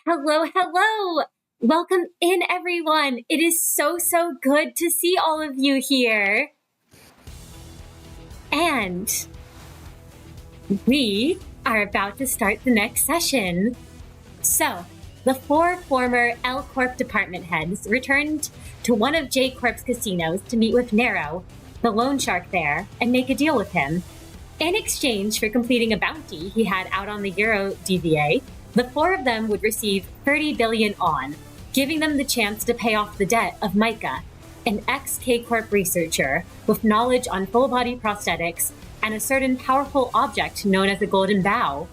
Hello, hello! Welcome in, everyone! It is so good to see all of you here! And we are about to start the next session. So, the 4 former L Corp department heads returned to one of J Corp's casinos to meet with Nero, the loan shark there, and make a deal with him. In exchange for completing a bounty he had out on the Euro DVA, the 4 of them would receive 30 billion on, giving them the chance to pay off the debt of Micah, an ex-K Corp researcher with knowledge on full-body prosthetics and a certain powerful object known as a Golden Bough.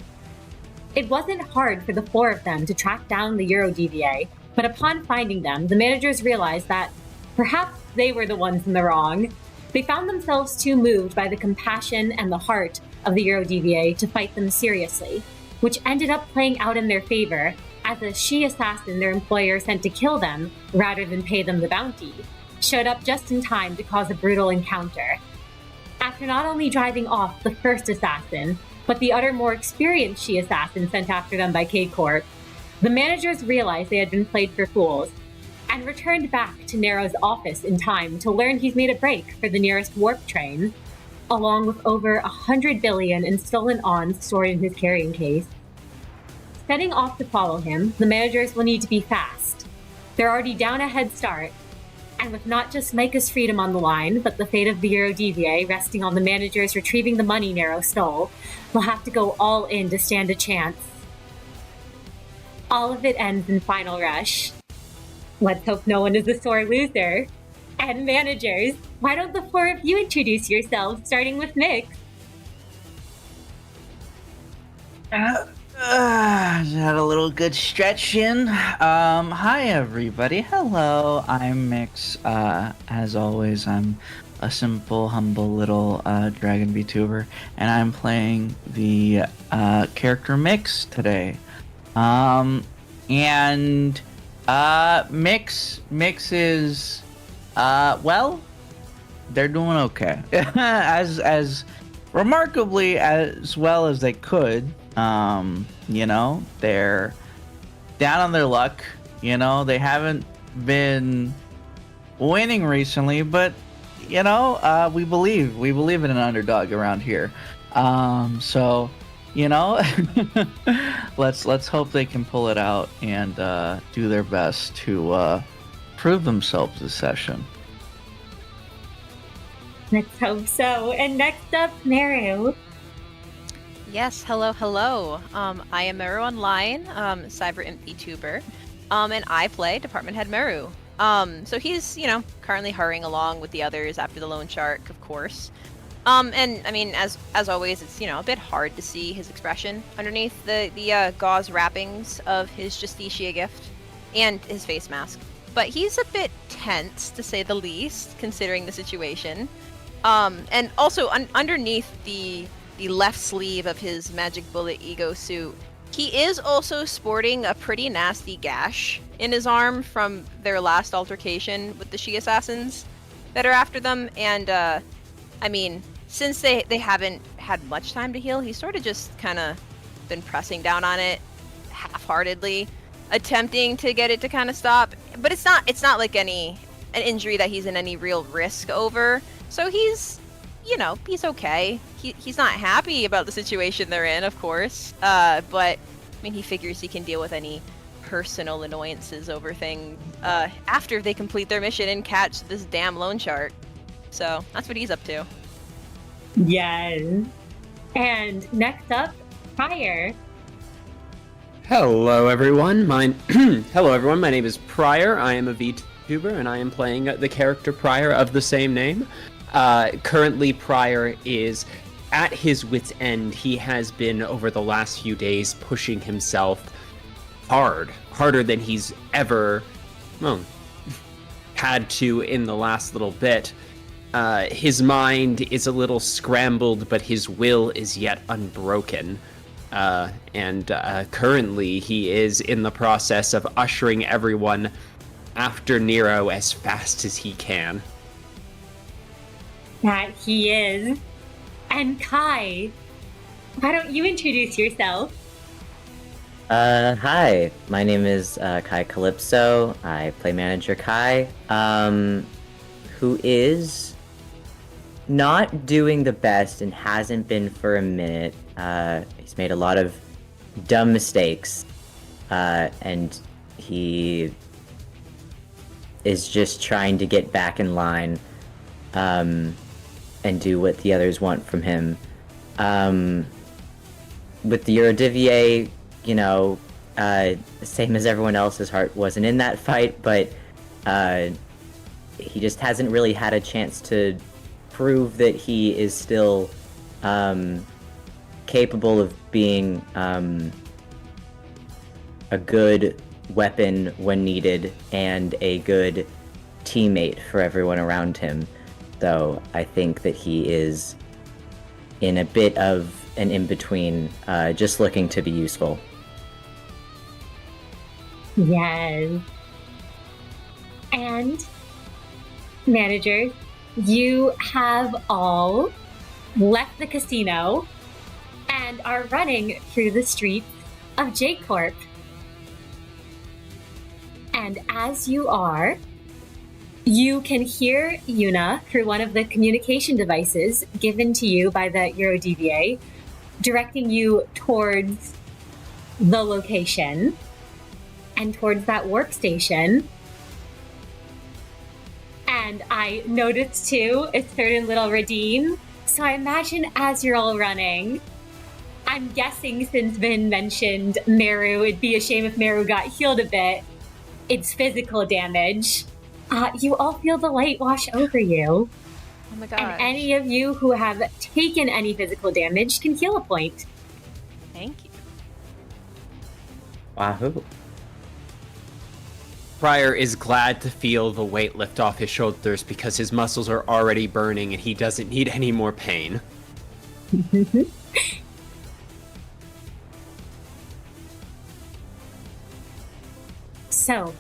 It wasn't hard for the 4 of them to track down the Euro DVA, but upon finding them, the managers realized that perhaps they were the ones in the wrong. They found themselves too moved by the compassion and the heart of the Euro DVA to fight them seriously, which ended up playing out in their favor as a she-assassin their employer sent to kill them rather than pay them the bounty showed up just in time to cause a brutal encounter. After not only driving off the first assassin, but the other more experienced she-assassin sent after them by K Corp, the managers realized they had been played for fools and returned back to Nero's office in time to learn he's made a break for the nearest warp train, along with over 100 billion in stolen ons stored in his carrying case. Setting off to follow him, the managers will need to be fast. They're already down a head start, and with not just Micah's freedom on the line, but the fate of the Euro DVA resting on the managers retrieving the money Nero stole, they'll have to go all in to stand a chance. All of it ends in final rush. Let's hope no one is a sore loser. And managers, why don't the 4 of you introduce yourselves, starting with Mix? Had a little good stretch in. Hi everybody. Hello, I'm Mix. As always, I'm a simple, humble little dragon VTuber, and I'm playing the character Mix today. Mix is well, they're doing okay. as remarkably as well as they could. They're down on their luck. They haven't been winning recently, but we believe in an underdog around here. Let's hope they can pull it out and do their best to prove themselves this session. Let's hope so. And next up, Meru. Yes, hello. I am Meru Online, Cyber Imp VTuber, and I play Department Head Meru. So he's, currently hurrying along with the others after the loan shark, of course. And I mean, as always, it's, a bit hard to see his expression underneath the gauze wrappings of his Justitia gift and his face mask. But he's a bit tense, to say the least, considering the situation. And also underneath the left sleeve of his Magic Bullet Ego suit, he is also sporting a pretty nasty gash in his arm from their last altercation with the she-assassins that are after them. And, since they haven't had much time to heal, he's sort of just kind of been pressing down on it half-heartedly, attempting to get it to kind of stop. But it's not like an injury that he's in any real risk over. So he's okay. He's not happy about the situation they're in, of course. But he figures he can deal with any personal annoyances over things after they complete their mission and catch this damn loan shark. So that's what he's up to. Yes. And next up, Prior. Hello everyone. My name is Prior. I am a VTuber and I am playing the character Prior of the same name. Currently, Prior is at his wit's end. He has been, over the last few days, pushing himself harder than he's ever, had to in the last little bit. His mind is a little scrambled, but his will is yet unbroken. And currently, he is in the process of ushering everyone after Nero as fast as he can. That he is. And Kai, why don't you introduce yourself? Hi, my name is Kai Calypso. I play manager Kai, who is not doing the best and hasn't been for a minute. He's made a lot of dumb mistakes, and he is just trying to get back in line, and do what the others want from him. With the Eurodivier, you know, same as everyone else, his heart wasn't in that fight, but he just hasn't really had a chance to prove that he is still capable of being a good weapon when needed and a good teammate for everyone around him. So I think that he is in a bit of an in-between, just looking to be useful. Yes. And, managers, you have all left the casino and are running through the streets of J Corp. And as you are, you can hear Yuna through one of the communication devices given to you by the EuroDVA, directing you towards the location and towards that workstation. And I noticed too a certain little redeem. So I imagine as you're all running, I'm guessing since Vin mentioned Meru, it'd be a shame if Meru got healed a bit. It's physical damage. You all feel the light wash over you. Oh my god. And any of you who have taken any physical damage can heal a point. Thank you. Wahoo. Prior is glad to feel the weight lift off his shoulders because his muscles are already burning and he doesn't need any more pain. So,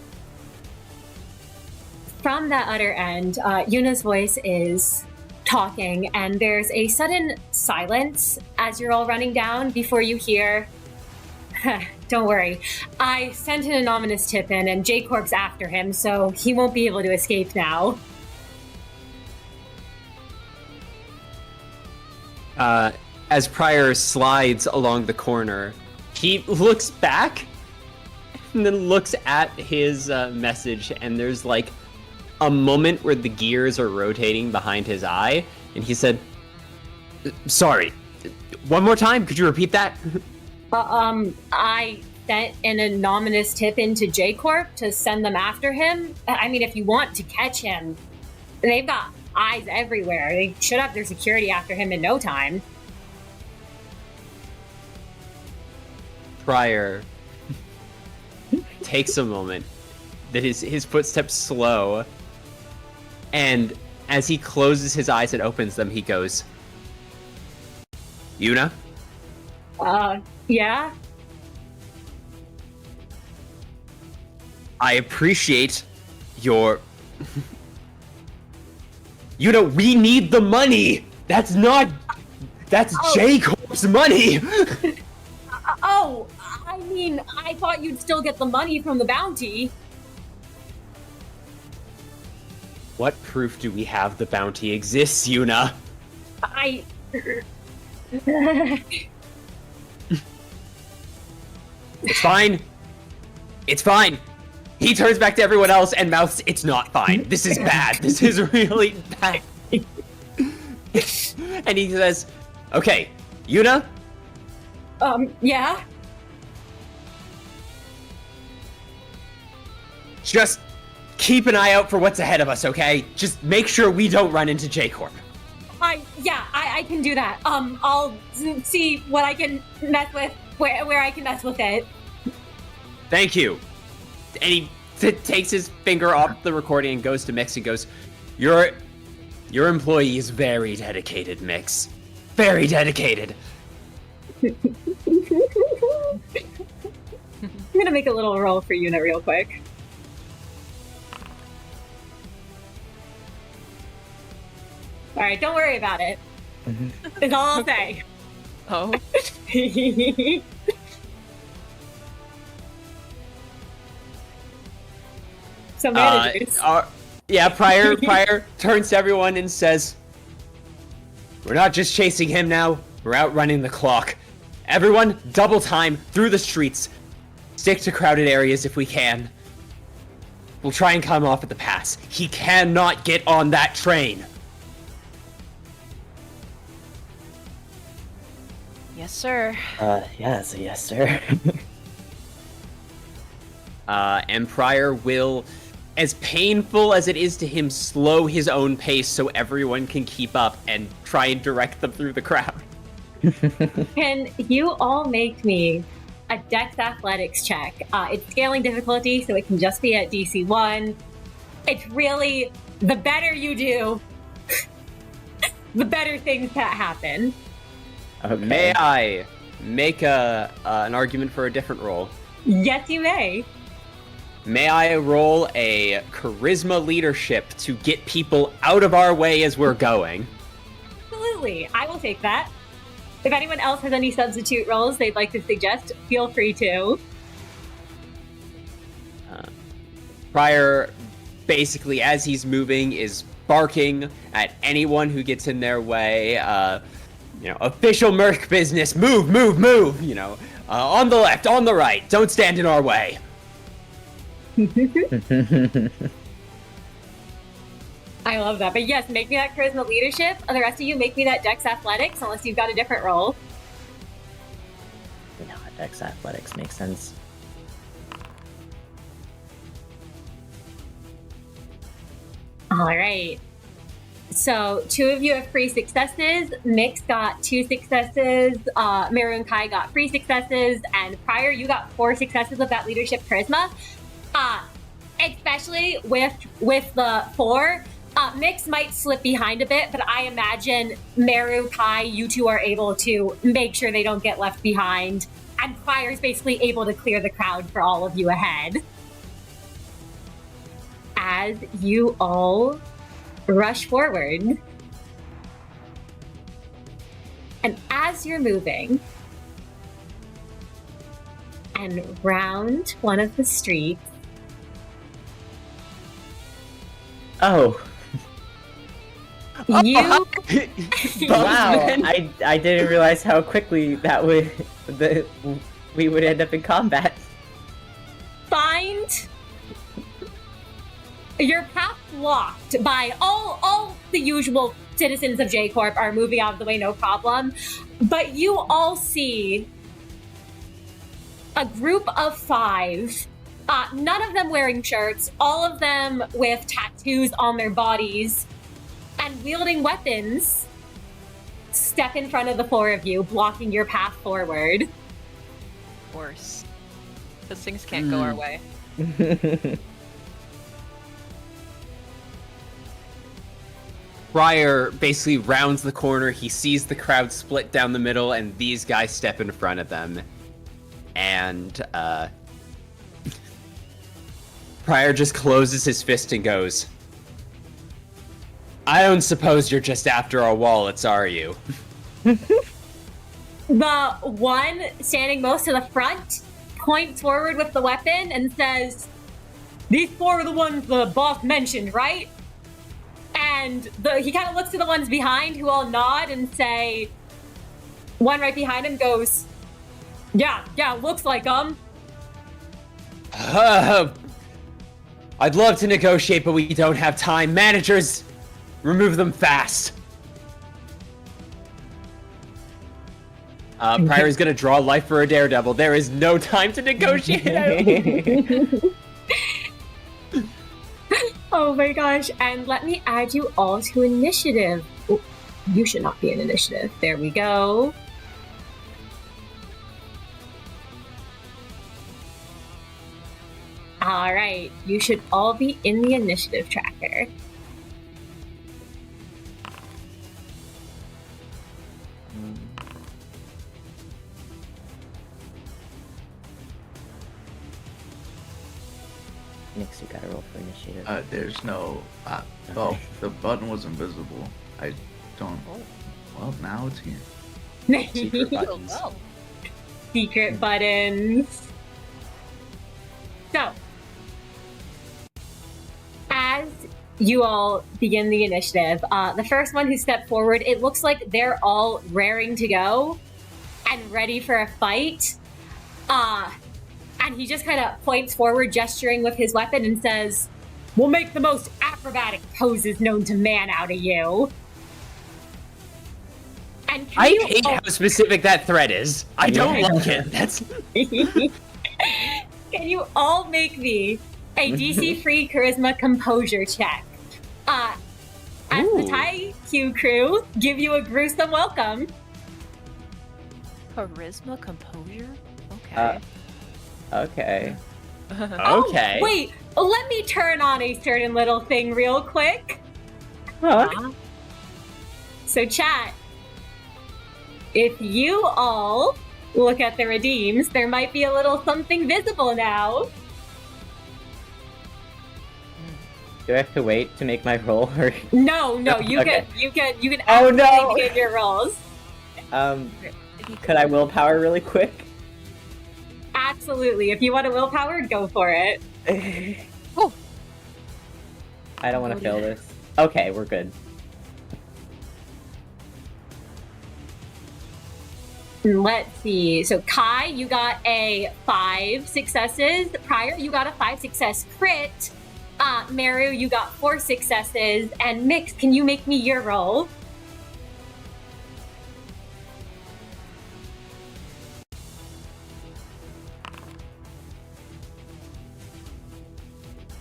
from that other end, Yuna's voice is talking, and there's a sudden silence as you're all running down before you hear, don't worry, I sent an anonymous tip in, and J Corp's after him, so he won't be able to escape now. As Prior slides along the corner, he looks back and then looks at his message, and there's like a moment where the gears are rotating behind his eye, and he said, "Sorry, one more time, could you repeat that?" I sent an anonymous tip into J Corp to send them after him. I mean, if you want to catch him, they've got eyes everywhere. They should have their security after him in no time. Prior takes a moment, that his footsteps slow, and as he closes his eyes and opens them, he goes, "Yuna?" Yeah? I appreciate your... Yuna, we need the money! That's J Corp's money! I mean, I thought you'd still get the money from the bounty. What proof do we have the bounty exists, Yuna? It's fine. It's fine. He turns back to everyone else and mouths, "It's not fine. This is bad. This is really bad." And he says, "Okay, Yuna?" Yeah? Just keep an eye out for what's ahead of us, okay? Just make sure we don't run into J Corp. I can do that. I'll see what I can mess with, where I can mess with it. Thank you. And he takes his finger off the recording and goes to Mix and goes, Your employee is very dedicated, Mix. Very dedicated." I'm gonna make a little roll for Yuna real quick. Alright, don't worry about it. It's all I'll say. Oh. So managers. Prior turns to everyone and says, "We're not just chasing him now, we're outrunning the clock. Everyone, double time through the streets. Stick to crowded areas if we can. We'll try and cut him off at the pass. He cannot get on that train." Yes, sir. Yes, yes, sir. And Prior will, as painful as it is to him, slow his own pace so everyone can keep up and try and direct them through the crowd. Can you all make me a Dex Athletics check? It's scaling difficulty, so it can just be at DC 1. It's really, the better you do, the better things that happen. Okay. May I make an argument for a different roll? Yes, you may. May I roll a charisma leadership to get people out of our way as we're going? Absolutely. I will take that. If anyone else has any substitute roles they'd like to suggest, feel free to. Prior, basically, as he's moving, is barking at anyone who gets in their way. Official Merc business, move, move, move, on the left, on the right, don't stand in our way. I love that. But yes, make me that charisma leadership. And the rest of you, make me that Dex Athletics, unless you've got a different role. No, Dex Athletics makes sense. All right. So 2 of you have free successes. Mix got 2 successes. Meru and Kai got 3 successes. And Prior, you got 4 successes with that leadership charisma. Especially with the 4. Mix might slip behind a bit, but I imagine Meru, Kai, you 2 are able to make sure they don't get left behind. And Prior's basically able to clear the crowd for all of you ahead. As you all rush forward. And as you're moving and round one of the streets. Oh. You Wow, I didn't realize how quickly we would end up in combat. find your path blocked by all the usual citizens of J Corp are moving out of the way, no problem. But you all see a group of 5, none of them wearing shirts, all of them with tattoos on their bodies and wielding weapons, step in front of the 4 of you, blocking your path forward. Of course. Those things can't go our way. Prior basically rounds the corner, he sees the crowd split down the middle, and these guys step in front of them. And, Prior just closes his fist and goes, "I don't suppose you're just after our wallets, are you?" The one standing most to the front points forward with the weapon and says, "These 4 are the ones the boss mentioned, right?" And he kind of looks to the ones behind who all nod and say, one right behind him goes, Yeah, looks like I'd love to negotiate, but we don't have time. Managers, remove them fast. Prior's gonna draw life for a daredevil. There is no time to negotiate. Oh my gosh, and let me add you all to initiative. Oh, you should not be in initiative. There we go. All right, you should all be in the initiative tracker. Nix, you gotta roll for initiative. There's no. Oh, the button was invisible. I don't. Well, now it's here. Secret buttons. Oh, Secret buttons. So, you all begin the initiative. The first one who stepped forward, it looks like they're all raring to go and ready for a fight. And he just kind of points forward, gesturing with his weapon, and says, "We'll make the most acrobatic poses known to man out of you." And I hate how specific that threat is. I don't like it. That's. Can you all make me a DC-free charisma composure check? As the Tiqie crew give you a gruesome welcome. Charisma composure? Okay. Okay. Okay. Oh, wait, let me turn on a certain little thing real quick. Huh? So chat, if you all look at the redeems, there might be a little something visible now. Do I have to wait to make my roll? Or... No, you Okay. can Oh, no! absolutely begin your rolls. Could I willpower really quick? Absolutely. If you want a willpower, go for it. Oh. I don't want to fail this. Okay, we're good. Let's see. So Kai, you got a 5 successes. Prior, you got a 5 success crit. Meru, you got 4 successes. And Mix, can you make me your roll?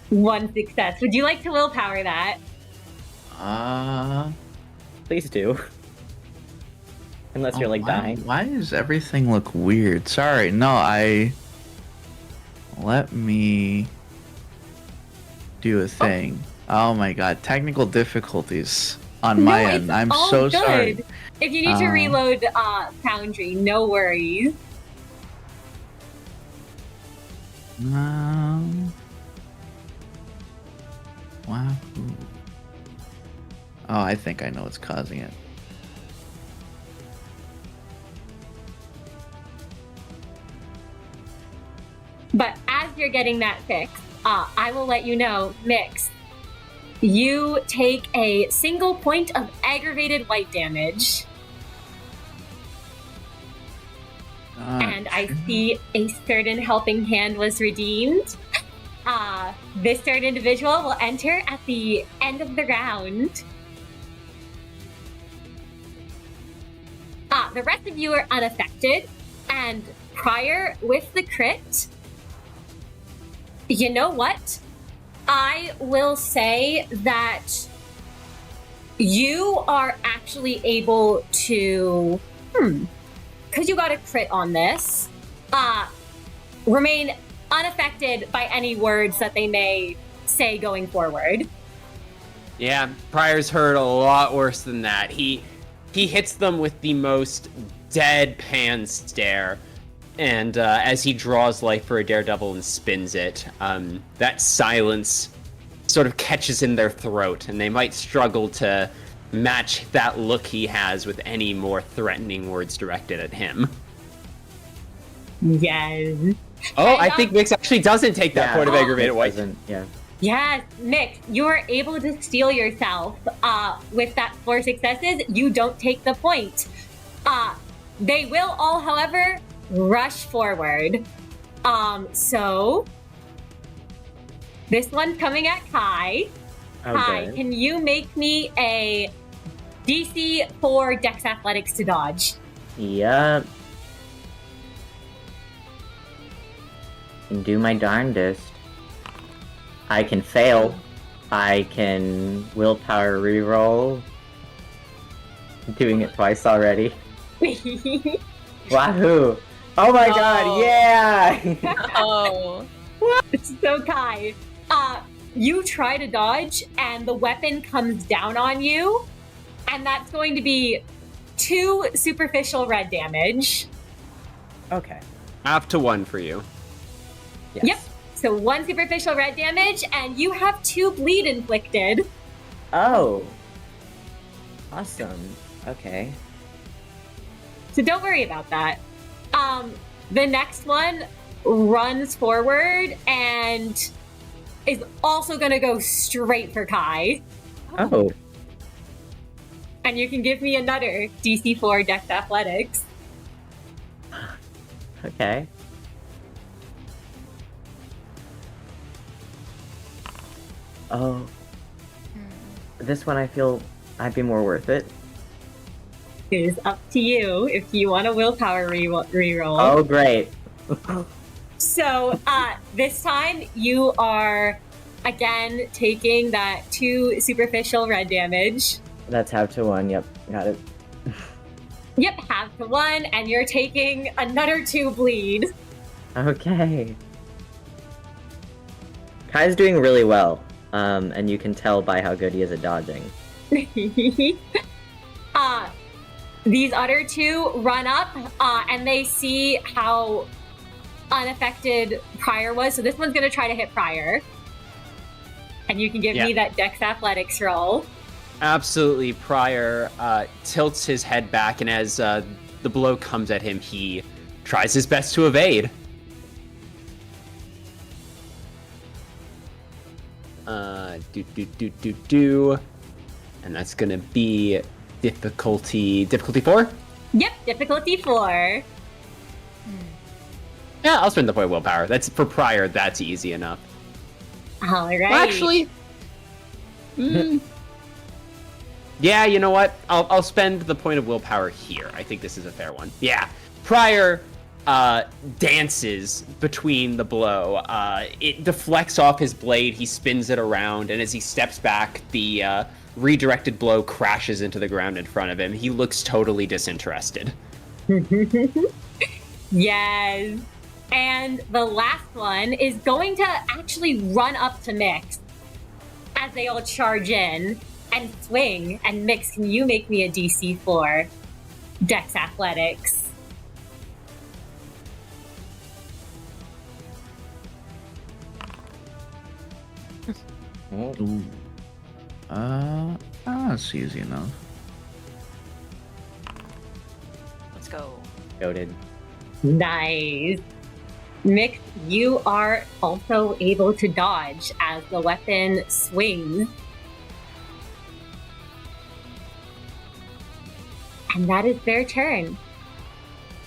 One success. Would you like to willpower that? Please do. Unless you're like dying. Why does everything look weird? Sorry, no, let me do a thing. Oh my god, technical difficulties on my end. It's I'm all so good. sorry. If you need to reload Foundry, no worries. Wow. Oh, I think I know what's causing it. But as you're getting that fixed, I will let you know, Mix, you take a single point of aggravated white damage. And I see a certain helping hand was redeemed. This third individual will enter at the end of the round. The rest of you are unaffected, and Prior with the crit, you know what? I will say that you are actually able to, because you got a crit on this, remain unaffected by any words that they may say going forward. Yeah, Pryor's hurt a lot worse than that. He hits them with the most deadpan stare, and as he draws life for a daredevil and spins it, that silence sort of catches in their throat, and they might struggle to match that look he has with any more threatening words directed at him. Yes. Oh, I think Mix actually doesn't take that point of aggravated white. Yeah. Yes, Nick, you are able to steel yourself with that 4 successes. You don't take the point. They will all, however, rush forward. So this one's coming at Kai. Okay. Kai, can you make me a DC 4 Dex Athletics to dodge? Yep. Can do my darndest. I can fail. I can willpower reroll. I'm doing it twice already. Wahoo! Oh my god, yeah! Oh. So Kai, you try to dodge and the weapon comes down on you, and that's going to be 2 superficial red damage. Okay. Half to 1 for you. Yes. Yep. So 1 superficial red damage, and you have 2 bleed inflicted. Oh. Awesome. Okay. So don't worry about that. The next one runs forward and is also gonna go straight for Kai. Oh. And you can give me another DC4 Dex Athletics. Okay. Oh. This one I feel I'd be more worth it. It is up to you if you want a willpower reroll. Oh, great. So, this time you are, again, taking that 2 superficial red damage. That's half to 1. Yep, got it. Yep, half to 1, and you're taking another 2 bleed. Okay. Kai's doing really well, and you can tell by how good he is at dodging. These other 2 run up, and they see how unaffected Prior was. So this one's going to try to hit Prior. And you can give me that Dex Athletics roll. Absolutely. Prior tilts his head back, and as the blow comes at him, he tries his best to evade. And that's going to be difficulty 4? Yep, difficulty 4. Yeah, I'll spend the point willpower. That's for Prior. That's easy enough. All right. Well, actually, yeah, you know what? I'll spend the point of willpower here. I think this is a fair one. Yeah, Prior dances between the blow. It deflects off his blade. He spins it around, and as he steps back, the redirected blow crashes into the ground in front of him. He looks totally disinterested. Yes. And the last one is going to actually run up to Mix as they all charge in and swing. And Mix, can you make me a DC 4 Dex Athletics? Ooh. That's easy enough. Let's go. Goated. Nice. Mix, you are also able to dodge as the weapon swings. And that is their turn.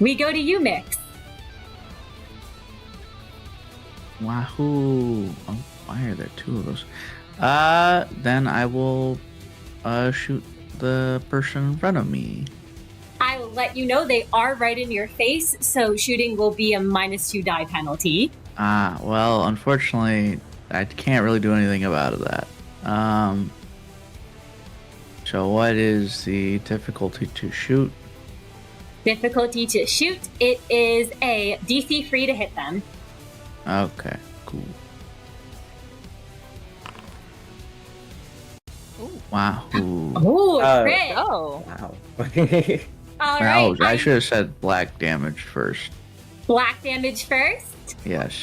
We go to you, Mix. Wahoo! Oh, why are there 2 of those? Then I will shoot the person in front of me. I will let you know they are right in your face, so shooting will be a -2 die penalty. Well, unfortunately, I can't really do anything about that. So what is the difficulty to shoot? Difficulty to shoot, it is a DC 3 to hit them. Okay, cool. Ooh. Wahoo. Ooh, crit! Oh. Wow. All right. I should have said black damage first. Black damage first. Yes.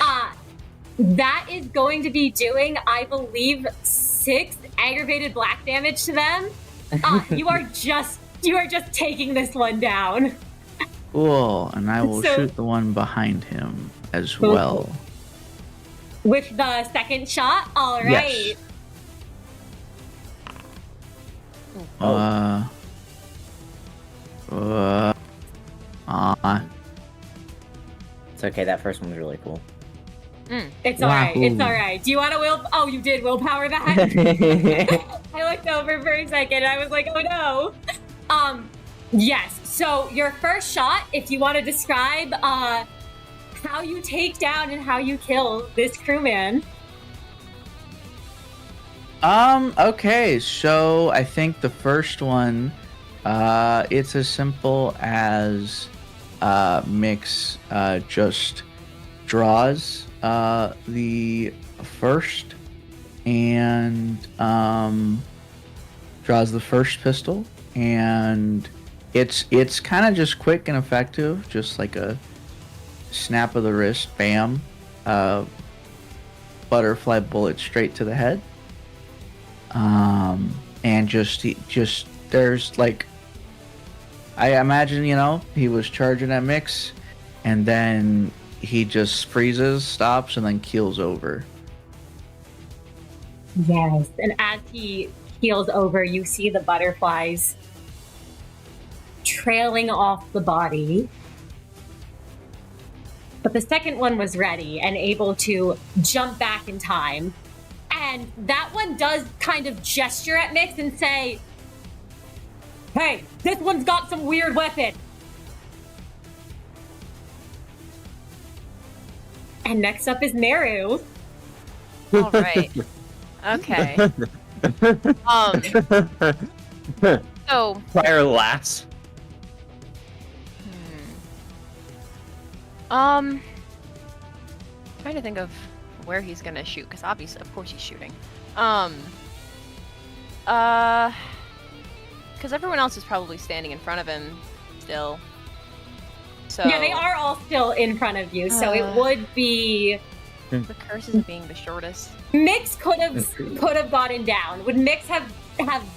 That is going to be doing, I believe, 6 aggravated black damage to them. You are just taking this one down. Cool, and I will shoot the one behind him as well. With the second shot? All right. Yes. It's okay, that first one was really cool. It's alright, it's alright. Do you want to Oh, you did willpower that? I looked over for a second and I was like, oh no. Yes, so your first shot, if you want to describe how you take down and how you kill this crewman. Okay, so I think the first one, it's as simple as Mix just draws the first and draws the first pistol, and it's kind of just quick and effective, just like a snap of the wrist, bam, butterfly bullet straight to the head. And just there's like, I imagine, he was charging at Mix, and then he just freezes, stops, and then keels over. Yes, and as he heels over, you see the butterflies trailing off the body. But the second one was ready and able to jump back in time. And that one does kind of gesture at Mix and say, "Hey, this one's got some weird weapon." And next up is Meru. All right. Okay. So Prior laughs. Trying to think of where he's gonna shoot, because obviously, of course, he's shooting. Because everyone else is probably standing in front of him still. So Yeah, they are all still in front of you, so it would be... The curse is being the shortest. Mix could have gotten down. Would Mix have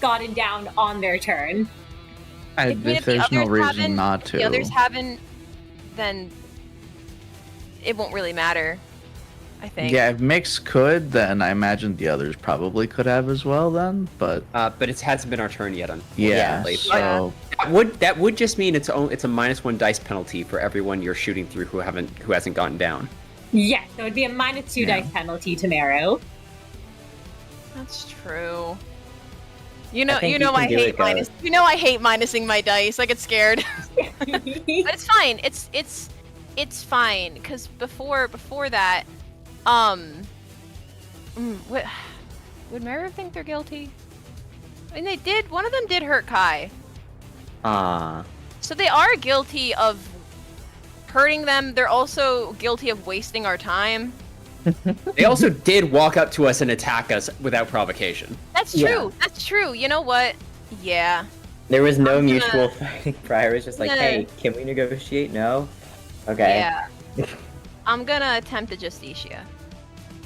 gotten down on their turn? If the There's no others reason haven't- not if to. the others haven't, then it won't really matter, I think. Yeah, if Mix could, then I imagine the others probably could have as well then, but But it hasn't been our turn yet. yeah, unfortunately. so That would just mean it's a -1 dice penalty for everyone you're shooting through who hasn't gotten down. Yes, so it would be a -2 Yeah. dice penalty to Meru. That's true. You know, I think you know, you can I do hate it, guys. minus. You know, I hate minusing my dice. I get scared, but it's fine. It's fine because before that, would Meru think they're guilty? I mean, they did. One of them did hurt Kai, so they are guilty of hurting them. They're also guilty of wasting our time. They also did walk up to us and attack us without provocation. That's Yeah. true. That's true. You know what? Yeah. There was no I'm gonna- mutual fighting prior. It was just like, Yeah. hey, can we negotiate? No? Okay. Yeah. I'm gonna attempt a Justicia.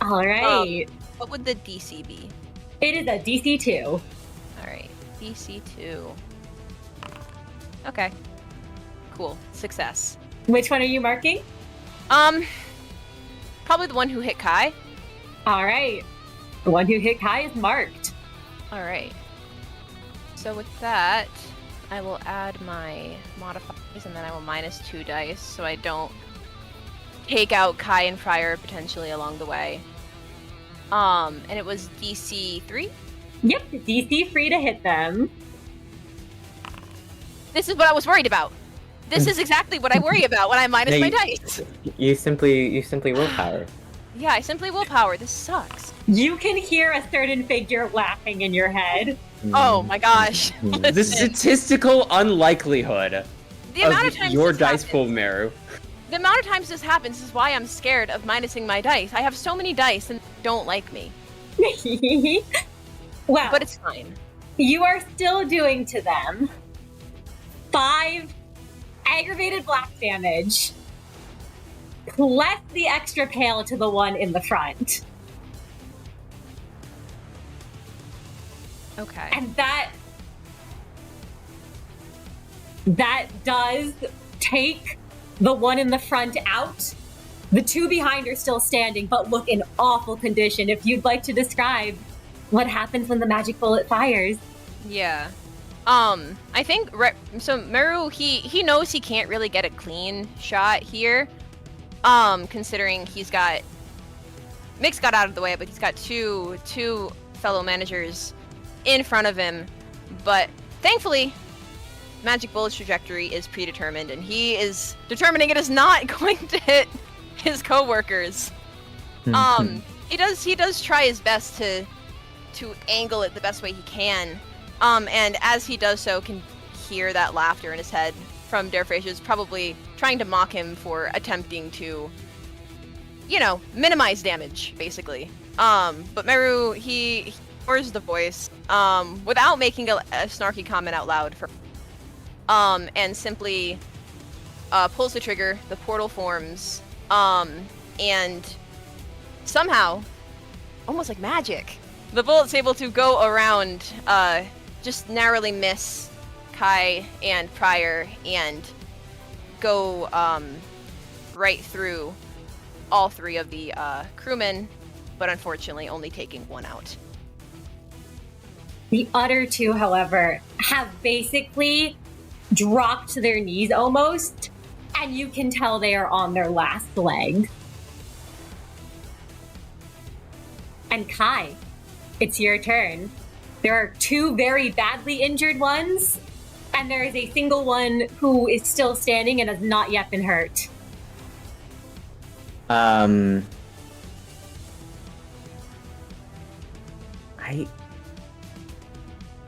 All right. What would the DC be? It is a DC 2. Alright, DC 2. Okay. Cool. Success. Which one are you marking? Probably the one who hit Kai. All right. The one who hit Kai is marked. Alright. So with that, I will add my modifiers and then I will -2 dice so I don't take out Kai and Fryer potentially along the way. And it was DC 3? Yep, DC free to hit them. This is what I was worried about. This is exactly what I worry about when I minus No, my you- dice. You simply willpower. Yeah, I simply willpower. This sucks. You can hear a certain figure laughing in your head. Oh my gosh. Mm. The statistical unlikelihood The amount of of times your this dice happens- pool, Meru. The amount of times this happens is why I'm scared of minusing my dice. I have so many dice and they don't like me. Well, But it's fine. you are still doing to them 5 aggravated black damage, plus the extra pale to the one in the front. Okay. And that does take the one in the front out. The 2 behind are still standing, but look in awful condition. If you'd like to describe what happens when the magic bullet fires. Yeah. I think so Meru he knows he can't really get a clean shot here. Considering he's got Mix got out of the way, but he's got two fellow managers in front of him. But thankfully, Magic Bullet's trajectory is predetermined, and he is determining it is not going to hit his coworkers. He does try his best to angle it the best way he can. And as he does so, can hear that laughter in his head from Der Freischütz, probably trying to mock him for attempting to, minimize damage, basically. But Meru, he lowers the voice, without making a snarky comment out loud, and simply pulls the trigger, the portal forms, and somehow, almost like magic, the bullet's able to go around, just narrowly miss Kai and Pryor and go right through all 3 of the crewmen, but unfortunately only taking 1 out. The other two, however, have basically dropped to their knees almost, and you can tell they are on their last leg. And Kai, it's your turn. There are two very badly injured ones, and there is a single one who is still standing and has not yet been hurt.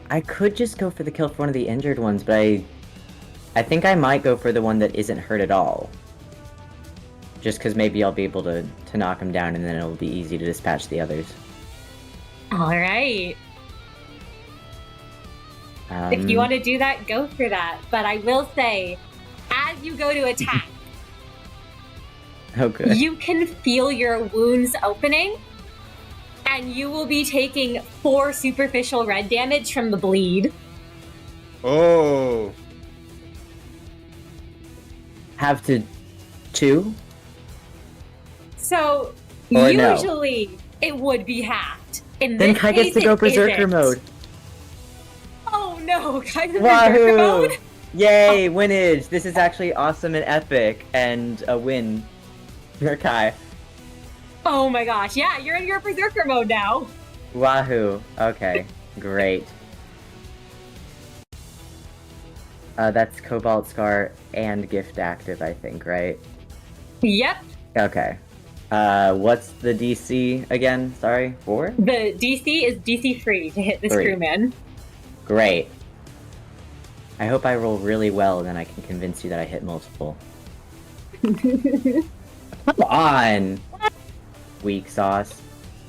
I could just go for the kill for one of the injured ones, but I think I might go for the one that isn't hurt at all. Just because maybe I'll be able to knock him down, and then it'll be easy to dispatch the others. All right. If you want to do that, go for that. But I will say, as you go to attack, oh, good. You can feel your wounds opening, and you will be taking 4 superficial red damage from the bleed. Oh. Have to 2? So, Or usually it would be halved. In Then this Kai gets case, to go it Berserker isn't. mode. Oh no, Kai's in Berserker Wahoo! mode? Yay, winage! This is actually awesome and epic, and a win for Kai. Oh my gosh, yeah, you're in your Berserker mode now. Wahoo. Okay, great. That's Cobalt Scar and Gift active, I think, right? Yep. Okay. What's the DC again? Sorry, 4? The DC is DC free to hit this 3. crewman. Great. I hope I roll really well, and then I can convince you that I hit multiple. Come on! Weak sauce.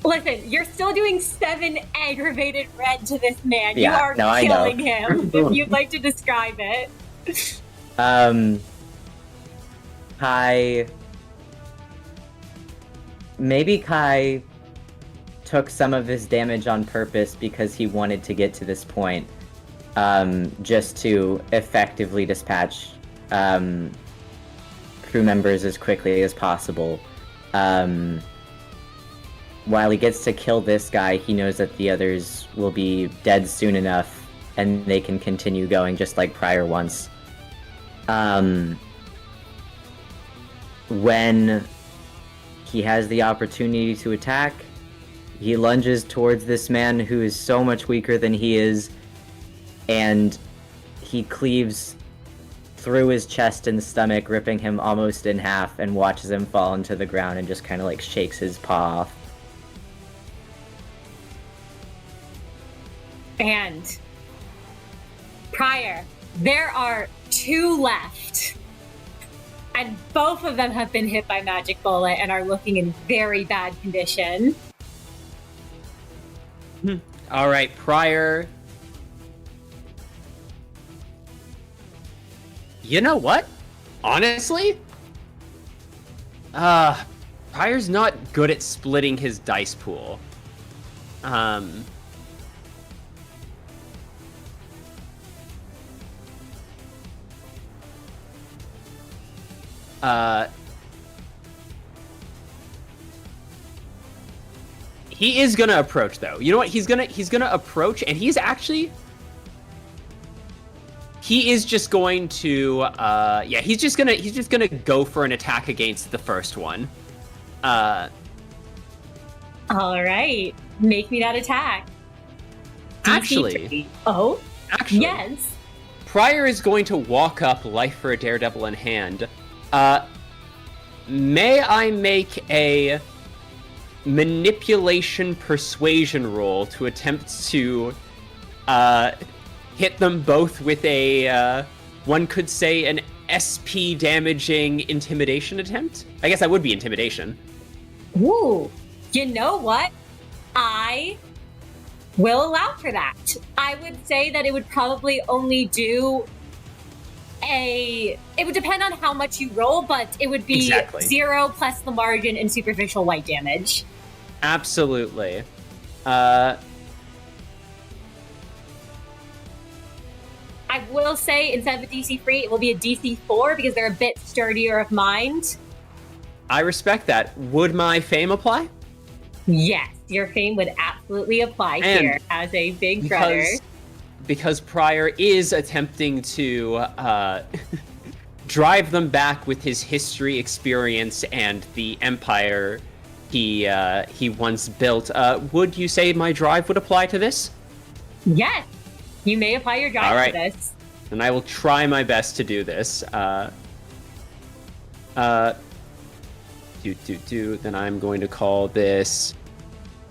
Listen, you're still doing 7 aggravated red to this man. Yeah, you are no, I know. killing him, if you'd like to describe it. Kai... Maybe Kai took some of his damage on purpose because he wanted to get to this point, just to effectively dispatch crew members as quickly as possible. While he gets to kill this guy, he knows that the others will be dead soon enough, and they can continue going just like prior once. When he has the opportunity to attack, he lunges towards this man who is so much weaker than he is, and he cleaves through his chest and stomach, ripping him almost in half, and watches him fall into the ground and just kind of like shakes his paw off. And Prior, there are 2 left. And both of them have been hit by Magic Bullet and are looking in very bad condition. All right, Prior. You know what? Honestly, Prior's not good at splitting his dice pool. He is gonna approach, though. You know what? He's gonna approach, and he is just going to he's just gonna go for an attack against the first one. All right, make me that attack. Actually, yes. Prior is going to walk up, life for a daredevil in hand. May I make a manipulation persuasion roll to attempt to hit them both with a one could say an SP damaging intimidation attempt? I guess that would be intimidation. Ooh, you know what? I will allow for that. I would say that it would probably only do it would depend on how much you roll, but it would be 0 plus the margin and superficial white damage. Absolutely. I will say, instead of a DC free, it will be a DC 4 because they're a bit sturdier of mind. I respect that. Would my fame apply? Yes, your fame would absolutely apply And here as a big brother. Because Prior is attempting to drive them back with his history, experience, and the empire he once built. Would you say my drive would apply to this? Yes, you may apply your drive All right. to this. And I will try my best to do this. Then I'm going to call this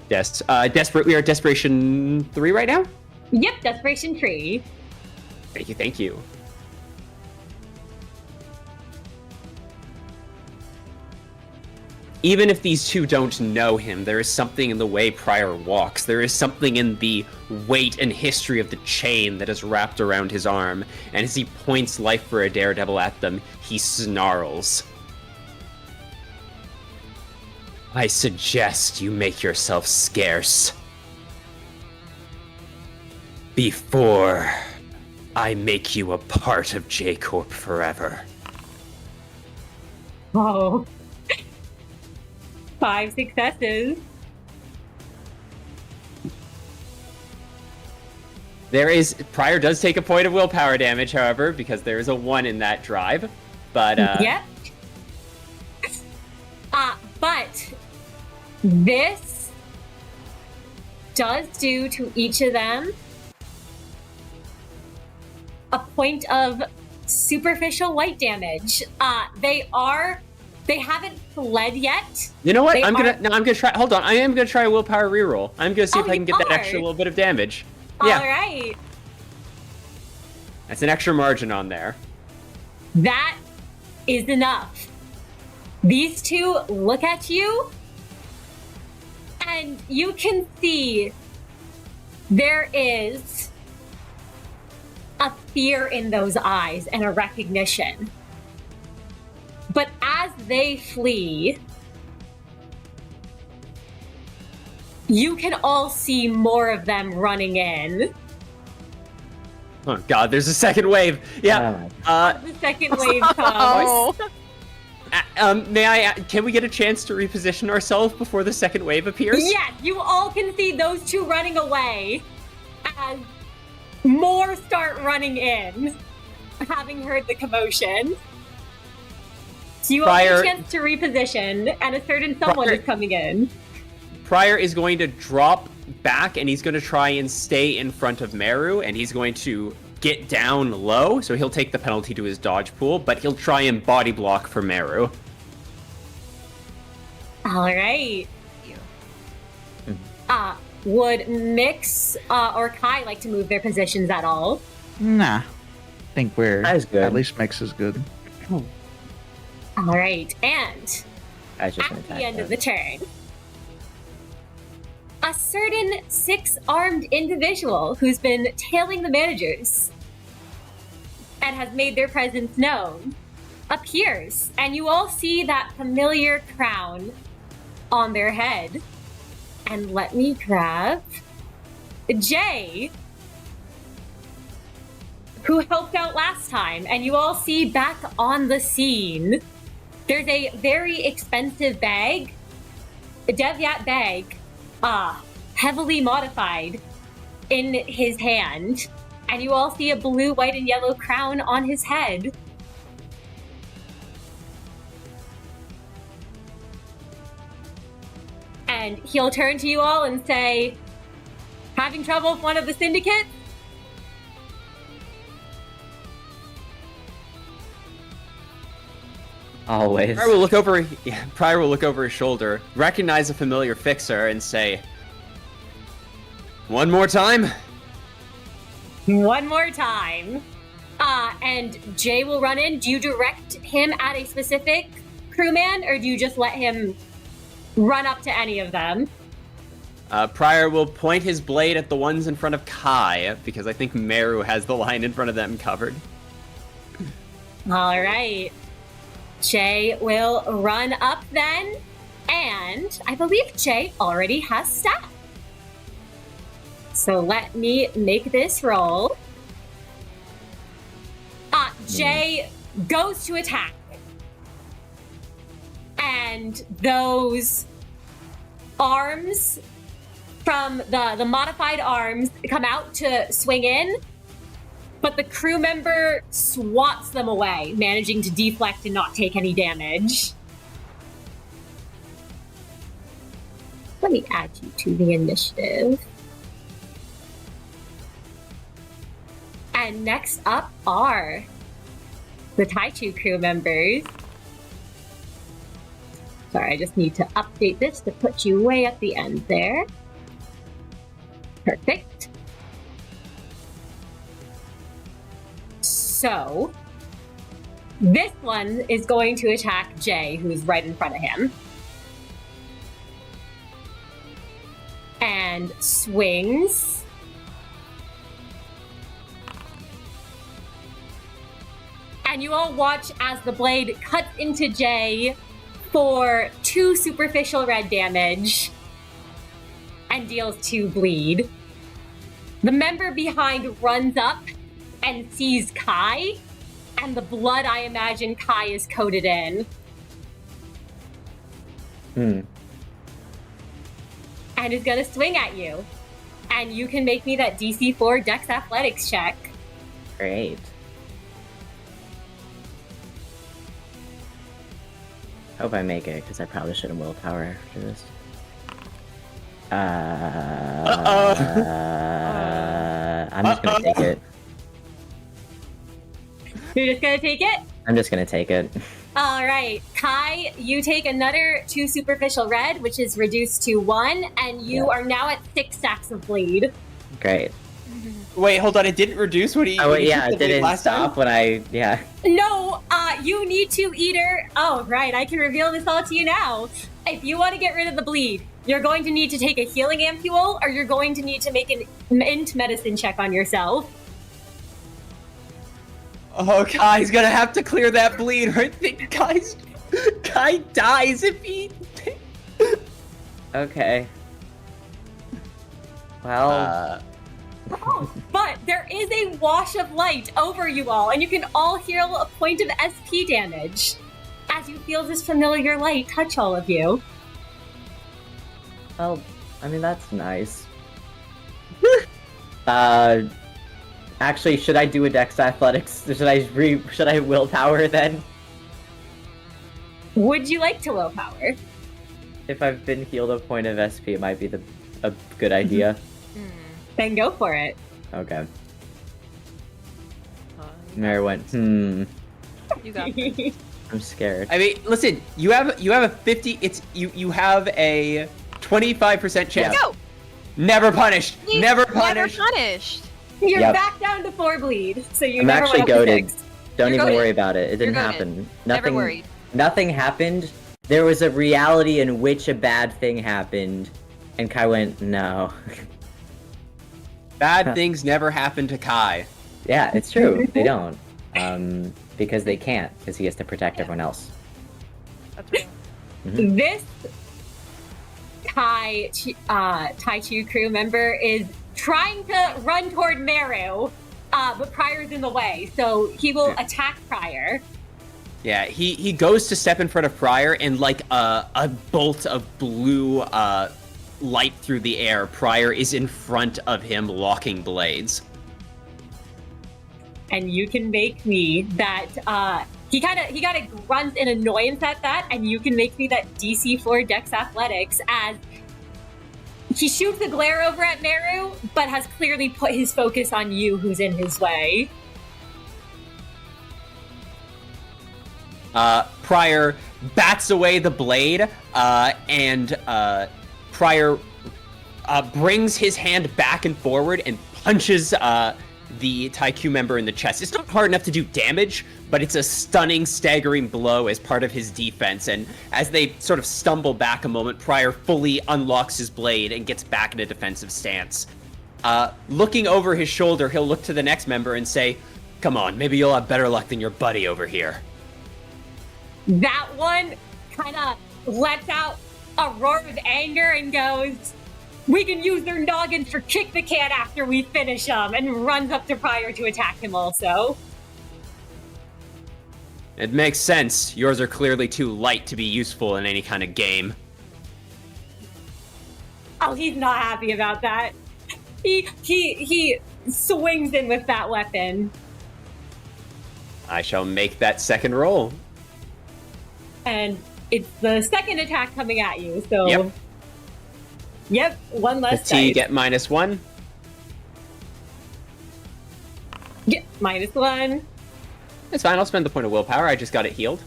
desperate. We are Desperation 3 right now? Yep, Desperation 3. Thank you. Even if these two don't know him, there is something in the way Prior walks. There is something in the weight and history of the chain that is wrapped around his arm. And as he points Life for a Daredevil at them, he snarls. I suggest you make yourself scarce before I make you a part of J Corp forever. Oh. 5 successes. Prior does take a point of willpower damage, however, because there is a 1 in that drive. But Yep. But this does do to each of them a point of superficial light damage. They haven't fled yet. you know what? I'm gonna try. Hold on, I am gonna try a willpower reroll. I'm gonna see if Oh, I can get that you extra are? little bit of damage. All Yeah, right. that's an extra margin on there. That is enough. These two look at you, and you can see there is a fear in those eyes and a recognition. But as they flee, you can all see more of them running in. Oh God, there's a second wave. Yeah. The second wave comes. Can we get a chance to reposition ourselves before the second wave appears? Yes, you all can see those two running away as more start running in, having heard the commotion. So you all get a chance to reposition, and a certain someone is coming in. Prior is going to drop back, and he's going to try and stay in front of Meru, and he's going to get down low, so he'll take the penalty to his dodge pool, but he'll try and body block for Meru. All right. Would Mix or Kai like to move their positions at all? Nah. I think we're That is good. at least Mix is good. All right, and I was just at gonna the attack end that. of the turn, a certain 6-armed individual who's been tailing the managers and has made their presence known appears, and you all see that familiar crown on their head. And let me grab Jay, who helped out last time, and you all see back on the scene. There's a very expensive bag, a Devyat bag, heavily modified, in his hand, and you all see a blue, white, and yellow crown on his head. And he'll turn to you all and say, having trouble with one of the syndicates? Always. Prior will look over his shoulder, recognize a familiar fixer, and say, "One more time." One more time. And Jay will run in. Do you direct him at a specific crewman, or do you just let him run up to any of them? Prior will point his blade at the ones in front of Kai, because I think Meru has the line in front of them covered. All right. Jay will run up then, and I believe Jay already has staff. So let me make this roll. Jay goes to attack. And those arms from the modified arms come out to swing in, but the crew member swats them away, managing to deflect and not take any damage. Let me add you to the initiative. And next up are the Taichu crew members. Sorry, I just need to update this to put you way at the end there. Perfect. So, this one is going to attack Jay, who's right in front of him. And swings. And you all watch as the blade cuts into Jay for 2 superficial red damage and deals 2 bleed. The member behind runs up and sees Kai, and the blood I imagine Kai is coated in. And is gonna swing at you. And you can make me that DC 4 Dex Athletics check. Great. Hope I make it, because I probably should have willpower after this. I'm just gonna take it. You're just gonna take it? I'm just gonna take it. Alright, Kai, you take another 2 superficial red, which is reduced to 1, and you are now at 6 stacks of bleed. Great. Wait, hold on. It didn't reduce when he. Oh, when he yeah, took it the bleed didn't last stop time? when I. Yeah. No, you need to either... Oh, right, I can reveal this all to you now. If you want to get rid of the bleed, you're going to need to take a healing ampule, or you're going to need to make an int medicine check on yourself. Oh, Kai's gonna have to clear that bleed. I think Kai dies if he. Okay. Well. But there is a wash of light over you all, and you can all heal a point of SP damage as you feel this familiar light touch all of you. Well, I mean, that's nice. Actually, should I do a Dex Athletics? Should I willpower then? Would you like to willpower? If I've been healed a point of SP, it might be a good idea. Then go for it. Okay. Mary went, You got it. I'm scared. I mean, listen. You have a 50. You have a 25% chance. Let's go! Never punished. Never punished. Never punished. You're Yep. back down to 4 bleed, so you I'm never actually went up to goaded. 6. Don't You're even goated. worry about it. It didn't You're goated. happen. Never worried. Nothing happened. There was a reality in which a bad thing happened, and Kai went, no. Bad things never happen to Kai. Yeah, it's true. They don't. Because they can't, because he has to protect everyone else. That's real. This Taichu crew member is trying to run toward Meru, but Prior's in the way, so he will attack Prior. Yeah, he goes to step in front of Prior, and like a bolt of blue light through the air, Prior is in front of him, locking blades. And you can make me that he kind of grunts in annoyance at that, and you can make me that DC 4 Dex Athletics as he shoots a glare over at Meru, but has clearly put his focus on you, who's in his way. Prior bats away the blade, and Prior brings his hand back and forward and punches the Taiku member in the chest. It's not hard enough to do damage, but it's a stunning, staggering blow as part of his defense. And as they sort of stumble back a moment, Prior fully unlocks his blade and gets back in a defensive stance. Looking over his shoulder, he'll look to the next member and say, "Come on, maybe you'll have better luck than your buddy over here." That one kind of lets out a roar of anger and goes, "We can use their noggins for kick the can after we finish them," and runs up to Prior to attack him also. It makes sense. Yours are clearly too light to be useful in any kind of game. Oh, he's not happy about that. He swings in with that weapon. I shall make that second roll. And it's the second attack coming at you, so... Yep. Yep, one less The T dice. get -1. Yeah, -1. It's fine, I'll spend the point of willpower, I just got it healed.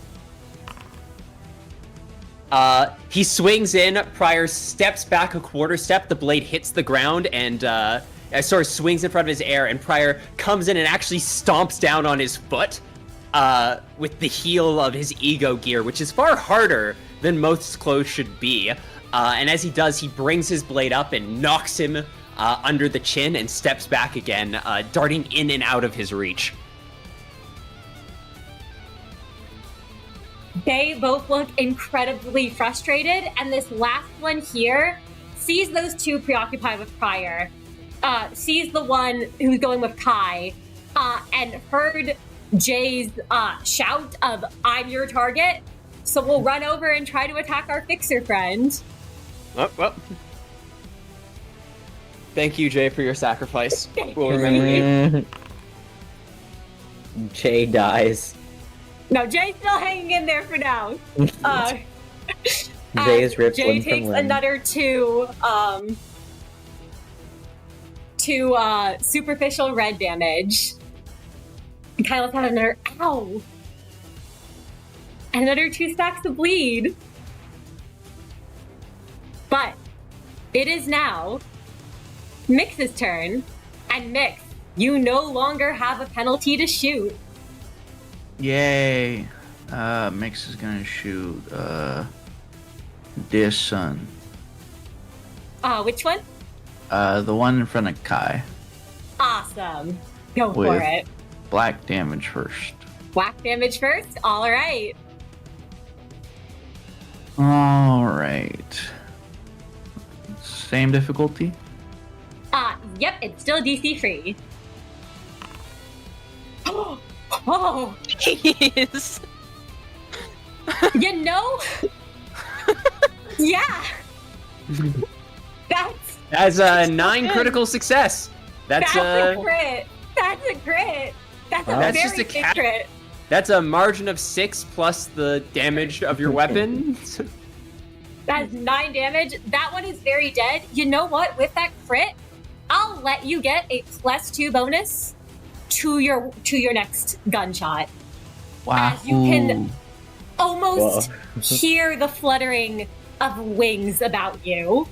He swings in, Prior steps back a quarter step, the blade hits the ground, and sort of swings in front of his air, and Prior comes in and actually stomps down on his foot with the heel of his ego gear, which is far harder than most clothes should be. And as he does, he brings his blade up and knocks him under the chin and steps back again, darting in and out of his reach. They both look incredibly frustrated, and this last one here sees those two preoccupied with Prior, sees the one who's going with Kai, and heard Jay's shout of, "I'm your target," so we'll run over and try to attack our fixer friend. Oh, well. Thank you, Jay, for your sacrifice. We'll remember you. Jay dies. No, Jay's still hanging in there for now. Jay is ripped Jay limb from takes limb. another two superficial red damage. And Kyle's had another ow. And another 2 stacks of bleed. But it is now Mix's turn. And Mix, you no longer have a penalty to shoot. Yay. Mix is gonna shoot this son. Which one? The one in front of Kai. Awesome. Go for With- it. Black damage first. Whack damage first? Alright. Alright. Same difficulty? Yep, it's still DC free. Oh, Jeez. you know? Yeah. That's a 9 critical success. That's a crit. That's a crit. That's a That's very just a big cat- crit. That's a margin of 6 plus the damage of your weapon. That's 9 damage. That one is very dead. You know what? With that crit, I'll let you get a +2 bonus to your next gunshot. Wow. As you can almost hear the fluttering of wings about you,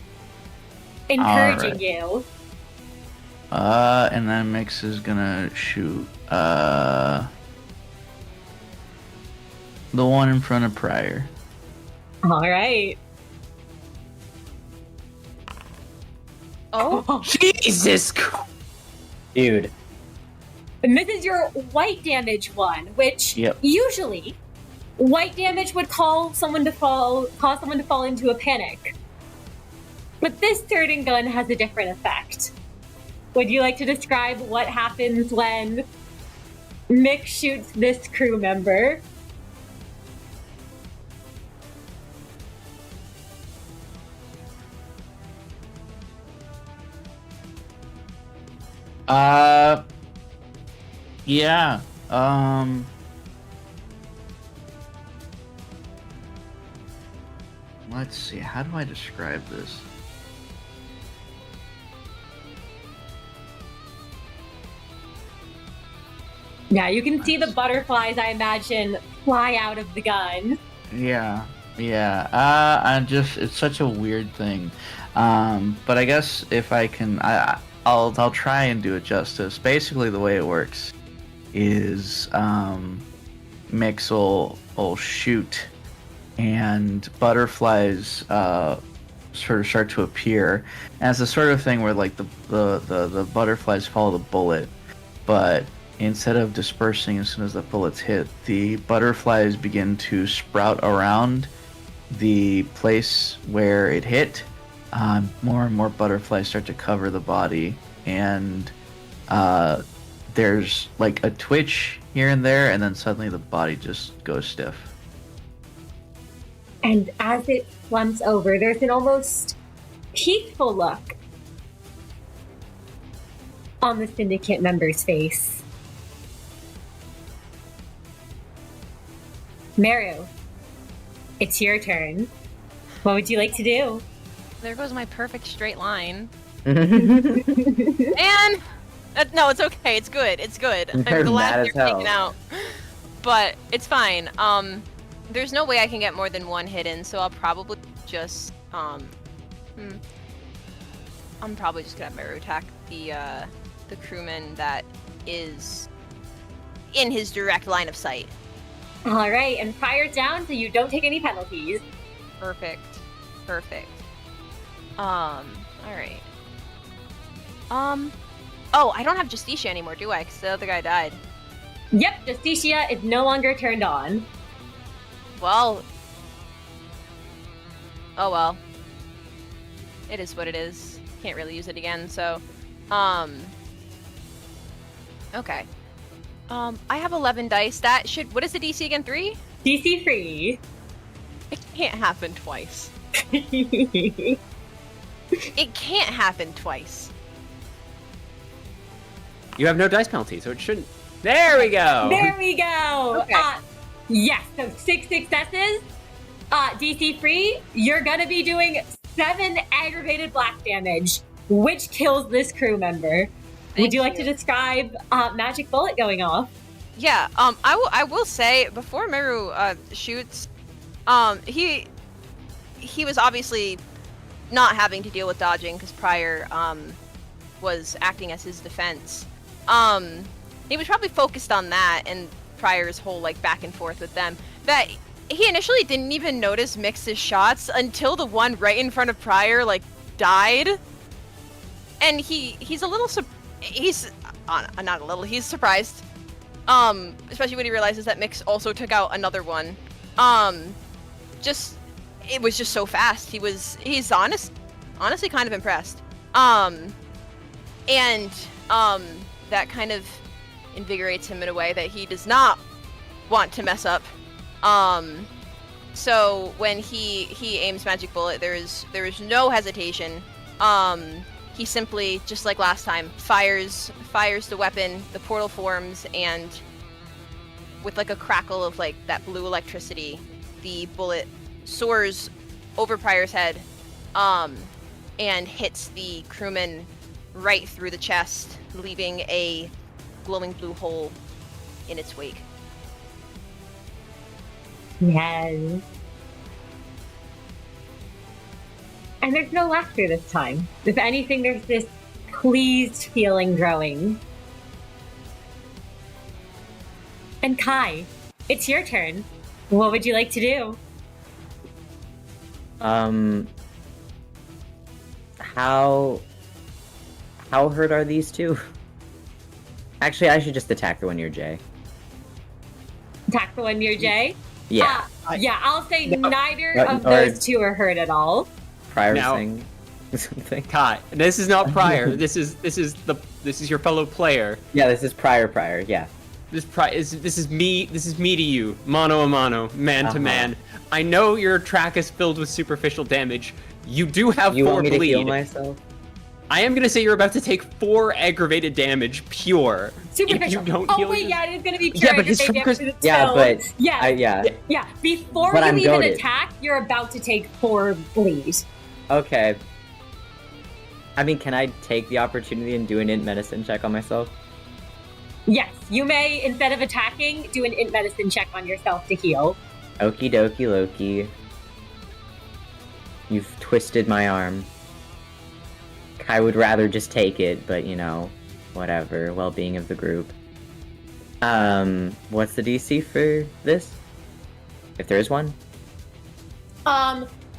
encouraging Alright. you. And then Mix is gonna shoot the one in front of Prior. All right. Oh, Jesus Christ. Dude. And this is your white damage one, which Yep. usually white damage would cause someone to fall into a panic. But this turning gun has a different effect. Would you like to describe what happens when Mick shoots this crew member? Yeah. Let's see. How do I describe this? Yeah, you can see the butterflies, I imagine, fly out of the gun. Yeah. It's such a weird thing. But I guess if I can, I'll try and do it justice. Basically, the way it works is Mix will shoot, and butterflies sort of start to appear. And it's the sort of thing where like the butterflies follow the bullet, but instead of dispersing as soon as the bullets hit, the butterflies begin to sprout around the place where it hit. More and more butterflies start to cover the body, and there's like a twitch here and there, and then suddenly the body just goes stiff. And as it slumps over, there's an almost peaceful look on the syndicate member's face. Meru, it's your turn. What would you like to do? There goes my perfect straight line. You're And no, it's okay. It's good. It's good. I'm mad glad as you're hell. taken out. But it's fine. There's no way I can get more than one hidden, so I'll probably just I'm probably just gonna Meru attack the crewman that is in his direct line of sight. All right, and fire's down so you don't take any penalties. Perfect. All right. Oh, I don't have Justicia anymore, do I? Because the other guy died. Yep, Justicia is no longer turned on. Well. Oh well. It is what it is. Can't really use it again, so. Okay. I have 11 dice. That should. What is the DC again? 3? DC free. It can't happen twice. It can't happen twice. You have no dice penalty, so it shouldn't. There we go. There we go. Okay. Yes, so 6 successes. DC free. You're gonna be doing 7 aggravated black damage, which kills this crew member. Would you like to describe magic bullet going off? Yeah. I will say before Meru shoots, he was obviously not having to deal with dodging because Prior was acting as his defense. He was probably focused on that and Prior's whole like back and forth with them. That he initially didn't even notice Mix's shots until the one right in front of Prior like died, and he's a little he's not a little, he's surprised, especially when he realizes that Mix also took out another one. It was just so fast. He's honestly kind of impressed. That kind of invigorates him in a way that he does not want to mess up. So when he aims magic bullet, there is no hesitation. He simply, just like last time, fires the weapon, the portal forms, and with like a crackle of like that blue electricity, the bullet soars over Prior's head, and hits the crewman right through the chest, leaving a glowing blue hole in its wake. Yes. And there's no laughter this time. If anything, there's this pleased feeling growing. And Kai, it's your turn. What would you like to do? How hurt are these two? Actually, I should just attack the one near Jay. Attack the one near Jay? Yeah. I'll say No. neither of those two are hurt at all. Prior Now- thing. Something. Kai, this is not Prior. this is your fellow player. Yeah, this is prior. Yeah. This is me. This is me to you, mano a mano, man to Uh-huh. man. I know your track is filled with superficial damage. You do have You 4 want me to bleed. heal myself? I am gonna say you're about to take 4 aggravated damage pure. Superficial. If you don't Oh heal wait, your- yeah, it is gonna be Yeah, pure but his aggravated focus- damage 'cause it's Yeah, filled. but yeah, yeah. yeah. Before But you I'm even goated. attack, you're about to take 4 bleed. Okay. I mean, can I take the opportunity and do an int medicine check on myself? Yes, you may, instead of attacking, do an int medicine check on yourself to heal. Okie dokie Loki. You've twisted my arm. Kai would rather just take it, but you know, whatever. Well-being of the group. What's the DC for this? If there is one?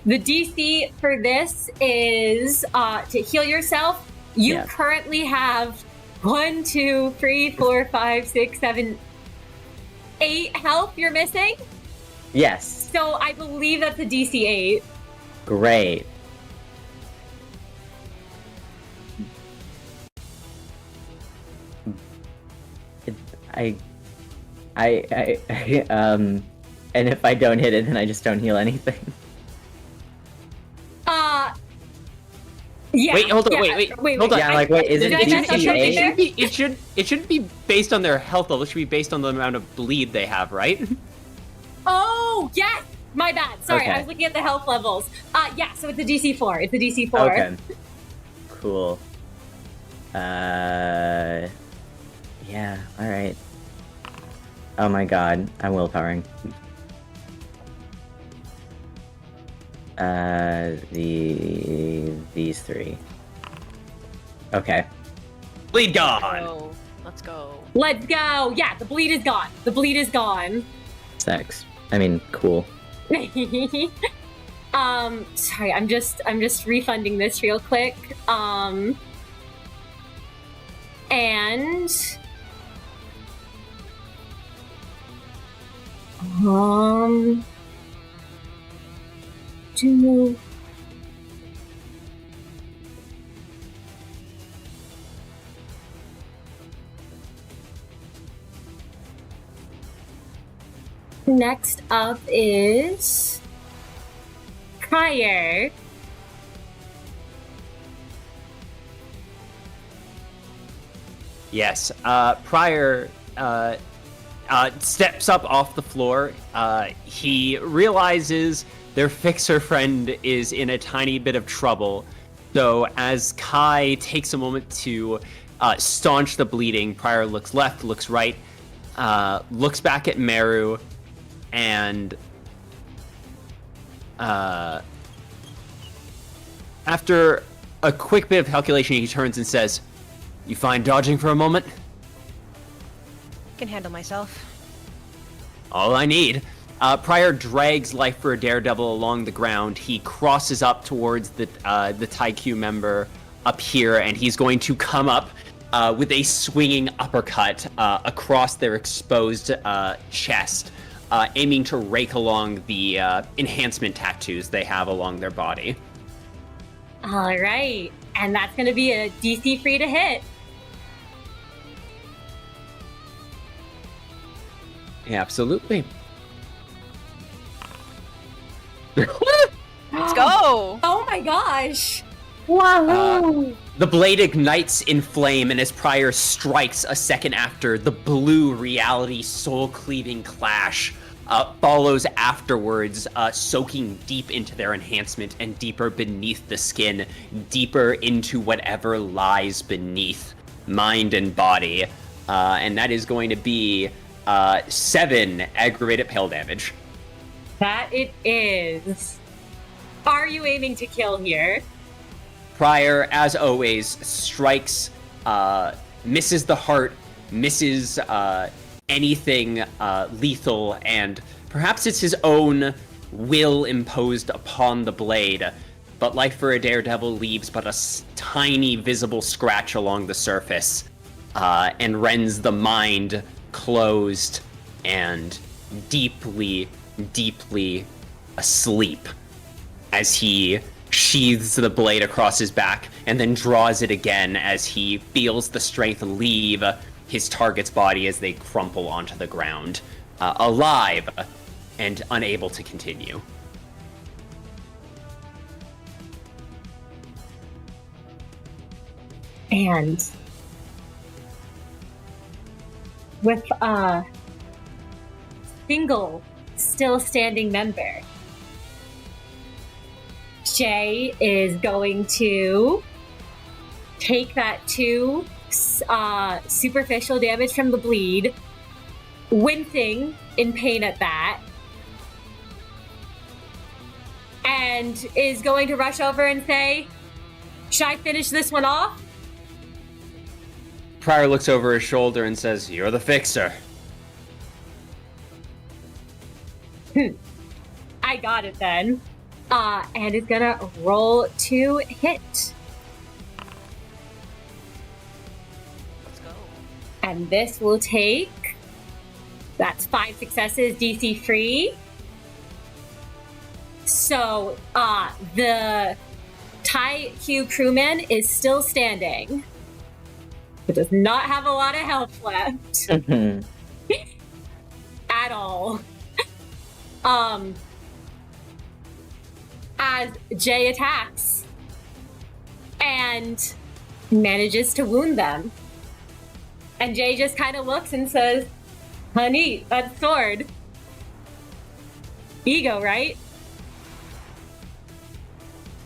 The DC for this is to heal yourself. You Yeah. currently have 1, 2, 3, 4, 5, 6, 7, 8 health you're missing. Yes. So I believe that's a DC 8. Great. And if I don't hit it, then I just don't heal anything. Yeah. Wait, hold on, yeah. wait. Hold on. Yeah, like, wait, is it Did I mess up DC8? something there? It shouldn't be based on their health level. It should be based on the amount of bleed they have, right? Oh, yes! My bad. Sorry, Okay. I was looking at the health levels. Yeah, so it's a DC4. It's a DC4. Okay. Cool. Yeah, alright. Oh my god, I'm willpowering. These three. Okay. Bleed gone. Oh, let's go. Let's go! Yeah, the bleed is gone. The bleed is gone. Sex. I mean, cool. Sorry, I'm just refunding this real quick. And do next up is Prior. Yes. Prior steps up off the floor. He realizes their fixer friend is in a tiny bit of trouble. So as Kai takes a moment to staunch the bleeding, Prior looks left, looks right, looks back at Meru, and after a quick bit of calculation, he turns and says, "You find dodging for a moment?" Can handle myself. All I need. Prior drags Life for a Daredevil along the ground. He crosses up towards the Tiqie member up here, and he's going to come up with a swinging uppercut across their exposed chest, aiming to rake along the enhancement tattoos they have along their body. All right, and that's going to be a DC free to hit. Absolutely. Let's go! Oh my gosh! The blade ignites in flame, and as Prior strikes a second after, the blue reality soul-cleaving clash follows afterwards, soaking deep into their enhancement and deeper beneath the skin, deeper into whatever lies beneath mind and body. And that is going to be 7 aggravated pale damage. That it is. Are you aiming to kill here? Prior, as always, strikes, misses the heart, misses anything lethal, and perhaps it's his own will imposed upon the blade. But Life for a Daredevil leaves but a tiny visible scratch along the surface, and rends the mind closed and deeply, deeply asleep as he sheathes the blade across his back and then draws it again as he feels the strength leave his target's body as they crumple onto the ground, alive and unable to continue. And with a single still standing member, Jay is going to take that 2 superficial damage from the bleed, wincing in pain at that, and is going to rush over and say, "Should I finish this one off?" Prior looks over his shoulder and says, "You're the fixer." I got it then. And it's gonna roll to hit. Let's go. And this will take... That's 5 successes, DC free. So, the Tiqie crewman is still standing. It does not have a lot of health left. At all. As Jay attacks. and manages to wound them. And Jay just kind of looks and says, honey, that sword. Ego, right?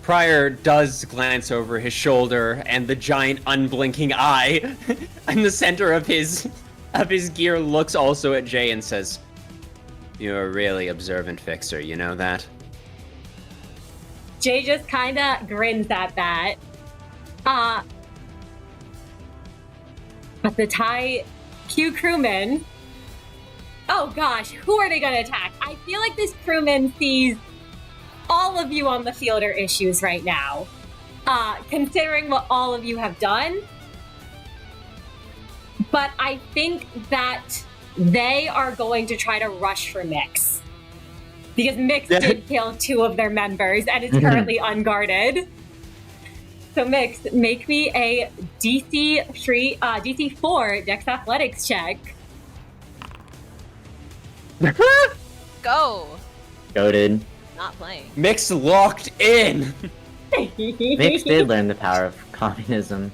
Pryor does glance over his shoulder, and the giant unblinking eye in the center of his gear looks also at Jay and says, "You're a really observant fixer, you know that?" Jay just kind of grins at that. But the Thai Q crewman... Oh gosh, who are they going to attack? I feel like this crewman sees all of you on the field are issues right now. Considering what all of you have done. But I think that they are going to try to rush for Mix. Because Mix did kill 2 of their members and is currently unguarded. So Mix, make me a DC 4 Dex Athletics check. Go. Goated. Not playing. Mix locked in. Mix did learn the power of communism.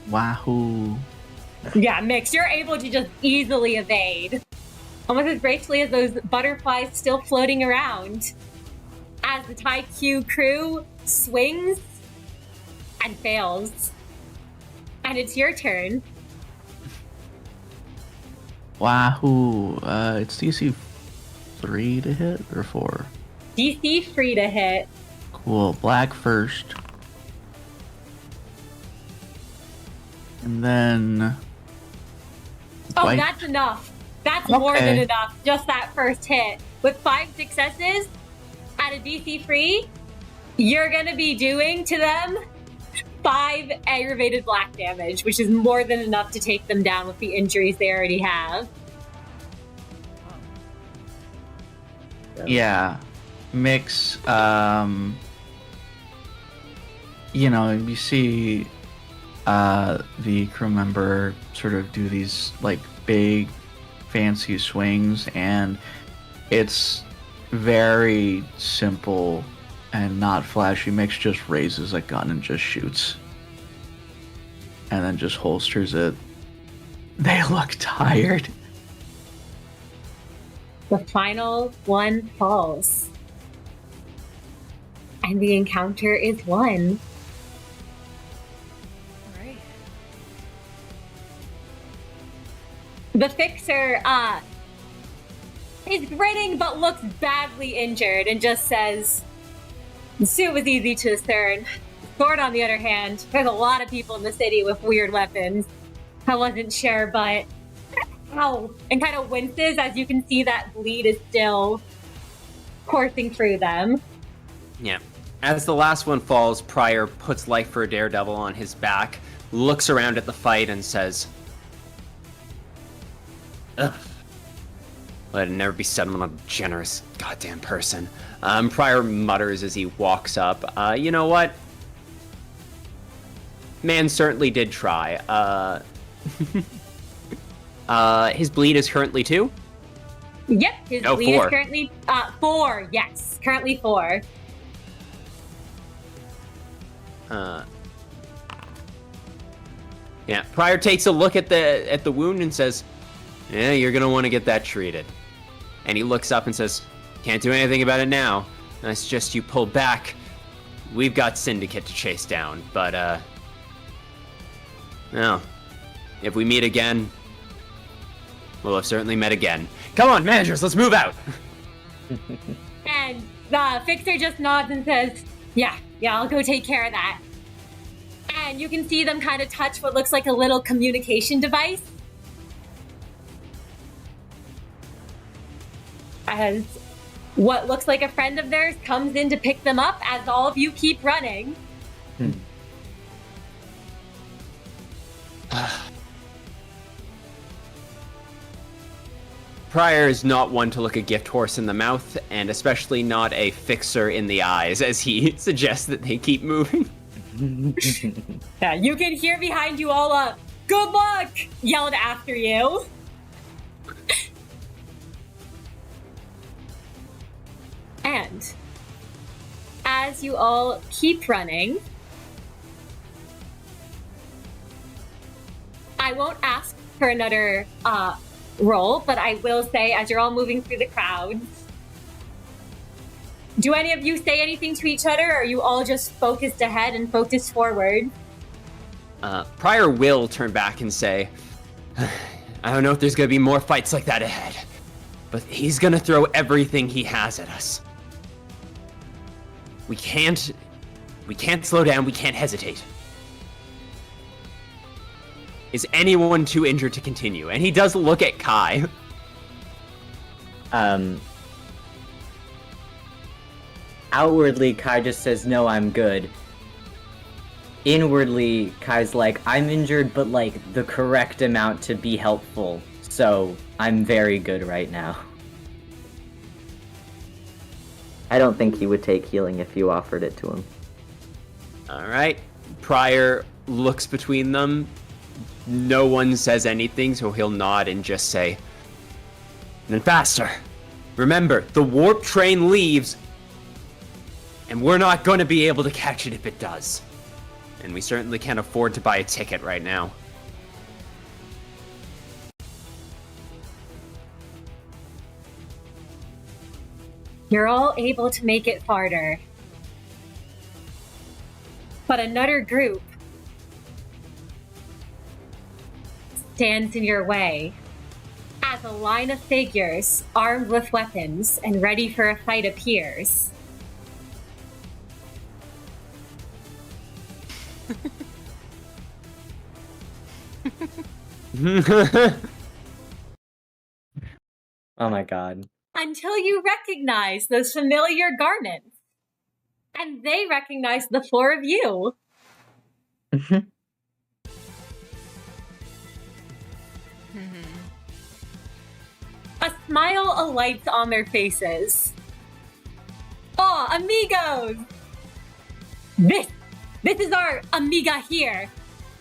Wahoo. Yeah, Mix, you're able to just easily evade. Almost as gracefully as those butterflies still floating around. As the Thai Q crew swings and fails. And it's your turn. Wahoo. It's DC 3 to hit or 4? DC 3 to hit. Cool. Black first. And then... Oh, white. that's enough. That's more than Okay. enough. Just that first hit. With 5 successes at a DC 3, you're going to be doing to them 5 aggravated black damage, which is more than enough to take them down with the injuries they already have. Yeah. Mix, you see the crew member sort of do these, like, big, fancy swings, and it's very simple and not flashy. Mix just raises a gun and just shoots. And then just holsters it. They look tired. The final one falls. And the encounter is won. Alright. The fixer is grinning but looks badly injured and just says, the suit was easy to discern. Sword, on the other hand, there's a lot of people in the city with weird weapons. I wasn't sure, but... Ow! And kind of winces as you can see that bleed is still coursing through them. Yeah. As the last one falls, Pryor puts Life for a Daredevil on his back, looks around at the fight, and says, "Ugh. Let it never be said I'm a generous goddamn person." Pryor mutters as he walks up, "You know what? Man certainly did try. His bleed is currently 2? Yep, his No, bleed 4. is currently 4. Yes, currently 4. Yeah. Pryor takes a look at the wound and says, "Yeah, you're gonna want to get that treated." And he looks up and says, "Can't do anything about it now. I suggest you pull back. We've got Syndicate to chase down, but no. If we meet again, we'll have certainly met again. Come on, managers, let's move out." And the fixer just nods and says, yeah, I'll go take care of that. And you can see them kind of touch what looks like a little communication device. As what looks like a friend of theirs comes in to pick them up as all of you keep running. Pryor is not one to look a gift horse in the mouth, and especially not a fixer in the eyes, as he suggests that they keep moving. Yeah, you can hear behind you all a "good luck" yelled after you. And as you all keep running, I won't ask for another roll, but I will say, as you're all moving through the crowd, do any of you say anything to each other, or are you all just focused ahead and focused forward? Prior will turn back and say, I don't know if there's gonna be more fights like that ahead, but he's gonna throw everything he has at us. We can't slow down, we can't hesitate. Is anyone too injured to continue? And he does look at Kai. Outwardly, Kai just says, no, I'm good. Inwardly, Kai's like, I'm injured, but like the correct amount to be helpful. So I'm very good right now. I don't think he would take healing if you offered it to him. Alright. Prior looks between them. No one says anything, so he'll nod and just say, then faster. Remember, the warp train leaves, and we're not going to be able to catch it if it does. And we certainly can't afford to buy a ticket right now. You're all able to make it farther. But another group stands in your way as a line of figures armed with weapons and ready for a fight appears. Oh my god. Until you recognize those familiar garments. And they recognize the four of you. A smile alights on their faces. Oh, amigos! This is our amiga here.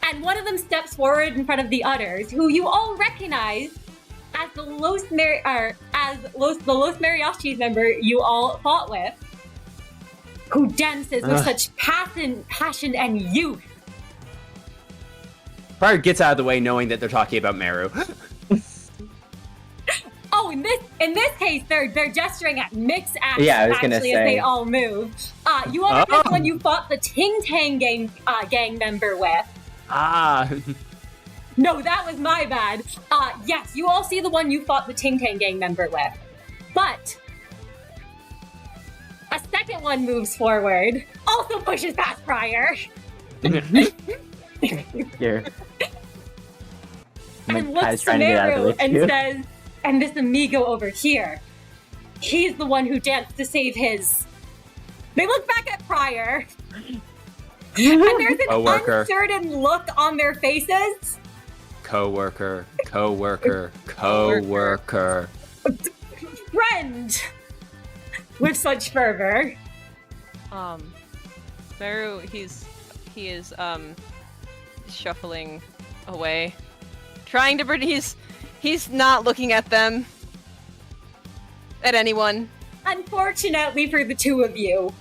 And one of them steps forward in front of the others, who you all recognize as the Los Mariachis member you all fought with, who dances with such passion and youth. Prior gets out of the way knowing that they're talking about Meru. Oh, in this case, they're gesturing at mixed actions, Yeah, I was gonna actually, say. as they all move. You all know this one you fought the Ting Tang gang member with. Ah. No, that was my bad. Yes, you all see the one you fought the Ting Tang gang member with. But a second one moves forward, also pushes past Prior. Here. And Kai's looks to trying to get out of the Meru way, and too. says, and this amigo over here, he's the one who danced to save his... They look back at Prior, and there's an Coworker. uncertain look on their faces. Coworker. Coworker. Friend! With such fervor. Meru, he is shuffling away, trying to he's not looking at them, at anyone. Unfortunately for the two of you,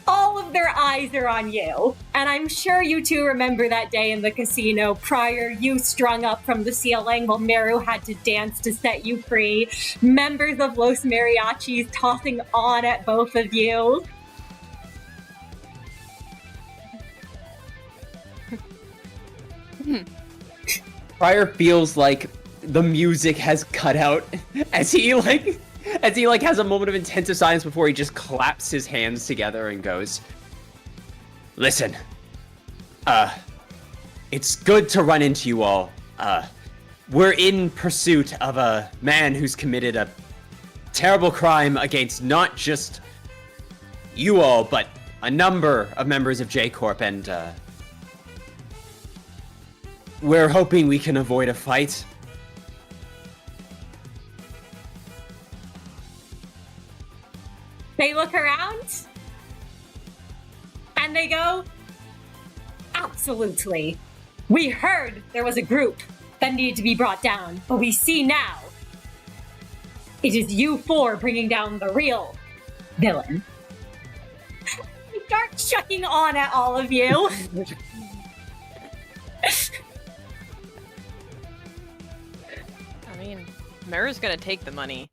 all of their eyes are on you. And I'm sure you two remember that day in the casino, Prior, you strung up from the ceiling while Meru had to dance to set you free. Members of Los Mariachis tossing on at both of you. Prior feels like the music has cut out as he has a moment of intensive silence before he just claps his hands together and goes, listen, it's good to run into you all. We're in pursuit of a man who's committed a terrible crime against not just you all, but a number of members of J Corp, and we're hoping we can avoid a fight. They look around and they go, absolutely. We heard there was a group that needed to be brought down, but we see now it is you four bringing down the real villain. chucking on at all of you. I mean, Meru's gonna take the money.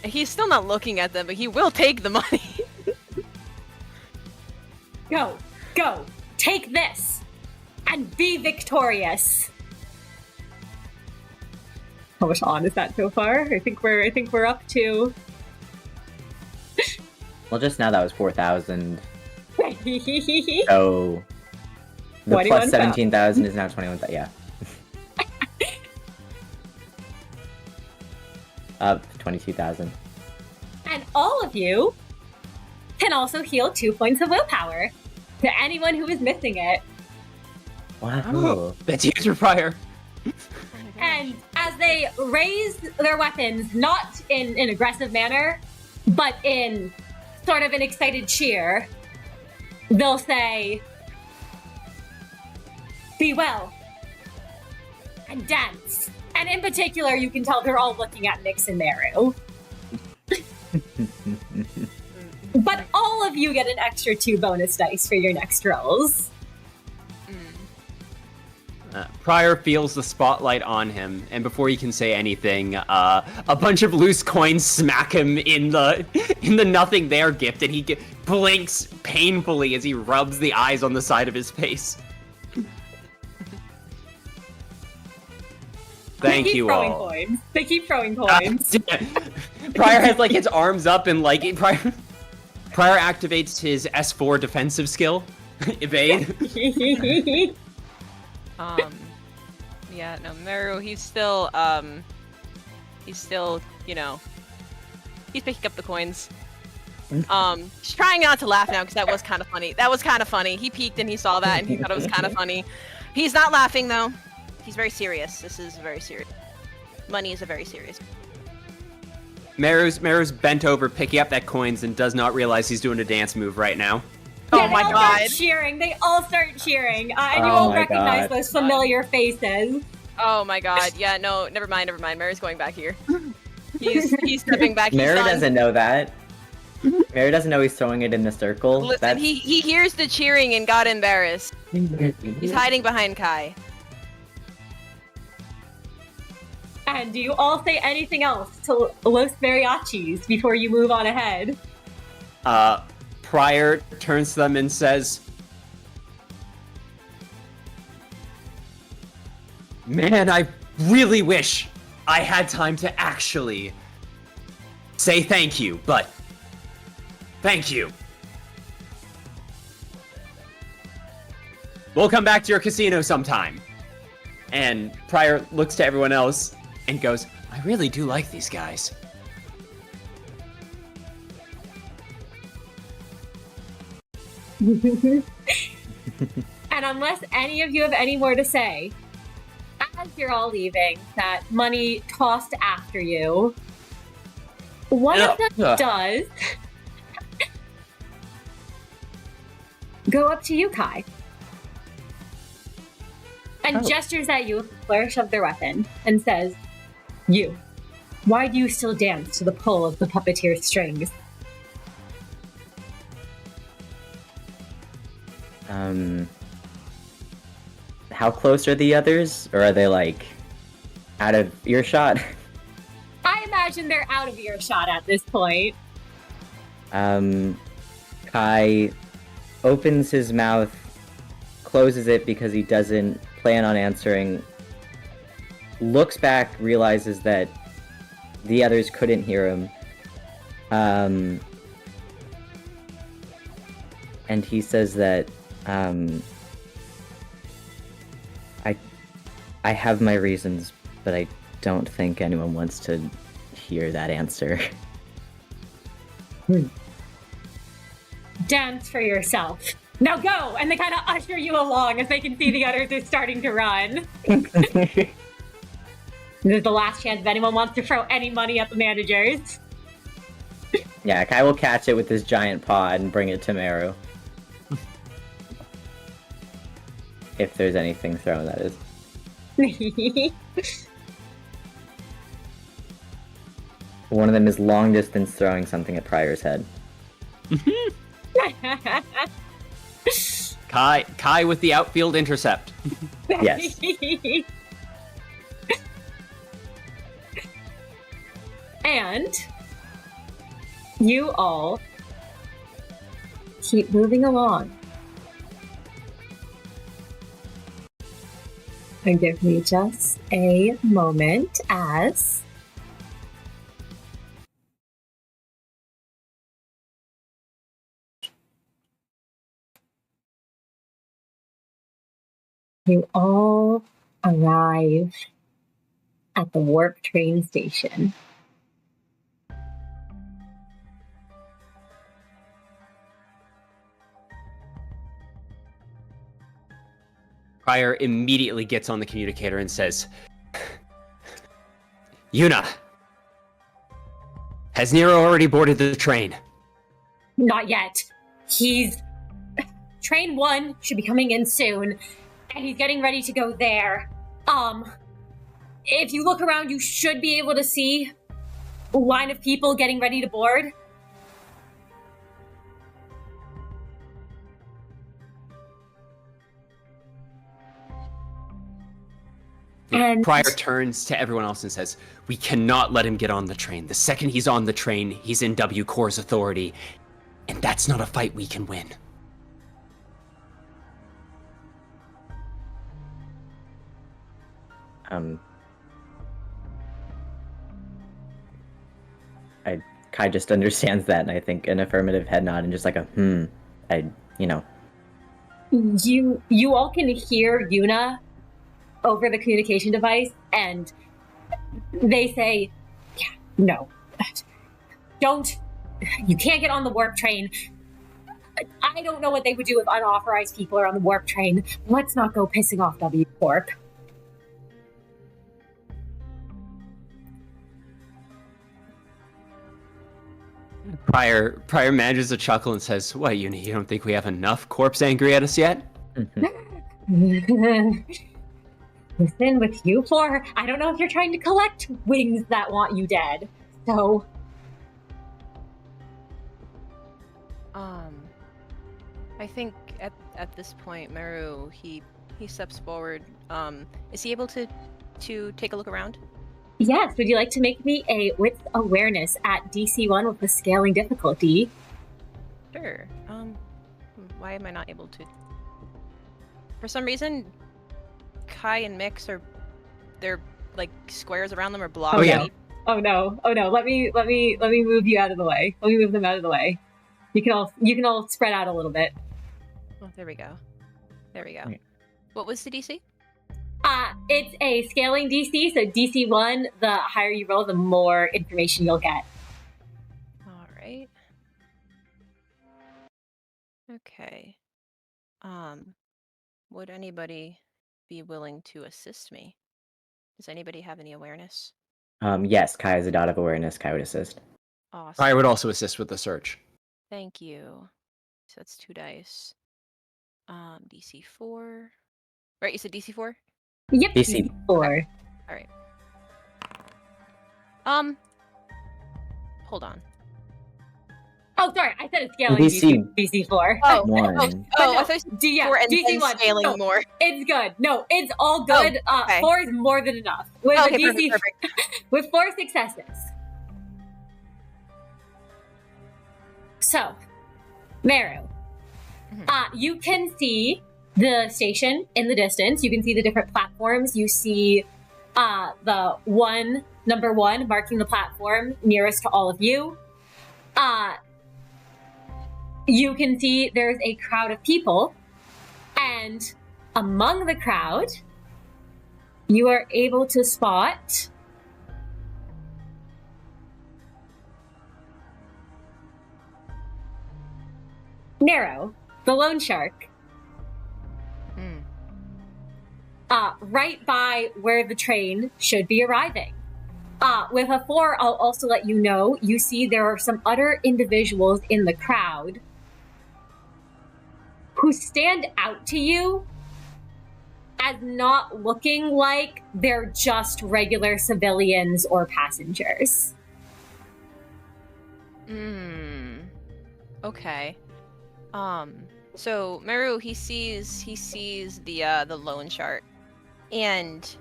He's still not looking at them, but he will take the money. Go, take this, and be victorious. How much on is that so far? I think we're up to. Well, just now that was 4,000. So the 21,000. plus 17,000 is now 21,000. Yeah. Up 22,000. And all of you can also heal 2 points of willpower to anyone who is missing it. Wow. That's huge for Prior. And as they raise their weapons, not in an aggressive manner, but in sort of an excited cheer, they'll say, "Be well," and dance. And in particular, you can tell they're all looking at Nyx and Meru. But all of you get an extra 2 bonus dice for your next rolls. Prior feels the spotlight on him, and before he can say anything, a bunch of loose coins smack him in the nothing there gift, and he blinks painfully as he rubs the eyes on the side of his face. Thank you all. Coins. They keep throwing coins. Prior has like his arms up and like Prior activates his S4 defensive skill, evade. Yeah, no, Meru, he's still, you know, he's picking up the coins. He's trying not to laugh now because that was kind of funny. That was kind of funny. He peeked and he saw that and he thought it was kind of funny. He's not laughing though. He's very serious. This is very serious. Money is a very serious. Meru's bent over picking up that coins and does not realize he's doing a dance move right now. Yeah, oh my they all god. Start cheering. They all start cheering. And you all recognize those familiar faces. Oh my god. Yeah, no, never mind. Meru's going back here. He's stepping back. Meru doesn't know that. Meru doesn't know he's throwing it in the circle. Listen, he hears the cheering and got embarrassed. He's hiding behind Kai. And do you all say anything else to Los Mariachis before you move on ahead? Prior turns to them and says, "Man, I really wish I had time to actually say thank you, but thank you. We'll come back to your casino sometime." And Prior looks to everyone else and goes, "I really do like these guys." And unless any of you have any more to say, as you're all leaving, that money tossed after you, one of them does go up to you, Kai, and gestures at you with a flourish of their weapon and says, "You, why do you still dance to the pull of the puppeteer's strings?" How close are the others? Or are they, like, out of earshot? I imagine they're out of earshot at this point. Kai opens his mouth, closes it because he doesn't plan on answering, looks back, realizes that the others couldn't hear him, and he says that, I have my reasons, but I don't think anyone wants to hear that answer. Dance for yourself. Now go! And they kind of usher you along as they can see the others are starting to run. This is the last chance if anyone wants to throw any money at the managers. Yeah, Kai will catch it with his giant paw and bring it to Meru. If there's anything thrown, that is. One of them is long distance throwing something at Prior's head. Kai with the outfield intercept. Yes. And you all keep moving along. And give me just a moment as you all arrive at the warp train station. Prior immediately gets on the communicator and says, Yuna, has Nero already boarded the train? Not yet. Train 1 should be coming in soon, and he's getting ready to go there. If you look around, you should be able to see a line of people getting ready to board. And Prior turns to everyone else and says, we cannot let him get on the train. The second he's on the train, he's in W Corps authority. And that's not a fight we can win. Kai just understands that, and I think an affirmative head nod and just like a You all can hear Yuna over the communication device, and they say, yeah, no, you can't get on the warp train. I don't know what they would do if unauthorized people are on the warp train. Let's not go pissing off W Corp. Prior manages a chuckle and says, what, you don't think we have enough corpse angry at us yet? Listen, with you four, I don't know if you're trying to collect wings that want you dead. So... I think at this point, Meru, he steps forward. Is he able to take a look around? Yes, would you like to make me a wits awareness at DC1 with the scaling difficulty? Sure. Why am I not able to? For some reason, Kai and Mix they're like squares around them are blocked. Oh yeah. Oh no. Let me move you out of the way. Let me move them out of the way. You can all spread out a little bit. Oh, there we go. Okay. What was the DC? It's a scaling DC, so DC1, the higher you roll, the more information you'll get. All right. Okay. Would anybody be willing to assist me? Does anybody have any awareness? Yes, Kai has a dot of awareness. Kai would assist. Awesome. Prior would also assist with the search. Thank you. So that's 2 dice. DC 4. Right, you said DC 4? Yep, DC. DC4. All right. Hold on. Oh, sorry, I said it's scaling DC. DC4. Oh, One. oh, no, I thought you said 4 and DC1. then scaling No, more. It's good. No, it's all good. okay. 4 is more than enough. With Okay, a DC, perfect. with 4 successes. So, Meru, you can see the station in the distance. You can see the different platforms. You see the number 1 marking the platform nearest to all of you. You can see there's a crowd of people, and among the crowd, you are able to spot Nero, the loan shark. Right by where the train should be arriving. With a 4, I'll also let you know, you see there are some other individuals in the crowd who stand out to you as not looking like they're just regular civilians or passengers. Okay. So Meru, he sees the loan chart, and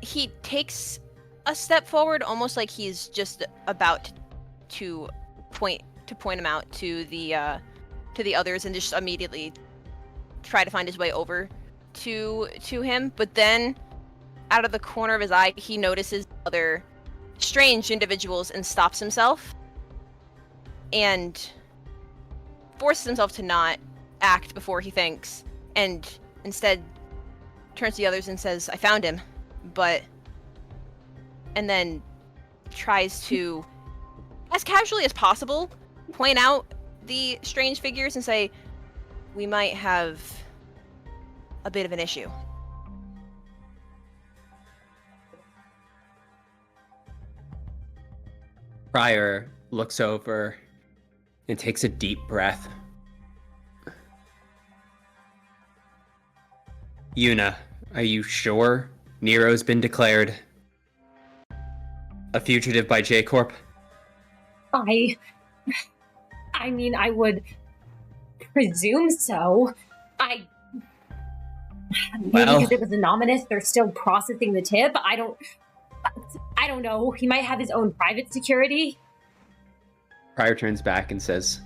he takes a step forward, almost like he's just about to point him out to the others, and just immediately try to find his way over to him. But then, out of the corner of his eye, he notices other strange individuals and stops himself, and forces himself to not act before he thinks, and instead turns to the others and says, "I found him," and then tries to, as casually as possible, point out the strange figures and say, "We might have a bit of an issue." Prior looks over and takes a deep breath. Yuna, are you sure Nero's been declared a fugitive by J Corp? I mean, I would presume so. Maybe because it was anonymous, they're still processing the tip. I don't know. He might have his own private security. Prior turns back and says,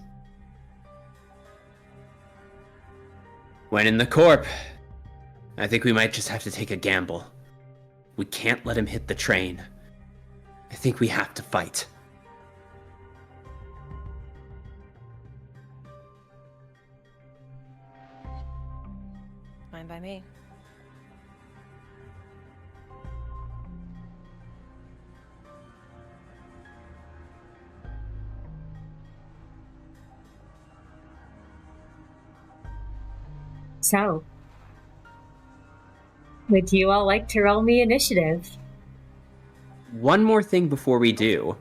"When in the Corp, I think we might just have to take a gamble. We can't let him hit the train. I think we have to fight." Fine by me. So, would you all like to roll me initiative? One more thing before we do.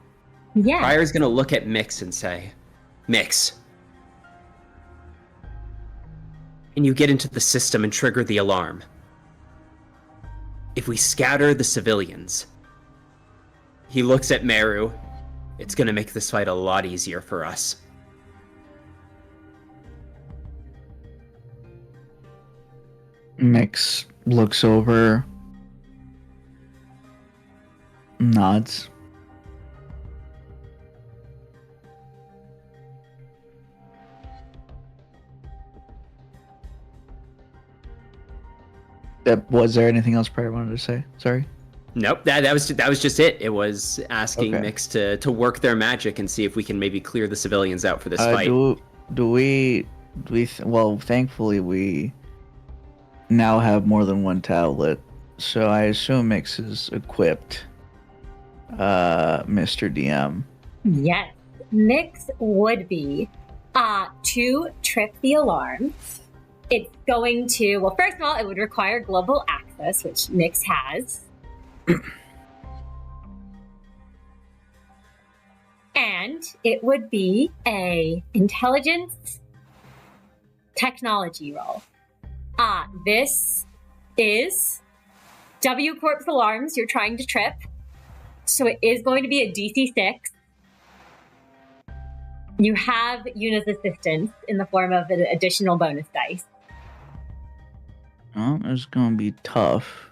Yeah. Prior's gonna look at Mix and say, "Mix, can you get into the system and trigger the alarm? If we scatter the civilians," he looks at Meru, "it's gonna make this fight a lot easier for us." Mix looks over, nods. Was there anything else Prior wanted to say? Sorry. Nope, that was just it. It was asking Okay. Mix to work their magic and see if we can maybe clear the civilians out for this fight. Well, thankfully we now have more than one tablet, so I assume Mix is equipped. Mr. DM. Yes. Mix would be to trip the alarm. It's going to, well, first of all, it would require global access, which Mix has. And it would be a intelligence technology roll. This is W Corp's alarms you're trying to trip. So it is going to be a DC 6. You have Yuna's assistance in the form of an additional bonus dice. Oh, it's gonna be tough.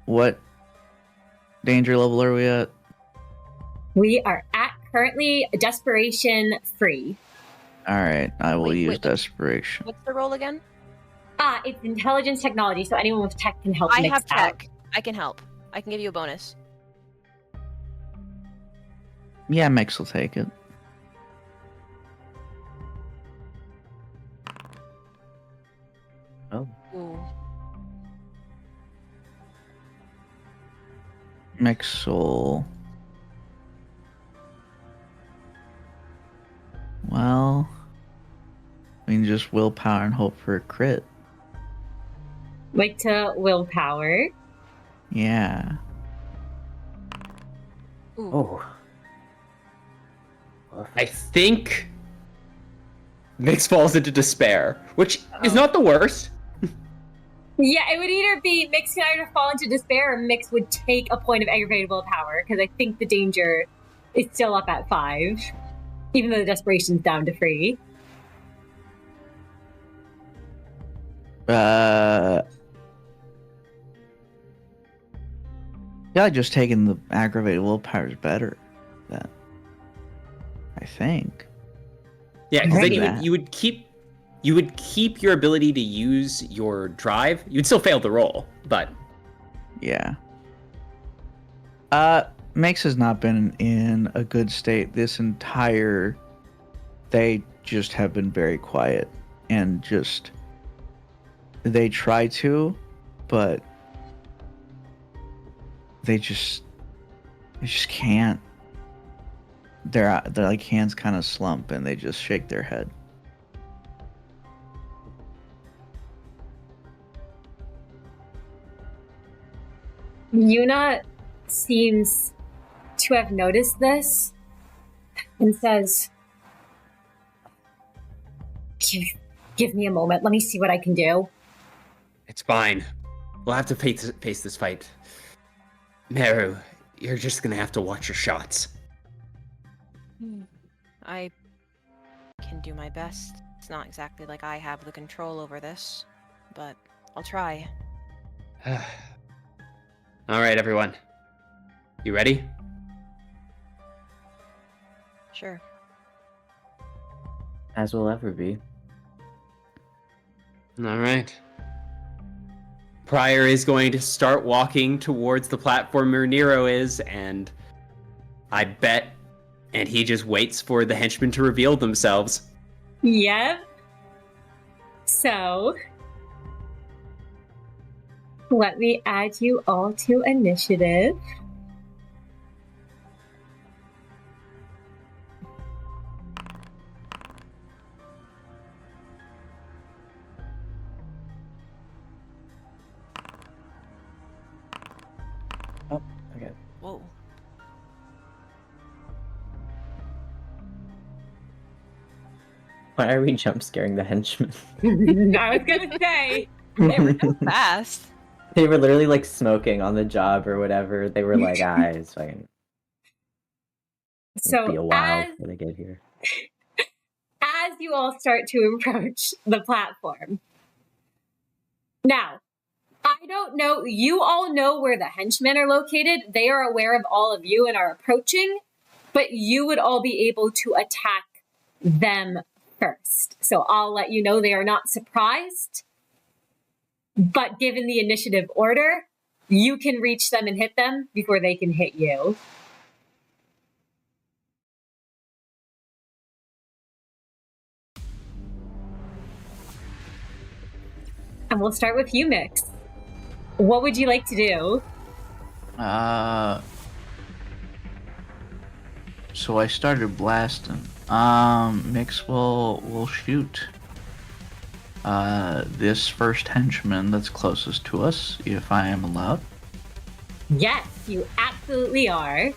What danger level are we at? We are at currently desperation free. Alright, I will use wait. desperation. What's the roll again? It's intelligence technology, so anyone with tech can help I Mix have out. tech. I can help. I can give you a bonus. Yeah, Mix will take it. Oh. Ooh. Mix will... Well... We can just willpower and hope for a crit. Like to willpower. Yeah. Ooh. Oh. I think Mix falls into despair, which is not the worst. Yeah, it would either be Mix can either fall into despair or Mix would take a point of aggravated willpower, because I think the danger is still up at 5. Even though the desperation's down to free. Yeah, just taking the aggravated willpower is better. That I think. Yeah, because then That. you would keep your ability to use your drive. You'd still fail the roll, but Yeah. Mix has not been in a good state this entire. They just have been very quiet and just. They try to, but they just can't. Their like hands kind of slump and they just shake their head. Yuna seems to have noticed this and says, give me a moment. Let me see what I can do. it's fine. We'll have to pace this fight. Meru, you're just gonna have to watch your shots. I can do my best. It's not exactly like I have the control over this, but I'll try. All right, everyone. You ready? Sure. As we'll ever be. All right. Pryor is going to start walking towards the platform where Nero is, and I bet, and he just waits for the henchmen to reveal themselves. Yep. So, let me add you all to initiative. Oh, okay. Whoa. Why are we jump scaring the henchmen? I was gonna say. They were so fast. They were literally like smoking on the job or whatever. They were like, it's fucking. It'll be a So, while before they get here. as you all start to approach the platform. Now, I don't know, you all know where the henchmen are located. They are aware of all of you and are approaching, but you would all be able to attack them first. So I'll let you know they are not surprised, but given the initiative order, you can reach them and hit them before they can hit you. And we'll start with you, Mix. What would you like to do? So I started blasting. Mix will shoot. This first henchman that's closest to us, if I am allowed. Yes, you absolutely are.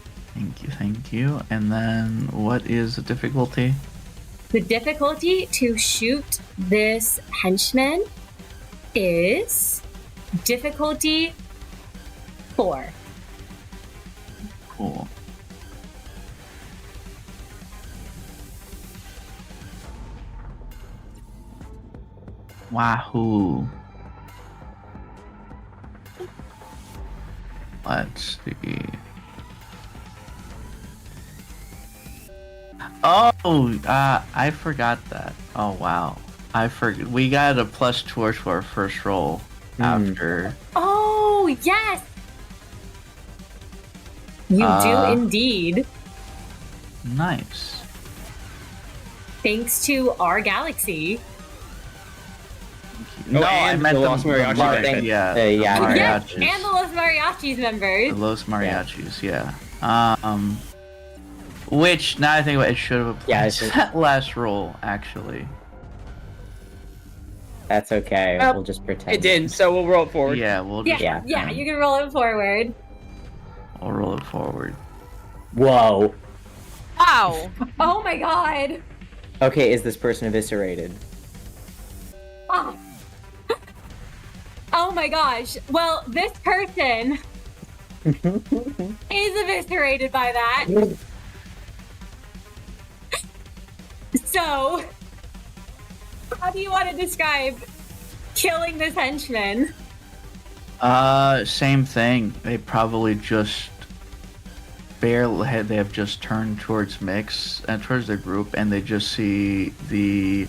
Thank you. And then what is the difficulty? The difficulty to shoot this henchman is difficulty 4. Cool. Wahoo. Let's see. Oh, I forgot that. Oh, wow. We got a +2 to our first roll after. Oh, yes! You do indeed. Nice. Thanks to our galaxy. Oh, and the Los Mariachis benefit. Yeah. Yeah. Yes, Mariachis. and the Los Mariachis members. The Los Mariachis, yeah. Which, now I think about it, should have applied Yeah, to that last roll, actually. That's okay. Well, We'll just pretend. It didn't, so we'll roll it forward. Yeah, we'll Yeah, just yeah, you can roll it forward. I'll roll it forward. Whoa. Wow. Oh my god! Okay, is this person eviscerated? Oh. Oh my gosh. Well, this person is eviscerated by that. So, how do you want to describe killing this henchman? Same thing. They probably just they have just turned towards Mix and towards the group, and they just see the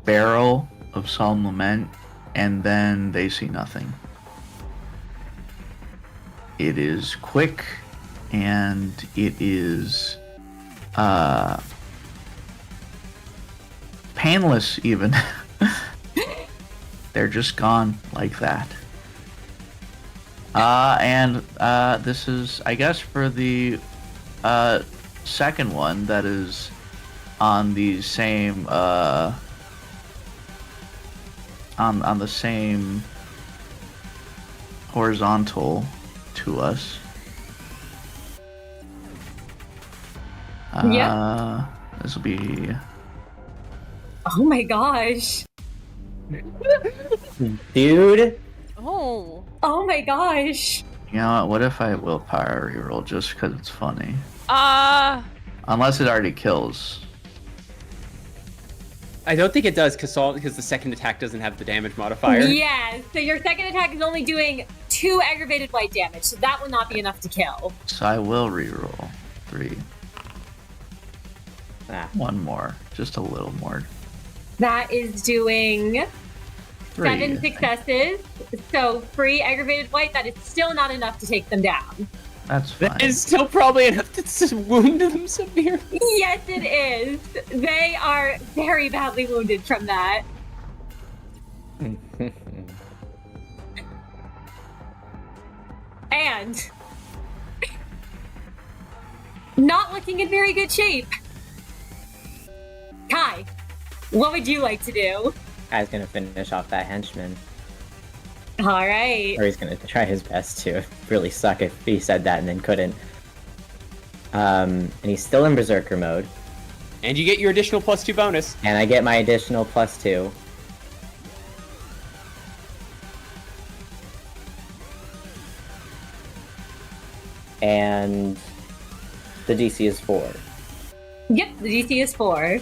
barrel of Solemn Lament, and then they see nothing. It is quick, and it is painless even. They're just gone like that. And this is, I guess, for the second one that is on the same on the same horizontal to us. This will be. Oh my gosh. Dude. Oh. Oh my gosh. You know what? What if I willpower reroll just because it's funny? Unless it already kills. I don't think it does because the second attack doesn't have the damage modifier. Yeah, so your second attack is only doing 2 aggravated white damage, so that will not be enough to kill. So I will reroll 3. Ah. One more, just a little more. That is doing 3. 7 successes. So free aggravated white, that is still not enough to take them down. That's fine. That is still probably enough to wound them severely. Yes, it is. They are very badly wounded from that. And not looking in very good shape. Kai, what would you like to do? I was gonna finish off that henchman. All right. Or he's gonna try his best to. Really suck if he said that and then couldn't. And he's still in Berserker mode. And you get your additional +2 bonus. And I get my additional +2. And the DC is 4. Yep, the DC is 4.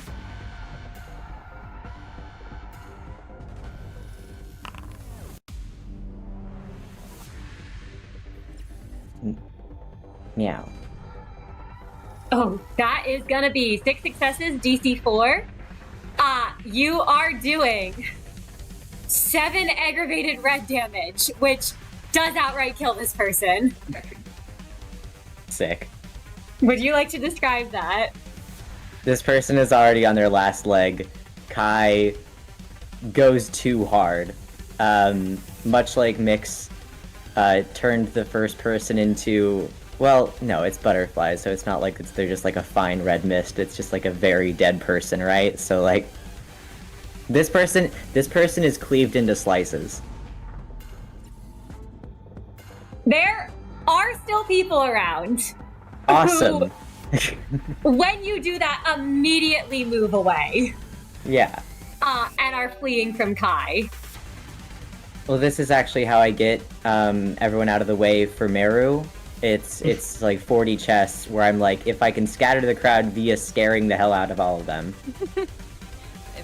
Meow. Oh, that is gonna be 6 successes, DC 4. You are doing 7 aggravated red damage, which does outright kill this person. Sick. Would you like to describe that? This person is already on their last leg. Kai goes too hard. Much like Mix turned the first person into... Well, no, it's butterflies, so it's not like they're just like a fine red mist. It's just like a very dead person, right? So like, this person is cleaved into slices. There are still people around. Awesome. Who, when you do that, immediately move away. Yeah. And are fleeing from Kai. Well, this is actually how I get everyone out of the way for Meru. It's like 40 chests where I'm like, if I can scatter the crowd via scaring the hell out of all of them. I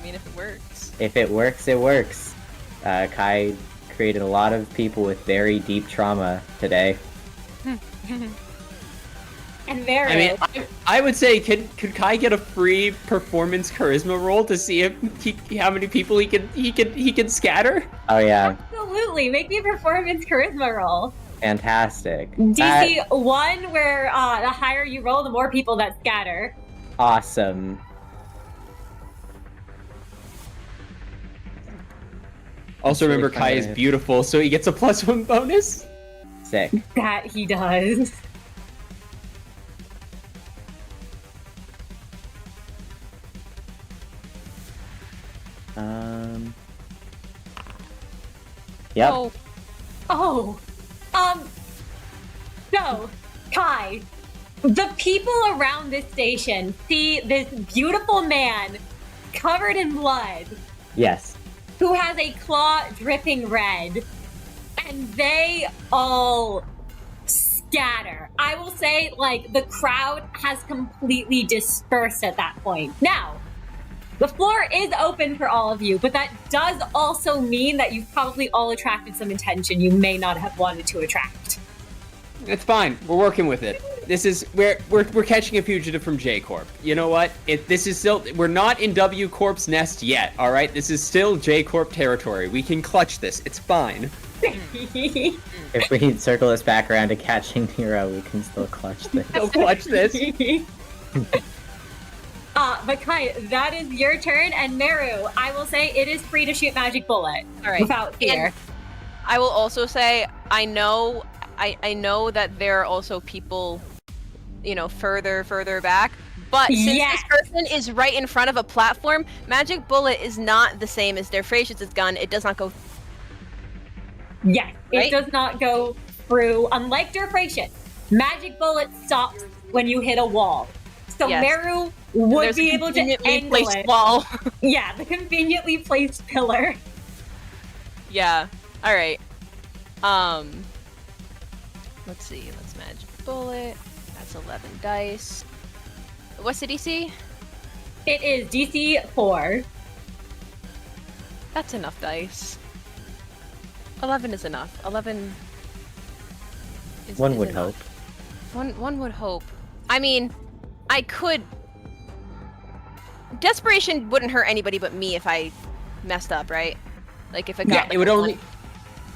mean, if it works. If it works, it works. Kai created a lot of people with very deep trauma today. And Meru. I mean, I would say, could Kai get a free performance charisma roll to see if how many people he can scatter? Oh yeah. Absolutely. Make me a performance charisma roll. Fantastic. DC 1, where the higher you roll, the more people that scatter. Awesome. Also remember, really Kai funny. is beautiful, so he gets a +1 bonus. Sick. That he does. Yep. Oh. So, Kai, the people around this station see this beautiful man covered in blood Yes. who has a claw dripping red, and they all scatter. I will say, like, the crowd has completely dispersed at that point. Now, the floor is open for all of you, but that does also mean that you've probably all attracted some attention you may not have wanted to attract. It's fine. We're working with it. This is we're catching a fugitive from J Corp. You know what? This is still, we're not in W Corp's nest yet. All right, this is still J Corp territory. We can clutch this. It's fine. If we circle this back around to catching Nero, we can still clutch this. Still clutch this. But Kai, that is your turn, and Meru, I will say it is free to shoot magic bullet. All right. Without fear. And I will also say I know that there are also people, further back. But since this person is right in front of a platform, magic bullet is not the same as their Freischütz's gun. It does not go. Yes, right? It does not go through. Unlike their Freischütz, magic bullet stops when you hit a wall. So Yes. Meru would be able to Conveniently angle placed it. wall. Yeah, the conveniently placed pillar. Yeah. All right. Let's see. Let's magic bullet. That's 11 dice. What's the DC? It is DC 4. That's enough dice. 11 is enough. 11 is One is would enough. hope. One would hope. I mean, I could. Desperation wouldn't hurt anybody but me if I messed up, right? Like if it got. Yeah, like, it would a only one.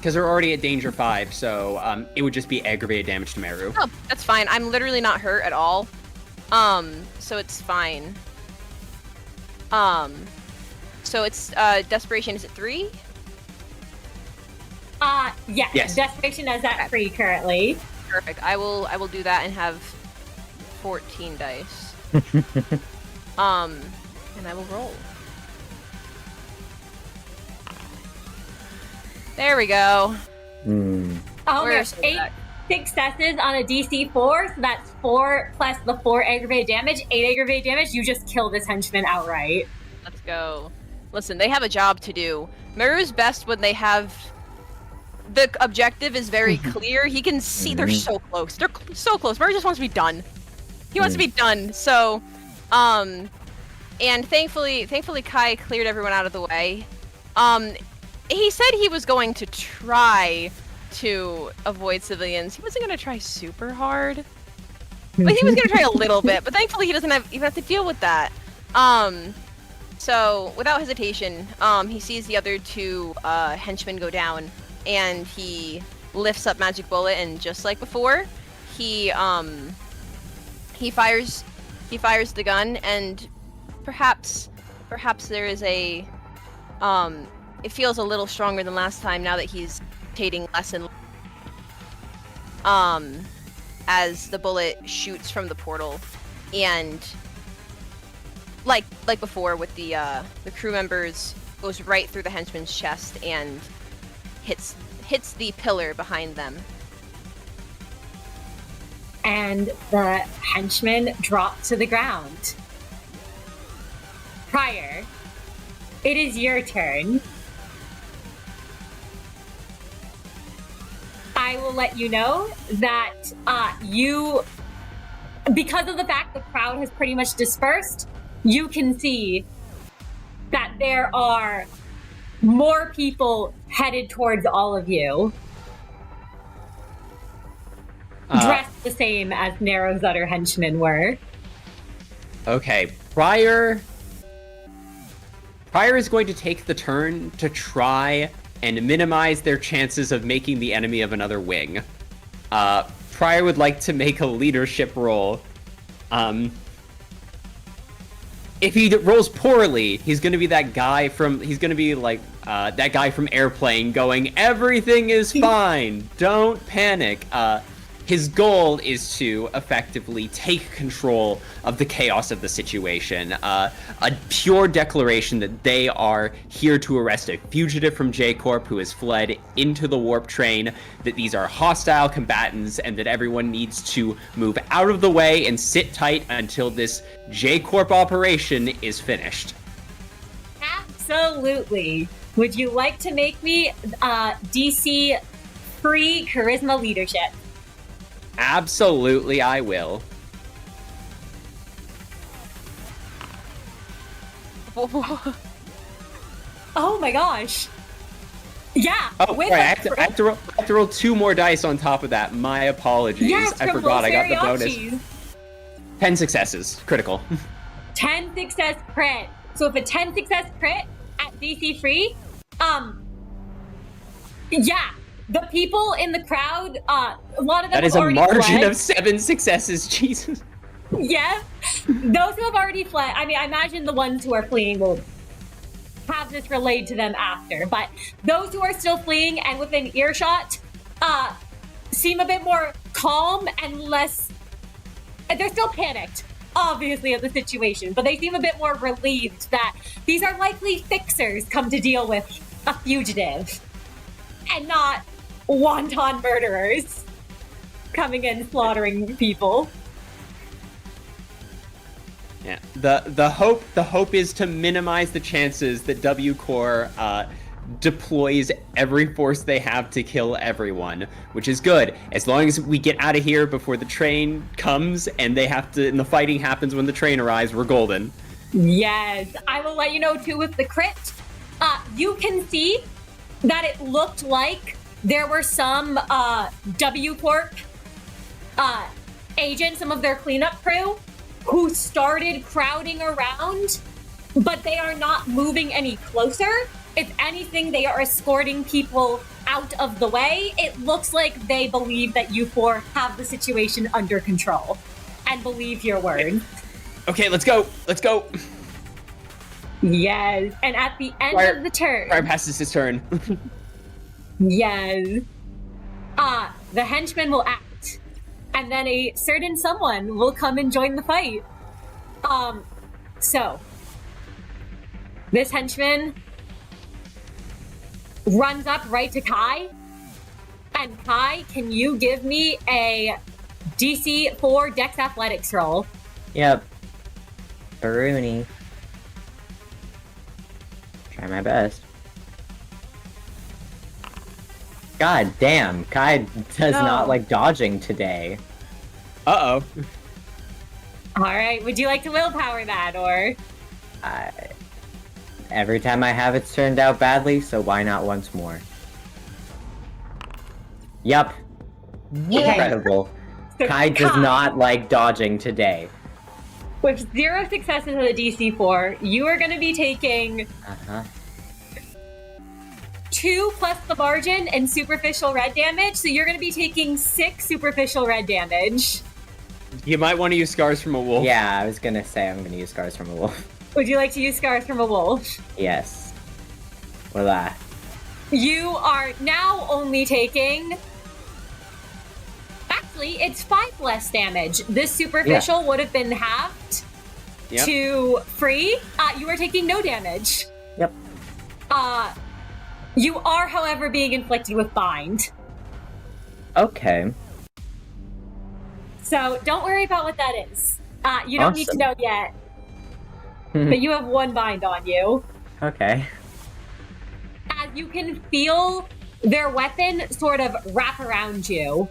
because they're already at danger 5, so it would just be aggravated damage to Meru. Oh, that's fine. I'm literally not hurt at all. So it's fine. So it's desperation. Is it 3? Yes. Yes. Desperation has that free currently. Perfect. I will do that and have 14 dice. And I will roll. There we go. Oh, Where's there's 8 that? successes on a DC 4, so that's 4 plus the 4 aggravated damage, 8 aggravated damage. You just kill this henchman outright. Let's go. Listen, they have a job to do. Meru's best when they have... The objective is very clear. He can see they're so close. They're so close. Meru just wants to be done. He wants to be done. So, and thankfully Kai cleared everyone out of the way. He said he was going to try to avoid civilians. He wasn't going to try super hard, but he was going to try a little bit. But thankfully, he doesn't even have to deal with that. So without hesitation, he sees the other 2 henchmen go down, and he lifts up magic bullet, and just like before, he fires the gun, and perhaps there is a it feels a little stronger than last time now that he's rotating less and as the bullet shoots from the portal, and like before with the crew members, goes right through the henchman's chest and hits the pillar behind them. And the henchman drops to the ground. Prior, it is your turn. I will let you know that because of the fact the crowd has pretty much dispersed, you can see that there are more people headed towards all of you. Dressed the same as Nero's other henchmen were. Okay, Prior is going to take the turn to try and minimize their chances of making the enemy of another wing. Prior would like to make a leadership roll. If he rolls poorly, he's gonna be that guy from that guy from Airplane going, "Everything is fine, don't panic." His goal is to effectively take control of the chaos of the situation. A pure declaration that they are here to arrest a fugitive from J Corp who has fled into the warp train, that these are hostile combatants, and that everyone needs to move out of the way and sit tight until this J Corp operation is finished. Absolutely. Would you like to make me DC free charisma leadership? Absolutely, I will. Oh my gosh. Yeah. Oh, with right, a I have to roll 2 more dice on top of that. My apologies. Yes, I from forgot. those I got the bonus. mariachis. 10 successes. Critical. 10 success crit. So if a 10 success crit at DC free, yeah, the people in the crowd, a lot of them That is have a already margin fled. of 7 successes. Jesus. Yes, those who have already fled. I mean, I imagine the ones who are fleeing will have this relayed to them after, but those who are still fleeing and within earshot, seem a bit more calm and less. They're still panicked, obviously, at the situation, but they seem a bit more relieved that these are likely fixers come to deal with a fugitive and not wanton murderers coming in slaughtering people. Yeah. The hope is to minimize the chances that W Corps deploys every force they have to kill everyone, which is good. As long as we get out of here before the train comes and the fighting happens when the train arrives, we're golden. Yes, I will let you know too with the crit. You can see that it looked like there were some W Corp agents, some of their cleanup crew, who started crowding around, but they are not moving any closer. If anything, they are escorting people out of the way. It looks like they believe that you four have the situation under control and believe your word. Okay, let's go. Let's go. Yes, and at the end of the turn... Prior passes his turn. Yes. The henchman will act, and then a certain someone will come and join the fight. So, this henchman runs up right to Kai, and Kai, can you give me a DC 4 Dex Athletics roll? Yep. Baruni. Try my best. God damn, Kai does not like dodging today. Uh-oh. All right, would you like to willpower that, or? Every time I have it's turned out badly, so why not once more? Yup. Incredible. So Kai does not like dodging today. With 0 successes on the DC 4, you are going to be taking 2 plus the margin and superficial red damage, so you're going to be taking 6 superficial red damage. You might want to use Scars from a Wolf. Yeah, I was gonna say I'm gonna use Scars from a Wolf. Would you like to use Scars from a Wolf? Yes. Voila. You are now only taking... Actually, it's 5 less damage. This superficial would have been halved to free. You are taking no damage. Yep. You are, however, being inflicted with bind. Okay. So don't worry about what that is. You don't need to know yet. But you have 1 bind on you. Okay. As you can feel their weapon sort of wrap around you.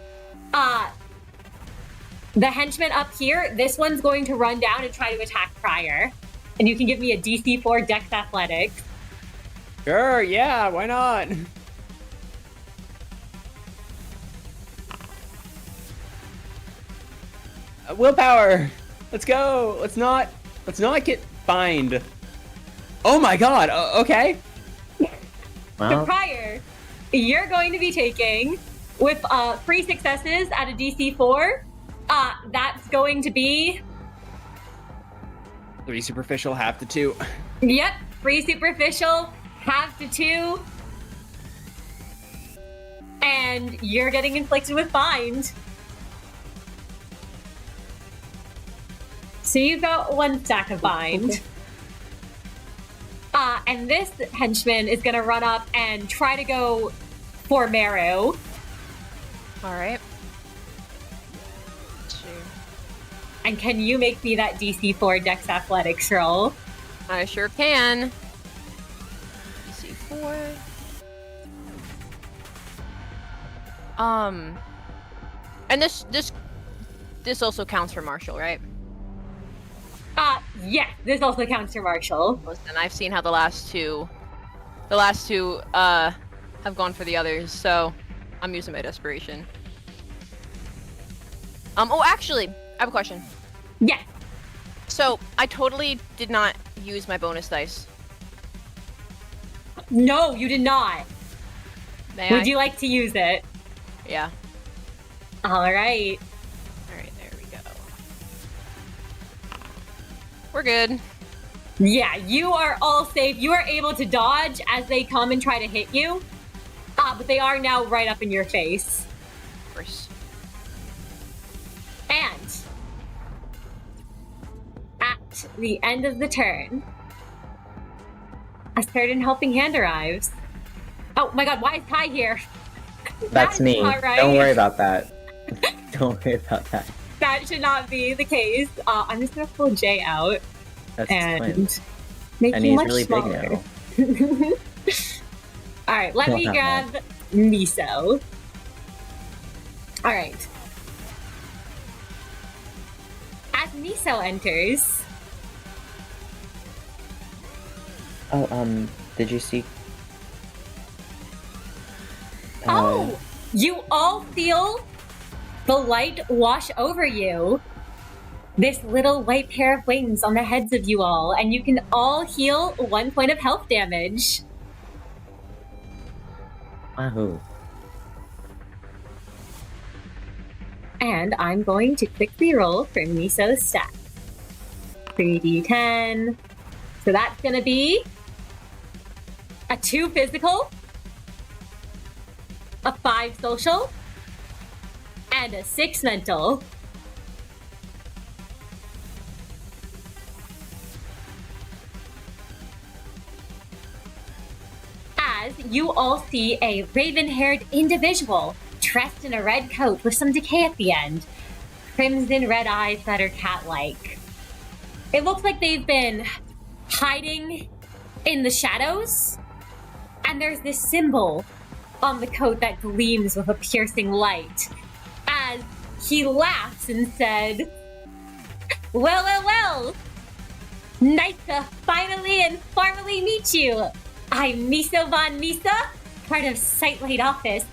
The henchman up here, this one's going to run down and try to attack Prior. And you can give me a DC 4 Dex Athletics. Sure, yeah, why not? Willpower. Let's go. Let's not get fined. Oh my god. Okay. So Prior, you're going to be taking with 3 successes at a DC 4. That's going to be 3 superficial, half to 2. Yep, 3 superficial, half to 2. And you're getting inflicted with bind. So you've got 1 stack of bind. And this henchman is going to run up and try to go for Meru. All right. And can you make me that DC 4 Dex Athletics roll? I sure can. DC 4. And this this also counts for Marshall, right? Yeah, this also counts for Marshall. Listen, I've seen how the last two have gone for the others, so I'm using my desperation. Oh, actually, I have a question. Yes. So, I totally did not use my bonus dice. No, you did not. May I? Would you like to use it? Yeah. All right. Alright, there we go. We're good. Yeah, you are all safe. You are able to dodge as they come and try to hit you. But they are now right up in your face. Of course. And at the end of the turn, a certain helping hand arrives. Oh my god, why is Kai here? That's me. Not right. Don't worry about that. Don't worry about that. That should not be the case. I'm just gonna pull Jay out That's and fine. make And him he's much really smaller. big now. Alright, let me Not grab Miso. Alright. As Miso enters, Oh, did you see? oh, you all feel the light wash over you. This little white pair of wings on the heads of you all, and you can all heal 1 point of health damage. Wahoo. And I'm going to quickly roll for Miso's stats. 3d10. So that's gonna be a 2 physical, a 5 social, and a 6 mental. As you all see a raven-haired individual dressed in a red coat with some decay at the end, crimson red eyes that are cat-like. It looks like they've been hiding in the shadows, and there's this symbol on the coat that gleams with a piercing light. As he laughs and said, well, well, well! Nice to finally and formally meet you! I'm Miso von Misa, part of Sightlight Office.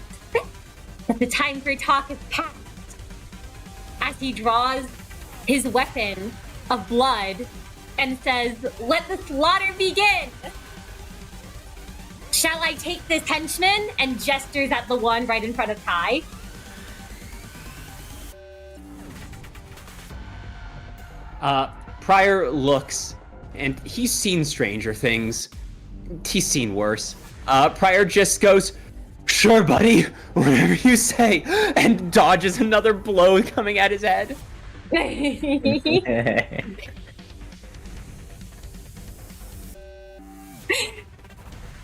But the time for talk is past. As he draws his weapon of blood and says, let the slaughter begin! Shall I take this henchman? And gestures at the one right in front of Kai. Pryor looks, and he's seen stranger things. He's seen worse. Pryor just goes, sure, buddy, whatever you say, and dodges another blow coming at his head.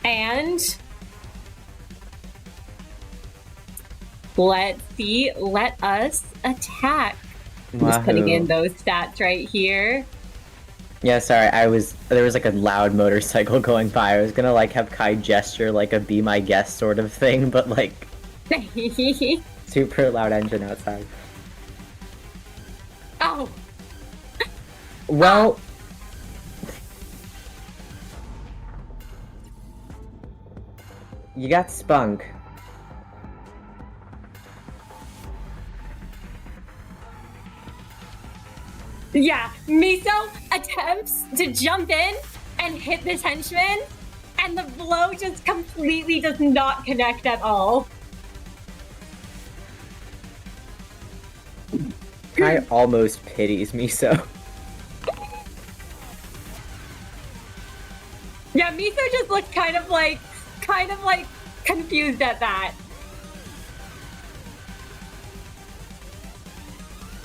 And let's see, let us attack. I'm just putting in those stats right here. Yeah, sorry, there was like a loud motorcycle going by. I was gonna like have Kai gesture like a be my guest sort of thing, but like super loud engine outside. Oh, Well, you got spunk. yeah. Miso attempts to jump in and hit this henchman, and the blow just completely does not connect at all. Kai almost pities Miso. Yeah, Miso just looks kind of like confused at that.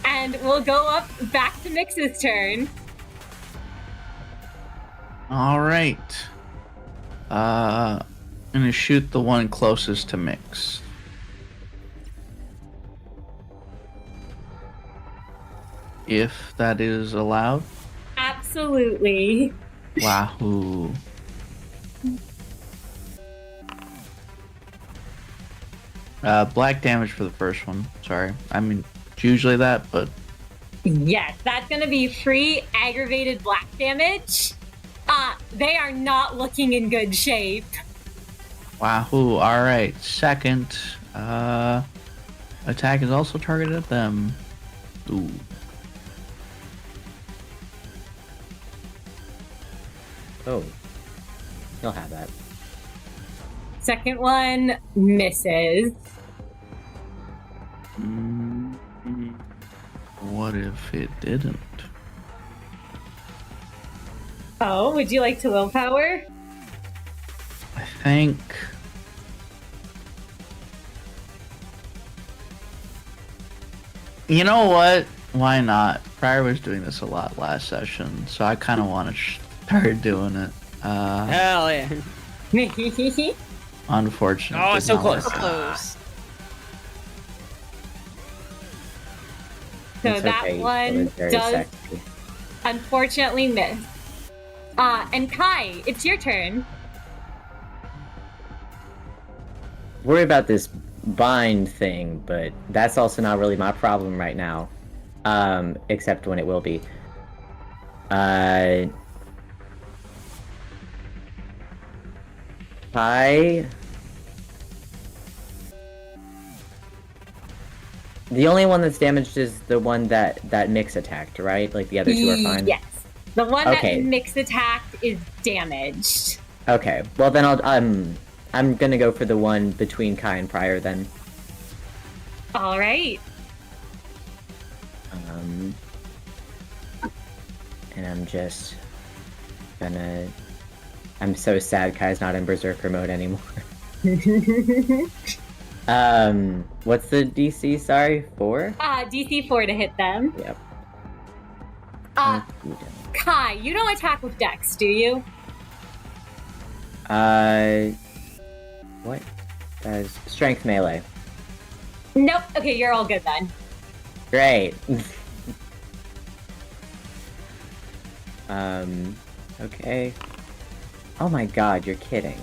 And we'll go up back to Mix's turn. All right. I'm gonna shoot the one closest to Mix. If that is allowed. Absolutely. Wahoo. Black damage for the first one. Sorry. I mean, it's usually that, but Yes, that's gonna be free aggravated black damage. They are not looking in good shape. Wahoo! All right. Second attack is also targeted at them. Ooh. Oh. He'll have that. Second one misses. What if it didn't? Oh, would you like to willpower? I think. You know what? Why not? Pryor was doing this a lot last session, so I kind of want to start doing it. Hell yeah. Unfortunately. Oh, so close. So close. So It's that okay, one it was very does sexy. unfortunately miss. And Kai, it's your turn. Worry about this bind thing, but that's also not really my problem right now. Except when it will be. Kai. The only one that's damaged is the one that Mix attacked, right? Like the other two are fine. Yes. The one Okay. that Mix attacked is damaged. Okay. Well then I'm gonna go for the one between Kai and Pryor then. All right. And I'm just gonna. I'm so sad Kai's not in Berserker mode anymore. What's the DC? Sorry, 4? DC 4 to hit them. Yep. Kai, you don't attack with Dex, do you? What? That is strength melee. Nope. Okay, you're all good then. Great. Okay. Oh my god, you're kidding.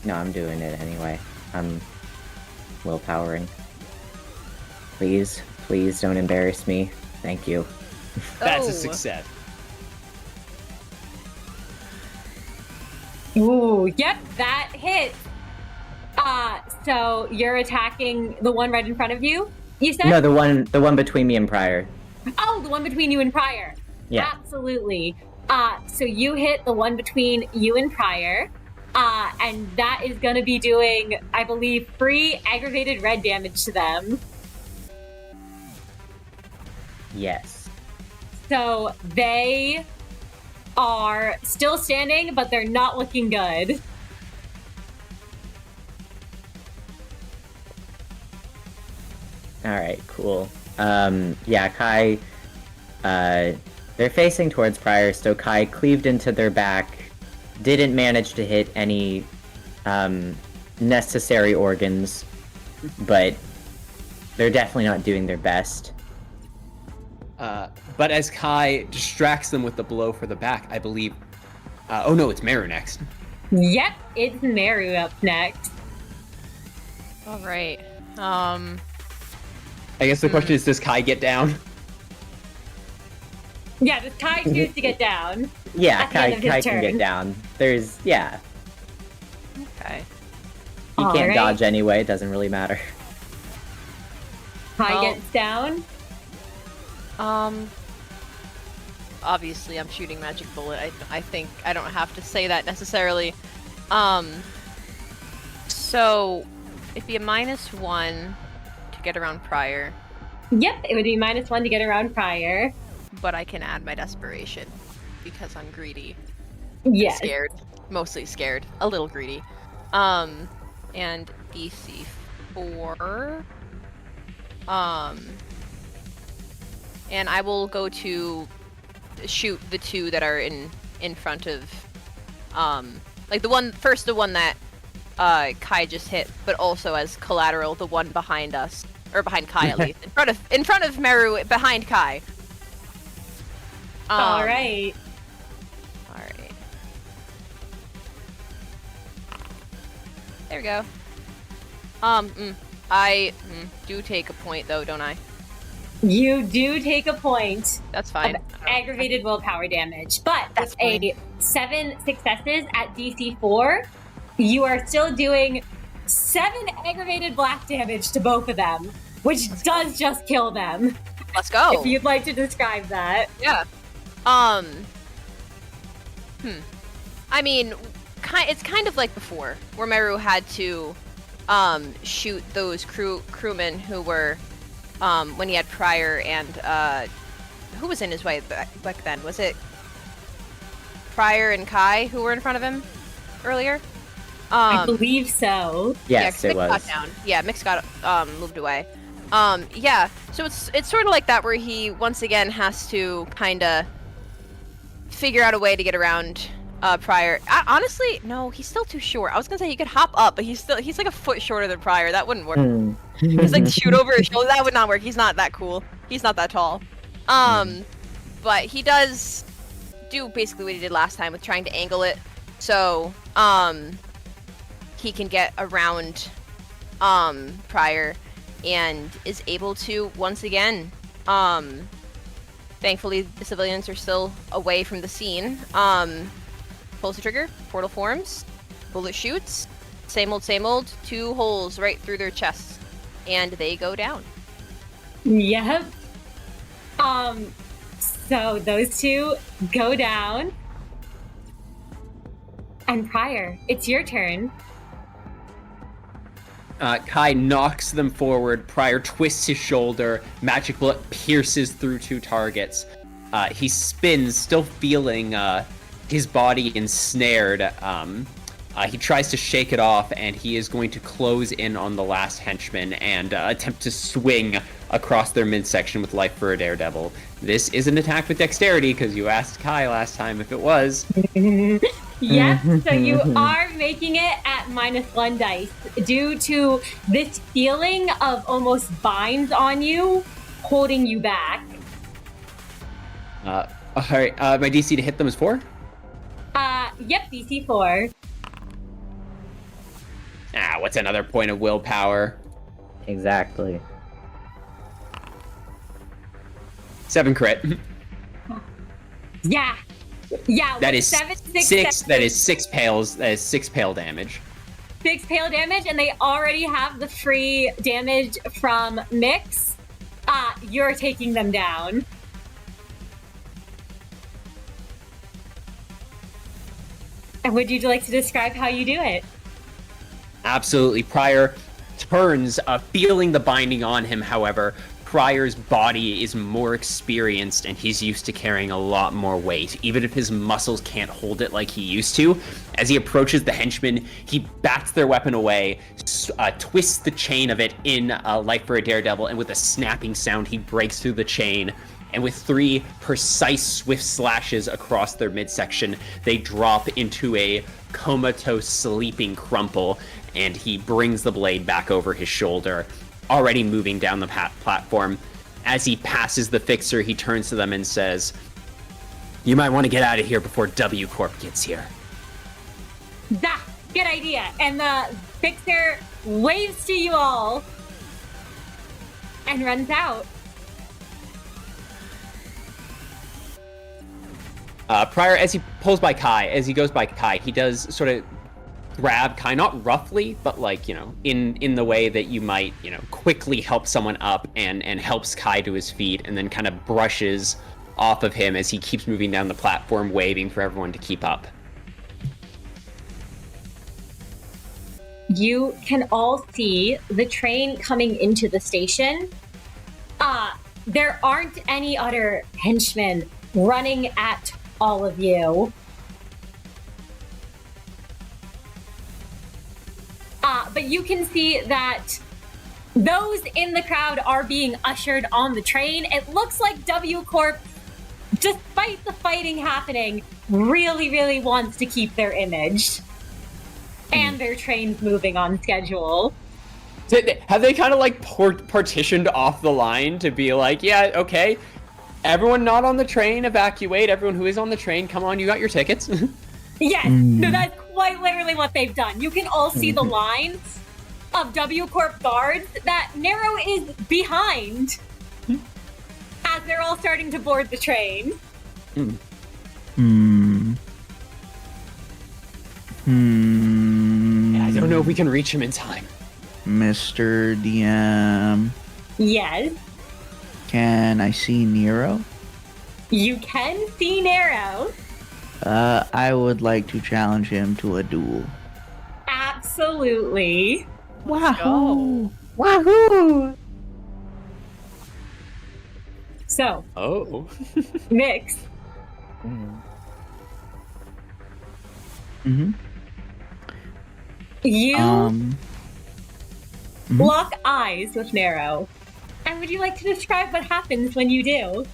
No, I'm doing it anyway. I'm willpowering. Please, please don't embarrass me. Thank you. That's Oh. a success. Ooh, yep, that hits. So you're attacking the one right in front of you, you said? No, the one between me and Pryor. Oh, the one between you and Pryor. Yeah. Absolutely. So you hit the one between you and Pryor, and that is going to be doing, I believe, free aggravated red damage to them. Yes. So they are still standing, but they're not looking good. Alright, cool. Yeah, Kai, they're facing towards Pryor, so Kai cleaved into their back, didn't manage to hit any, necessary organs, but they're definitely not doing their best. But as Kai distracts them with the blow for the back, I believe. Oh no, it's Meru next. Yep, it's Meru up next. All right. I guess the question is, does Kai get down? Yeah, does Kai choose to get down? Yeah, At the end of his Kai can get turn. down. Yeah. Okay. He can't Alright. dodge anyway, it doesn't really matter. Kai Well- gets down. Obviously I'm shooting magic bullet. I think I don't have to say that necessarily. So it'd be a -1 to get around Pryor, Yep, it would be -1 to get around Pryor. but I can add my desperation because I'm greedy. Yes. Scared. Mostly scared. A little greedy. And DC 4. And I will go to shoot the two that are in front of, like the one that Kai just hit, but also as collateral, the one behind us, or behind Kai at least, in front of Meru, behind Kai. All right. All right. There we go. I do take a point though, don't I? You do take a point That's fine. of aggravated willpower damage, but That's with a 7 successes at DC 4, you are still doing 7 aggravated black damage to both of them, which does just kill them. Let's go. If you'd like to describe that. Yeah. I mean, it's kind of like before, where Meru had to shoot those crewmen who were when he had Prior and who was in his way back then? Was it Prior and Kai who were in front of him earlier? I believe so. Yes, yeah, it Mix was. got down. Yeah, Mix got moved away. Yeah, so it's sort of like that where he once again has to kind of figure out a way to get around Prior. Honestly, no, he's still too short. I was gonna say he could hop up, but he's like a foot shorter than Prior. That wouldn't work. He's like shoot over his shoulder. That would not work. He's not that cool. He's not that tall. But he does do basically what he did last time with trying to angle it, so he can get around Prior and is able to once again. Thankfully, the civilians are still away from the scene. Pulls the trigger, portal forms, bullet shoots, same old, 2 holes right through their chests, and they go down. Yep. So those 2 go down. And Prior, it's your turn. Kai knocks them forward. Prior twists his shoulder. Magic bullet pierces through 2 targets. He spins, still feeling his body ensnared. He tries to shake it off, and he is going to close in on the last henchman and attempt to swing across their midsection with Life for a Daredevil. This is an attack with dexterity, because you asked Kai last time if it was. Yep, so you are making it at -1 dice due to this feeling of almost binds on you, holding you back. Alright, my DC to hit them is 4? Yep, DC 4. What's another point of willpower? Exactly. 7 crit. Yeah, That is 7, 6, 6. 7, That is 6 pales. That is 6 pale damage. 6 pale damage, and they already have the free damage from Mix. You're taking them down. And would you like to describe how you do it? Absolutely. Prior turns, feeling the binding on him, however. Prior's body is more experienced and he's used to carrying a lot more weight, even if his muscles can't hold it like he used to. As he approaches the henchmen, he bats their weapon away, twists the chain of it in Life for a Daredevil, and with a snapping sound, he breaks through the chain. And with 3 precise, swift slashes across their midsection, they drop into a comatose, sleeping crumple, and he brings the blade back over his shoulder, already moving down the platform. As he passes the fixer, he turns to them and says, "You might want to get out of here before W Corp gets here." Good idea. And the fixer waves to you all and runs out. Prior, as he goes by Kai, he does sort of grab Kai, not roughly, but like, in the way that you might, quickly help someone up, and helps Kai to his feet, and then kind of brushes off of him as he keeps moving down the platform, waving for everyone to keep up. You can all see the train coming into the station. There aren't any other henchmen running at all of you. But you can see that those in the crowd are being ushered on the train. It looks like W Corp, despite the fighting happening, really, really wants to keep their image. And their train's moving on schedule. Have they kind of like partitioned off the line to be like, yeah, okay, everyone not on the train, evacuate. Everyone who is on the train, come on, you got your tickets. Yes, no, that's quite literally what they've done. You can all see the lines of W Corp guards that Nero is behind. as they're all starting to board the train. Yeah, I don't know if we can reach him in time. Mr. DM, Yes, can I see Nero? you can see Nero. I would like to challenge him to a duel. Absolutely. Go. Wahoo! So, Oh. Mix, Mm-hmm. you lock eyes with Nero. And would you like to describe what happens when you do?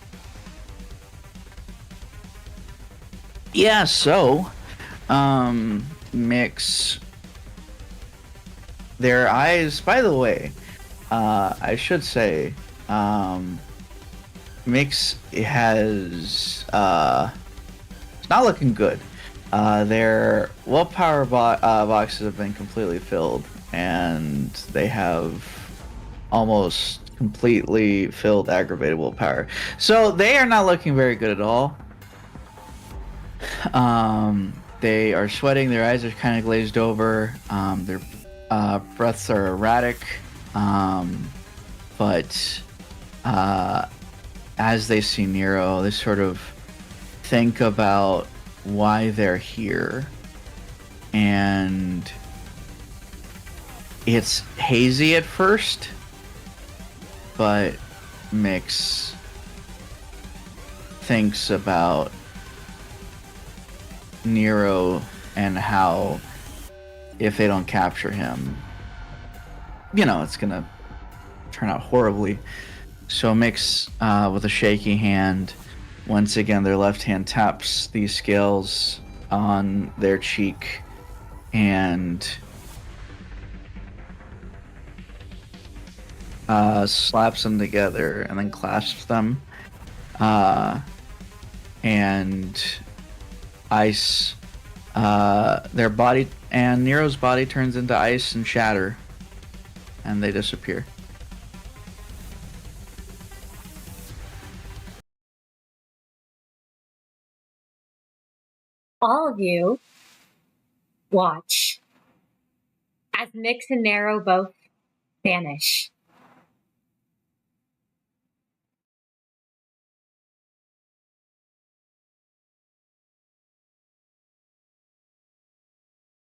Yeah, so, Mix, their eyes, by the way, I should say, Mix has, it's not looking good. Their willpower boxes have been completely filled, and they have almost completely filled aggravated willpower. So they are not looking very good at all. They are sweating, their eyes are kind of glazed over, their breaths are erratic, but as they see Nero, they sort of think about why they're here, and it's hazy at first, but Mix thinks about Nero and how if they don't capture him, it's gonna turn out horribly. So Mix, with a shaky hand, once again their left hand taps these scales on their cheek and slaps them together and then clasps them, and ice, their body and Nero's body turns into ice and shatter, and they disappear. All of you watch as Mix and Nero both vanish.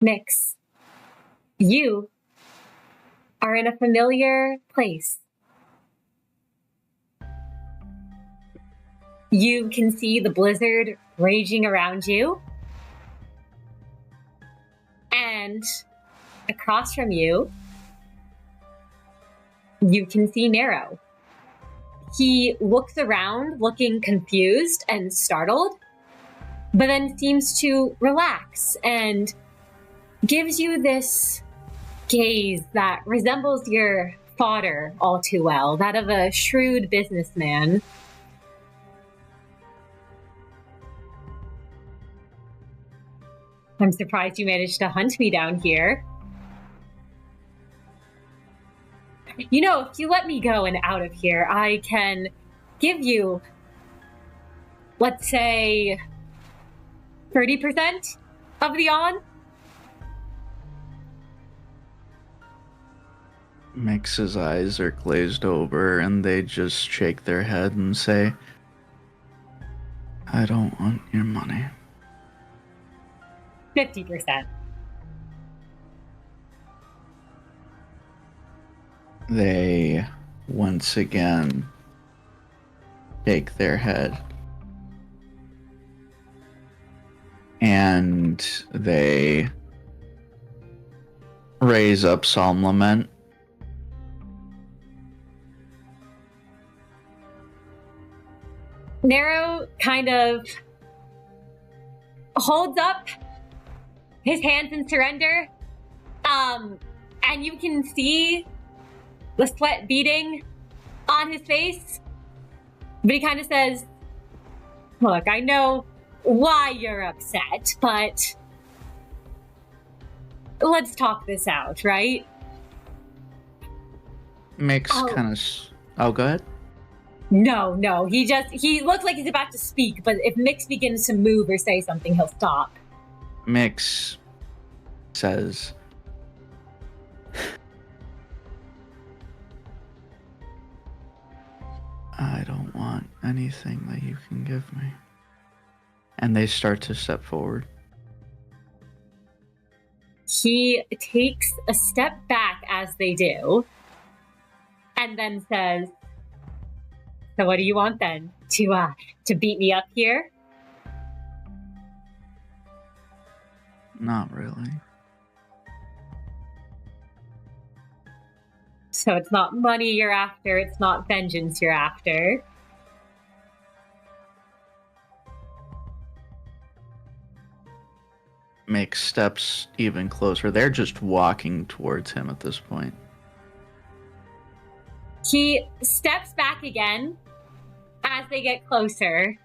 Mix, you are in a familiar place. You can see the blizzard raging around you. And across from you, you can see Nero. He looks around, looking confused and startled, but then seems to relax and gives you this gaze that resembles your fodder all too well, that of a shrewd businessman. I'm surprised you managed to hunt me down here. If you let me go and out of here, I can give you, let's say, 30% of the on. Mix's eyes are glazed over and they just shake their head and say, I don't want your money. 50%. They once again shake their head. And they raise up Psalm Lament. Nero kind of holds up his hands in surrender, and you can see the sweat beading on his face, but he kind of says, look, I know why you're upset, but let's talk this out, right? Mix kind of... Oh, go ahead. No. He looks like he's about to speak, but if Mix begins to move or say something, he'll stop. Mix says, I don't want anything that you can give me. And they start to step forward. He takes a step back as they do, and then says, so what do you want then? To beat me up here? Not really. So it's not money you're after, it's not vengeance you're after. Make steps even closer. They're just walking towards him at this point. He steps back again as they get closer.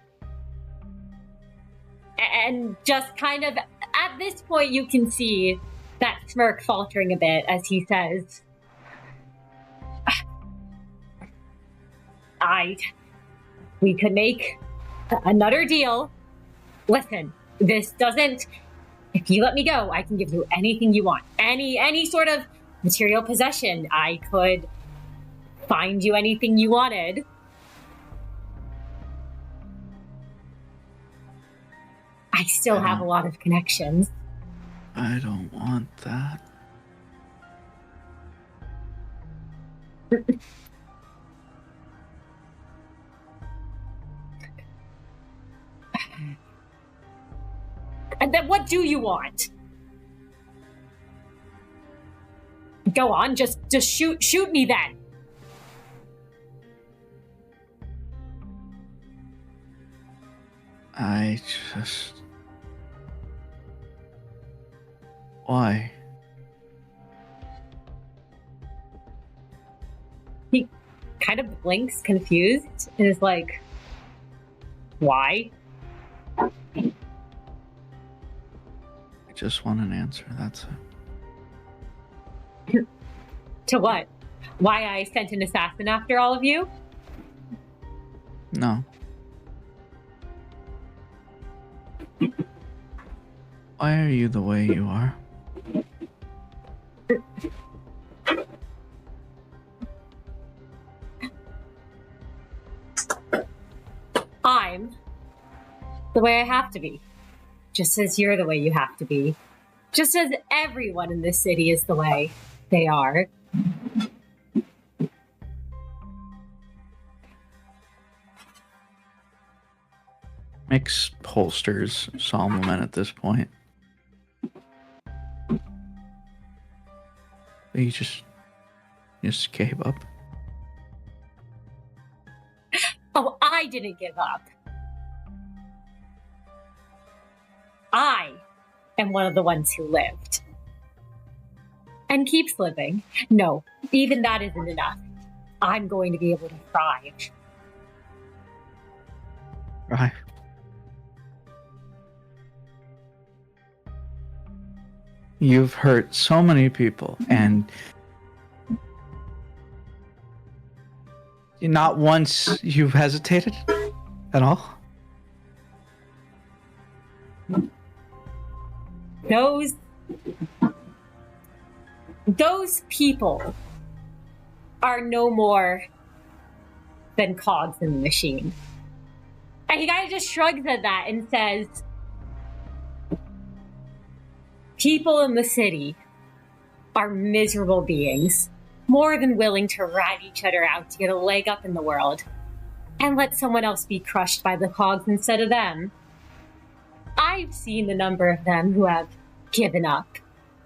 And just kind of, at this point, you can see that smirk faltering a bit as he says, we could make another deal. Listen, this doesn't, if you let me go, I can give you anything you want. Any sort of material possession. I could find you anything you wanted. I still have a lot of connections. I don't want that. And then what do you want? Go on, just shoot me then. I just... Why? He kind of blinks, confused, and is like, why? I just want an answer, that's it. To what? Why I sent an assassin after all of you? No. Why are you the way you are? I'm the way I have to be. Just as you're the way you have to be. Just as everyone in this city is the way they are. Mix holsters Solomon at this point. You just gave up. Oh, I didn't give up. I am one of the ones who lived. And keeps living. No, even that isn't enough. I'm going to be able to thrive. Right. You've hurt so many people, and not once you've hesitated at all. Those people are no more than cogs in the machine. And he kind of just shrugs at that and says, people in the city are miserable beings, more than willing to rat each other out to get a leg up in the world, and let someone else be crushed by the cogs instead of them. I've seen the number of them who have given up,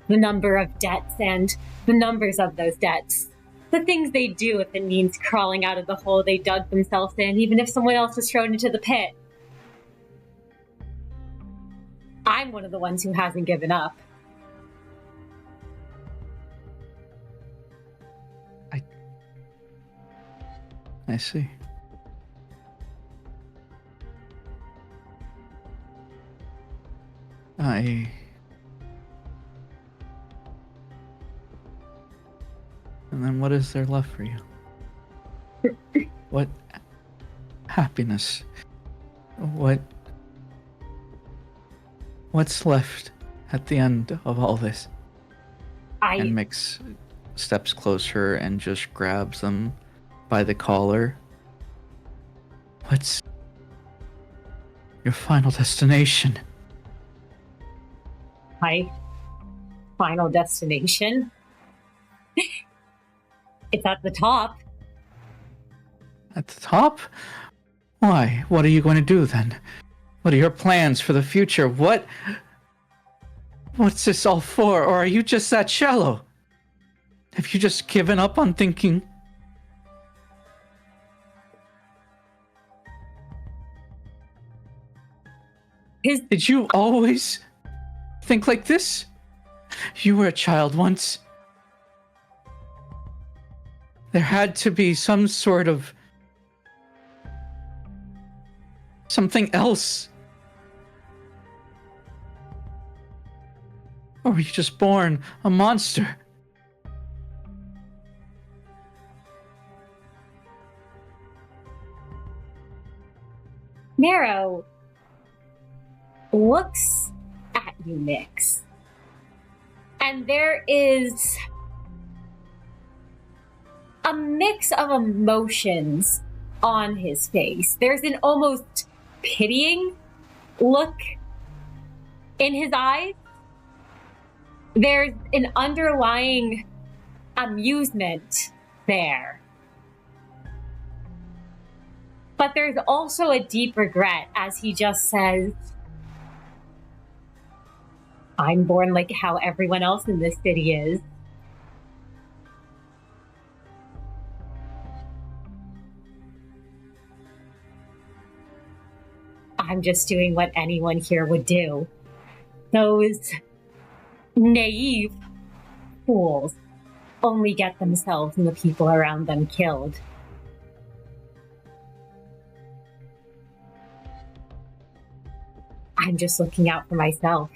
the number of debts and the numbers of those debts, the things they do if it means crawling out of the hole they dug themselves in, even if someone else was thrown into the pit. I'm one of the ones who hasn't given up. I see. And then what is there left for you? What happiness? What's left at the end of all this? And Mix steps closer and just grabs them by the collar. What's your final destination? My final destination? It's at the top. At the top? Why? What are you going to do then? What are your plans for the future? What's this all for? Or are you just that shallow? Have you just given up on thinking? Did you always think like this? You were a child once. There had to be some sort of something else. Or were you just born a monster? Nero looks at you, Mix. And there is a mix of emotions on his face. There's an almost pitying look in his eyes. There's an underlying amusement there. But there's also a deep regret as he just says, I'm born like how everyone else in this city is. I'm just doing what anyone here would do. Those naive fools only get themselves and the people around them killed. I'm just looking out for myself.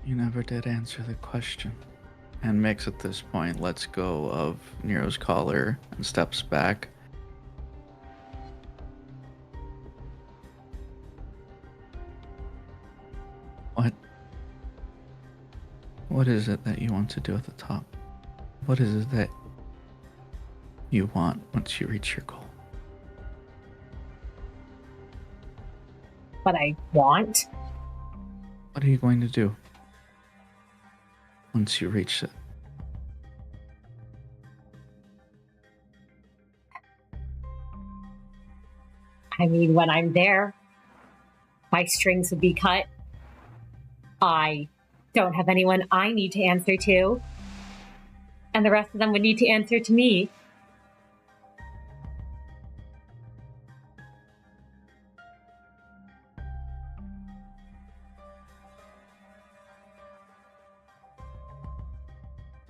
You never did answer the question. And Mix at this point lets go of Nero's collar and steps back. What is it that you want to do at the top? What is it that you want once you reach your goal? What I want? What are you going to do once you reach it? I mean, when I'm there, my strings would be cut. I don't have anyone I need to answer to. And the rest of them would need to answer to me.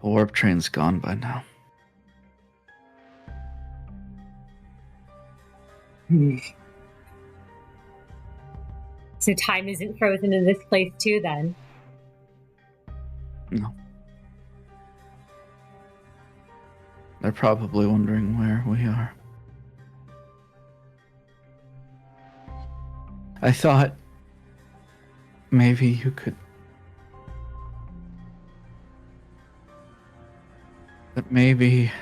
The warp train's gone by now. So time isn't frozen in this place too, then? No. They're probably wondering where we are. I thought maybe you could... That maybe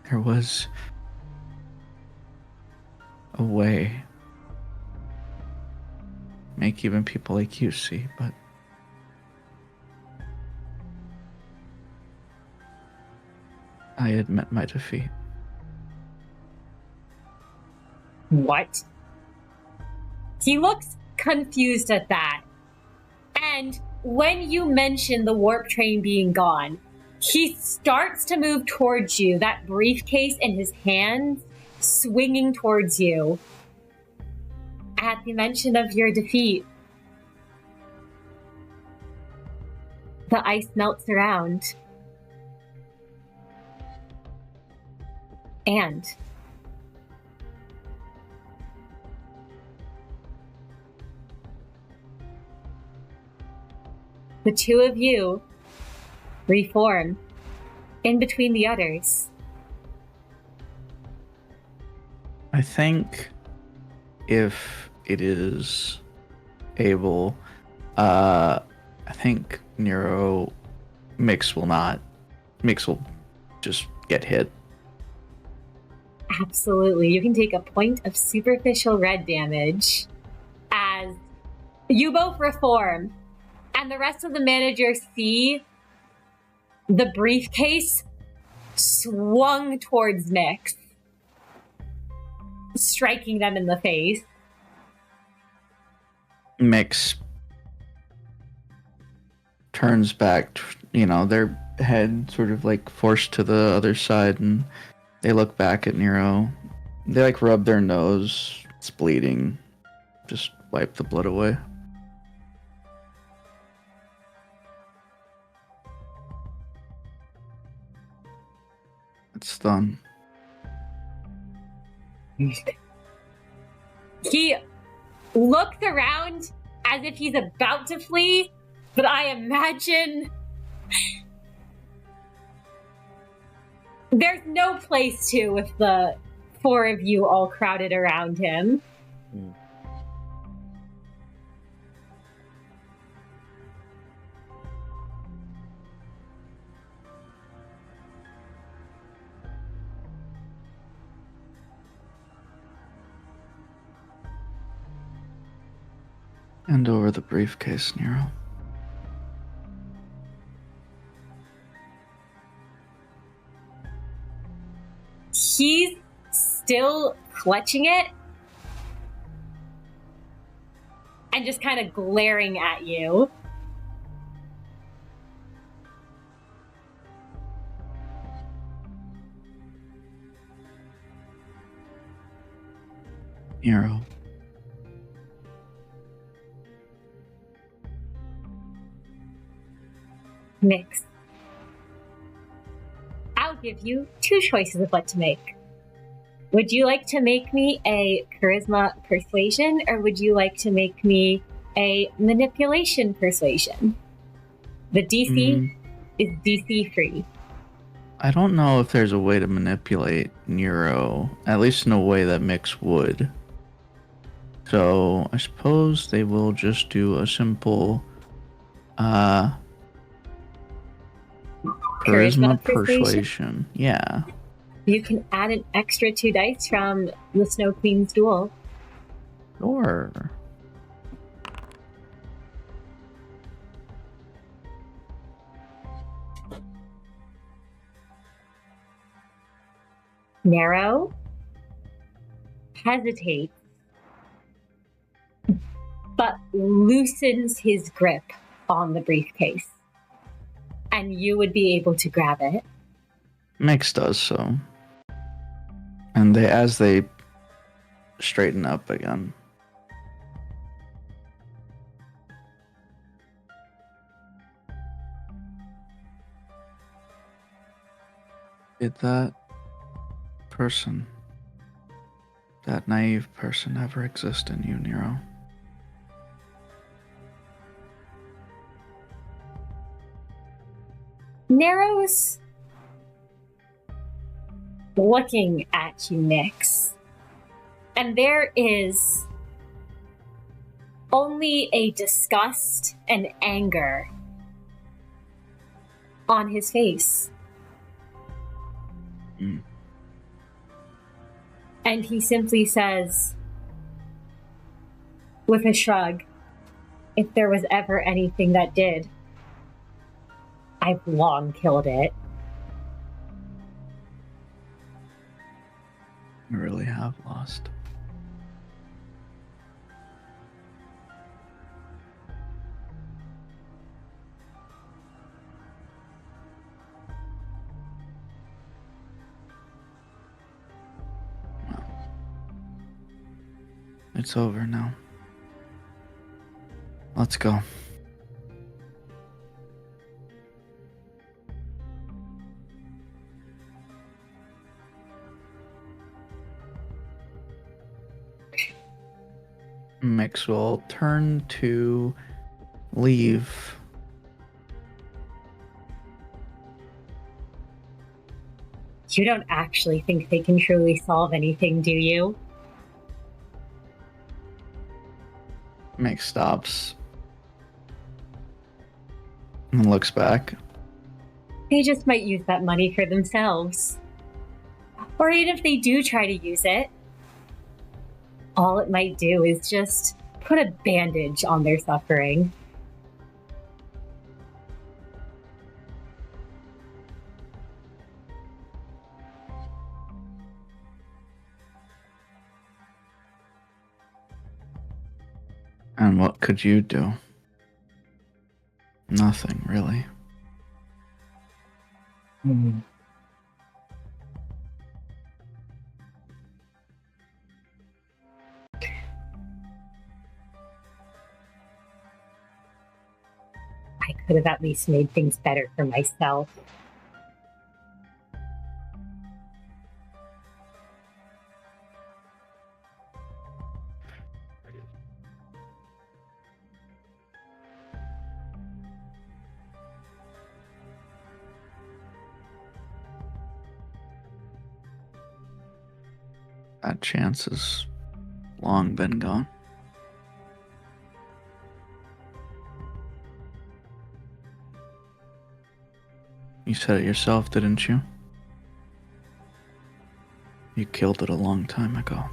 there was a way. Make even people like you see, but I admit my defeat. What? He looks confused at that. And when you mention the warp train being gone, he starts to move towards you, that briefcase in his hands swinging towards you. At the mention of your defeat, the ice melts around. And The two of you reform in between the others. I think if it is able, I think Mix will just get hit. Absolutely. You can take a point of superficial red damage as you both reform, and the rest of the managers see the briefcase swung towards Mix, striking them in the face. Mix turns back, their head sort of like forced to the other side, and they look back at Nero. They like rub their nose. It's bleeding. Just wipe the blood away. It's done. He looks around as if he's about to flee, but I imagine there's no place to with the four of you all crowded around him. Hand over the briefcase, Nero. He's still clutching it and just kind of glaring at you. Nero. Mix. I'll give you two choices of what to make. Would you like to make me a charisma persuasion, or would you like to make me a manipulation persuasion? The DC is DC free. I don't know if there's a way to manipulate Nero, at least in a way that Mix would. So I suppose they will just do a simple charisma persuasion. Yeah. You can add an extra 2 dice from the Snow Queen's Duel. Sure. Nero hesitates, but loosens his grip on the briefcase. And you would be able to grab it. Mix does so. And as they straighten up again. Did that person, that naive person, ever exist in you, Nero? Nero's looking at you, Nyx, and there is only a disgust and anger on his face. And he simply says, with a shrug, if there was ever anything that did, I've long killed it. I really have lost. Well, it's over now. Let's go. Mix will turn to leave You don't actually think they can truly solve anything, do you? Mick stops and looks back. They just might use that money for themselves. Or even if they do try to use it, all it might do is just put a bandage on their suffering. And what could you do? Nothing, really. I could have at least made things better for myself. That chance has long been gone. You said it yourself, didn't you? You killed it a long time ago.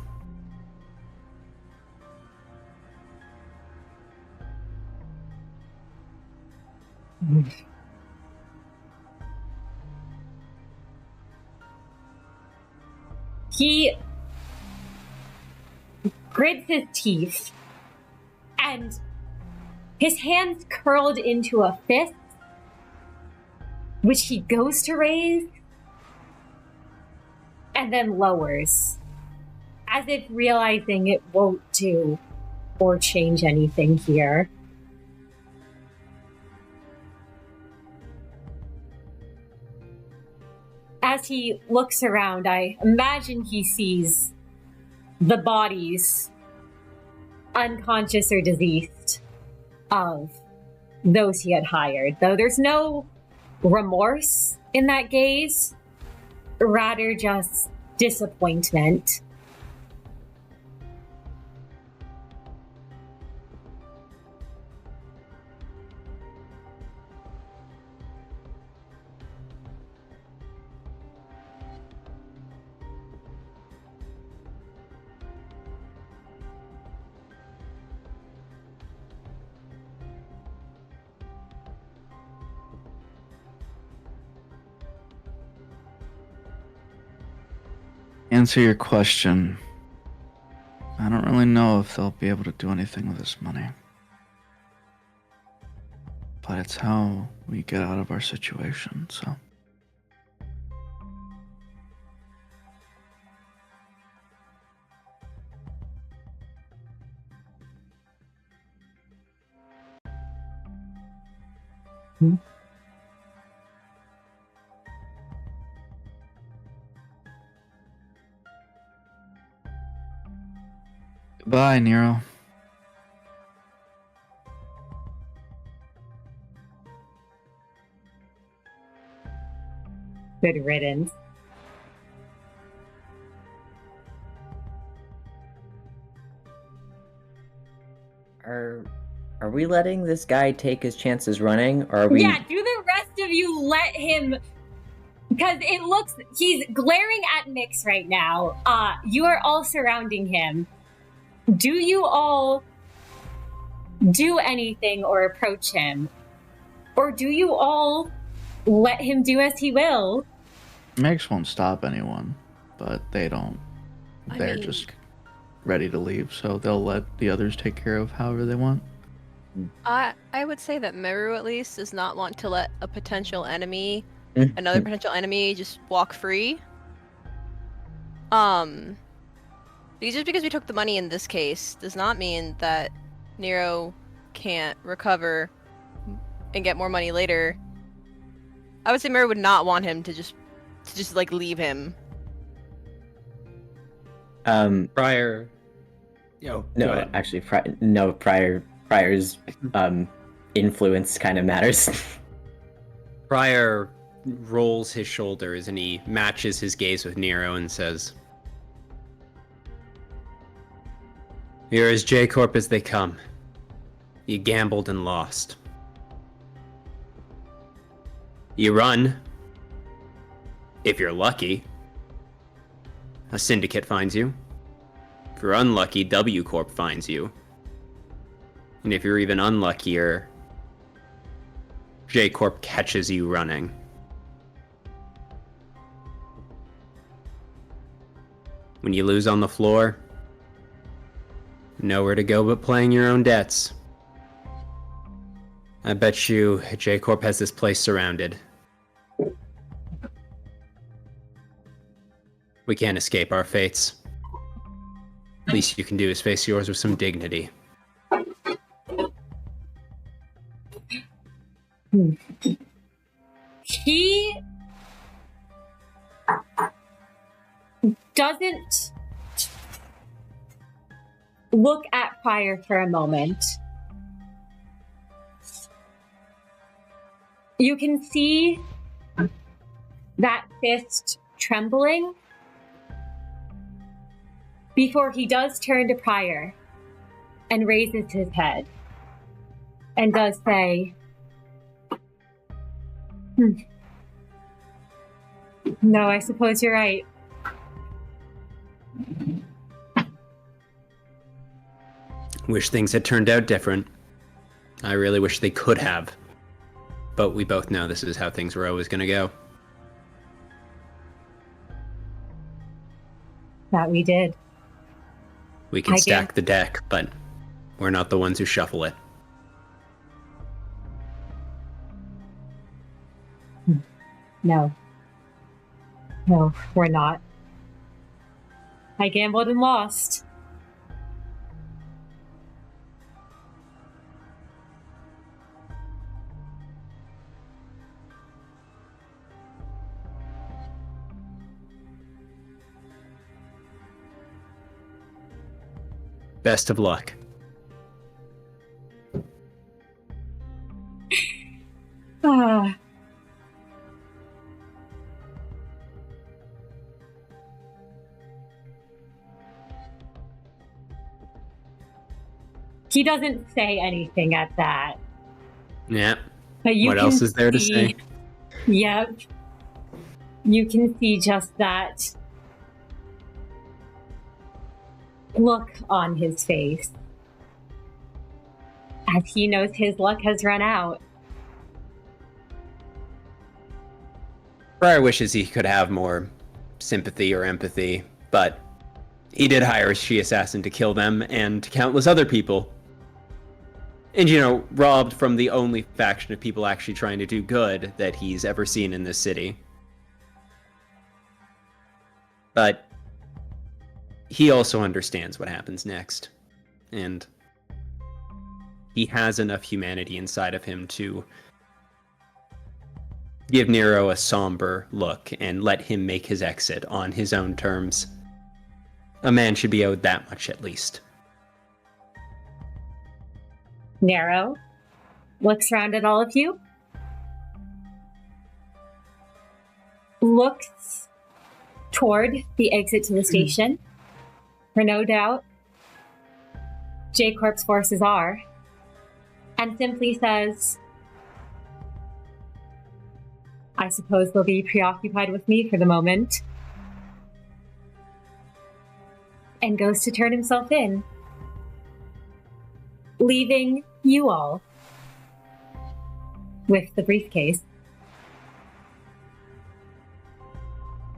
He grits his teeth, and his hands curled into a fist, which he goes to raise, and then lowers, as if realizing it won't do or change anything here. As he looks around, I imagine he sees the bodies, unconscious or deceased, of those he had hired. Though there's no remorse in that gaze, rather just disappointment. Answer your question. I don't really know if they'll be able to do anything with this money. But it's how we get out of our situation, so. Goodbye, Nero. Good riddance. Are we letting this guy take his chances running, or are we? Yeah, do the rest of you let him, because it looks, he's glaring at Mix right now. You are all surrounding him. Do you all do anything or approach him? Or do you all let him do as he will? Megs won't stop anyone, but they don't. They're just ready to leave, so they'll let the others take care of however they want. I would say that Meru at least does not want to let a potential enemy, Mm. another potential enemy, just walk free. Just because we took the money in this case does not mean that Nero can't recover and get more money later. I would say Meru would not want him to just like leave him. Prior. Yo. No, actually, Prior's influence kind of matters. Prior rolls his shoulders and he matches his gaze with Nero and says, "You're as J Corp as they come. You gambled and lost. You run. If you're lucky, a syndicate finds you. If you're unlucky, W Corp finds you. And if you're even unluckier, J Corp catches you running. When you lose on the floor, nowhere to go but playing your own debts. I bet you J Corp has this place surrounded. We can't escape our fates. Least you can do is face yours with some dignity." He doesn't look at Pryor for a moment. You can see that fist trembling before he does turn to Pryor and raises his head and does say, "No, I suppose you're right." Wish things had turned out different. I really wish they could have. But we both know this is how things were always going to go. That we did. We can I stack get- the deck, but we're not the ones who shuffle it. No. No, we're not. I gambled and lost. Best of luck. Ah. He doesn't say anything at that. Yeah. But you What can else is there to see- say? Yep. You can see just that look on his face as he knows his luck has run out. Briar wishes he could have more sympathy or empathy, but he did hire a she-assassin to kill them and countless other people. And, robbed from the only faction of people actually trying to do good that he's ever seen in this city. But he also understands what happens next. And he has enough humanity inside of him to give Nero a somber look and let him make his exit on his own terms. A man should be owed that much at least. Nero looks around at all of you, looks toward the exit to the station, where no doubt J Corp's forces are, and simply says, "I suppose they'll be preoccupied with me for the moment," and goes to turn himself in, leaving you all with the briefcase.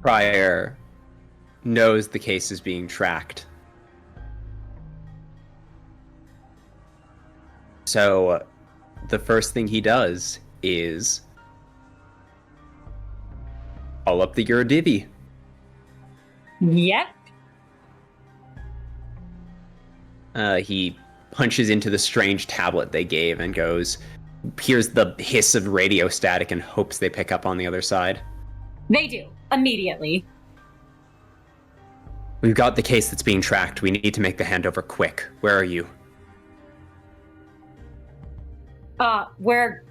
Pryor knows the case is being tracked. So the first thing he does is call up the Eurodivi. Yep. He punches into the strange tablet they gave and goes, hears the hiss of radio static and hopes they pick up on the other side. They do, immediately. We've got the case that's being tracked. We need to make the handover quick. Where are you? We're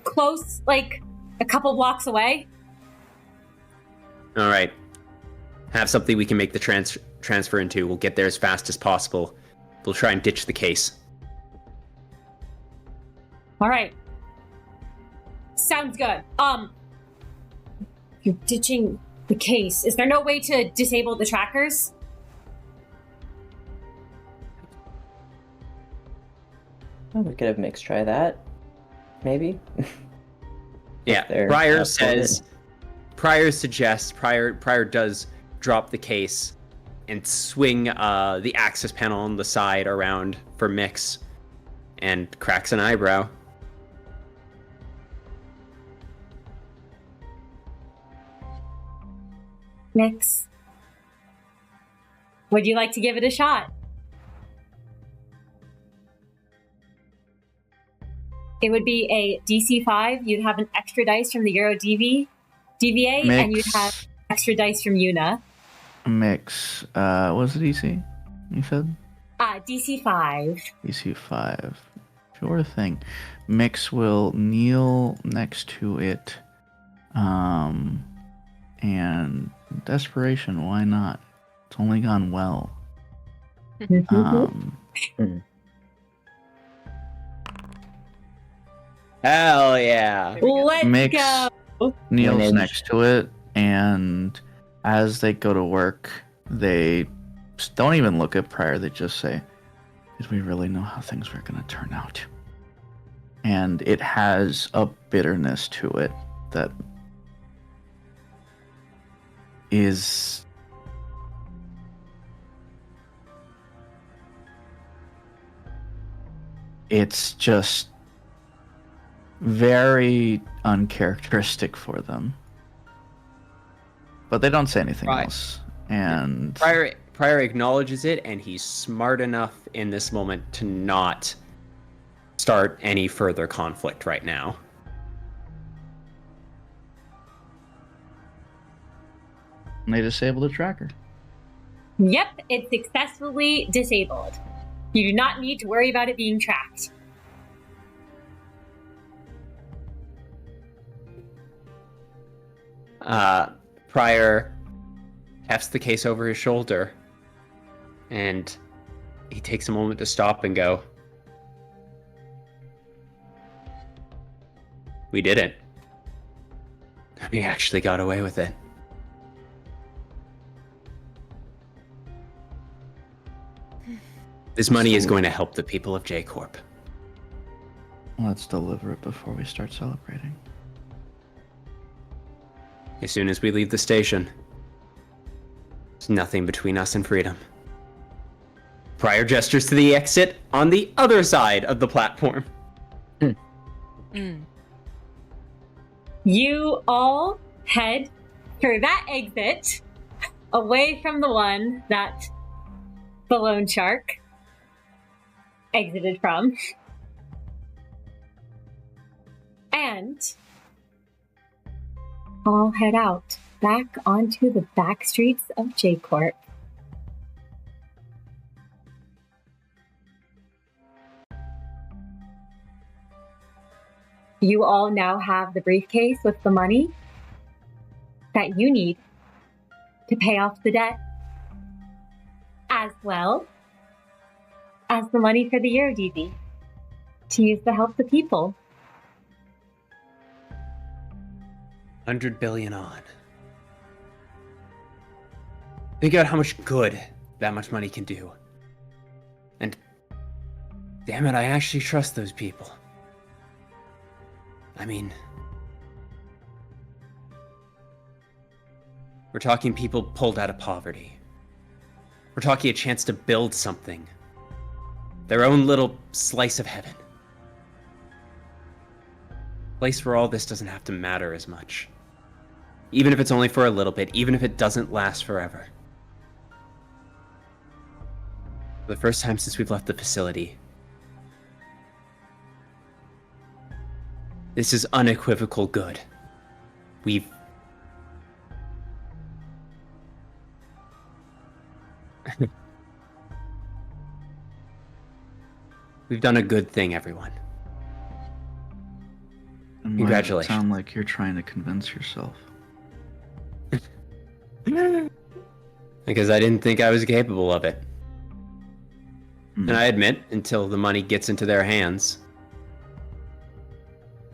close, like a couple blocks away. All right. Have something we can make the transfer into. We'll get there as fast as possible. We'll try and ditch the case. All right. Sounds good. You're ditching the case. Is there no way to disable the trackers? Oh, we could have Mix try that. Maybe. Yeah. They're Prior up for it. says. Prior suggests. Prior does drop the case and swing the access panel on the side around for Mix, and cracks an eyebrow. Mix. Would you like to give it a shot? It would be a DC 5. You'd have an extra dice from the Euro DVA, and you'd have extra dice from Una. Mix. What's the DC? You said? DC 5. DC 5. Sure thing. Mix will kneel next to it. And desperation, why not? It's only gone well. Hell yeah. Let's Mix go. kneels Manage. next to it, and as they go to work, they don't even look at Prior. They just say, "Did we really know how things were going to turn out?" And it has a bitterness to it that is it's just very uncharacteristic for them. But they don't say anything Right. else. And Prior acknowledges it, and he's smart enough in this moment to not start any further conflict right now. they disable the tracker. Yep, it's successfully disabled. You do not need to worry about it being tracked. Prior hefts the case over his shoulder, and he takes a moment to stop and go, "We did it. We actually got away with it." This money is going to help the people of J Corp. Let's deliver it before we start celebrating. As soon as we leave the station, there's nothing between us and freedom. Prior gestures to the exit on the other side of the platform. You all head through that exit away from the one that the loan shark exited from. And all head out back onto the back streets of J Corp. You all now have the briefcase with the money that you need to pay off the debt, as well as the money for the Euro DV to use to help the people. 100 billion on. Think about how much good that much money can do. And damn it, I actually trust those people. I mean, we're talking people pulled out of poverty. We're talking a chance to build something. Their own little slice of heaven. A place where all this doesn't have to matter as much. Even if it's only for a little bit, even if it doesn't last forever. For the first time since we've left the facility, this is unequivocal good. We've done a good thing, everyone. And Congratulations. Sound like you're trying to convince yourself. Because I didn't think I was capable of it. Hmm. And I admit, until the money gets into their hands,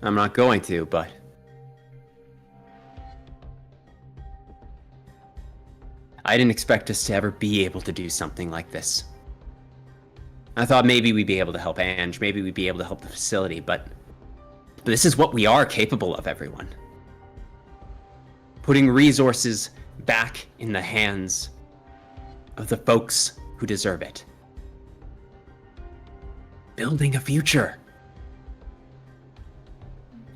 I'm not going to, but... I didn't expect us to ever be able to do something like this. I thought maybe we'd be able to help Ange, maybe we'd be able to help the facility, but this is what we are capable of, everyone. Putting resources back in the hands of the folks who deserve it. Building a future.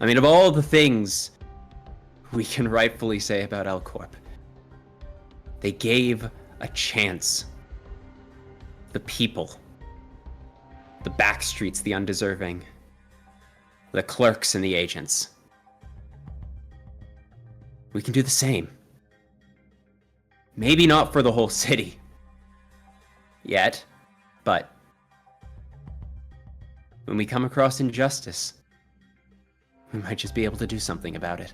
I mean, of all the things we can rightfully say about L Corp, they gave a chance. The people. The backstreets, the undeserving. The clerks and the agents. We can do the same. Maybe not for the whole city. Yet. But when we come across injustice, we might just be able to do something about it.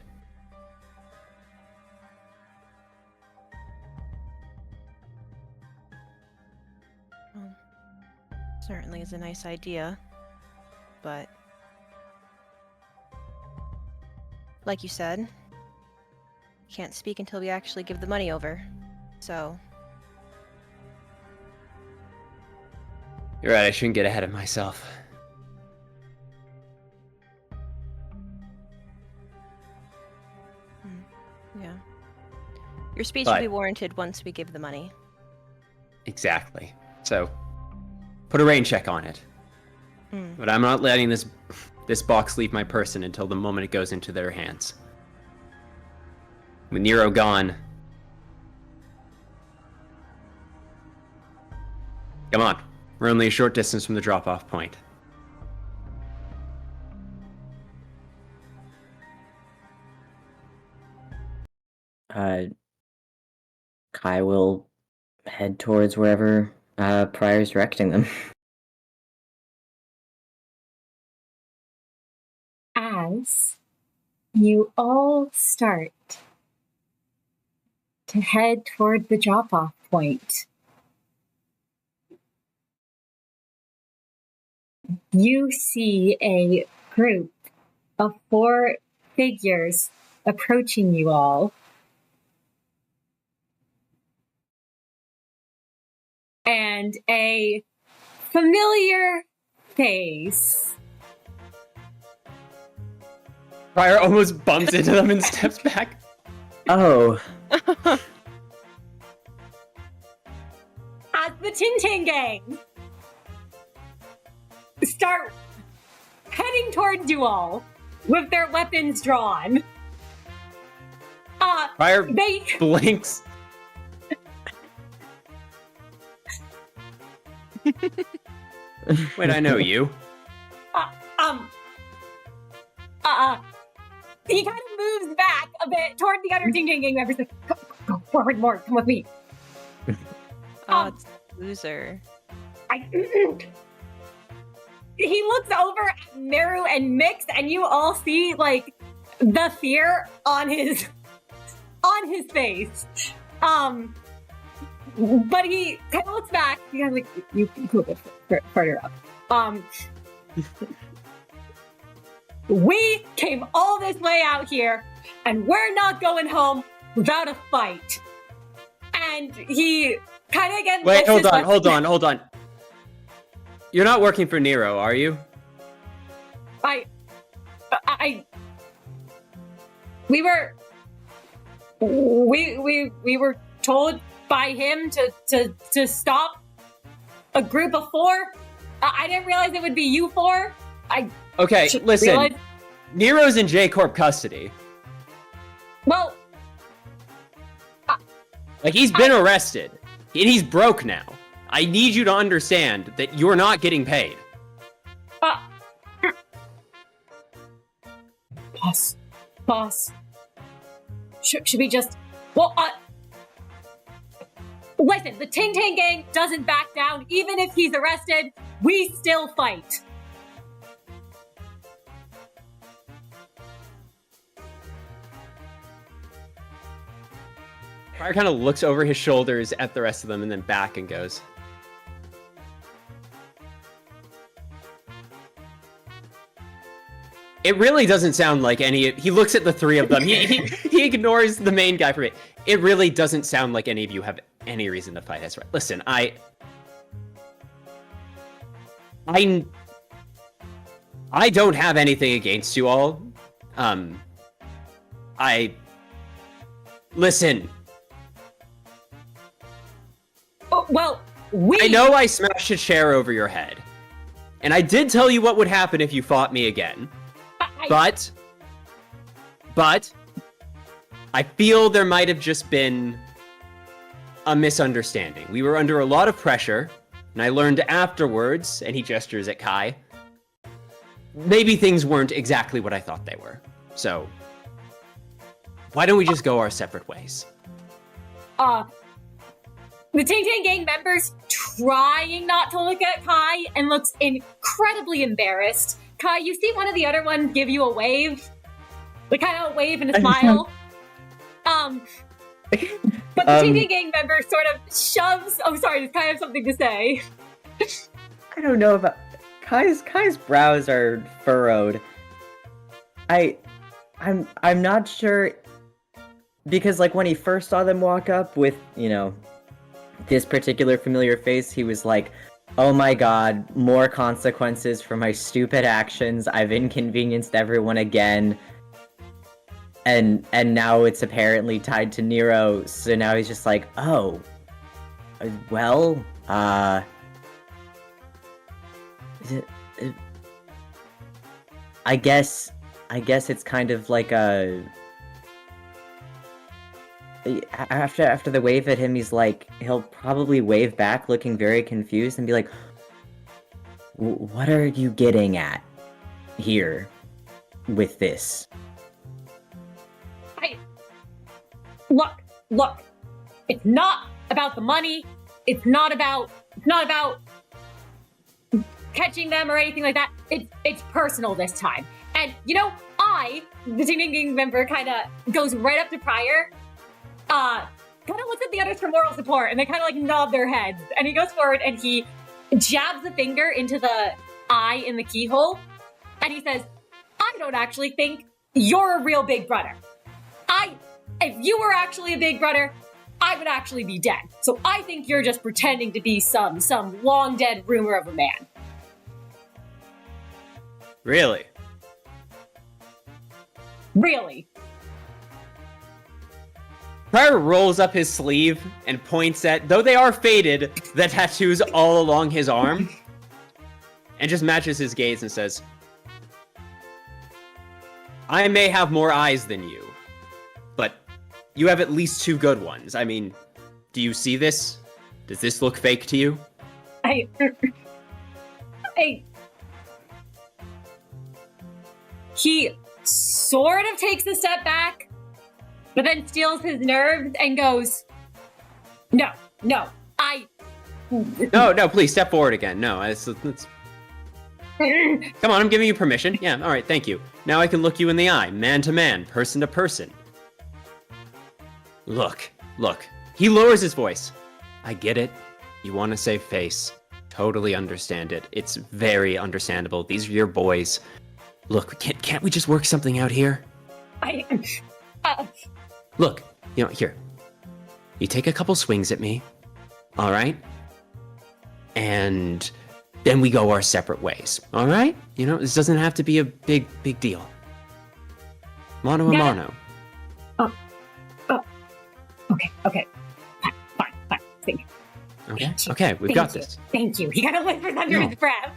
Well, certainly is a nice idea, but like you said, can't speak until we actually give the money over. So You're right, I shouldn't get ahead of myself. yeah. Your speech But- will be warranted once we give the money. Exactly. So, put a rain check on it. But I'm not letting this box leave my person until the moment it goes into their hands. With Nero gone... Come on. We're only a short distance from the drop-off point. Kai will head towards wherever Pryor's directing them. As you all start to head toward the drop-off point, you see a group of 4 figures approaching you all. And a familiar face. Pryor almost bumps into them and steps back. Oh, As the Ting gang start heading toward Duel with their weapons drawn. Pryor They blinks. Wait, I know you. he kind of moves back a bit toward the other Ting gang members. Like, go forward more. Come with me. Oh, it's a loser. He looks over at Meru and Mix, and you all see like the fear on his face. But he kind of looks back. He kind of like you go a bit further up. We came all this way out here, and we're not going home without a fight. And he kind of again. Wait, hold on. You're not working for Nero, are you? We were told by him to stop a group of 4. I didn't realize it would be you 4. Okay, listen. realize- Nero's in J Corp custody. Well, Like, he's been arrested. And he's broke now. I need you to understand that you're not getting paid. Boss. Should we just... Well, listen, the Ting gang doesn't back down. Even if he's arrested, we still fight. Prior kind of looks over his shoulders at the rest of them and then back and goes. It really doesn't sound like any. He looks at the three of them. He ignores the main guy for me. It really doesn't sound like any of you have any reason to fight us. Right? Listen, I don't have anything against you all. Listen. Oh, well, I know I smashed a chair over your head, and I did tell you what would happen if you fought me again. But I feel there might have just been a misunderstanding. We were under a lot of pressure, and I learned afterwards, and he gestures at Kai, maybe things weren't exactly what I thought they were. So, why don't we just go our separate ways? The Ting Ting gang members trying not to look at Kai and looks incredibly embarrassed. Kai, you see one of the other ones give you a wave? Like kind of a wave and a smile. But the Ting Ting gang member sort of shoves... Oh, sorry, does Kai have something to say? I don't know about... Kai's brows are furrowed. I'm not sure... Because, like, when he first saw them walk up with, you know, this particular familiar face, he was like, oh my god, more consequences for my stupid actions. I've inconvenienced everyone again. And now it's apparently tied to Nero, so now he's just like, oh. Well, I guess it's kind of like a... After the wave at him, he'll probably wave back looking very confused and be like, what are you getting at here with this? Look, it's not about the money. It's not about catching them or anything like that. It's personal this time. And, you know, the Ting Ting gang member kind of goes right up to Prior, kind of looks at the others for moral support, and they kind of like nod their heads. And he goes forward and he jabs a finger into the eye in the keyhole, and he says, I don't actually think you're a real big brother. If you were actually a big brother, I would actually be dead. So I think you're just pretending to be some long dead rumor of a man. Really? Really? Prior rolls up his sleeve and points at, though they are faded, the tattoos all along his arm, and just matches his gaze and says, I may have more eyes than you, but you have at least 2 good ones. I mean, do you see this? Does this look fake to you? He sort of takes a step back, but then steals his nerves and goes, No, please, step forward again. No, come on, I'm giving you permission. Yeah, alright, thank you. Now I can look you in the eye, man to man, person to person. Look. He lowers his voice. I get it. You want to save face. Totally understand it. It's very understandable. These are your boys. Look, can't we just work something out here? Look, here. You take a couple swings at me, all right? And then we go our separate ways, all right? This doesn't have to be a big deal. Mano a mano. Okay. Fine. Think. Okay, we've got this. Thank you. He kind of whispers under his breath.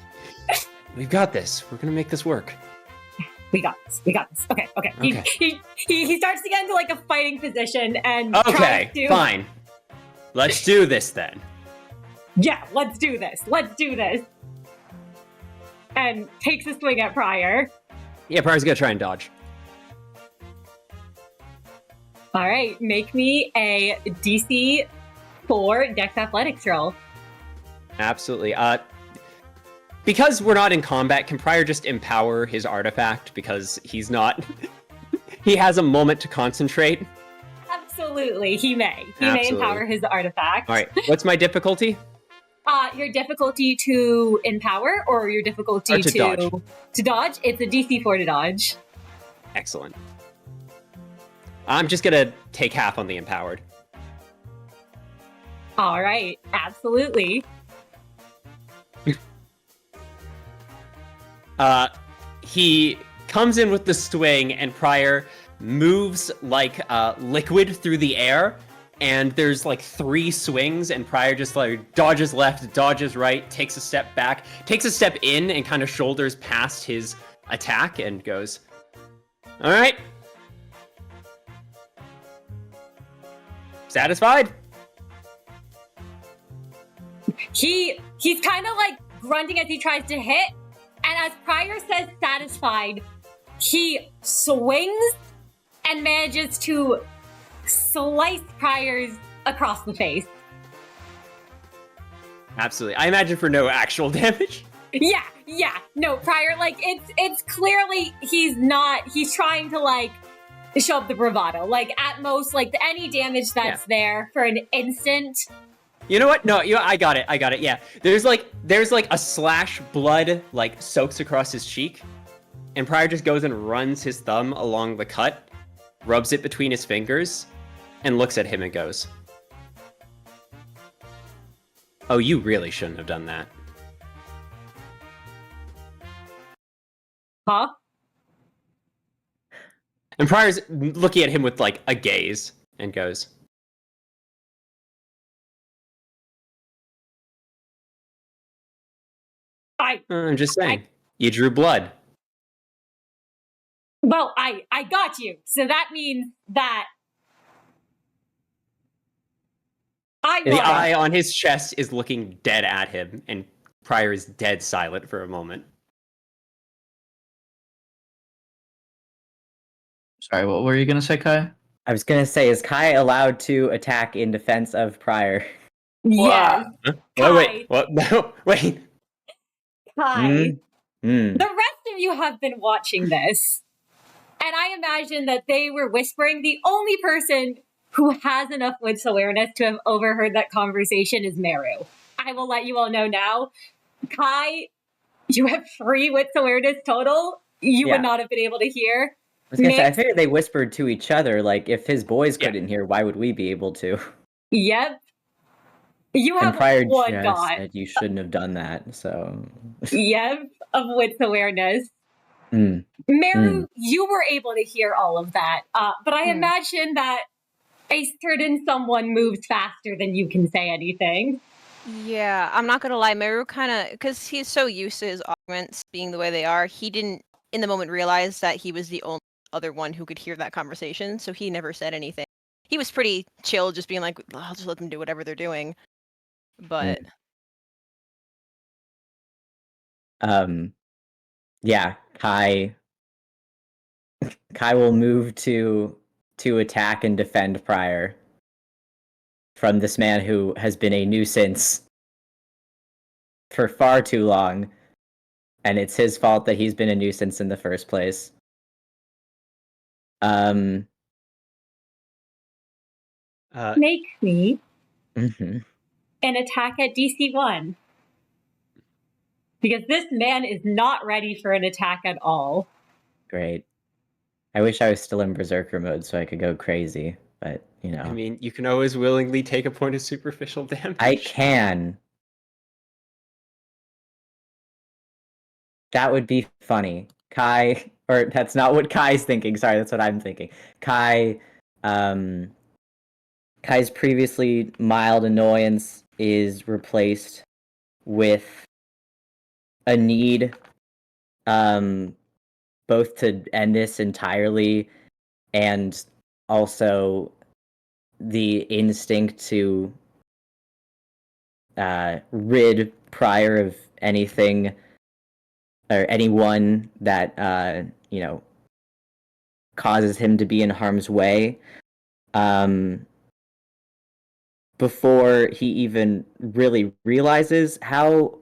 We've got this. We're gonna make this work. We got this. Okay. He starts to get into like a fighting position and okay, fine. Let's do this then. Yeah, let's do this. And takes a swing at Prior. Yeah, Prior's gonna try and dodge. All right, make me a DC 4 Dex Athletics roll. Absolutely. Because we're not in combat, can Prior just empower his artifact because he's not... he has a moment to concentrate? Absolutely, he may. He may empower his artifact. All right, what's my difficulty? Your difficulty to empower or your difficulty to dodge. To dodge? It's a DC 4 to dodge. Excellent. I'm just gonna take half on the empowered. All right, absolutely. He comes in with the swing, and Pryor moves like liquid through the air, and there's like 3 swings, and Pryor just like dodges left, dodges right, takes a step back, takes a step in, and kind of shoulders past his attack, and goes, all right. Satisfied? He's kind of like grunting as he tries to hit, and as Pryor says satisfied, he swings and manages to slice Pryor's across the face. Absolutely. I imagine for no actual damage. Yeah. No, Pryor, like, it's clearly he's trying to, like, show up the bravado. Like, at most, like, any damage that's there for an instant. You know what? No, I got it. Yeah. There's like a slash, blood like soaks across his cheek, and Pryor just goes and runs his thumb along the cut, rubs it between his fingers, and looks at him and goes, "Oh, you really shouldn't have done that." Huh? And Pryor's looking at him with like a gaze and goes, I'm just saying, you drew blood. Well, I got you. So that means that The eye on his chest is looking dead at him, and Pryor is dead silent for a moment. Sorry, what were you gonna say, Kai? I was gonna say, is Kai allowed to attack in defense of Pryor? Yes. Huh? Kai. Wait, what? No, wait. Kai. The rest of you have been watching this, and I imagine that they were whispering. The only person who has enough wits awareness to have overheard that conversation is Meru. I will let you all know now. Kai, you have 3 wits awareness total. You would not have been able to hear. I was gonna say, I figured they whispered to each other. Like, if his boys couldn't hear, why would we be able to? Yep. You have and Pryor one just dot. said you shouldn't have done that, so... Yep, of wits awareness. Meru, you were able to hear all of that, but I imagine that a certain someone moves faster than you can say anything. Yeah, I'm not gonna lie, Meru kind of, because he's so used to his augments being the way they are, he didn't, in the moment, realize that he was the only other one who could hear that conversation, so he never said anything. He was pretty chill, just being like, I'll just let them do whatever they're doing. But... yeah, Kai will move to attack and defend Pryor from this man who has been a nuisance for far too long, and it's his fault that he's been a nuisance in the first place. Make me an attack at DC 1. Because this man is not ready for an attack at all. Great. I wish I was still in Berserker mode so I could go crazy, but, you know. I mean, you can always willingly take a point of superficial damage. I can. That would be funny. Kai, or that's not what Kai's thinking. Sorry, that's what I'm thinking. Kai's previously mild annoyance is replaced with a need, both to end this entirely and also the instinct to rid Pryor of anything or anyone that causes him to be in harm's way, before he even really realizes how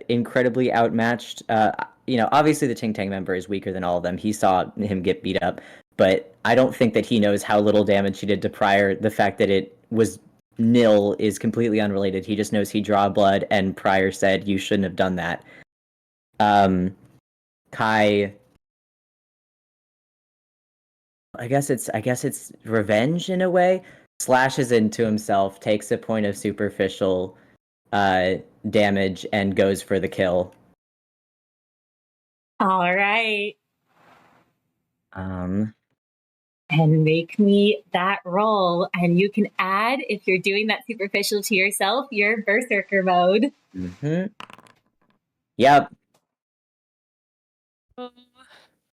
incredibly outmatched. Obviously the Ting Tang member is weaker than all of them. He saw him get beat up, but I don't think that he knows how little damage he did to Pryor. The fact that it was nil is completely unrelated. He just knows he draw blood, and Pryor said you shouldn't have done that. Kai, I guess it's revenge in a way. Slashes into himself, takes a point of superficial damage, and goes for the kill. All right. And make me that roll. And you can add, if you're doing that superficial to yourself, your berserker mode. Yep.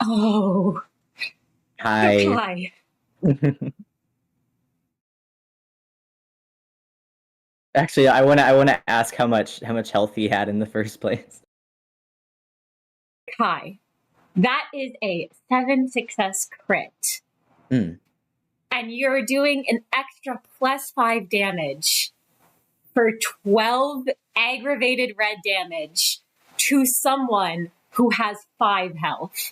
Oh. Hi. Actually, I wanna ask how much health he had in the first place. Kai, that is a 7 success crit. And you're doing an extra +5 damage for 12 aggravated red damage to someone who has 5 health.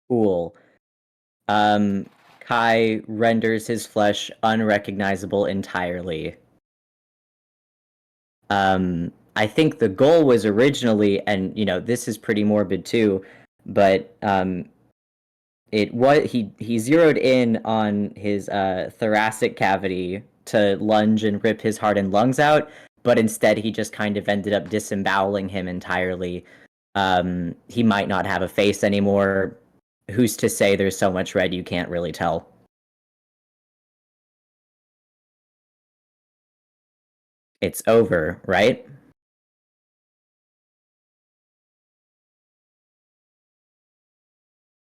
Cool. Kai renders his flesh unrecognizable entirely. I think the goal was originally, and this is pretty morbid too, but it was he zeroed in on his thoracic cavity to lunge and rip his heart and lungs out, but instead he just kind of ended up disemboweling him entirely. He might not have a face anymore. Who's to say there's so much red you can't really tell? It's over, right?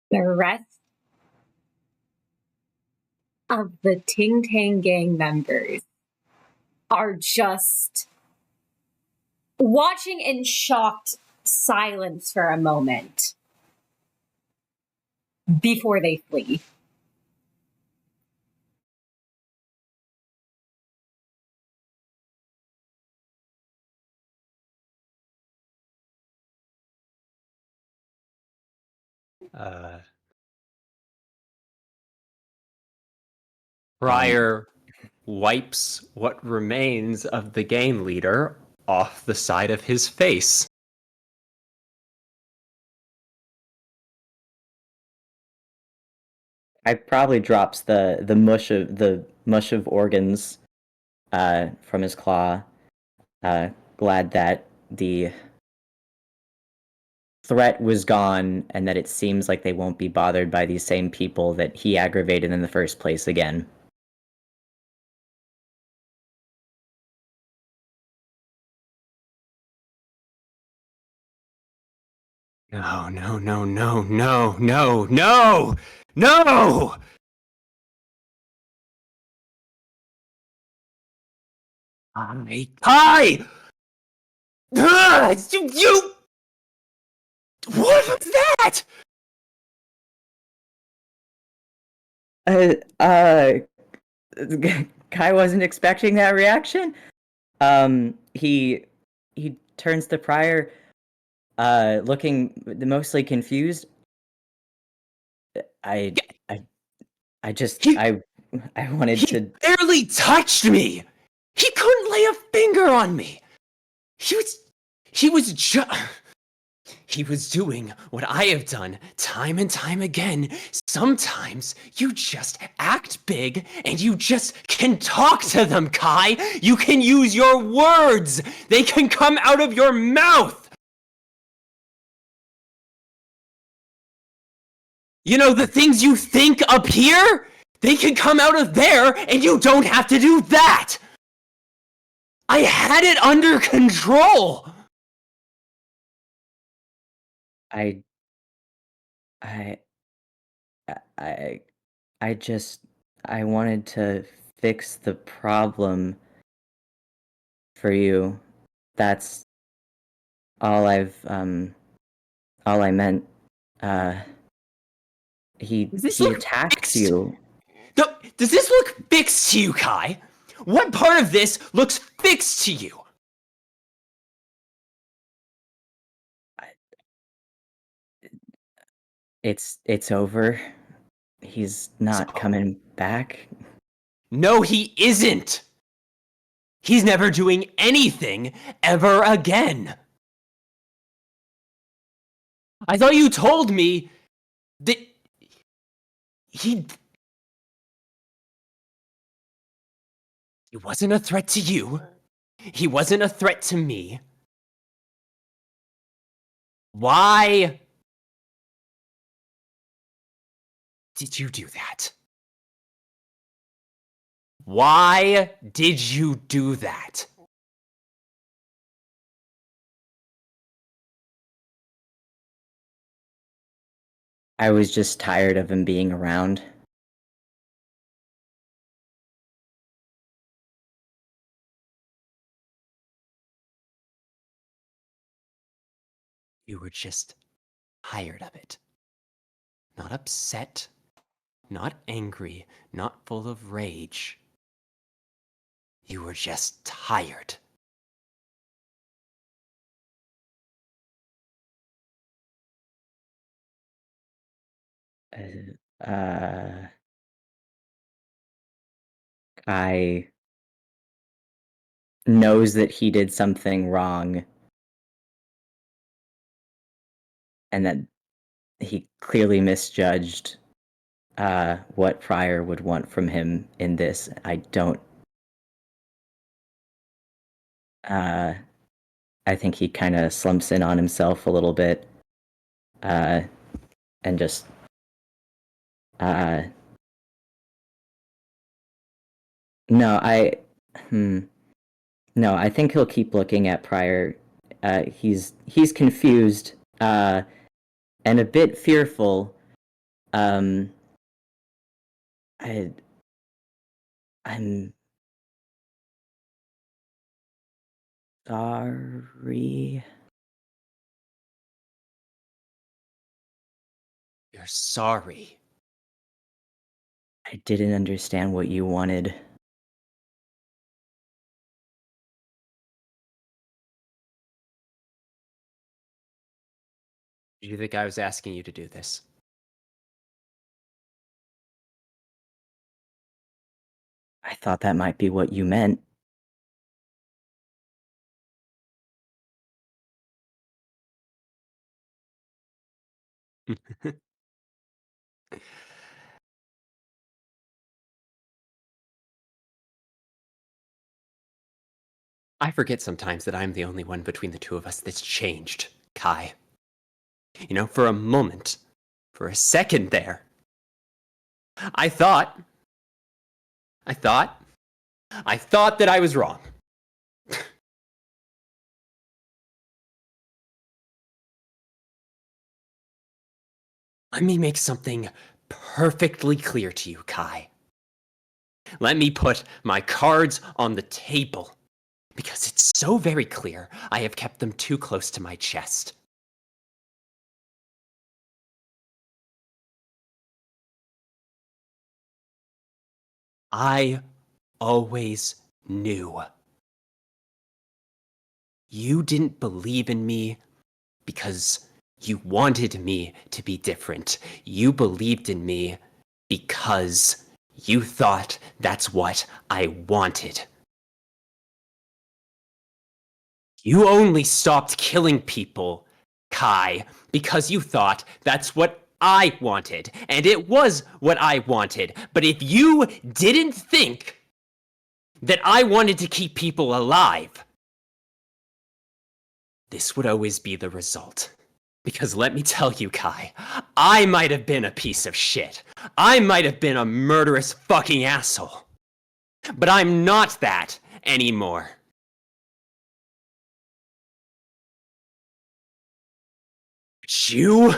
The rest of the Ting Tang gang members are just watching in shocked silence for a moment before they flee. Pryor wipes what remains of the game leader off the side of his face. I probably drops the mush of organs from his claw. Glad that the threat was gone and that it seems like they won't be bothered by these same people that he aggravated in the first place again. No, no, no, no, no, no, no, no! Hi! You! What was that? Kai wasn't expecting that reaction. He turns to Pryor, looking mostly confused. I wanted He to. barely touched me. He couldn't lay a finger on me. He was doing what I have done time and time again. Sometimes you just act big and you just can talk to them, Kai. You can use your words. They can come out of your mouth. You know, the things you think up here, they can come out of there and you don't have to do that. I had it under control. I wanted to fix the problem for you. That's all I meant. He attacked you. Does this look fixed to you, Kai? What part of this looks fixed to you? It's over. He's not So- coming back. No, he isn't! He's never doing anything ever again! I thought you told me that he wasn't a threat to you. He wasn't a threat to me. Why did you do that? Why did you do that? I was just tired of him being around. You were just tired of it. Not upset, not angry, not full of rage. You were just tired. I knows that he did something wrong and that he clearly misjudged what Pryor would want from him in this. I don't. I think he kind of slumps in on himself a little bit, and just. No, no, I think he'll keep looking at Pryor. He's confused, and a bit fearful. I'm sorry. You're sorry. I didn't understand what you wanted. Did you think I was asking you to do this? I thought that might be what you meant. I forget sometimes that I'm the only one between the two of us that's changed, Kai. You know, for a moment, for a second there, I thought that I was wrong. Let me make something perfectly clear to you, Kai. Let me put my cards on the table, because it's so very clear I have kept them too close to my chest. I always knew. You didn't believe in me because you wanted me to be different. You believed in me because you thought that's what I wanted. You only stopped killing people, Kai, because you thought that's what I wanted, and it was what I wanted. But if you didn't think that I wanted to keep people alive, this would always be the result. Because let me tell you, Kai, I might have been a piece of shit. I might have been a murderous fucking asshole. But I'm not that anymore. But you...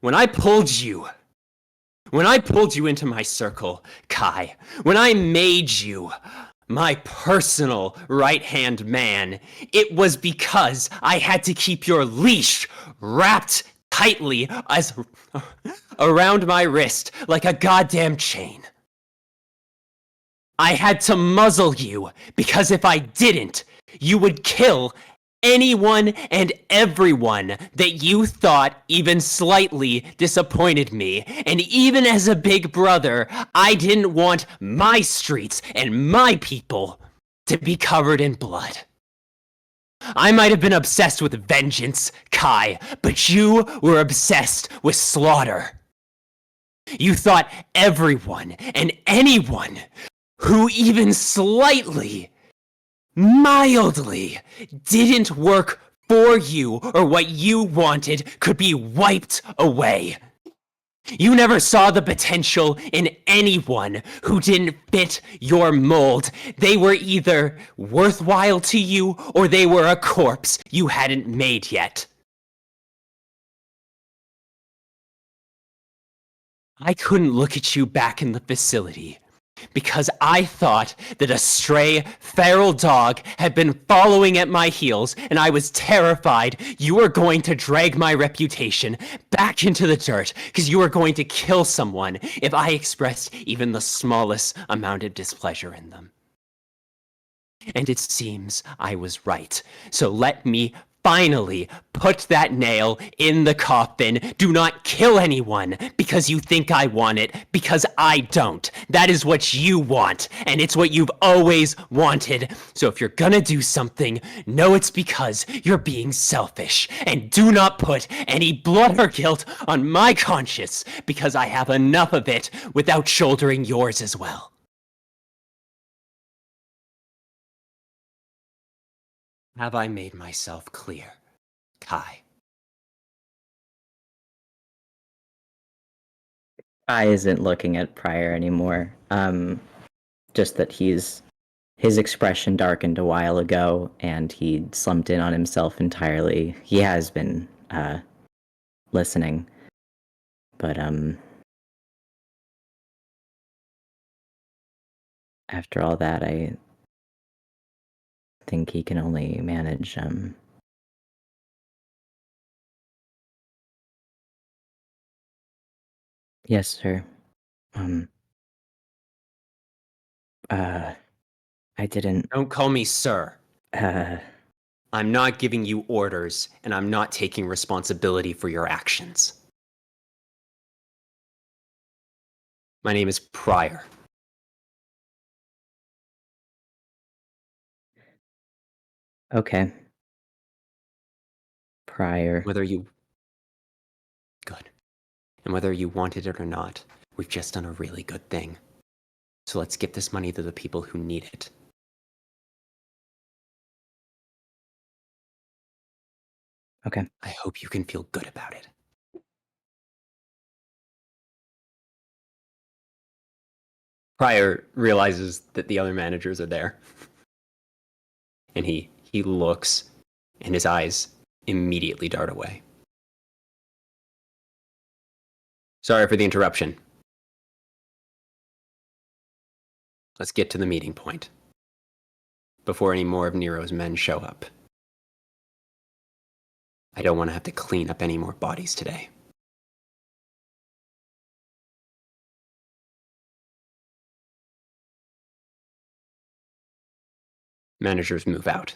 When I pulled you into my circle, Kai, when I made you my personal right-hand man, it was because I had to keep your leash wrapped tightly as around my wrist like a goddamn chain. I had to muzzle you because if I didn't, you would kill anyone and everyone that you thought even slightly disappointed me. And even as a big brother, I didn't want my streets and my people to be covered in blood. I might have been obsessed with vengeance, Kai, but you were obsessed with slaughter. You thought everyone and anyone who even slightly, mildly didn't work for you or what you wanted could be wiped away. You never saw the potential in anyone who didn't fit your mold. They were either worthwhile to you or they were a corpse you hadn't made yet. I couldn't look at you back in the facility because I thought that a stray feral dog had been following at my heels, and I was terrified you were going to drag my reputation back into the dirt because you were going to kill someone if I expressed even the smallest amount of displeasure in them. And it seems I was right. So let me finally put that nail in the coffin. Do not kill anyone because you think I want it, because I don't. That is what you want, and it's what you've always wanted. So if you're gonna do something, know it's because you're being selfish. And do not put any blood or guilt on my conscience, because I have enough of it without shouldering yours as well. Have I made myself clear, Kai? I isn't looking at Pryor anymore. Just that his expression darkened a while ago, and he slumped in on himself entirely. He has been listening, but after all that, I think he can only manage Yes, sir. I didn't. Don't call me sir. Uh, I'm not giving you orders, and I'm not taking responsibility for your actions. My name is Pryor. okay. Pryor. Whether you... Good. And whether you wanted it or not, we've just done a really good thing. So let's get this money to the people who need it. Okay. I hope you can feel good about it. Pryor realizes that the other managers are there. And he looks, and his eyes immediately dart away. Sorry for the interruption. Let's get to the meeting point before any more of Nero's men show up. I don't want to have to clean up any more bodies today. Managers move out.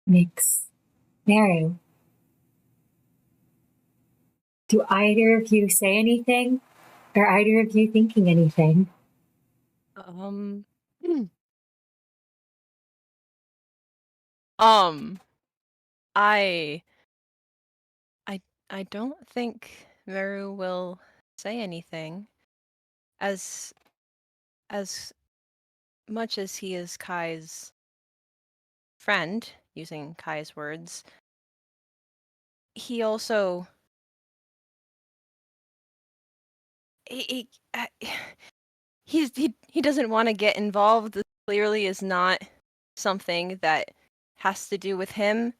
Mix. Maru. Do either of you say anything? Are either of you thinking anything? I don't think Meru will say anything. As much as he is Kai's friend, using Kai's words, he also he doesn't want to get involved. This clearly is not something that has to do with him,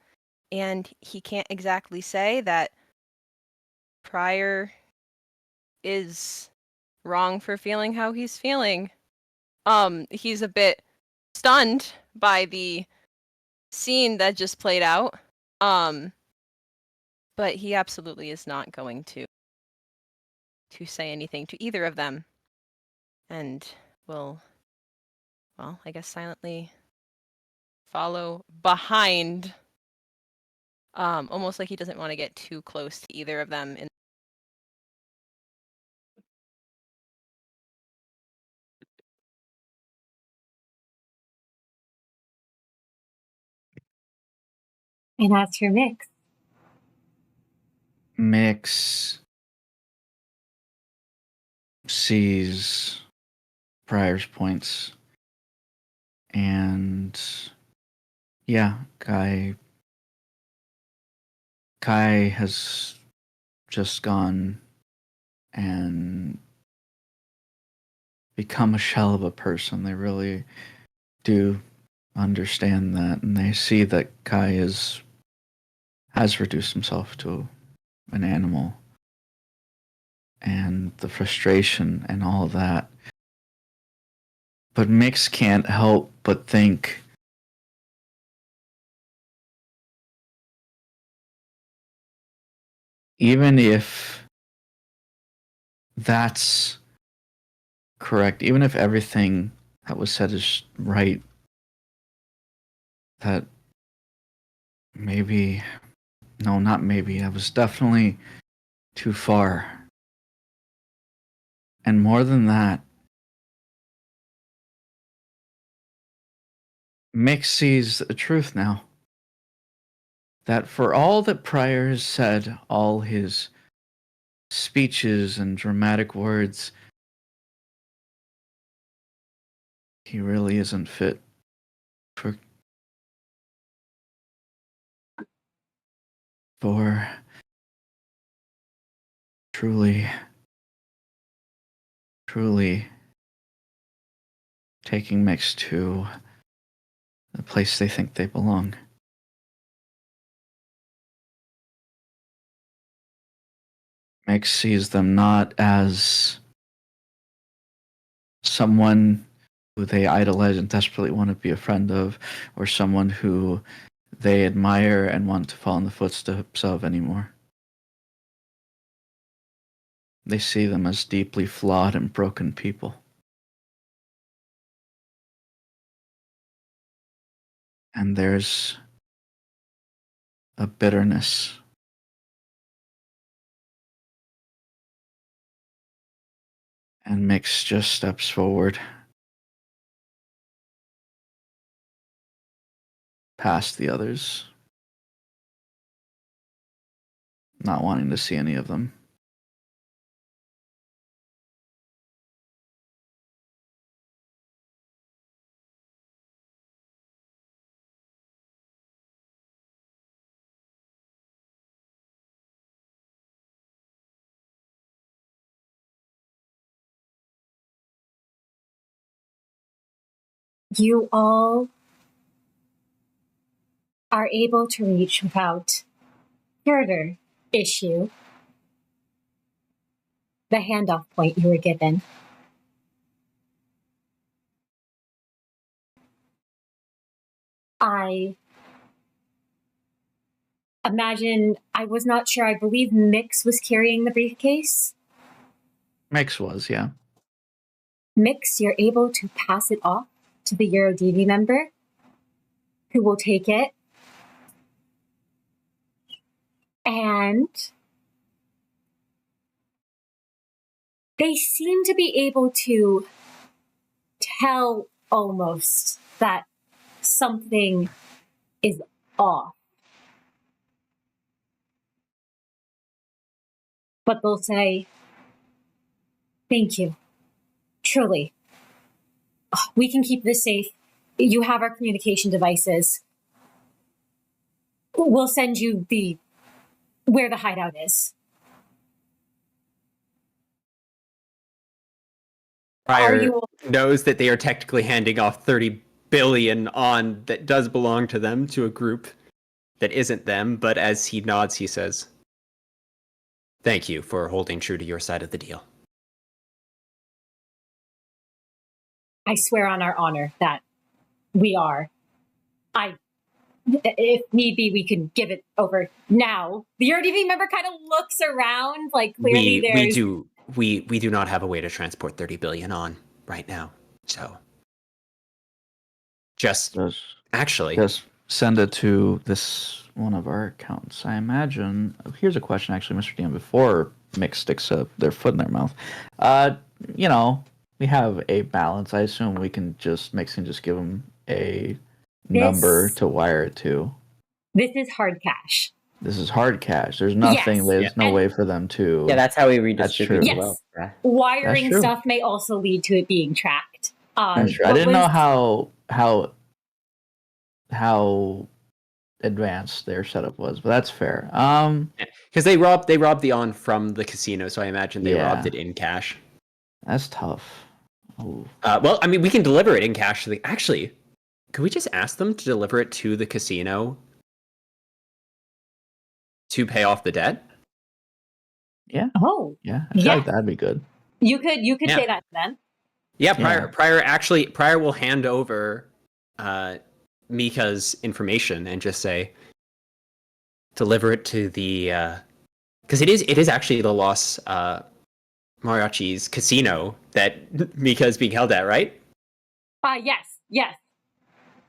and he can't exactly say that Pryor is wrong for feeling how he's feeling. He's a bit stunned by the scene that just played out. But he absolutely is not going to say anything to either of them. and will, well, I guess silently follow behind, almost like he doesn't want to get too close to either of them. And as for Mix, Mix sees Pryor's points, and yeah, Kai has just gone and become a shell of a person. They really do understand that, and they see that Kai has reduced himself to an animal, and the frustration and all of that. But Mix can't help but think, even if that's correct, even if everything that was said is right, that maybe, no, not maybe, that was definitely too far. And more than that, Mick sees the truth now. That for all that Pryor has said, all his speeches and dramatic words, he really isn't fit for truly taking Mix to the place they think they belong. Mix sees them not as someone who they idolize and desperately want to be a friend of, or someone who they admire and want to follow in the footsteps of anymore. They see them as deeply flawed and broken people. And there's a bitterness. And Mix just steps forward, past the others, not wanting to see any of them. you all are able to reach without further issue the handoff point you were given. I imagine, I was not sure, I believe Mix was carrying the briefcase. Mix was, yeah. Mix, you're able to pass it off to the EuroDV member, who will take it. And they seem to be able to tell almost that something is off. But they'll say, thank you. Truly. We can keep this safe. You have our communication devices. We'll send you where the hideout is. Pryor knows that they are technically handing off 30 billion on that does belong to them to a group that isn't them, but as he nods, he says, "Thank you for holding true to your side of the deal." I swear on our honor that we are. If need be, we can give it over now. The RDV member kind of looks around, like clearly we do not have a way to transport 30 billion on. right now. So, just send it to this one of our accounts. I imagine. Here's a question, actually, Mr. DM. Before Mick sticks their foot in their mouth, we have a balance. I assume Mix can just give them a number to wire it to. This is hard cash. This is hard cash. There's nothing. Yes. There's no way for them to. Yeah, that's how we redistribute That's the true. wealth. Right? Wiring stuff may also lead to it being tracked. That's true. I didn't know how advanced their setup was, but that's fair. Because they robbed the on from the casino, so I imagine they robbed it in cash. That's tough. Oh. Well, I mean, we can deliver it in cash. Actually, could we just ask them to deliver it to the casino to pay off the debt? Yeah. Oh. Yeah. I feel like that'd be good. You could say that to them. Yeah, Prior will hand over Mika's information and just say, deliver it to the because it is actually the Los Mariachis casino that Mika is being held at, right? Yes.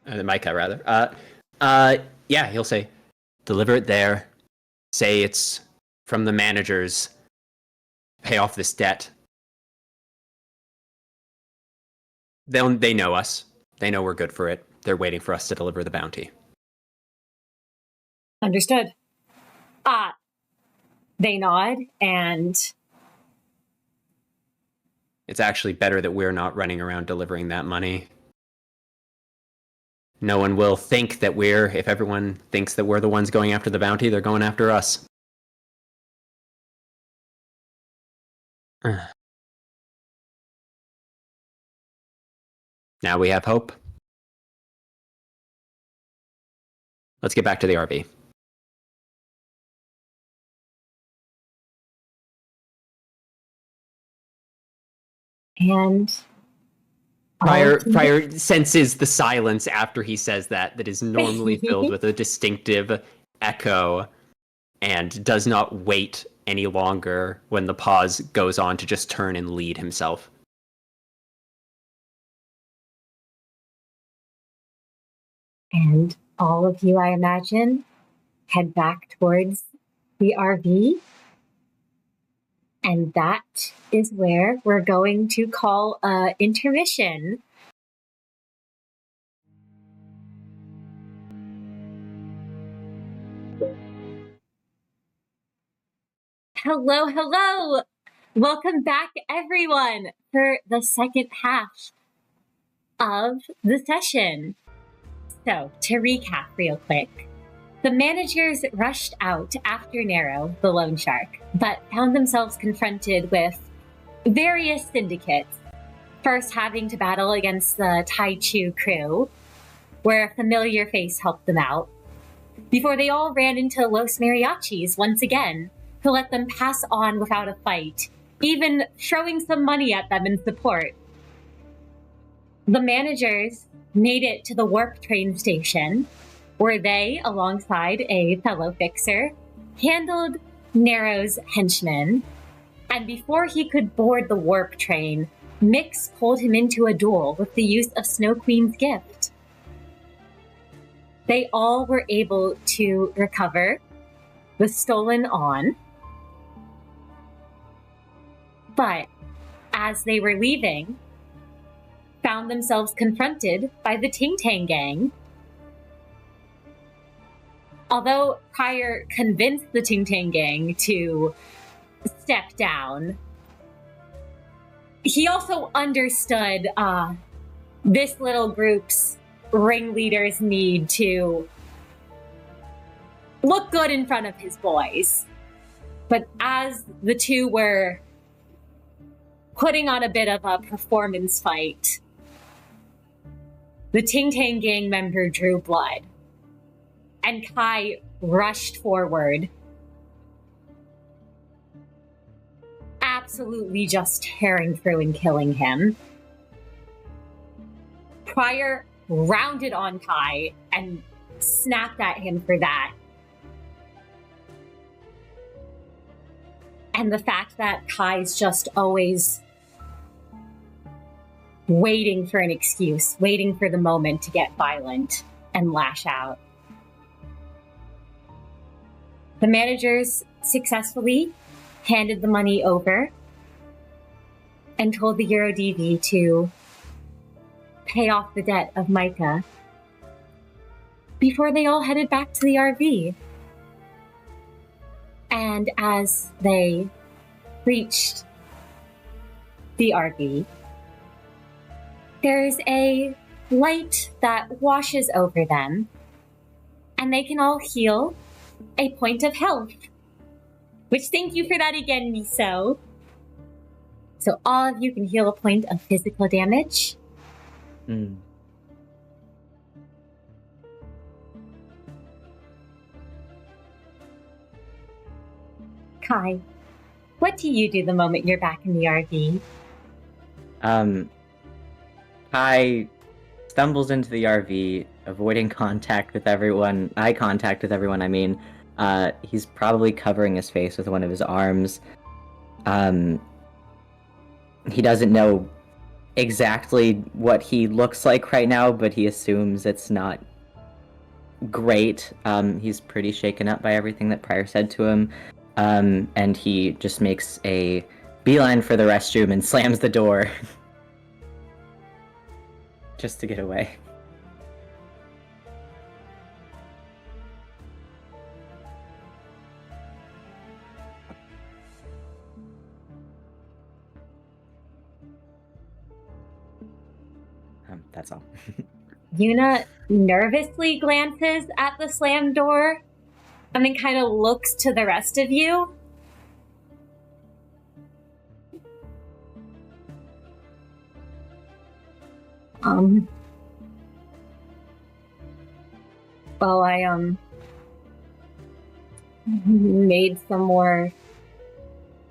Micah, rather. Yeah, he'll say, deliver it there. Say it's from the managers. Pay off this debt. They know us. They know we're good for it. They're waiting for us to deliver the bounty. Understood. They nod, and it's actually better that we're not running around delivering that money. No one will think that if everyone thinks that we're the ones going after the bounty, they're going after us. Now we have hope. Let's get back to the RV. And Prior senses the silence after he says that is normally filled with a distinctive echo, and does not wait any longer when the pause goes on to just turn and lead himself. And all of you, I imagine, head back towards the RV. And that is where we're going to call an intermission. Hello. Welcome back, everyone, for the second half of the session. So, to recap real quick, the managers rushed out after Nero, the loan shark, but found themselves confronted with various syndicates, first having to battle against the Tai Chu crew, where a familiar face helped them out, before they all ran into Los Mariachis once again, who let them pass on without a fight, even throwing some money at them in support. The managers made it to the warp train station, where they, alongside a fellow fixer, handled Nero's henchmen. And before he could board the warp train, Mix pulled him into a duel with the use of Snow Queen's gift. They all were able to recover the stolen on. But as they were leaving, found themselves confronted by the Ting gang. Although Prior convinced the Ting gang to step down, he also understood this little group's ringleader's need to look good in front of his boys. But as the two were putting on a bit of a performance fight, the Ting gang member drew blood, and Kai rushed forward, absolutely just tearing through and killing him. Prior rounded on Kai and snapped at him for that. And the fact that Kai's just always waiting for an excuse, waiting for the moment to get violent and lash out. The managers successfully handed the money over and told the EuroDV to pay off the debt of Micah before they all headed back to the RV. And as they reached the RV, there's a light that washes over them, and they can all heal a point of health. Which, thank you for that again, Miso. So all of you can heal a point of physical damage. Kai, what do you do the moment you're back in the RV? Kai stumbles into the RV, avoiding contact with everyone. Eye contact with everyone, I mean. He's probably covering his face with one of his arms. He doesn't know exactly what he looks like right now, but he assumes it's not great. He's pretty shaken up by everything that Pryor said to him. And he just makes a beeline for the restroom and slams the door. Just to get away. That's all. Yuna nervously glances at the slammed door and then kind of looks to the rest of you. Well, I made some more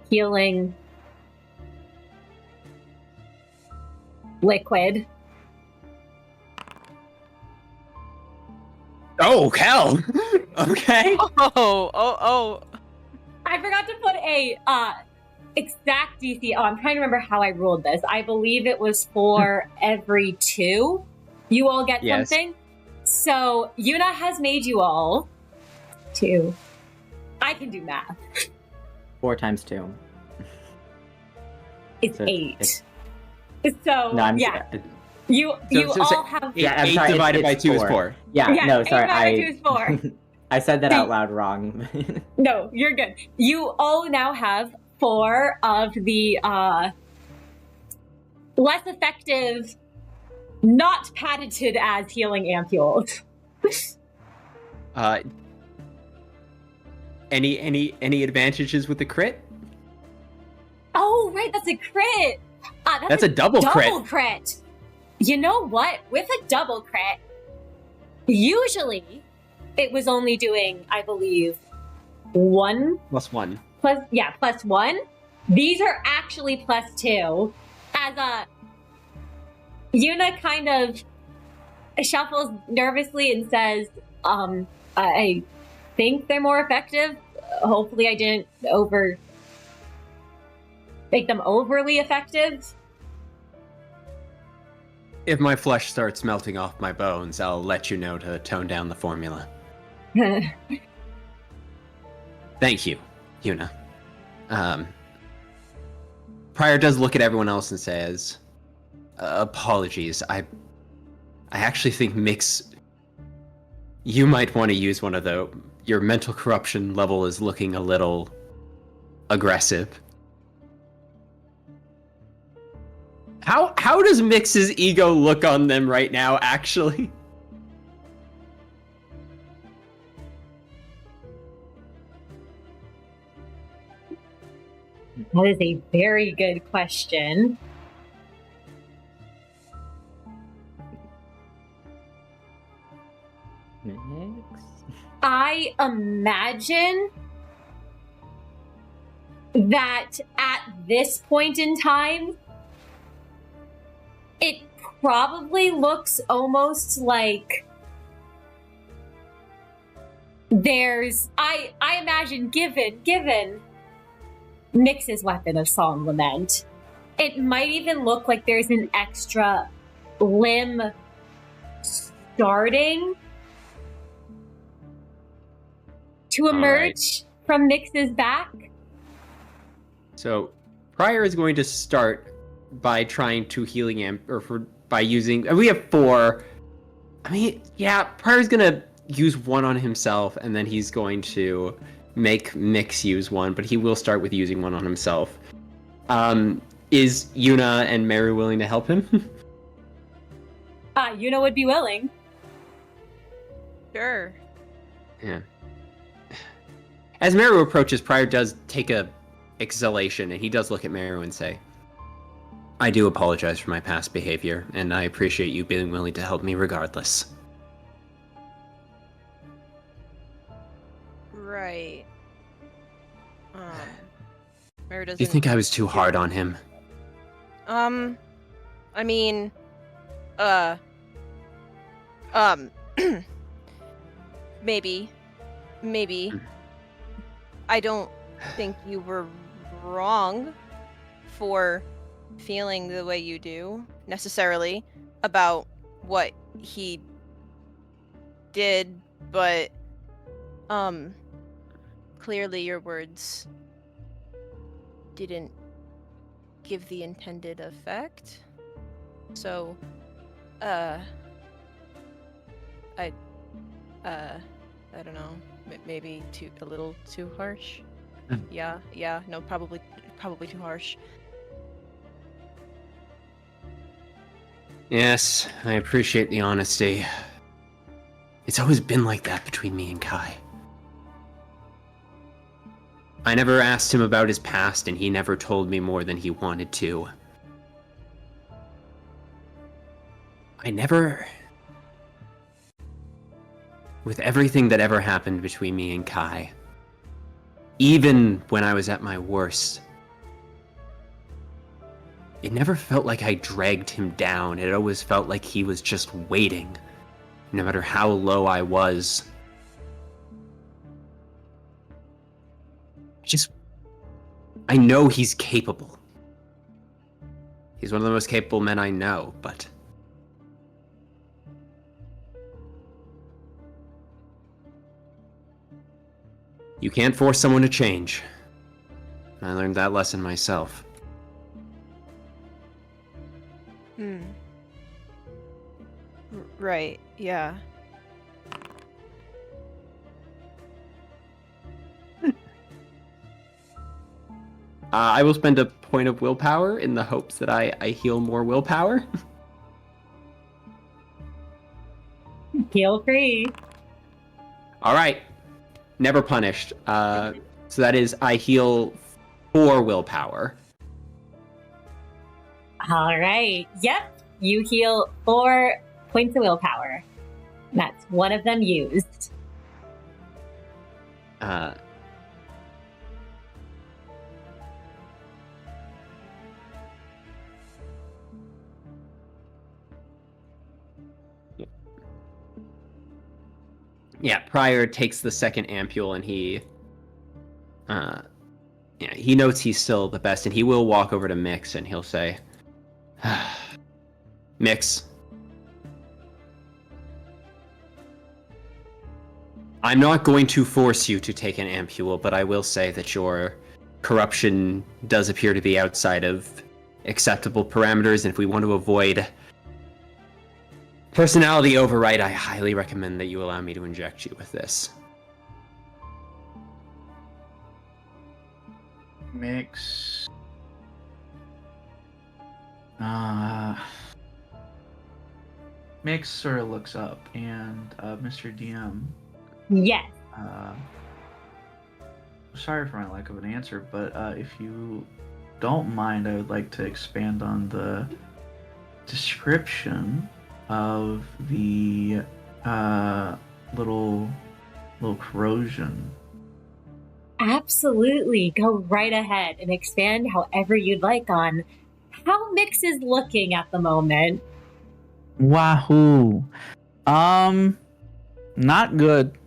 healing liquid. Oh, hell! Okay. Oh. I forgot to put a exact DC. Oh, I'm trying to remember how I ruled this. I believe it was for every 2. You all get something. So Yuna has made you all 2. I can do math. 4 times 2. It's So 8. So No, I'm yeah. sorry. You So all have. Yeah, I'm 8 sorry, divided by it's 2 is 4. 4. Yeah, no, 8 sorry. divided by 2 is 4. I said that out loud wrong. No, you're good. You all now have 4 of the less effective, not patented as healing ampules. Any advantages with the crit? Oh, right, that's a crit. That's a double crit. You know what? With a double crit, usually it was only doing, I believe, 1 Plus 1. plus 1. These are actually plus 2. As Yuna kind of shuffles nervously and says, I think they're more effective. Hopefully I didn't make them overly effective. If my flesh starts melting off my bones, I'll let you know to tone down the formula. Thank you, Yuna. Pryor does look at everyone else and says, apologies, I actually think Mix, you might want to use one of those. Your mental corruption level is looking a little aggressive. How does Mix's ego look on them right now, actually? That is a very good question. Next. I imagine that at this point in time, it probably looks almost like there's I imagine given Mix's weapon of song lament, It might even look like there's an extra limb starting to emerge from Mix's back. So Pryor is going to start by trying to by using. We have 4. I mean, yeah, Pryor's gonna use 1 on himself, and then he's going to make Mix use 1, but he will start with using 1 on himself. Is Yuna and Meru willing to help him? Yuna would be willing. Sure. Yeah. As Meru approaches, Pryor does take a exhalation, and he does look at Meru and say, I do apologize for my past behavior, and I appreciate you being willing to help me regardless. Right. Meru doesn't... Do you think I was too hard on him? I mean, maybe. I don't think you were wrong for feeling the way you do, necessarily, about what he did, but, clearly your words didn't give the intended effect. So, I don't know, maybe a little too harsh. Yeah, no, probably too harsh. Yes, I appreciate the honesty. It's always been like that between me and Kai. I never asked him about his past, and he never told me more than he wanted to. With everything that ever happened between me and Kai, even when I was at my worst, it never felt like I dragged him down. It always felt like he was just waiting, no matter how low I was. I know he's capable. He's one of the most capable men I know, but you can't force someone to change. I learned that lesson myself. Right, yeah. I will spend a point of willpower in the hopes that I heal more willpower. Feel free. All right. Never punished. So that is, I heal 4 willpower. All right. Yep. You heal 4 points of willpower. That's one of them used. Yeah, Pryor takes the second ampule and he notes he's still the best, and he will walk over to Mix and he'll say, Mix, I'm not going to force you to take an ampule, but I will say that your corruption does appear to be outside of acceptable parameters, and if we want to avoid personality override, I highly recommend that you allow me to inject you with this. Mix. Mix sort of looks up, and Mr. DM. Yes. Sorry for my lack of an answer, but if you don't mind, I would like to expand on the description of the little corrosion. Absolutely. Go right ahead and expand however you'd like on how Mix is looking at the moment. Wahoo. Not good.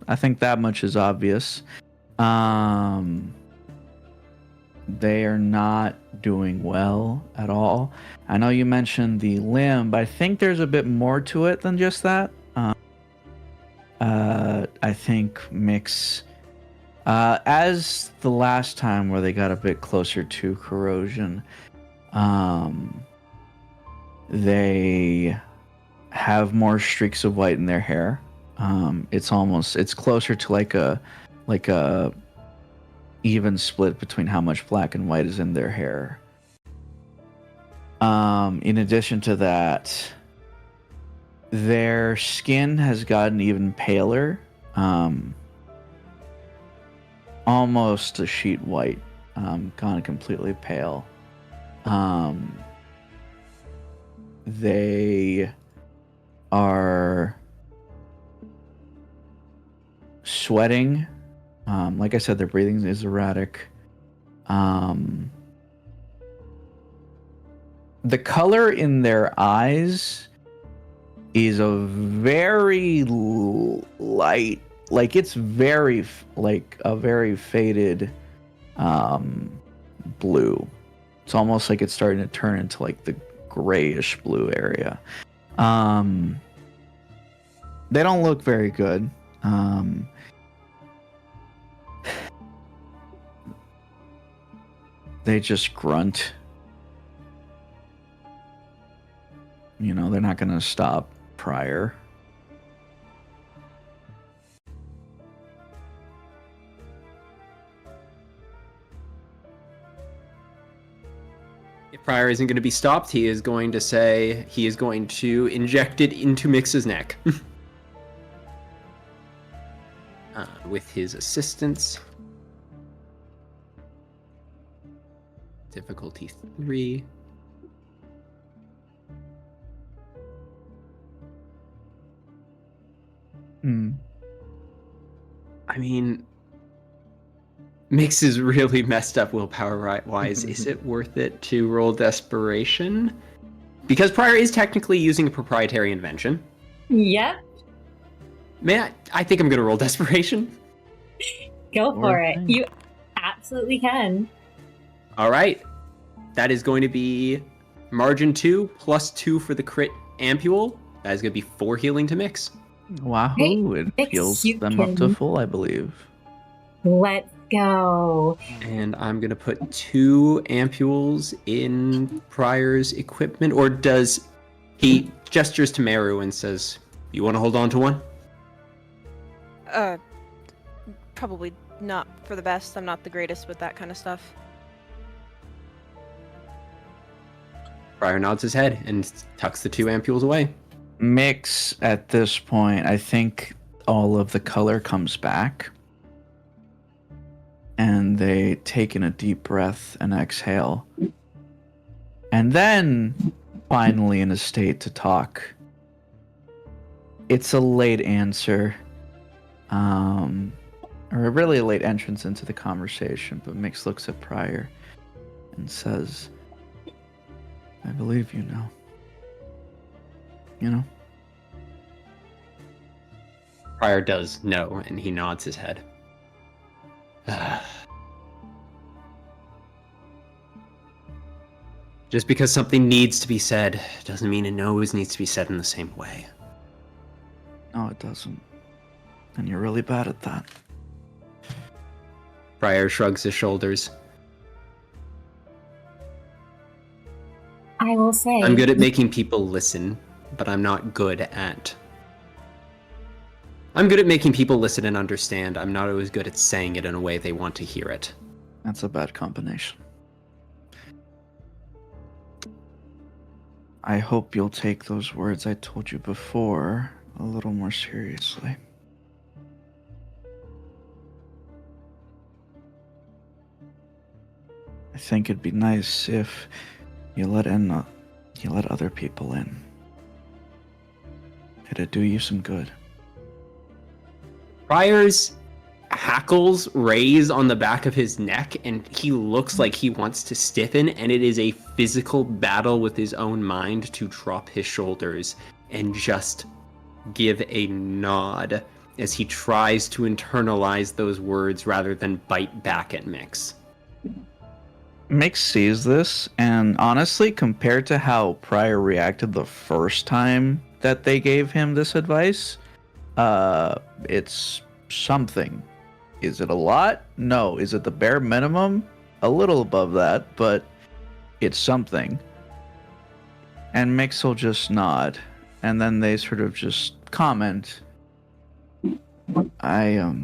I think that much is obvious. they are not doing well at all. I know you mentioned the limb, but I think there's a bit more to it than just that. I think Mix, as the last time where they got a bit closer to corrosion, they have more streaks of white in their hair. It's closer to like a even split between how much black and white is in their hair. In addition to that, their skin has gotten even paler, almost a sheet white, gone completely pale. They are sweating. Like I said, their breathing is erratic. The color in their eyes is a very light, like it's very like a very faded blue. It's almost like it's starting to turn into like the grayish blue area. They don't look very good. They just grunt. You know, they're not going to stop Prior. If Prior isn't going to be stopped, he is going to say he is going to inject it into Mix's neck. With his assistance. Difficulty 3. I mean, Mix is really messed up willpower wise. Is it worth it to roll desperation? Because Prior is technically using a proprietary invention. Yep. Man, I think I'm gonna roll desperation. Go for it. You absolutely can. All right. That is going to be margin 2 plus 2 for the crit ampule. That is going to be 4 healing to Mix. Wahoo! Hey, It Mix, heals you them can- up to full, I believe. Let's go. And I'm going to put 2 ampules in Prior's equipment. Or does he gestures to Meru and says, "You want to hold on to one?" Probably not for the best. I'm not the greatest with that kind of stuff. Prior nods his head and tucks the 2 ampules away. Mix, at this point, I think all of the color comes back. And they take in a deep breath and exhale. And then, finally in a state to talk. It's a late answer. Or a really late entrance into the conversation, but Mix looks at Prior and says, "I believe you now. You know?" Prior does know, and he nods his head. Just because something needs to be said doesn't mean it always needs to be said in the same way. No, it doesn't. And you're really bad at that. Prior shrugs his shoulders. I will say. I'm good at making people listen, but I'm not good at... I'm good at making people listen and understand. I'm not always good at saying it in a way they want to hear it. That's a bad combination. I hope you'll take those words I told you before a little more seriously. I think it'd be nice if you let other people in. It'd do you some good. Prior's hackles raise on the back of his neck, and he looks like he wants to stiffen, and it is a physical battle with his own mind to drop his shoulders and just give a nod as he tries to internalize those words rather than bite back at Mix. Mix sees this, and honestly, compared to how Pryor reacted the first time that they gave him this advice, it's something. Is it a lot? No. Is it the bare minimum? A little above that, but it's something. And Mix will just nod, and then they sort of just comment. I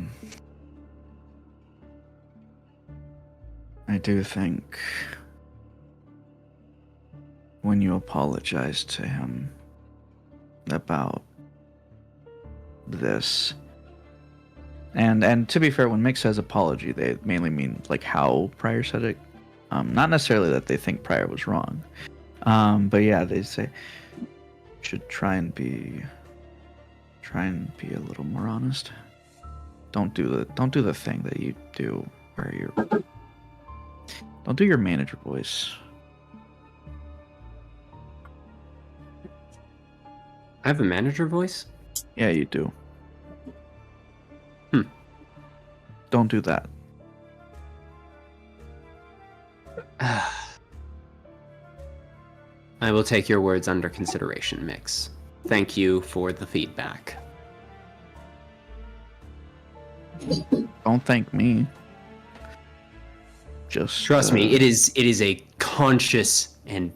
do think when you apologize to him about this, and to be fair, when Mick says apology, they mainly mean like how Pryor said it, not necessarily that they think Pryor was wrong, but yeah, they say should try and be a little more honest. Don't do the thing that you do where you're. Don't do your manager voice. I have a manager voice? Yeah, you do. Don't do that. I will take your words under consideration, Mix. Thank you for the feedback. Don't thank me. Just Trust me, it is a conscious and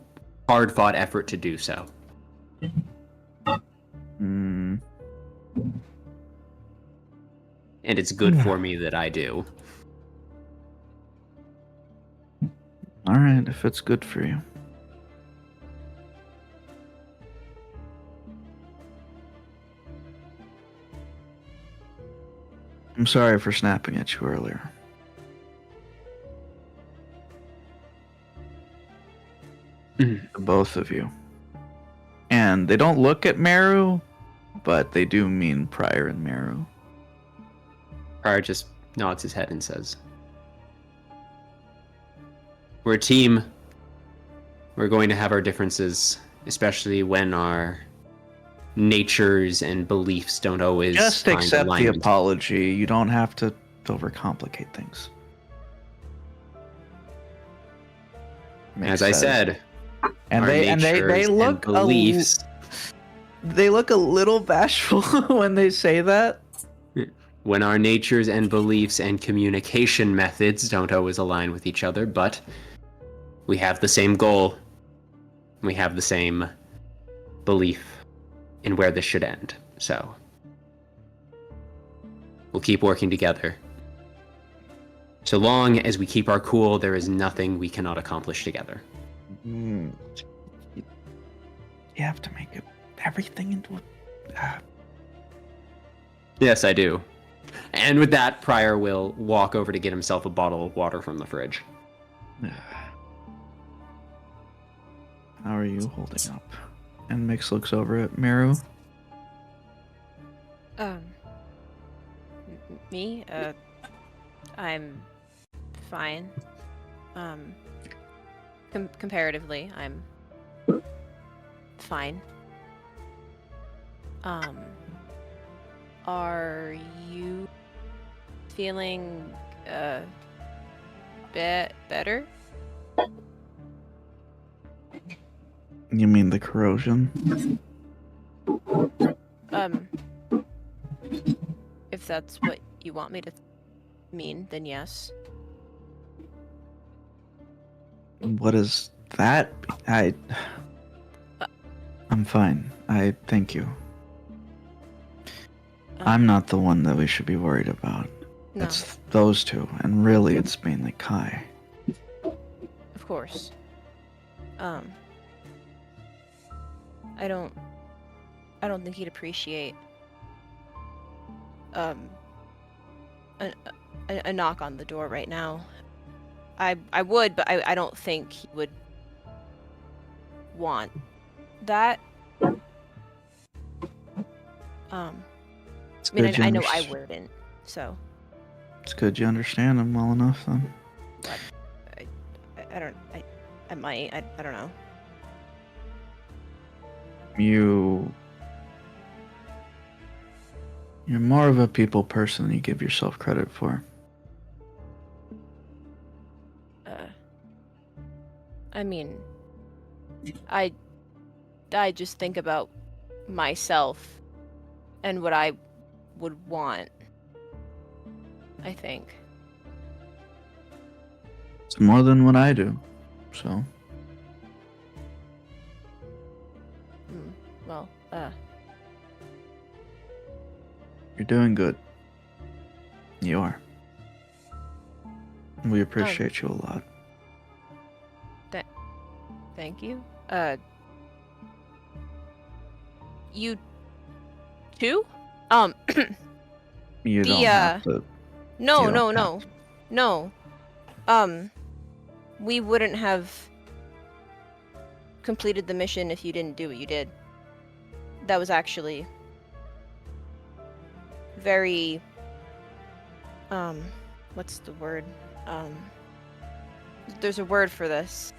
hard-fought effort to do so. Mm, And it's good for me that I do. all right, if it's good for you. I'm sorry for snapping at you earlier. To both of you. And they don't look at Meru, but they do mean Pryor and Meru. Pryor just nods his head and says, "We're a team. We're going to have our differences, especially when our natures and beliefs don't always Just find accept the alignment." apology. You don't have to overcomplicate things. As I said, and our they natures look and beliefs. They look a little bashful when they say that. When our natures and beliefs and communication methods don't always align with each other, but we have the same goal. We have the same belief in where this should end. So we'll keep working together. So long as we keep our cool, there is nothing we cannot accomplish together. You have to make everything into a... Yes, I do. And with that, Pryor will walk over to get himself a bottle of water from the fridge. How are you holding up? And Mix looks over at Meru. Me? I'm fine. Comparatively, I'm fine. Are you feeling better? You mean the corrosion? If that's what you want me to mean, then yes. What is that? I'm fine. I thank you. I'm not the one that we should be worried about. No. It's those two, and really it's mainly Kai. Of course. I don't think he'd appreciate a knock on the door right now. I would, but I don't think he would want that. It's I mean, good I know I wouldn't, so. It's good you understand him well enough, then. I might, I don't know. You're more of a people person than you give yourself credit for. I mean, I just think about myself and what I would want, I think. It's more than what I do, so. Well, You're doing good. You are. We appreciate you a lot. Thank you. You too? You don't have to. No, You no, don't have no. No. We wouldn't have completed the mission if you didn't do what you did. That was actually very, what's the word? There's a word for this.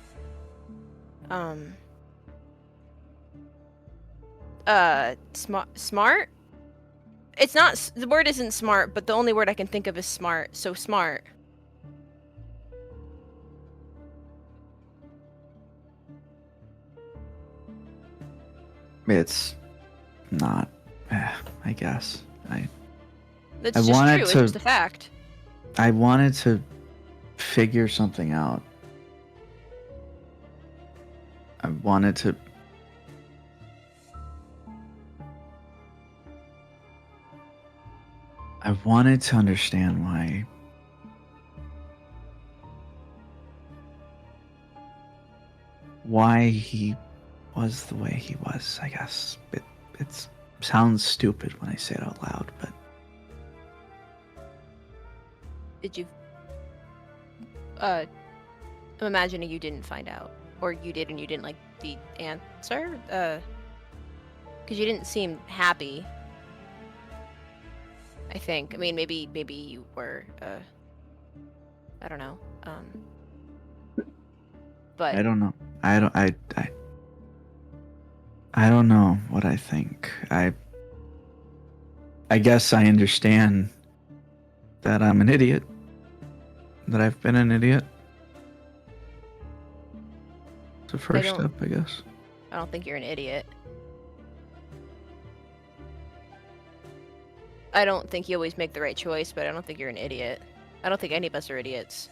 Smart? It's not, the word isn't smart, but the only word I can think of is smart, so smart. It's not. I guess. That's I just wanted true, it's to- just a fact. I wanted to figure something out. I wanted to. I wanted to understand why he was the way he was, I guess. It sounds stupid when I say it out loud, but Did you... I'm imagining you didn't find out. Or you did and you didn't like the answer? Because you didn't seem happy. I think. I mean, maybe you were, I don't know. But... I don't know. I don't know what I think. I guess I understand that I'm an idiot. That I've been an idiot. It's the first step, I guess. I don't think you're an idiot. I don't think you always make the right choice, but I don't think you're an idiot. I don't think any of us are idiots.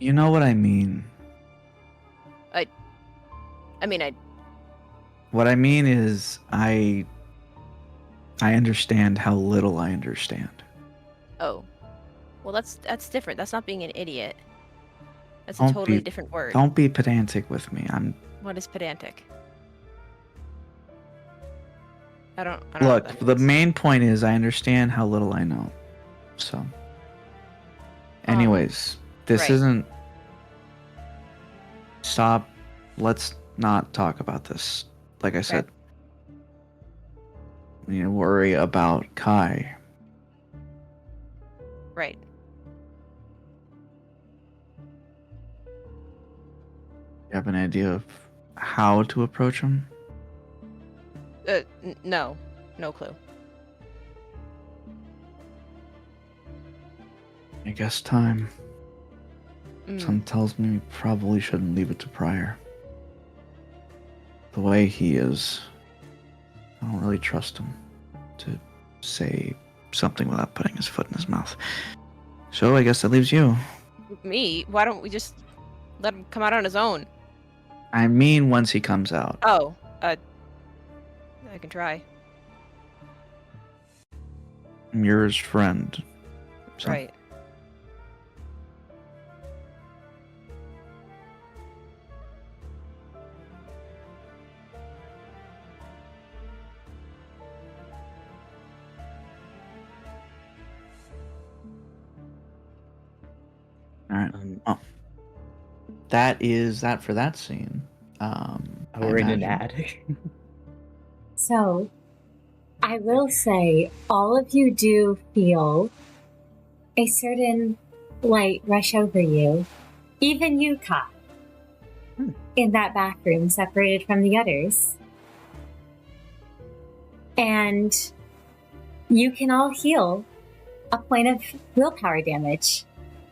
You know what I mean. What I mean is, I understand how little I understand. Oh. Well, that's different. That's not being an idiot. That's a Don't totally be- different word. Don't be pedantic with me. What is pedantic? I don't know Look, what that the means. main point is I understand how little I know. So, anyways, this right. isn't. Stop. Let's not talk about this. Like I said, you worry about Kai. Right. You have an idea of how to approach him? No. No clue. I guess time. Mm. Something tells me we probably shouldn't leave it to Pryor. The way he is, I don't really trust him to say something without putting his foot in his mouth. So I guess that leaves you. Me? Why don't we just let him come out on his own? I mean, once he comes out. Oh, I can try. I'm your friend. So. Right. All right. That is that for that scene. We're in an imagine- attic. So, I will say, all of you do feel a certain light rush over you. Even you, Kai. In that bathroom, separated from the others. And you can all heal a point of willpower damage.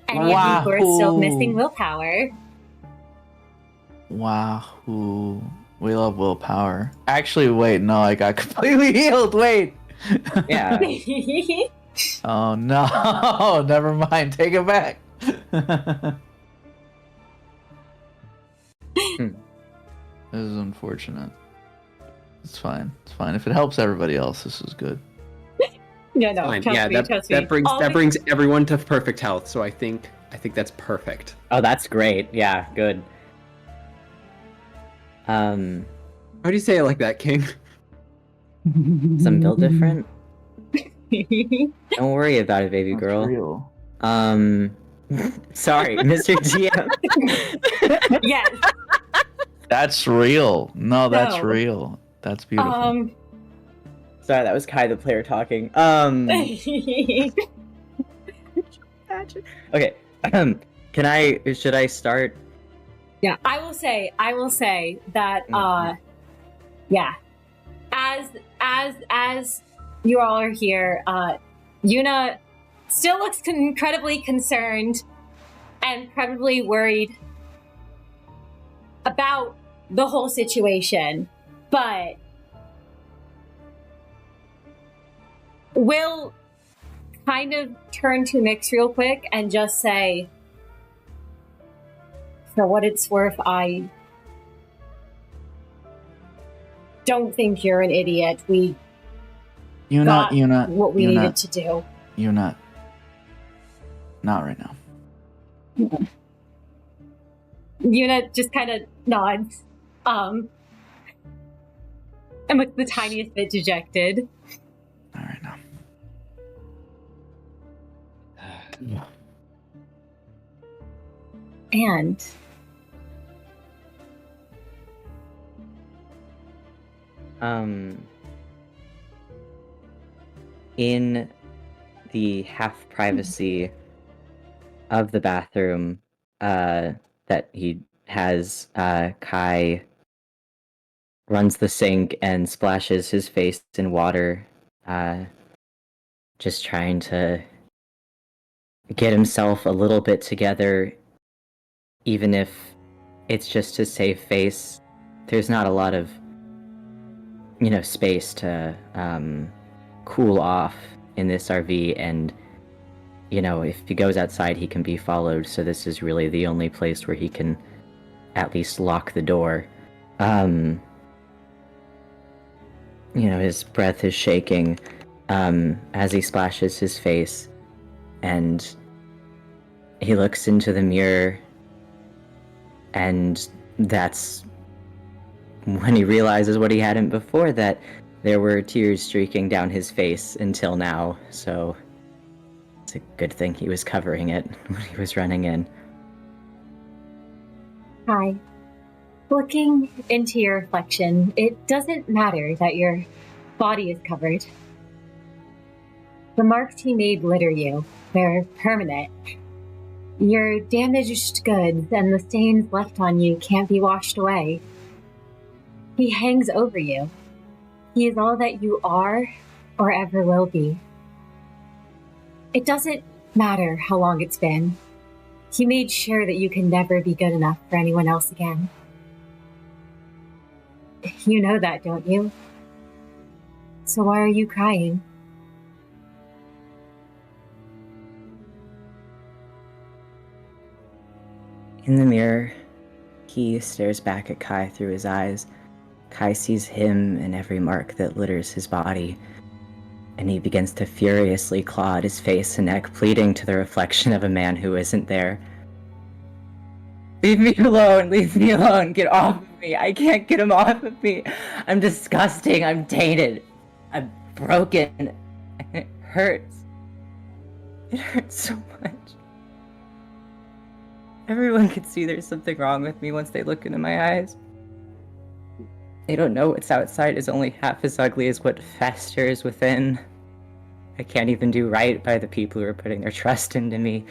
Any of you who are still missing willpower. Wahoo. We love willpower. Actually, wait, no, I got completely healed. Wait. Yeah. Oh no, never mind. Take it back. This is unfortunate. It's fine. It's fine. If it helps everybody else, this is good. Yeah, no, Fine. trust Yeah, me, that, trust me. that brings All that the- brings everyone to perfect health. So I think that's perfect. Oh, that's great. Yeah, good. Why do you say it like that, King? Some built different. Don't worry about it, baby That's girl. real. Sorry, Mr. GM. Yes. That's real. No, that's So, real. That's beautiful. Sorry, that was Kai, the player, talking. Okay. Should I start? Yeah, I will say that yeah. As you all are here, Yuna still looks incredibly concerned and incredibly worried about the whole situation, but will kind of turn to Mix real quick and just say, for what it's worth, I don't think you're an idiot. We got what we needed to do. Not right now. Yuna just kind of nods, and looks the tiniest bit dejected. Not right now. And in the half privacy of the bathroom that he has, Kai runs the sink and splashes his face in water, just trying to get himself a little bit together, even if it's just to save face. There's not a lot of, space to cool off in this RV, and if he goes outside he can be followed, so this is really the only place where he can at least lock the door. His breath is shaking as he splashes his face, and he looks into the mirror, and that's when he realizes what he hadn't before, that there were tears streaking down his face until now, so it's a good thing he was covering it when he was running in. Hi. Looking into your reflection, it doesn't matter that your body is covered. The marks he made litter you. They're permanent. Your damaged goods and the stains left on you can't be washed away. He hangs over you. He is all that you are or ever will be. It doesn't matter how long it's been. He made sure that you can never be good enough for anyone else again. You know that, don't you? So why are you crying? In the mirror, he stares back at Kai through his eyes. Kai sees him and every mark that litters his body, and he begins to furiously claw at his face and neck, pleading to the reflection of a man who isn't there. Leave me alone, get off of me, I can't get him off of me. I'm disgusting, I'm tainted, I'm broken, and it hurts. It hurts so much. Everyone can see there's something wrong with me once they look into my eyes. They don't know what's outside is only half as ugly as what festers within. I can't even do right by the people who are putting their trust into me.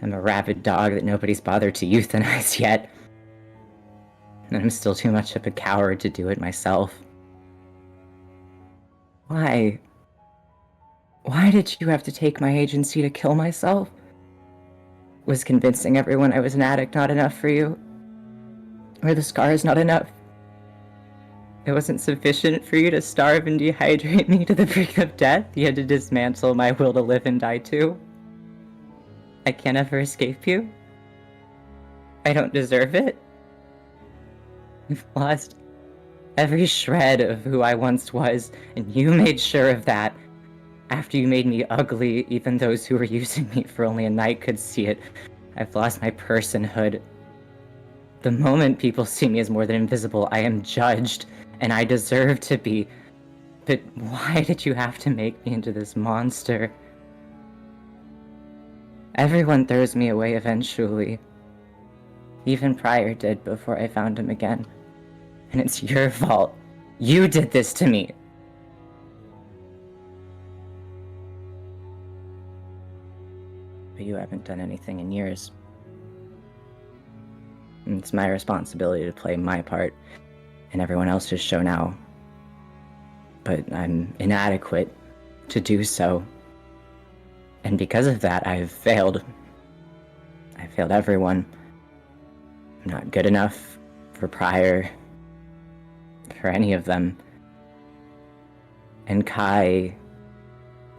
I'm a rabid dog that nobody's bothered to euthanize yet. And I'm still too much of a coward to do it myself. Why? Why did you have to take my agency to kill myself? Was convincing everyone I was an addict not enough for you? Were the scars not enough? It wasn't sufficient for you to starve and dehydrate me to the brink of death? You had to dismantle my will to live and die too? I can't ever escape you? I don't deserve it? I've lost every shred of who I once was, and you made sure of that. After you made me ugly, even those who were using me for only a night could see it. I've lost my personhood. The moment people see me as more than invisible, I am judged, and I deserve to be. But why did you have to make me into this monster? Everyone throws me away eventually. Even Pryor did before I found him again. And it's your fault. You did this to me. But you haven't done anything in years. And it's my responsibility to play my part in everyone else's show now. But I'm inadequate to do so. And because of that, I've failed. I failed everyone. I'm not good enough for Pryor, for any of them. And Kai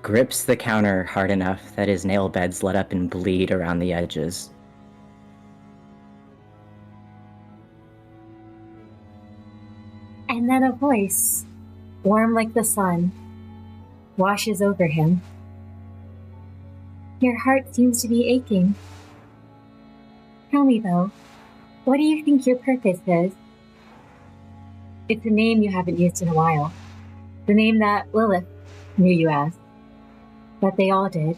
grips the counter hard enough that his nail beds let up and bleed around the edges. And then a voice, warm like the sun, washes over him. Your heart seems to be aching. Tell me, though, what do you think your purpose is? It's a name you haven't used in a while. The name that Lilith knew you as. That they all did.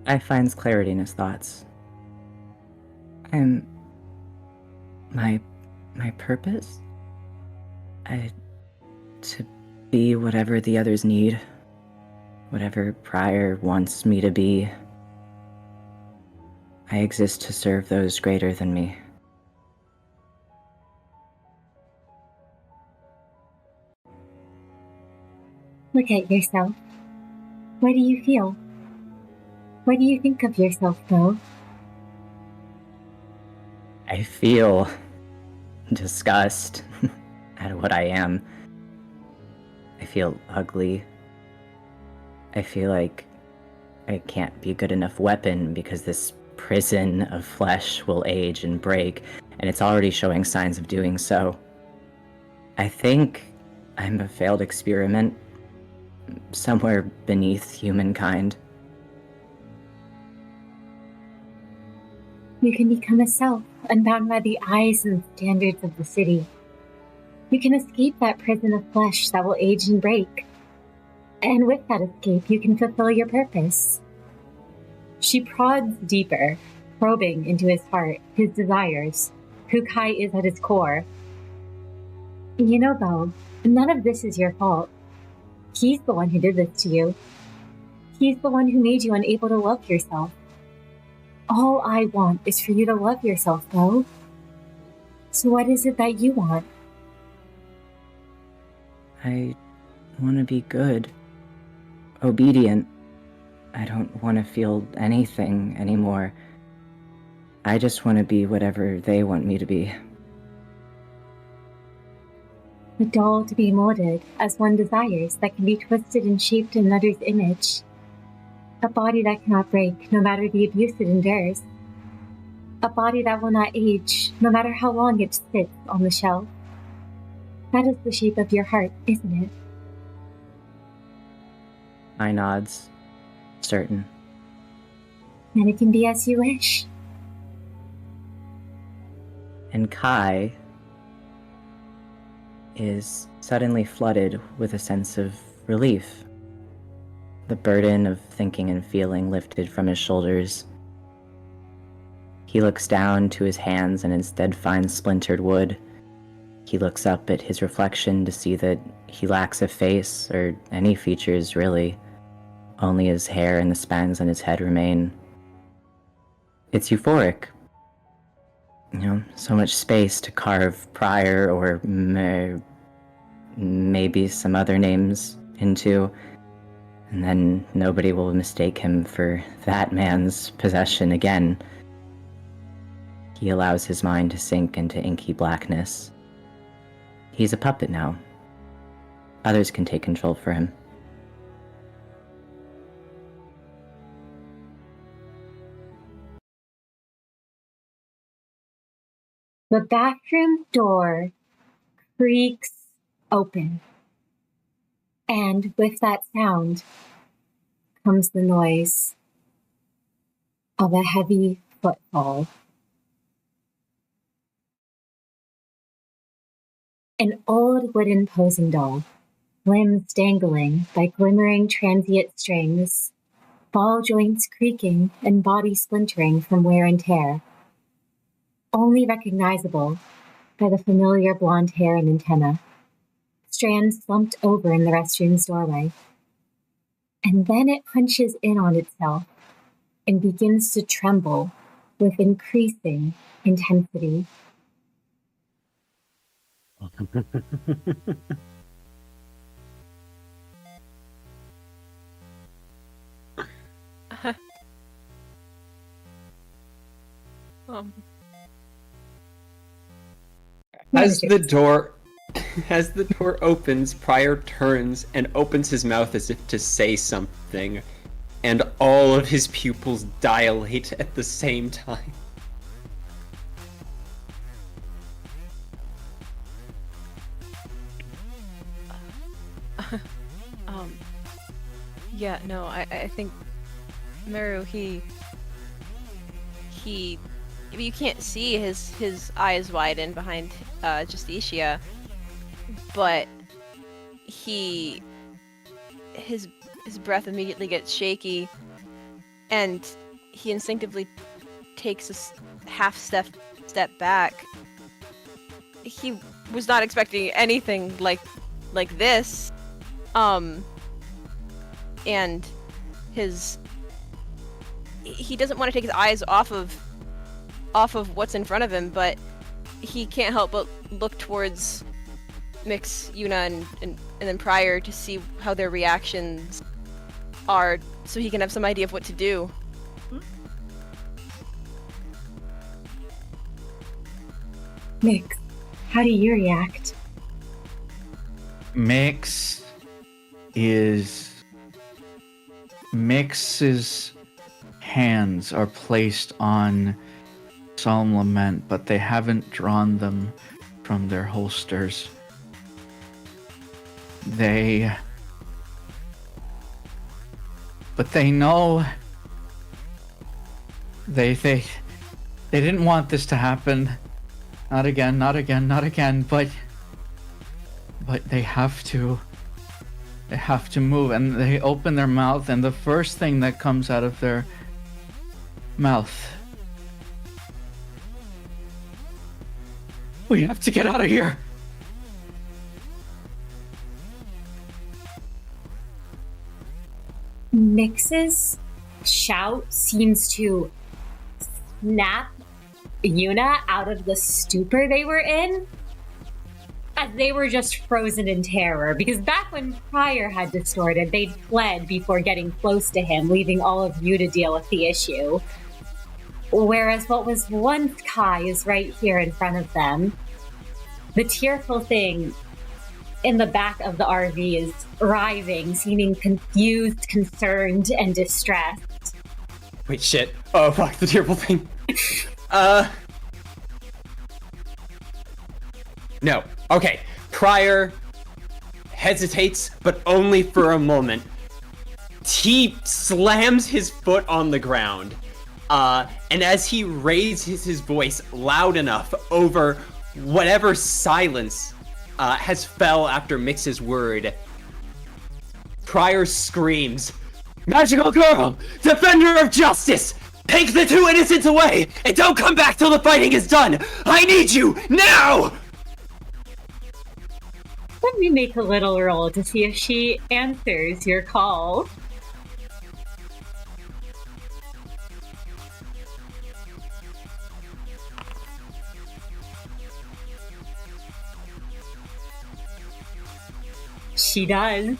I finds clarity in his thoughts. My purpose? To be whatever the others need. Whatever Pryor wants me to be. I exist to serve those greater than me. Look at yourself. What do you feel? What do you think of yourself, though? I feel disgust at what I am. I feel ugly. I feel like I can't be a good enough weapon because this prison of flesh will age and break, and it's already showing signs of doing so. I think I'm a failed experiment, somewhere beneath humankind. You can become a self, unbound by the eyes and standards of the city. You can escape that prison of flesh that will age and break. And with that escape, you can fulfill your purpose. She prods deeper, probing into his heart, his desires, who Kai is at his core. You know, though, none of this is your fault. He's the one who did this to you. He's the one who made you unable to love yourself. All I want is for you to love yourself, though. So what is it that you want? I want to be good. Obedient. I don't want to feel anything anymore. I just want to be whatever they want me to be. A doll to be molded as one desires that can be twisted and shaped in another's image. A body that cannot break, no matter the abuse it endures. A body that will not age, no matter how long it sits on the shelf. That is the shape of your heart, isn't it? I nods. Certain. And it can be as you wish. And Kai is suddenly flooded with a sense of relief. The burden of thinking and feeling lifted from his shoulders. He looks down to his hands and instead finds splintered wood. He looks up at his reflection to see that he lacks a face, or any features really. Only his hair and the spans on his head remain. It's euphoric. You know, so much space to carve Pryor or maybe some other names into. And then nobody will mistake him for that man's possession again. He allows his mind to sink into inky blackness. He's a puppet now. Others can take control for him. The bathroom door creaks open, and with that sound comes the noise of a heavy footfall. An old wooden posing doll, limbs dangling by glimmering transient strings, ball joints creaking and body splintering from wear and tear, only recognizable by the familiar blonde hair and antenna, strands slumped over in the restroom's doorway. And then it punches in on itself and begins to tremble with increasing intensity. As the door opens, Prior turns and opens his mouth as if to say something, and all of his pupils dilate at the same time. Yeah, no, I think Meru, he you can't see his eyes widen behind Justicia, but his breath immediately gets shaky, and he instinctively takes a half step back. He was not expecting anything like this, and he doesn't want to take his eyes off of what's in front of him, but he can't help but look towards Mix, Yuna, and then Prior to see how their reactions are, so he can have some idea of what to do. Mix, how do you react? Mix's hands are placed on Solemn Lament, but they haven't drawn them from their holsters. But they know they didn't want this to happen. Not again, but they have to move, and they open their mouth, and the first thing that comes out of their mouth: we have to get out of here. Mix's shout seems to snap Yuna out of the stupor they were in, as they were just frozen in terror, because back when Prior had distorted, they'd fled before getting close to him, leaving all of you to deal with the issue. Whereas what was once Kai is right here in front of them. The tearful thing in the back of the RV is writhing, seeming confused, concerned, and distressed. Wait, shit. Oh, fuck, the tearful thing. No. Okay. Prior hesitates, but only for a moment. He slams his foot on the ground. And as he raises his voice loud enough over whatever silence has fell after Mix's word, Prior screams, "Magical girl! Defender of justice! Take the two innocents away, and don't come back till the fighting is done! I need you, now!" Let me make a little roll to see if she answers your call. She does.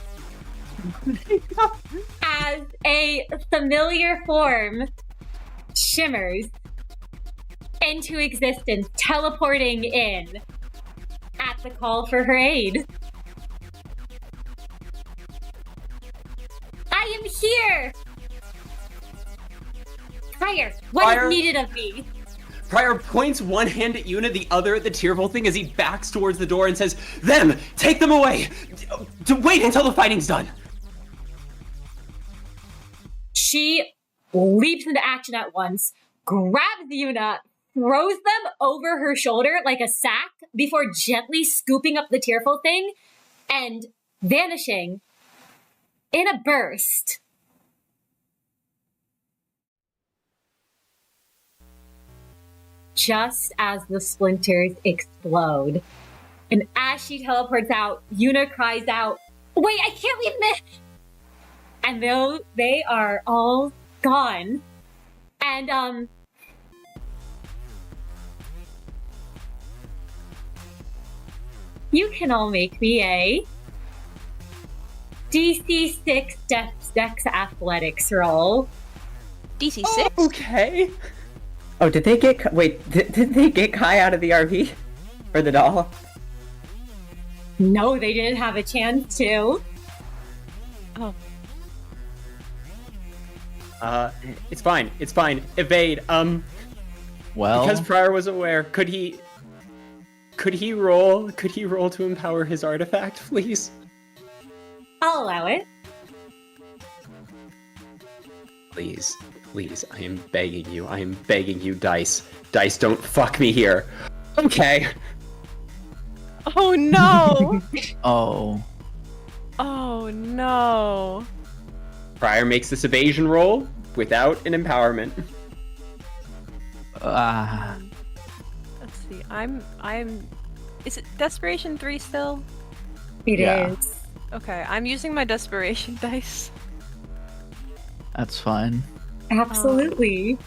As a familiar form shimmers into existence, teleporting in at the call for her aid. I am here! Prior, what is needed of me? Prior points one hand at Yuna, the other at the Tearful thing as he backs towards the door and says, "Them! Take them away! To wait until the fighting's done!" She leaps into action at once, grabs Yuna, throws them over her shoulder like a sack before gently scooping up the Tearful thing and vanishing in a burst. Just as the splinters explode. And as she teleports out, Yuna cries out, "Wait, I can't leave this!" And they are all gone. And, you can all make me a DC 6 Dex Athletics roll. DC 6? Oh, okay. Oh, did they get... Wait, did they get Kai out of the RV? Or the doll? No, they didn't have a chance to. Oh. It's fine. It's fine. Evade. Well, Because Prior was aware, could he roll to empower his artifact, please? I'll allow it. Please, I am begging you, Dice. Dice, don't fuck me here. Okay. Oh no! oh, Oh no! Prior makes this evasion roll without an empowerment. Let's see. I'm. Is it Desperation 3 still? It Yeah. is. Okay, I'm using my Desperation dice. that's fine. Absolutely.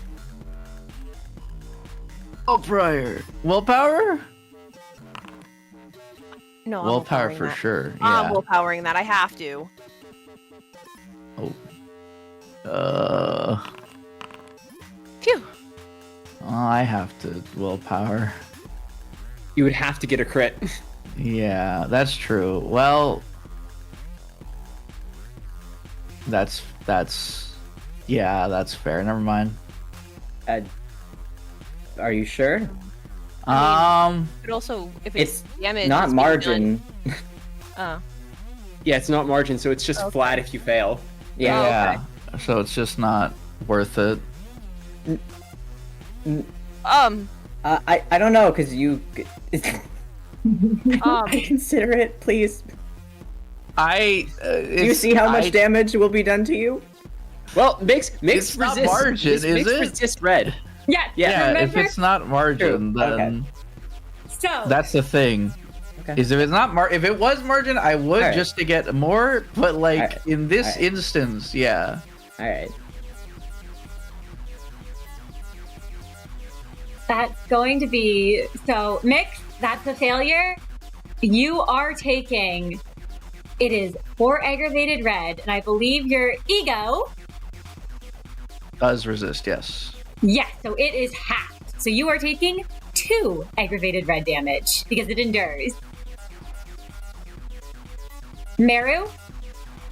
Oh, Prior. Willpower? No, I'm Willpower willpowering for that. sure. I'm Yeah. willpowering that. I have to. Phew. I have to willpower. You would have to get a crit. Yeah, that's true. Well, that's yeah, that's fair. Never mind. Are you sure? But also, if it's damage, Not it's being margin. done- Yeah, it's not margin, so it's just flat if you fail. Yeah. So it's just not worth it. I don't know, because you... Consider it, please. Do you see how much damage will be done to you? Well, makes It's not resist. margin, is makes it? resist red. Yeah, Yeah, remember? if it's not margin, True. then So, that's the thing. Okay. Is if it's not if it was margin, I would Alright. just to get more. But like Alright. in this Alright. instance, yeah. Alright. that's going to be... So, Mix, that's a failure. You are taking... It is 4 aggravated red, and I believe your ego... Does resist, yes. Yes, so it is halved. So you are taking 2 aggravated red damage because it endures. Meru,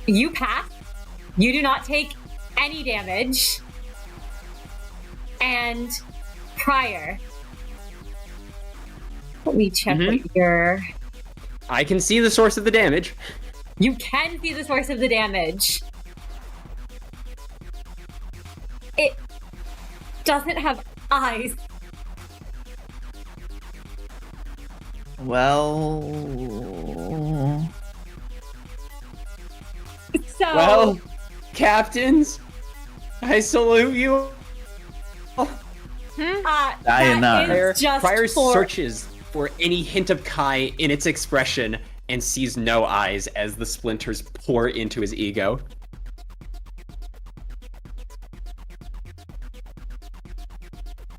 you pass. You do not take any damage. And Prior, let me check what your... I can see the source of the damage. You can see the source of the damage. It doesn't have eyes. Well, So... Well, captains, I salute you. enough. that is just Prior for... searches for any hint of Kai in its expression and sees no eyes as the splinters pour into his ego.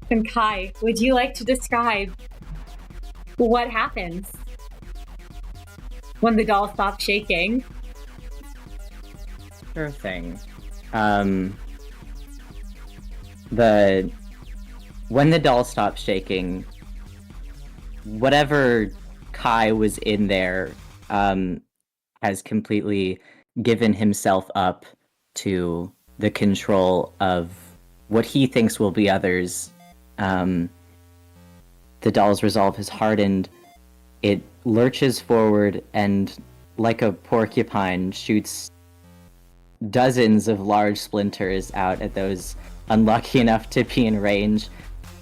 And Kai, would you like to describe what happens when the doll stops shaking? Sure thing. The when the doll stops shaking, whatever Kai was in there has completely given himself up to the control of what he thinks will be others. The doll's resolve has hardened. It lurches forward and, like a porcupine, shoots dozens of large splinters out at those unlucky enough to be in range.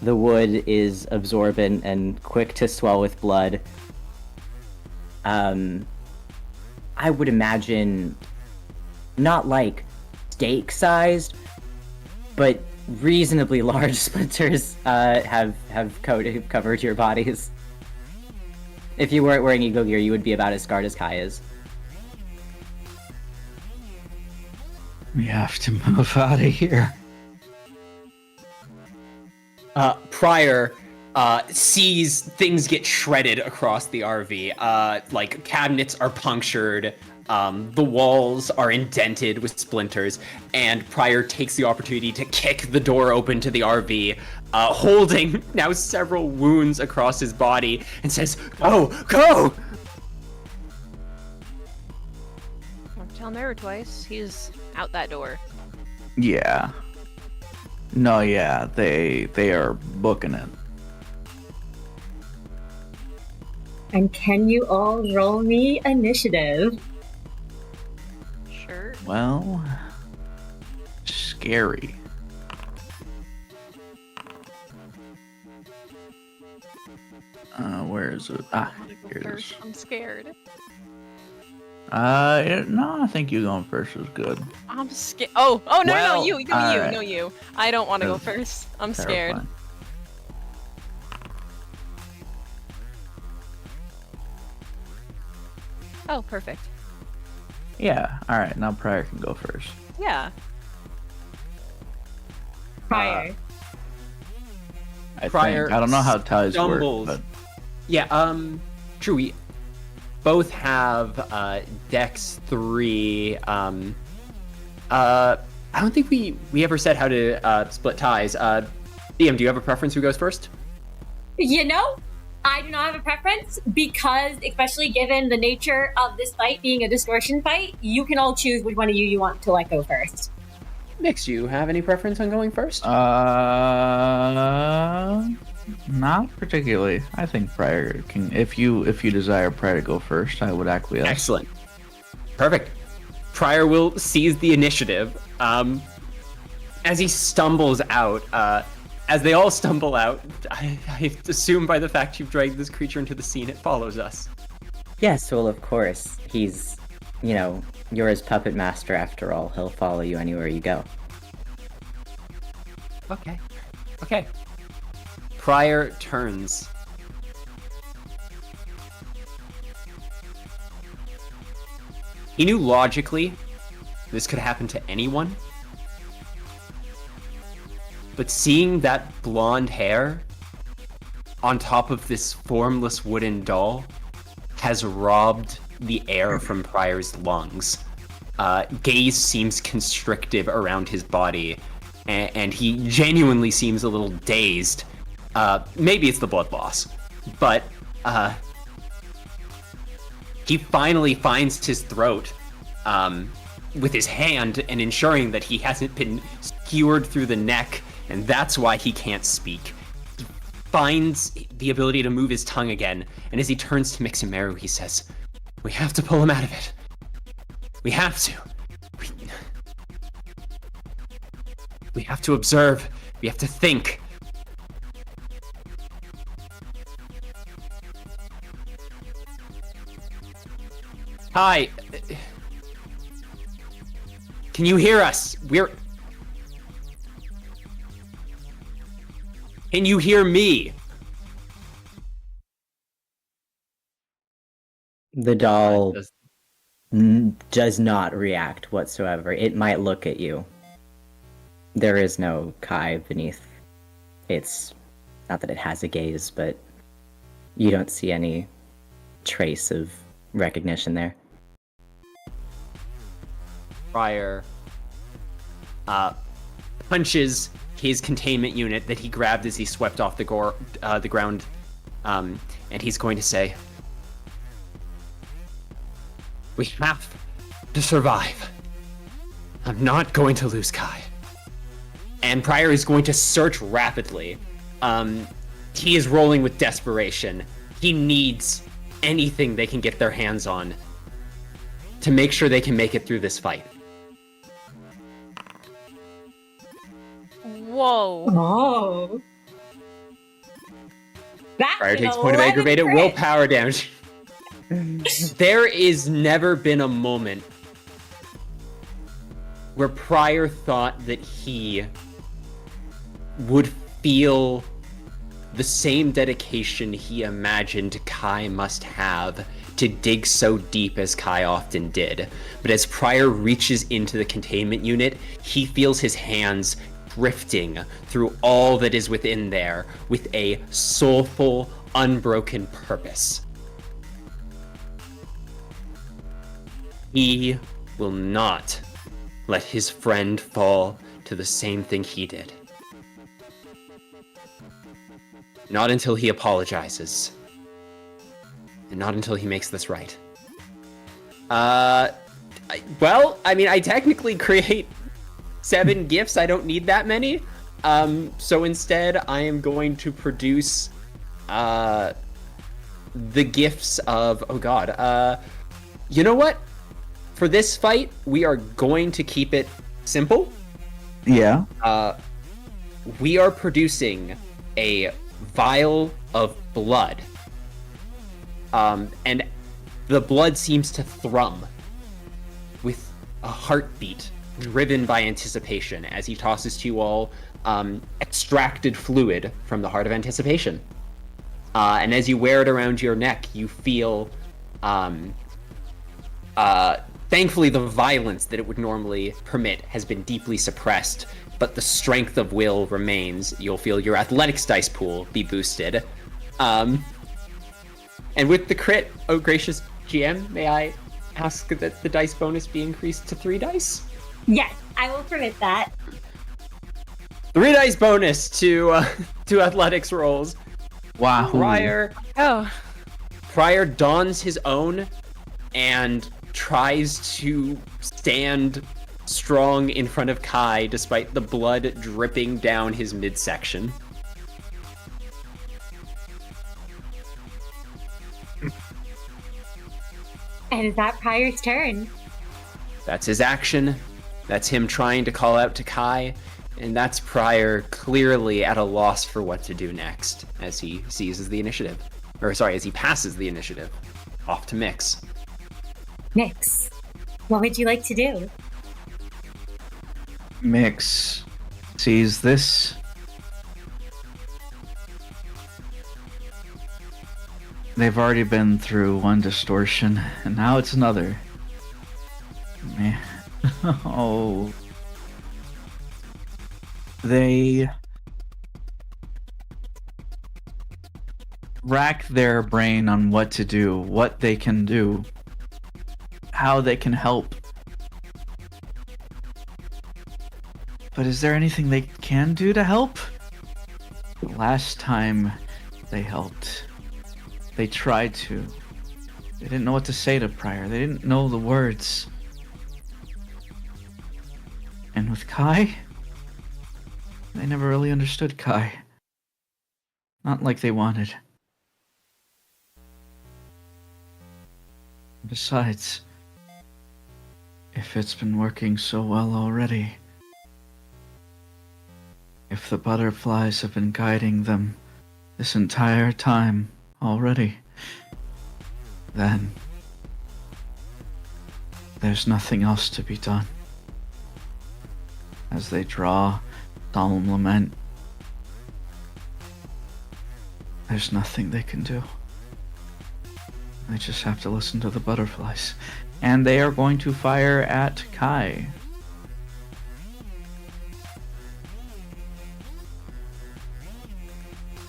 The wood is absorbent and quick to swell with blood. I would imagine not like steak-sized, but reasonably large splinters have covered your bodies. If you weren't wearing eagle gear, you would be about as scarred as Kai is. We have to move out of here. Prior sees things get shredded across the RV. Like cabinets are punctured, the walls are indented with splinters, and Prior takes the opportunity to kick the door open to the RV, holding now several wounds across his body, and says, "Go, go!" Don't tell Meru twice. He's out that door. Yeah. No, yeah, they are booking it. And can you all roll me initiative? Sure. Well, scary. Where is it? Ah, here it is. First, I'm scared. No, I think you going first is good. I'm scared. Oh, no, Well, you, alright. no, you. I don't want to go That's first. I'm scared. Terrifying. Oh, perfect. Yeah, alright, now Prior can go first. Yeah. Prior. I Prior think. I don't know how ties work, stumbles. but Yeah, true. We both have Dex 3. I don't think we ever said how to split ties. DM, do you have a preference who goes first? You know, I do not have a preference because, especially given the nature of this fight being a distortion fight, you can all choose which one of you want to let go first. Nix, do you have any preference on going first? Not particularly. I think Prior can. If you desire Prior to go first, I would acquiesce. Excellent. Perfect. Prior will seize the initiative. As he stumbles out, as they all stumble out, I assume by the fact you've dragged this creature into the scene, it follows us. Yes, well, of course. He's, you're his puppet master after all. He'll follow you anywhere you go. Okay. Prior turns. He knew logically this could happen to anyone. But seeing that blonde hair on top of this formless wooden doll has robbed the air from Prior's lungs. Gaze seems constrictive around his body, and he genuinely seems a little dazed. Maybe it's the blood loss, but he finally finds his throat with his hand and ensuring that he hasn't been skewered through the neck, and that's why he can't speak. He finds the ability to move his tongue again, and as he turns to Mix and Meru, he says, "We have to pull him out of it. We have to. We have to observe. We have to think." Hi. Can you hear us? Can you hear me? The doll does not react whatsoever. It might look at you. There is no Kai beneath. It's not that it has a gaze, but you don't see any trace of recognition there. Prior punches his containment unit that he grabbed as he swept off the ground, and he's going to say, "We have to survive. I'm not going to lose Kai." And Pryor is going to search rapidly. He is rolling with desperation. He needs anything they can get their hands on to make sure they can make it through this fight. Whoa. Oh. Pryor takes point of aggravated willpower damage. There is never been a moment where Pryor thought that he would feel the same dedication he imagined Kai must have to dig so deep as Kai often did. But as Pryor reaches into the containment unit, he feels his hands drifting through all that is within there with a soulful, unbroken purpose. He will not let his friend fall to the same thing he did. Not until he apologizes. And not until he makes this right. I technically create 7 gifts. I don't need that many. So instead, I am going to produce the gifts of... Oh god. You know what? For this fight, we are going to keep it simple. Yeah. We are producing a vial of blood. And the blood seems to thrum with a heartbeat driven by anticipation as he tosses to you all extracted fluid from the heart of anticipation. And as you wear it around your neck, you feel, thankfully the violence that it would normally permit has been deeply suppressed, but the strength of will remains. You'll feel your athletics dice pool be boosted. And with the crit, oh gracious GM, may I ask that the dice bonus be increased to 3 dice? Yes, I will permit that. 3 dice bonus to athletics rolls. Wow. Pryor dons his own and tries to stand strong in front of Kai despite the blood dripping down his midsection. And is that Pryor's turn? That's his action. That's him trying to call out to Kai. And that's Pryor clearly at a loss for what to do next as he seizes the initiative. As he passes the initiative off to Mix. Mix, what would you like to do? Mix sees this. They've already been through one distortion, and now it's another. Man. Oh. They rack their brain on what to do, what they can do, how they can help. But is there anything they can do to help? Last time they helped, they tried to. They didn't know what to say to Pryor. They didn't know the words. And with Kai, they never really understood Kai. Not like they wanted. Besides, if it's been working so well already, if the butterflies have been guiding them this entire time already, then there's nothing else to be done. As they draw solemn lament, there's nothing they can do. They just have to listen to the butterflies. And they are going to fire at Kai.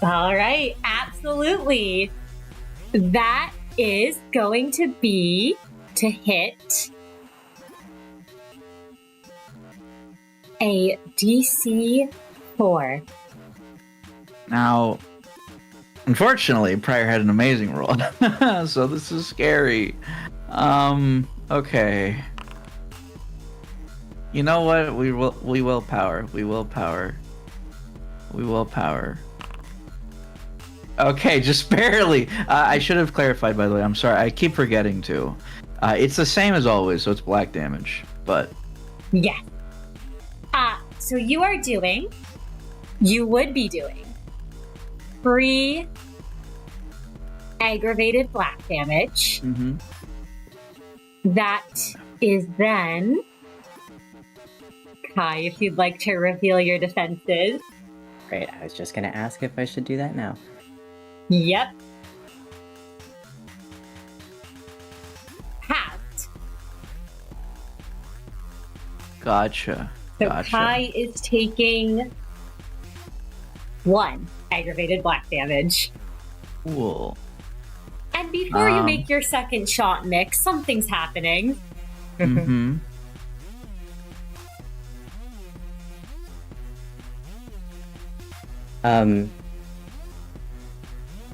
All right, absolutely. That is going to be to hit a DC 4. Now, unfortunately, Pryor had an amazing roll, so this is scary. Okay. You know what? We will power. Okay, just barely. I should have clarified, by the way. I'm sorry. I keep forgetting to. It's the same as always, so it's black damage. But Yes. So you would be doing 3 aggravated black damage. mm-hmm. That is then, Kai, if you'd like to reveal your defenses. Great, I was just gonna ask if I should do that now. Yep. Halved. Gotcha. So Kai is taking 1 aggravated black damage. Cool. And before you make your second shot, Mix, something's happening. Mm-hmm.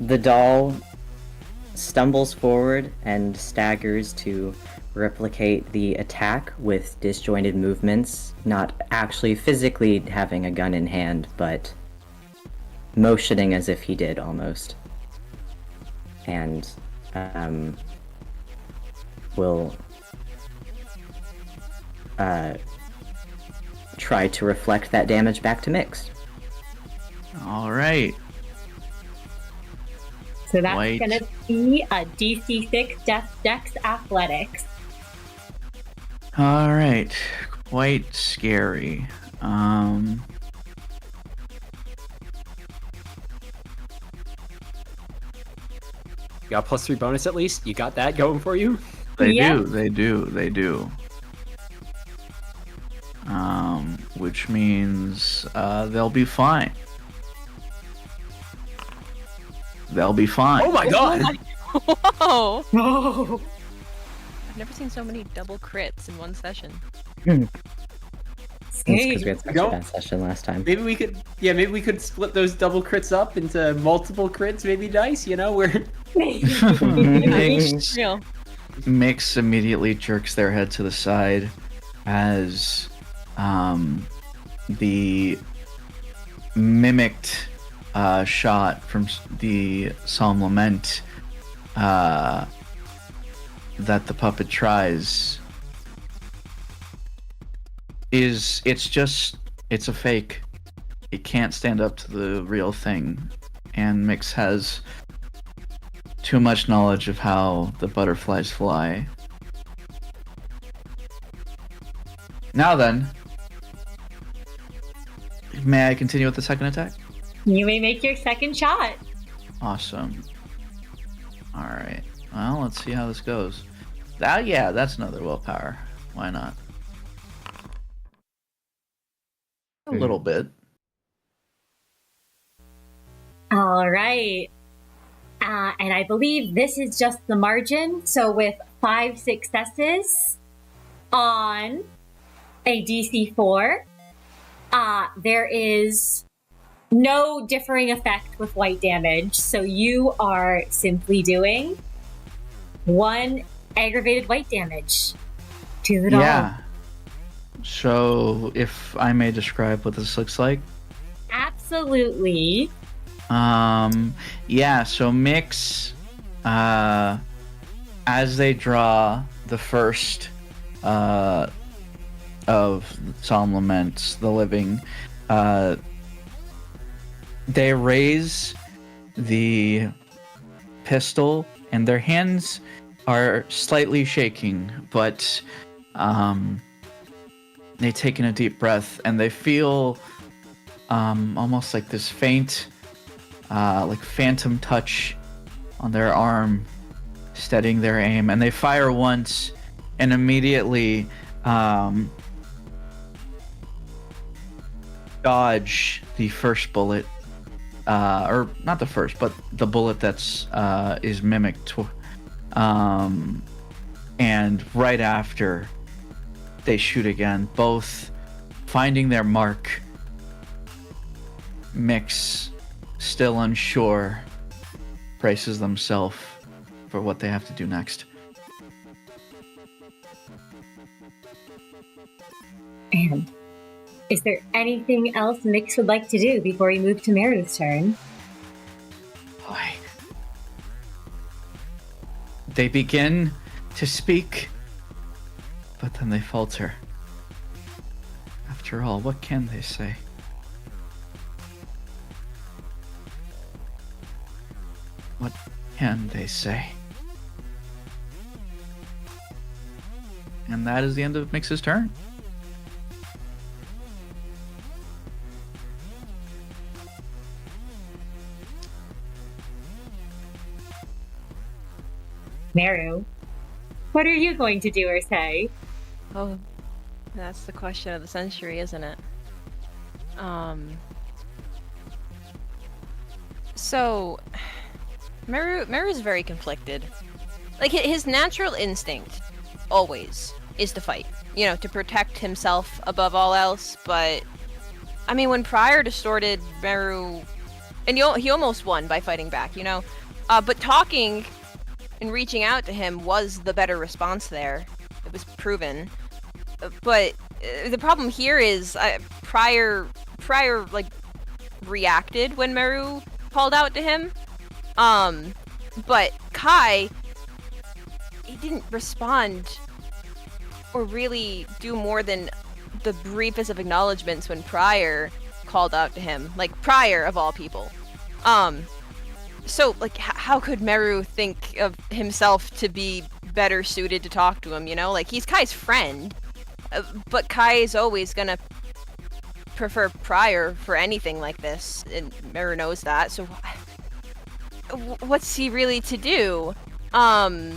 The doll stumbles forward and staggers to replicate the attack with disjointed movements, not actually physically having a gun in hand, but motioning as if he did almost. And will try to reflect that damage back to Mix. All right. So that's going to be a DC 6 Dex Athletics. All right. Quite scary. You got +3 bonus at least? You got that going for you? They Yep. do. Which means they'll be fine. Oh my god! Whoa! Whoa! I've never seen so many double crits in one session. That's because we had such a Nope. bad session last time. Maybe we could split those double crits up into multiple crits, maybe dice, you know, where... Mix, Real. Mix immediately jerks their head to the side as the mimicked shot from the Psalm Lament that the puppet tries it's a fake. It can't stand up to the real thing, and Mix has too much knowledge of how the butterflies fly. Now then, may I continue with the second attack? You may make your second shot. Awesome. Alright. Well, let's see how this goes. Yeah, that's another willpower. Why not? A little bit. All right. And I believe this is just the margin. So with 5 successes on a DC 4, there is no differing effect with white damage. So you are simply doing 1 aggravated white damage to the doll. Yeah. So, if I may describe what this looks like. Absolutely. Yeah, so Mix, as they draw the first of Solemn Laments, the living, they raise the pistol and their hands are slightly shaking, but they take in a deep breath and they feel almost like this faint like phantom touch on their arm, steadying their aim, and they fire once and immediately dodge the first bullet, or not the first, but the bullet that's is mimicked, and right after they shoot again, both finding their mark Mix, still unsure, braces themselves for what they have to do next. And is there anything else Mix would like to do before we move to Meru's turn? Boy. They begin to speak, but then they falter. After all, what can they say? What can they say? And that is the end of Mix's turn. Meru, what are you going to do or say? Oh, that's the question of the century, isn't it? So, Meru's very conflicted. Like, his natural instinct, always, is to fight. You know, to protect himself above all else, but... I mean, when Prior distorted Meru... And he almost won by fighting back, you know? But talking and reaching out to him was the better response there. It was proven. But the problem here is Prior like reacted when Meru called out to him. But Kai, he didn't respond or really do more than the briefest of acknowledgments when Prior called out to him. Like, Prior of all people. So, like, how could Meru think of himself to be better suited to talk to him, you know? Like, he's Kai's friend, but Kai is always gonna prefer Prior for anything like this, and Meru knows that, so what's he really to do? But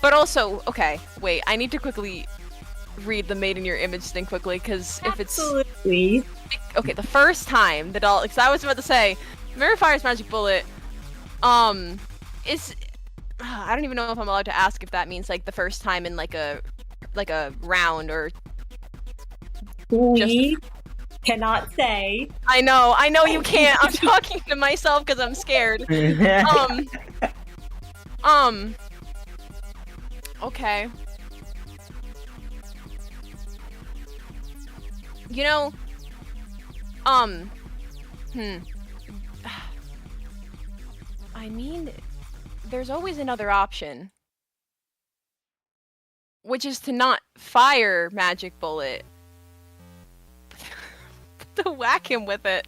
also, okay, wait, I need to quickly read the Made in Your Image thing quickly, because if it's... Absolutely. Okay, the first time that because I was about to say, Meru fires magic bullet, is... I don't even know if I'm allowed to ask if that means, like, the first time in, like a round, or... We cannot say. I know you can't. I'm talking to myself because I'm scared. Okay. You know, I mean, there's always another option, which is to not fire magic bullet, to whack him with it,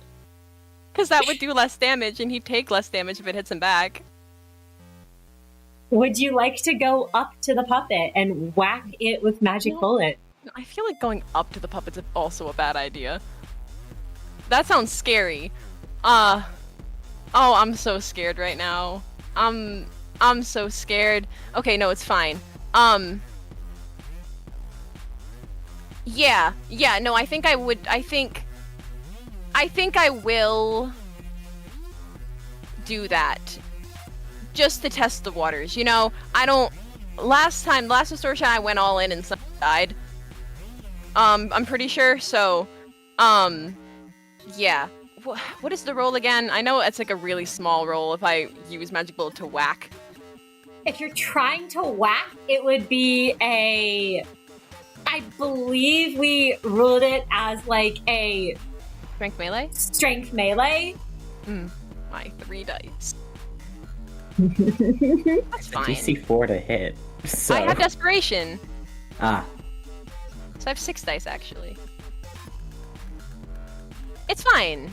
because that would do less damage, and he'd take less damage if it hits him back. Would you like to go up to the puppet and whack it with magic bullet? I feel like going up to the puppet's also a bad idea. That sounds scary. Oh, I'm so scared right now. I'm so scared. Okay, no, it's fine. Yeah, no, I think I will do that. Just to test the waters, you know? Last Distortion, I went all in and some died. I'm pretty sure, so, yeah. What is the roll again? I know it's like a really small roll if I use Magic Bullet to whack. If you're trying to whack, it would be I believe we ruled it as like a... Strength melee? Strength melee. My 3 dice. That's fine. DC 4 to hit. So. I have Desperation. Ah. So I have 6 dice, actually. It's fine.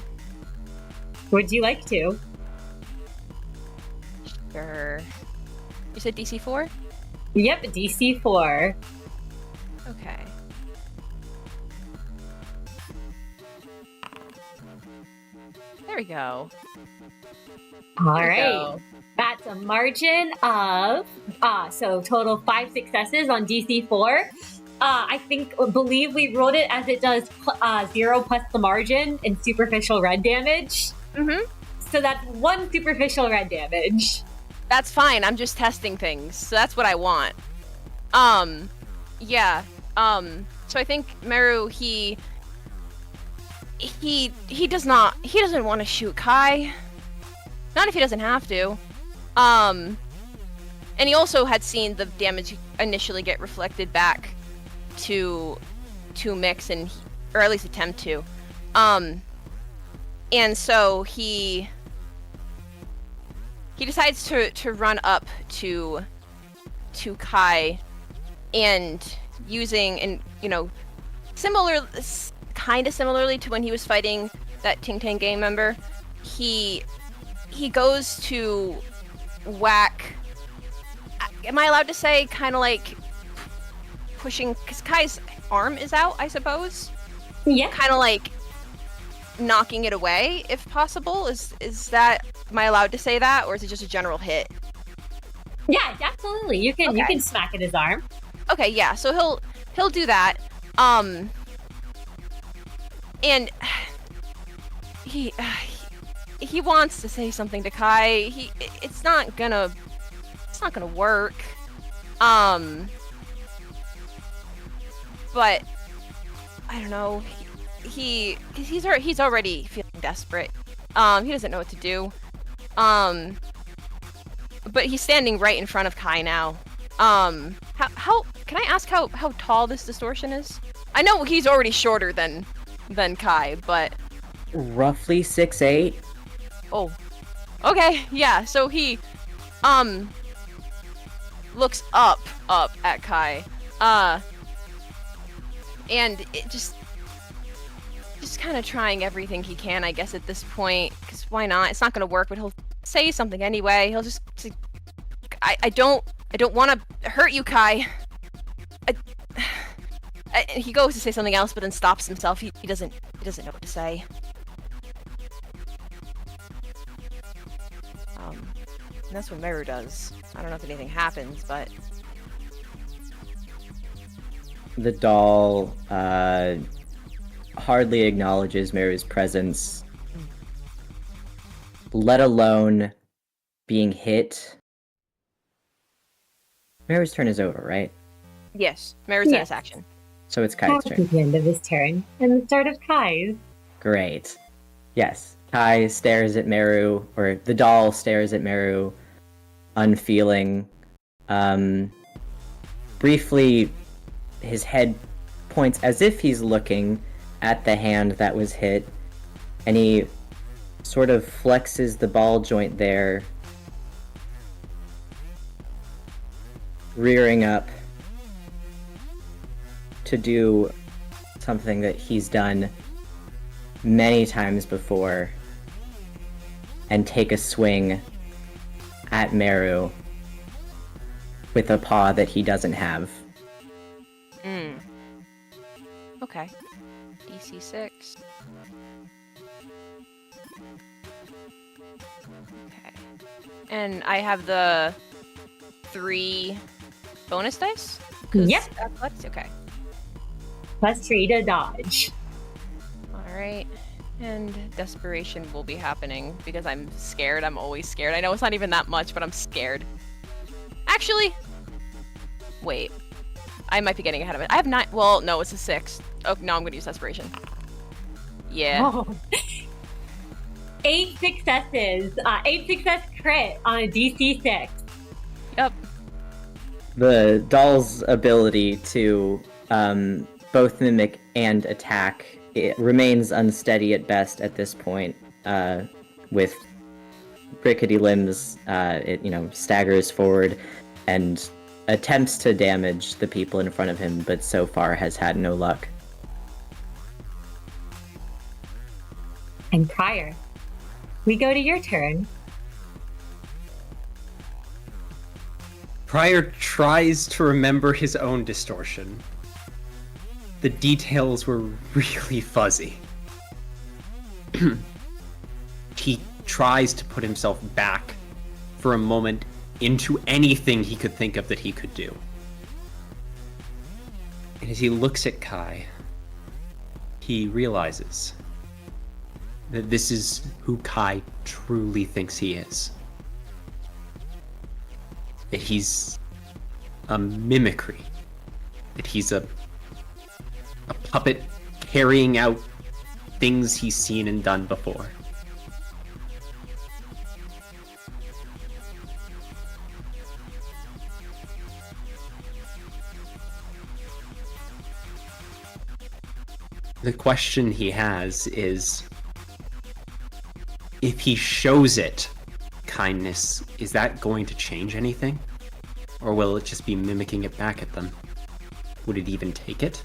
Would you like to? Sure. You said DC 4? Yep, DC 4. Okay. There we go. All right. That's a margin of, so total 5 successes on DC 4. Believe we wrote it as it does 0 plus the margin in superficial red damage. Mm-hmm. So that's 1 superficial red damage. That's fine. I'm just testing things. So that's what I want. Yeah. So I think Meru, he he doesn't want to shoot Kai. Not if he doesn't have to. And he also had seen the damage initially get reflected back to Mix, or at least attempt to. And so he decides to run up to Kai, and using, kind of similarly to when he was fighting that Ting gang member, he goes to whack. Am I allowed to say kind of like pushing, because Kai's arm is out, I suppose? Yeah. Kind of like knocking it away, if possible. Is that, am I allowed to say that, or is it just a general hit? Yeah, absolutely. You can smack at his arm. Okay, yeah. So he'll do that. And he wants to say something to Kai. It's not gonna work. But I don't know. He's already feeling desperate. He doesn't know what to do. But he's standing right in front of Kai now. How can I ask how tall this Distortion is? I know he's already shorter than Kai, but Roughly 6'8". oh, okay, yeah. So he looks up at Kai, and it just kind of trying everything he can, I guess, at this point, because why not? It's not gonna work, but he'll say something anyway. He'll just say, I don't want to hurt you, Kai. He goes to say something else, but then stops himself. He doesn't know what to say. And that's what Meru does. I don't know if anything happens, but The doll hardly acknowledges Meru's presence, let alone being hit. Meru's turn is over, right? yes, Meru's Yes. bonus action. So it's Kai's That's turn. the end of his turn, and the start of Kai's. Great. Yes. Kai stares at Meru, or the doll stares at Meru, unfeeling. Briefly, his head points as if he's looking at the hand that was hit, and he sort of flexes the ball joint there, rearing up to do something that he's done many times before, and take a swing at Meru with a paw that he doesn't have. Okay. DC 6. Okay. And I have the 3 bonus dice? 'Cause Yep. athletics? Okay. +3 to dodge. Alright. And desperation will be happening because I'm scared. I'm always scared. I know it's not even that much, but I'm scared. Actually, wait. I might be getting ahead of it. I have 9. Well, no, it's a 6. Oh, no, I'm going to use desperation. Yeah. Oh. 8 successes. 8 success crit on a DC 6. Yep. The doll's ability to both mimic and attack, it remains unsteady at best at this point. With rickety limbs, it staggers forward and attempts to damage the people in front of him, but so far has had no luck. And Prior, we go to your turn. Prior tries to remember his own distortion. The details were really fuzzy. He tries to put himself back for a moment into anything he could think of that he could do. And as he looks at Kai, he realizes that this is who Kai truly thinks he is. That he's a mimicry. That he's a puppet carrying out things he's seen and done before. The question he has is, if he shows it kindness, is that going to change anything? Or will it just be mimicking it back at them? Would it even take it?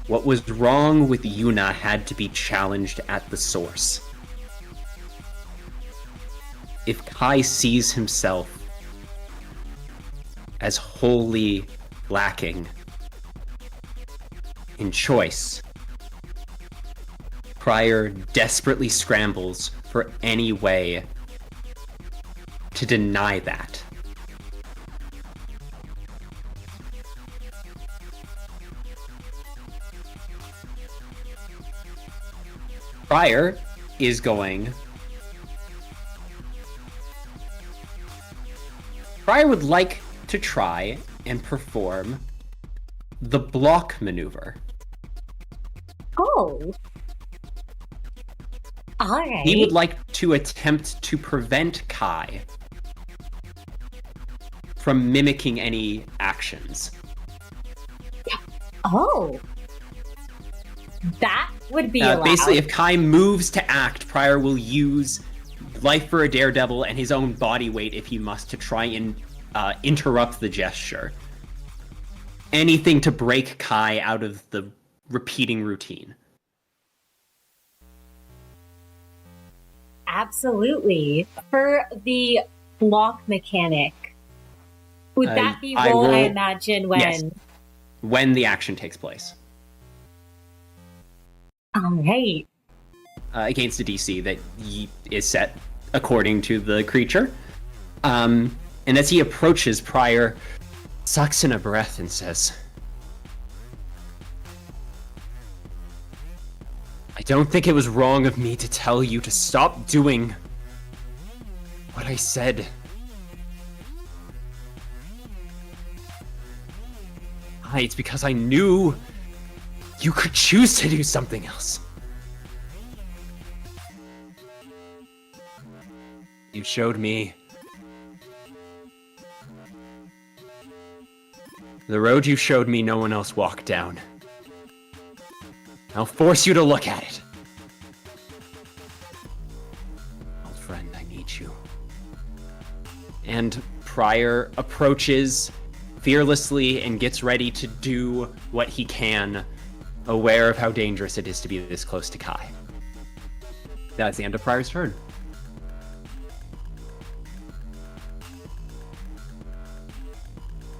What was wrong with Yuna had to be challenged at the source. If Kai sees himself as wholly lacking in choice, Prior desperately scrambles for any way to deny that. Prior is going... Prior would like to try and perform the block maneuver. Oh. All right. He would like to attempt to prevent Kai from mimicking any actions. Oh. That would be allowed. Basically, if Kai moves to act, Prior will use Life for a Daredevil and his own body weight, if he must, to try and interrupt the gesture. Anything to break Kai out of the repeating routine. Absolutely. For the block mechanic, would that be rolled, I imagine, when... Yes. When the action takes place. All right. Against a DC that is set according to the creature. And as he approaches, Prior sucks in a breath and says, I don't think it was wrong of me to tell you to stop doing what I said. It's because I knew you could choose to do something else. You showed me the road you showed me no one else walked down. I'll force you to look at it. Old friend, I need you. And Prior approaches fearlessly and gets ready to do what he can, aware of how dangerous it is to be this close to Kai. That's the end of Prior's turn.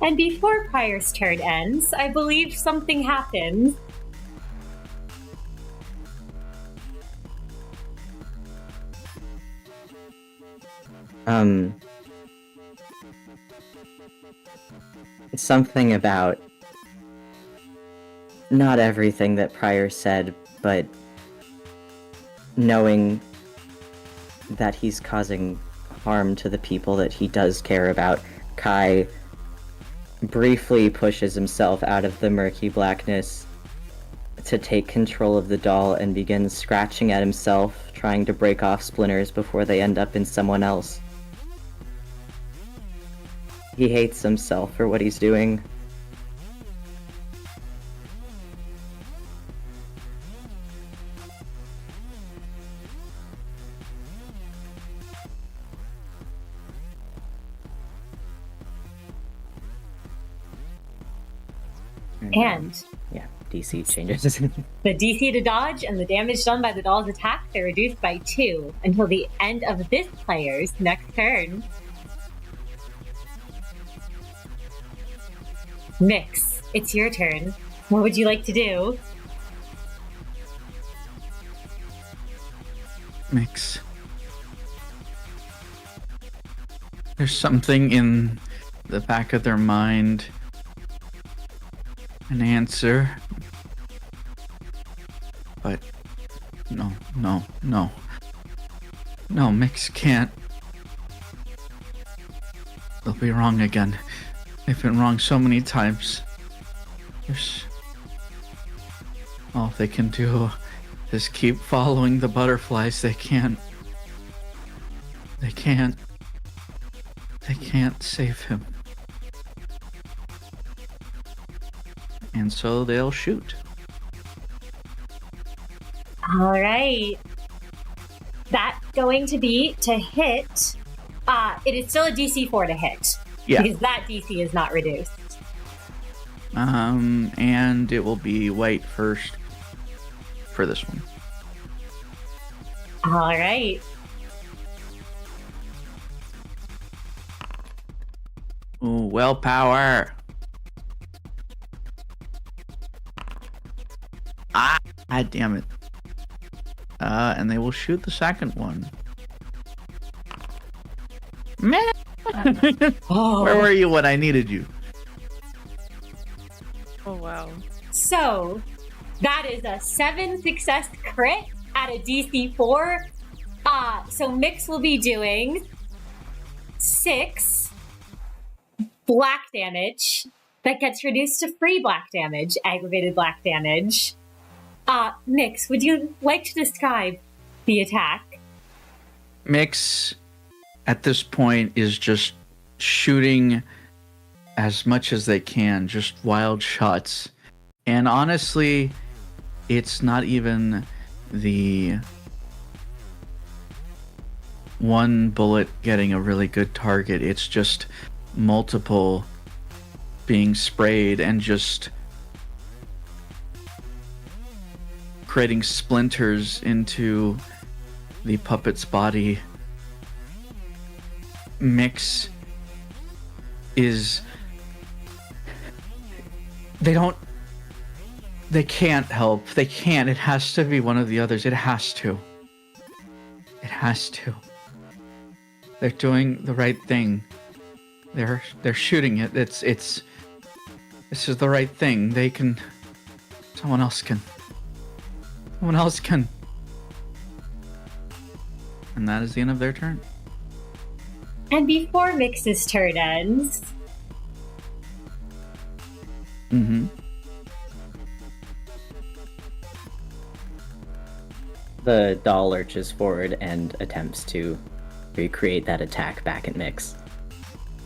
And before Prior's turn ends, I believe something happens. Something about not everything that Prior said, but knowing that he's causing harm to the people that he does care about. Kai briefly pushes himself out of the murky blackness to take control of the doll and begins scratching at himself, trying to break off splinters before they end up in someone else. He hates himself for what he's doing. And yeah, DC changes. the DC to dodge and the damage done by the doll's attack are reduced by 2 until the end of this player's next turn. Mix, it's your turn. What would you like to do? Mix. There's something in the back of their mind. An answer. But no. No, Mix can't. They'll be wrong again. They've been wrong so many times. All they can do is keep following the butterflies. They can't save him. And so they'll shoot. All right. That's going to be to hit. It is still a DC 4 to hit. Yeah. Because that DC is not reduced. And it will be white first for this one. All right. Ooh, willpower. God damn it. And they will shoot the second one. Man! Where were you when I needed you? Oh, wow. So, that is a 7 success crit at a DC 4. So Mix will be doing 6 black damage that gets reduced to free black damage, aggravated black damage. Mix, would you like to describe the attack? Mix, at this point, is just shooting as much as they can, just wild shots. And honestly, it's not even the one bullet getting a really good target. It's just multiple being sprayed and just creating splinters into the puppet's body. Mix is... They can't help. They can't. It has to be one of the others. It has to. It has to. They're doing the right thing. They're shooting it. This is the right thing. They can... Someone else can. Someone else can. And that is the end of their turn. And before Mix's turn ends... Mm-hmm. The doll lurches forward and attempts to recreate that attack back at Mix.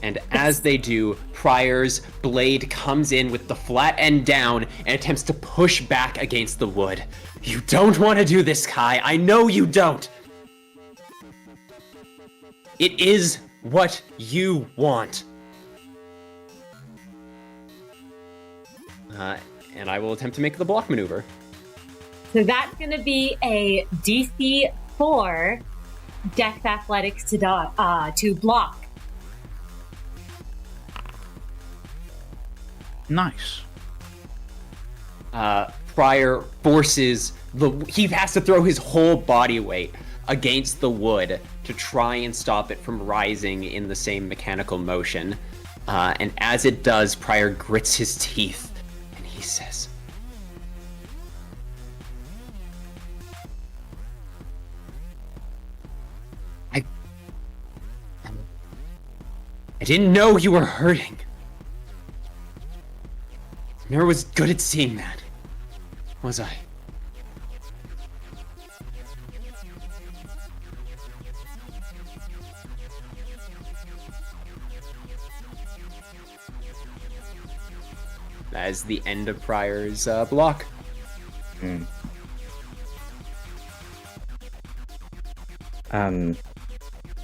And as they do, Pryor's blade comes in with the flat end down and attempts to push back against the wood. You don't want to do this, Kai. I know you don't. It is what you want. And I will attempt to make the block maneuver. So that's going to be a DC 4 Dex Athletics to block. Nice. Pryor forces he has to throw his whole body weight against the wood to try and stop it from rising in the same mechanical motion. And as it does, Pryor grits his teeth and he says, I didn't know you were hurting. Never was good at seeing that, was I? That is the end of Pryor's block.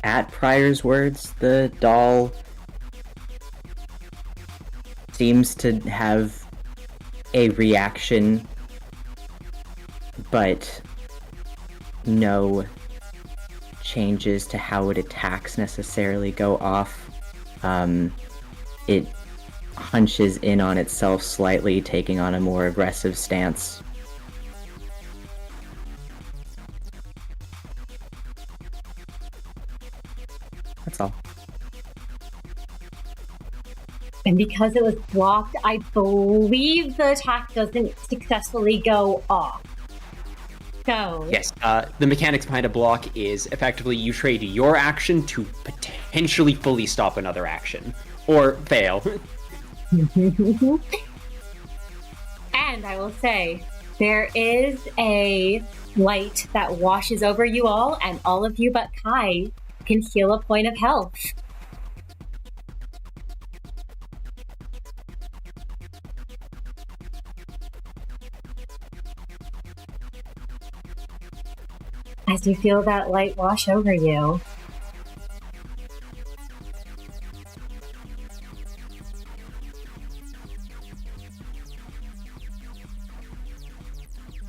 At Pryor's words, the doll seems to have a reaction, but no changes to how it attacks necessarily go off. It hunches in on itself slightly, taking on a more aggressive stance. That's all. And because it was blocked, I believe the attack doesn't successfully go off. So... Yes, the mechanics behind a block is effectively you trade your action to potentially fully stop another action. Or fail. And I will say, there is a light that washes over you all, and all of you but Kai can heal a point of health. As you feel that light wash over you.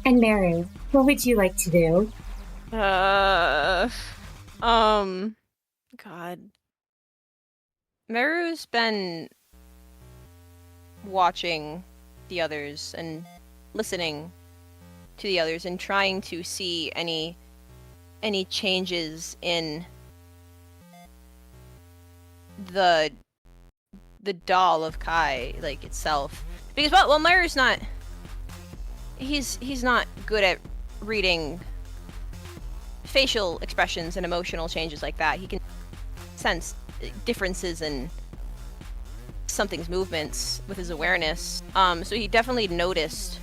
And Meru, what would you like to do? God. Meru's been watching the others and listening to the others and trying to see any changes in the doll of Kai, like, itself. Because, well, Meru's not... He's not good at reading facial expressions and emotional changes like that. He can sense differences in something's movements with his awareness. So he definitely noticed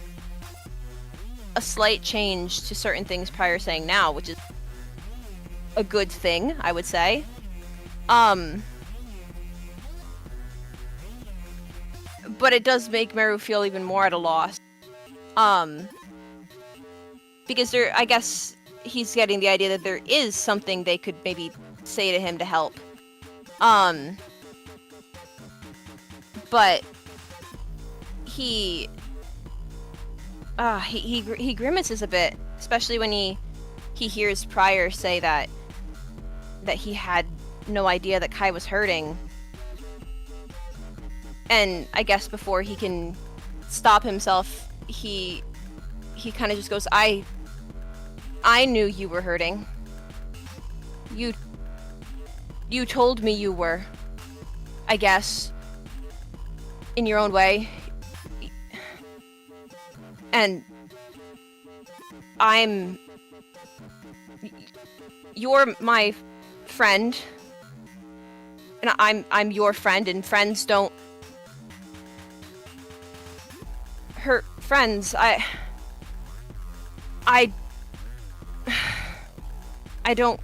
a slight change to certain things prior saying now, which is a good thing, I would say. But it does make Meru feel even more at a loss. Because I guess he's getting the idea that there is something they could maybe say to him to help. But he grimaces a bit, especially when he hears Prior say that he had no idea that Kai was hurting. And I guess before he can stop himself, he kind of just goes, I knew you were hurting. You told me you were, I guess, in your own way. And you're my friend, and I'm your friend, and friends don't hurt friends. I don't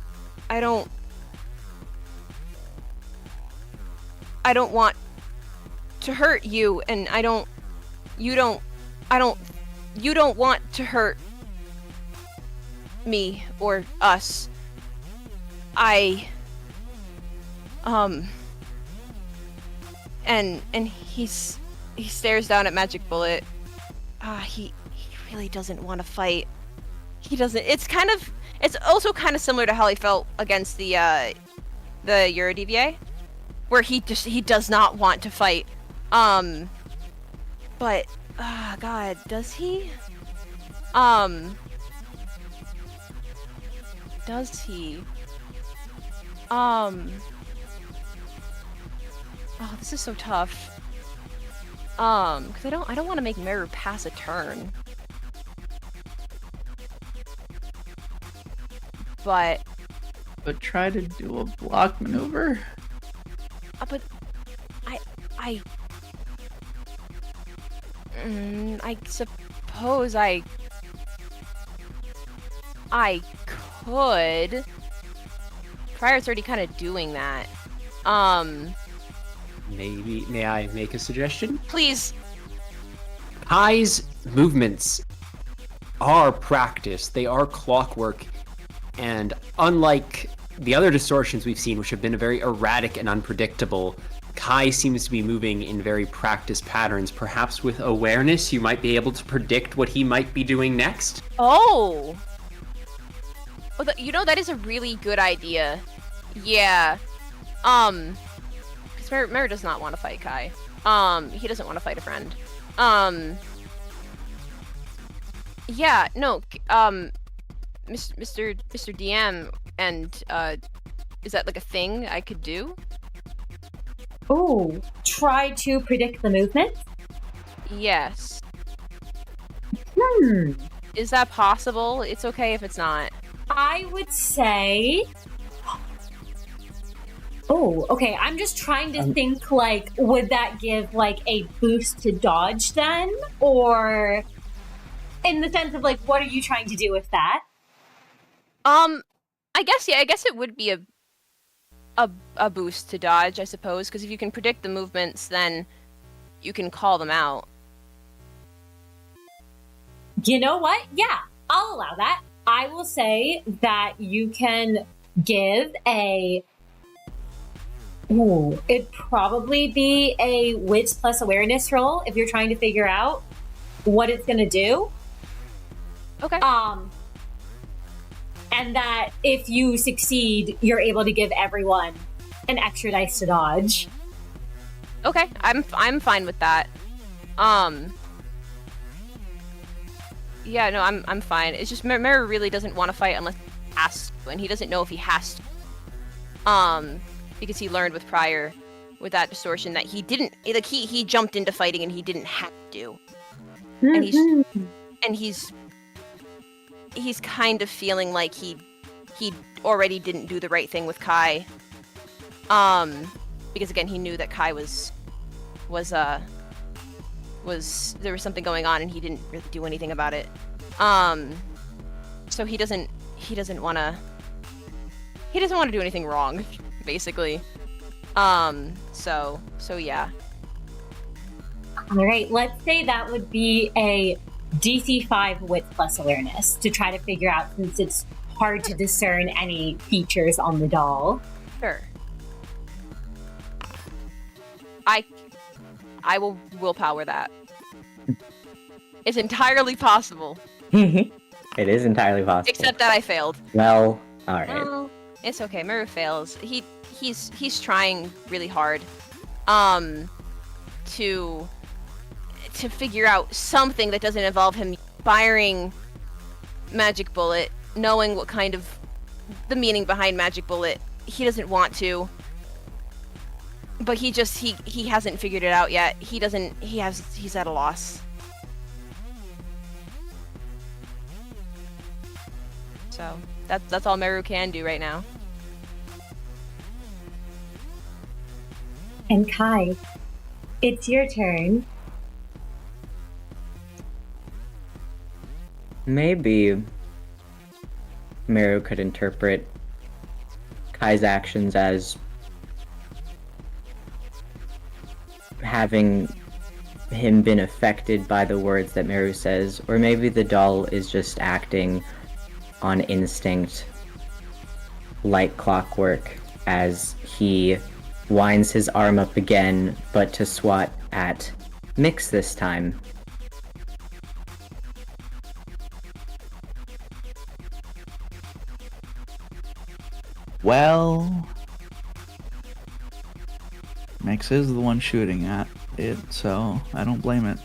want to hurt you, and you don't want to hurt me or us. And he stares down at Magic Bullet. He really doesn't want to fight. He doesn't. It's also kind of similar to how he felt against the Eurodva, where he does not want to fight. But God, does he? Does he? Oh, this is so tough. Because I don't want to make Meru pass a turn. But try to do a block maneuver. But I suppose I could. Prior's already kind of doing that. May I make a suggestion? Please. Kai's movements are practice. They are clockwork. And unlike the other distortions we've seen, which have been very erratic and unpredictable, Kai seems to be moving in very practiced patterns. Perhaps with awareness, you might be able to predict what he might be doing next. Oh! Well, that is a really good idea. Yeah. Because Meru does not want to fight Kai. He doesn't want to fight a friend. Yeah, no, Mr. DM, and, is that like a thing I could do? Ooh, try to predict the movement? Yes. Hmm. Is that possible? It's okay if it's not. I would say Oh, okay. I'm just trying to think, like, would that give, like, a boost to dodge then? Or in the sense of, like, what are you trying to do with that? I guess it would be a boost to dodge, I suppose, because if you can predict the movements, then you can call them out. You know what? Yeah, I'll allow that. I will say that you can give a... Ooh, it'd probably be a wits plus awareness roll if you're trying to figure out what it's going to do. Okay. And that if you succeed, you're able to give everyone an extra dice to dodge. Okay, I'm fine with that. Yeah, no, I'm fine. It's just Meru really doesn't want to fight unless he has to, and he doesn't know if he has to. Because he learned with Prior, with that distortion, that he didn't, like, he jumped into fighting and he didn't have to. And he's kind of feeling like he already didn't do the right thing with Kai. Because again, he knew that Kai was there was something going on and he didn't really do anything about it. So he doesn't want to do anything wrong, basically. So yeah. All right, let's say that would be a DC 5 wits plus awareness to try to figure out, since it's hard to discern any features on the doll. Sure. I will willpower that. It's entirely possible. It is entirely possible. Except that I failed. Well, all right. Well, it's okay. Meru fails. He's trying really hard, to figure out something that doesn't involve him firing magic bullet, knowing what kind of the meaning behind magic bullet. He doesn't want to, but he hasn't figured it out yet. He's at a loss. So that's all Meru can do right now. And Kai, it's your turn. Maybe Meru could interpret Kai's actions as having him been affected by the words that Meru says, or maybe the doll is just acting on instinct like clockwork as he winds his arm up again, but to swat at Mix this time. Well, Mix is the one shooting at it, so I don't blame it.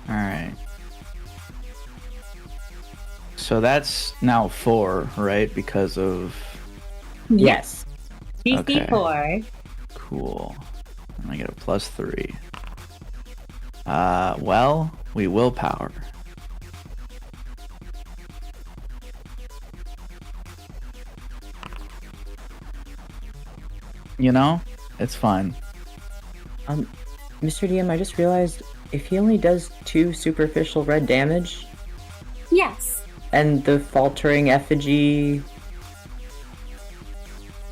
Alright. So that's now 4, right? Because of... Yes. DC Okay. 4. Cool. And I get a +3. Well, we willpower. You know, it's fine. Mr. DM, I just realized if he only does 2 superficial red damage, Yes. and the faltering effigy,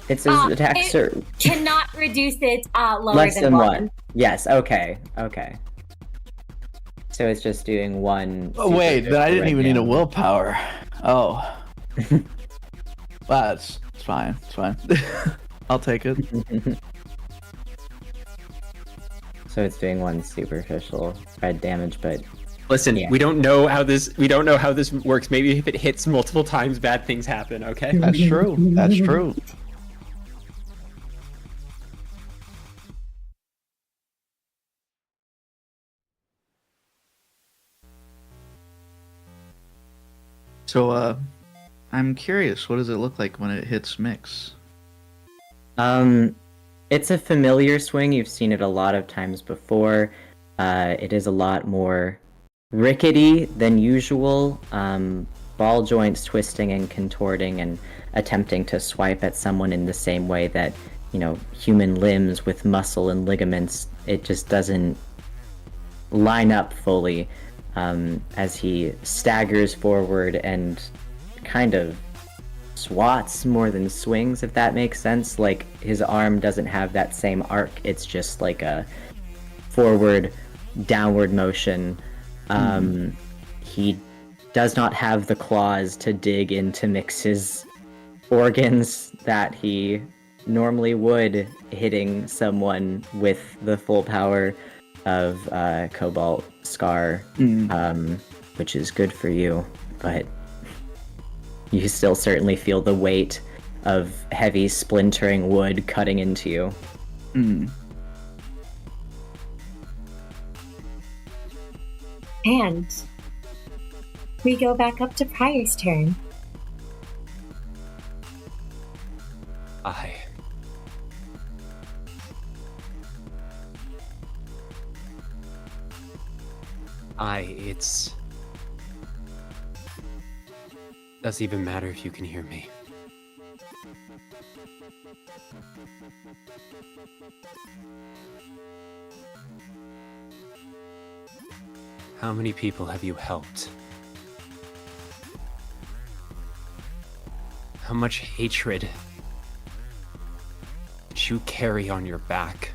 it says attacks are Cannot reduce it lower less than than 1. 1. Yes, okay. So it's just doing 1. Oh, wait, then I superficial didn't red even need a damage. willpower. Oh. Well, it's fine. It's fine. I'll take it. So it's doing 1 superficial red damage, but Listen, Yeah. we don't know how this works. Maybe if it hits multiple times, bad things happen. Okay. That's true. That's true. So, I'm curious, what does it look like when it hits Mix? it's a familiar swing. You've seen it a lot of times before. It is a lot more rickety than usual. ball joints twisting and contorting and attempting to swipe at someone in the same way that, human limbs with muscle and ligaments, it just doesn't line up fully, as he staggers forward and kind of swats more than swings, if that makes sense. Like, his arm doesn't have that same arc, it's just like a forward downward motion. He does not have the claws to dig into Mix's organs that he normally would, hitting someone with the full power of Cobalt Scar, which is good for you, but you still certainly feel the weight of heavy splintering wood cutting into you. And we go back up to Prior's turn. It's... Doesn't even matter if you can hear me. How many people have you helped? How much hatred did you carry on your back?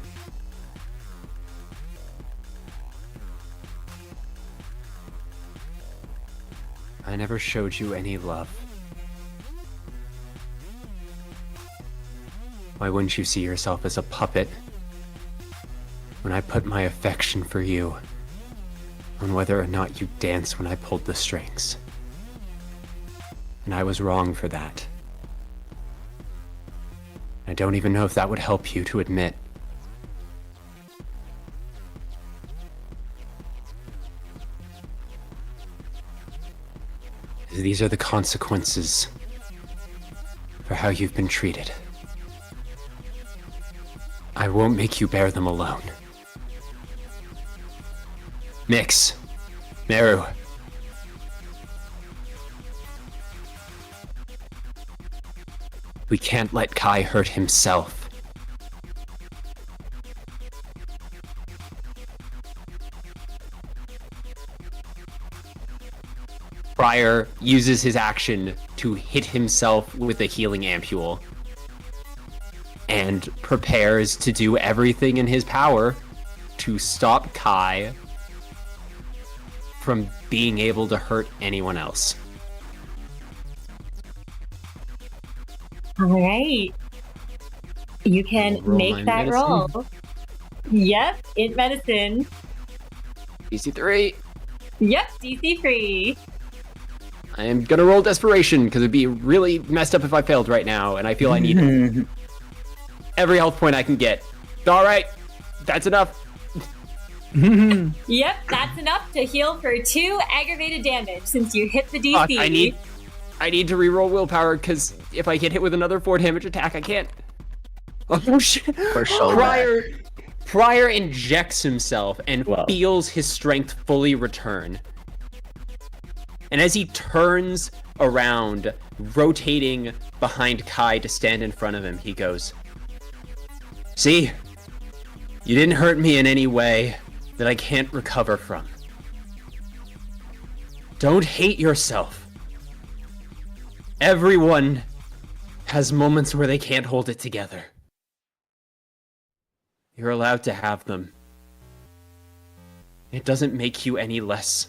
I never showed you any love. Why wouldn't you see yourself as a puppet when I put my affection for you on whether or not you danced when I pulled the strings? And I was wrong for that. I don't even know if that would help you to admit. These are the consequences for how you've been treated. I won't make you bear them alone. Mix, Meru. We can't let Kai hurt himself. Prior uses his action to hit himself with a healing ampule and prepares to do everything in his power to stop Kai from being able to hurt anyone else. All right. You can make that roll. Yep, in medicine. DC 3. Yep, DC 3. I am gonna roll desperation because it'd be really messed up if I failed right now, and I feel I need every health point I can get. All right, that's enough. Yep, that's enough to heal for 2 aggravated damage since you hit the DC. I need to reroll willpower because if I get hit with another 4 damage attack, I can't. Oh shit! Prior injects himself and feels his strength fully return. And as he turns around, rotating behind Kai to stand in front of him, he goes, "See, you didn't hurt me in any way that I can't recover from. Don't hate yourself. Everyone has moments where they can't hold it together. You're allowed to have them. It doesn't make you any less.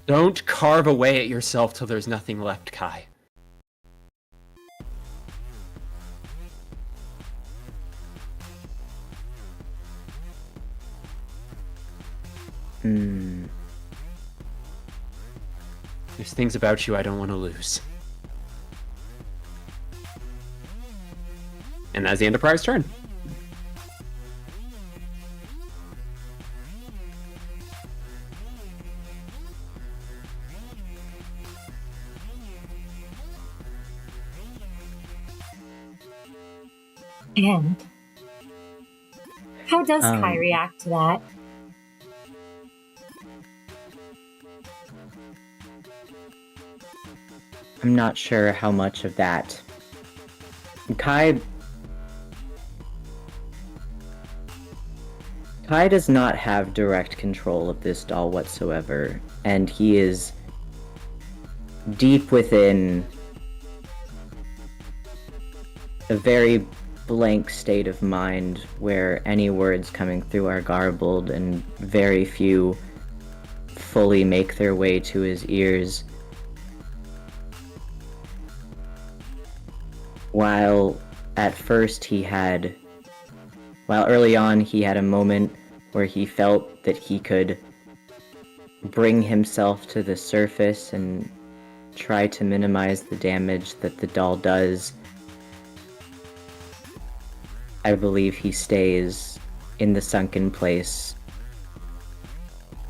Don't carve away at yourself till there's nothing left, Kai." There's things about you I don't want to lose. And that's the end of Prior's turn. And how does Kai react to that? I'm not sure how much of that. Kai does not have direct control of this doll whatsoever, and he is deep within a very blank state of mind where any words coming through are garbled and very few fully make their way to his ears. While early on he had a moment where he felt that he could bring himself to the surface and try to minimize the damage that the doll does, I believe he stays in the sunken place.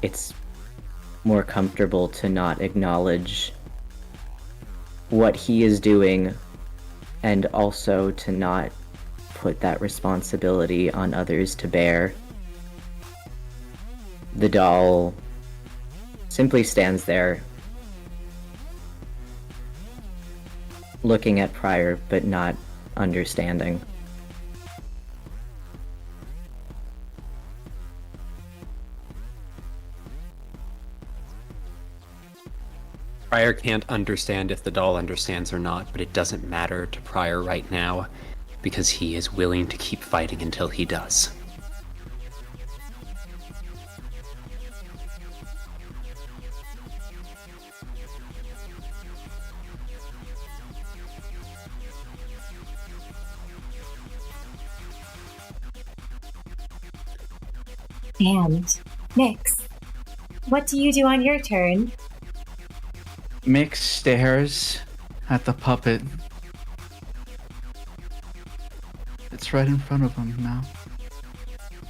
It's more comfortable to not acknowledge what he is doing, and also to not put that responsibility on others to bear. The doll simply stands there, looking at Pryor but not understanding. Pryor can't understand if the doll understands or not, but it doesn't matter to Pryor right now, because he is willing to keep fighting until he does. And Nix, what do you do on your turn? Mick stares at the puppet. It's right in front of him now.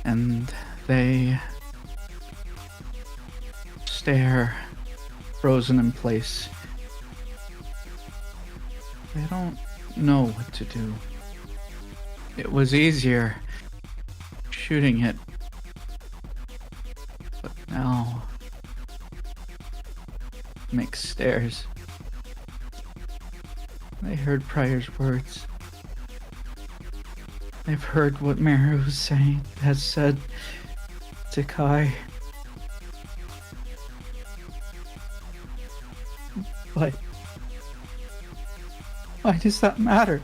And they stare, frozen in place. They don't know what to do. It was easier shooting it. But now Mick stares. They heard Pryor's words. They've heard what Meru has said to Kai. But why does that matter?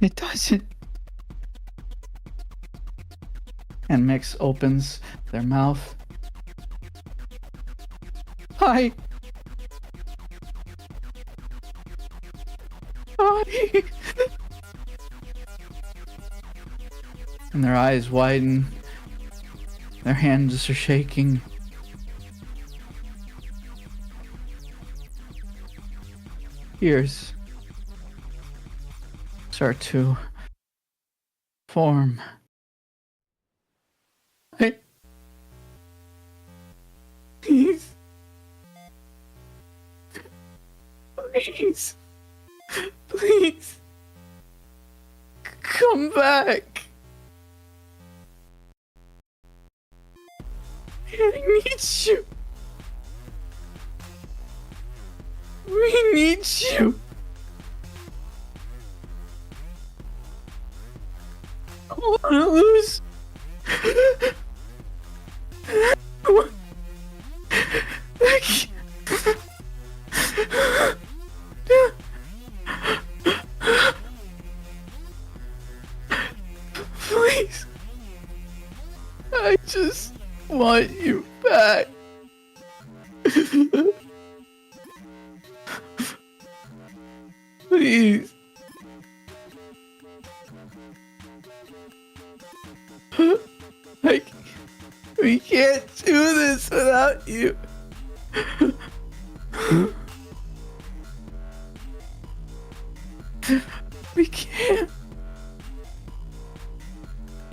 It doesn't. And Mix opens their mouth. Hi. Hi. And their eyes widen. Their hands are shaking. Ears start to form. Please. Please. Please. Come back. I need you. We need you. I wanna lose. Please. I just want you back. Please. We can't do this without you. We can't.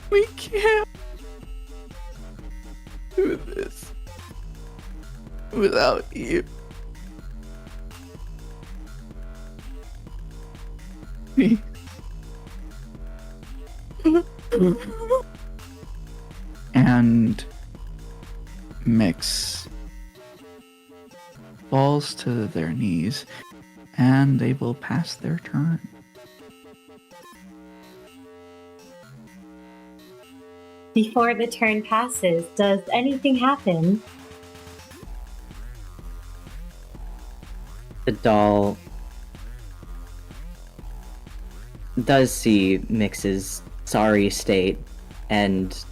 We can't do this without you. Please. And Mix falls to their knees, and they will pass their turn. Before the turn passes, does anything happen? The doll does see Mix's sorry state, and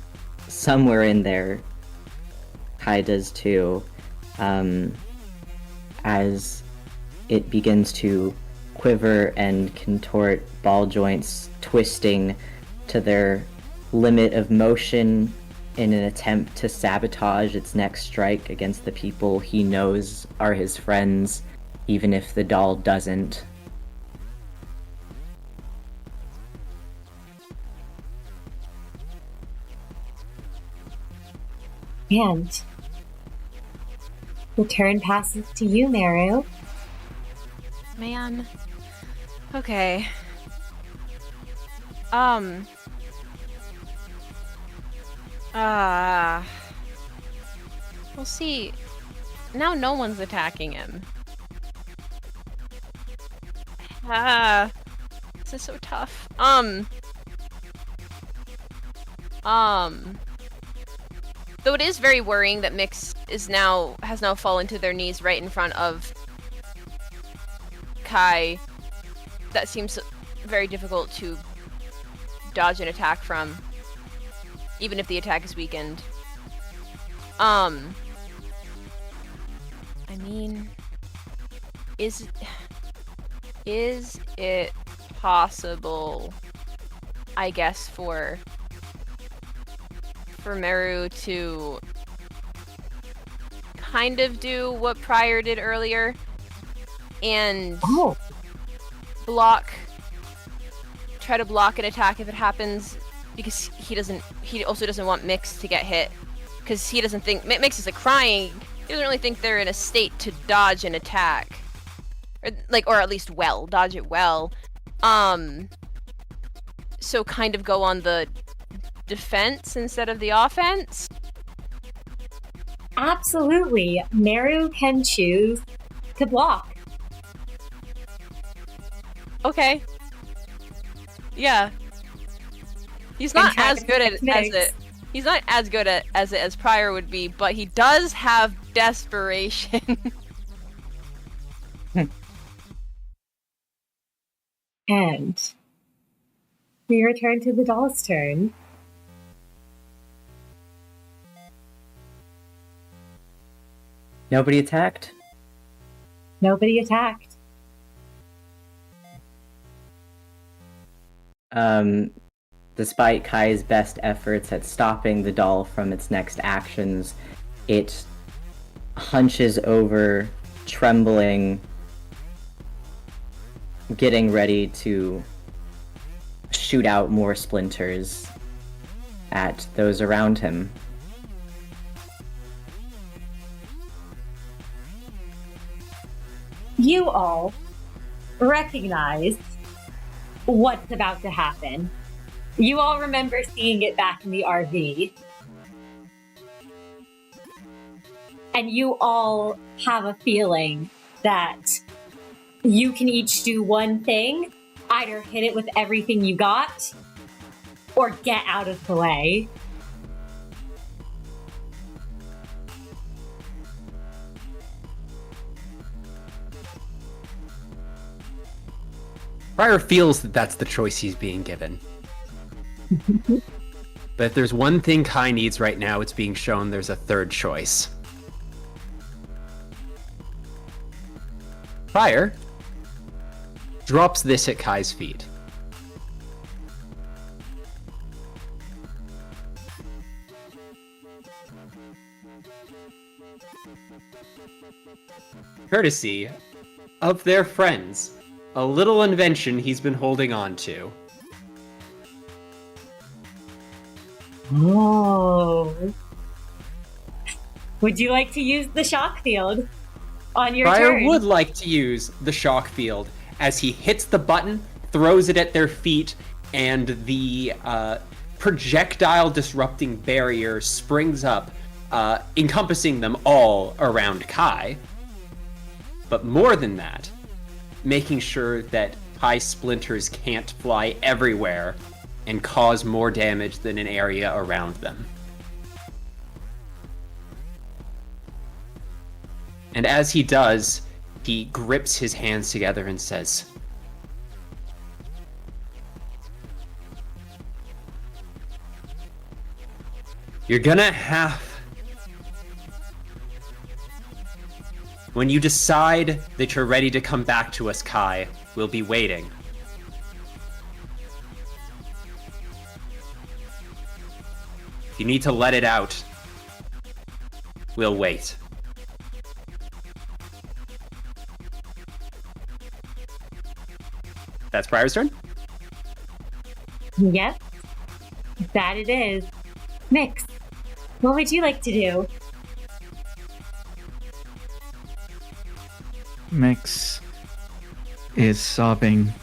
somewhere in there, Kai does too, as it begins to quiver and contort, ball joints twisting to their limit of motion in an attempt to sabotage its next strike against the people he knows are his friends, even if the doll doesn't. And the turn passes to you, Meru. Man. Okay. We'll see. Now no one's attacking him. This is so tough. Though it is very worrying that Mix has now fallen to their knees right in front of Kai. That seems very difficult to dodge an attack from, even if the attack is weakened. I mean, is it possible, I guess, for Meru to kind of do what Prior did earlier and try to block an attack if it happens, because he also doesn't want Mix to get hit, because he doesn't think Mix is like crying. He doesn't really think they're in a state to dodge an attack, or at least dodge it well. So kind of go on the defense instead of the offense. Absolutely. Meru can choose to block. Okay. Yeah. He's not as good at it. He's not as good at it as Prior would be, but he does have desperation. And we return to the doll's turn. Nobody attacked? Nobody attacked. Despite Kai's best efforts at stopping the doll from its next actions, it hunches over, trembling, getting ready to shoot out more splinters at those around him. You all recognize what's about to happen. You all remember seeing it back in the RV. And you all have a feeling that you can each do one thing, either hit it with everything you got, or get out of the way. Prior feels that that's the choice he's being given. But if there's one thing Kai needs right now, it's being shown there's a third choice. Prior drops this at Kai's feet. Courtesy of their friends, a little invention he's been holding on to. Oh. Would you like to use the shock field on your Prior turn? would like to use the shock field as he hits the button, throws it at their feet, and the projectile disrupting barrier springs up, encompassing them all around Kai. But more than that, making sure that Kai splinters can't fly everywhere and cause more damage than an area around them. And as he does, he grips his hands together and says, "You're gonna have... When you decide that you're ready to come back to us, Kai, we'll be waiting. If you need to let it out, we'll wait." That's Prior's turn. Yep, that it is. Mix, what would you like to do? Mix is sobbing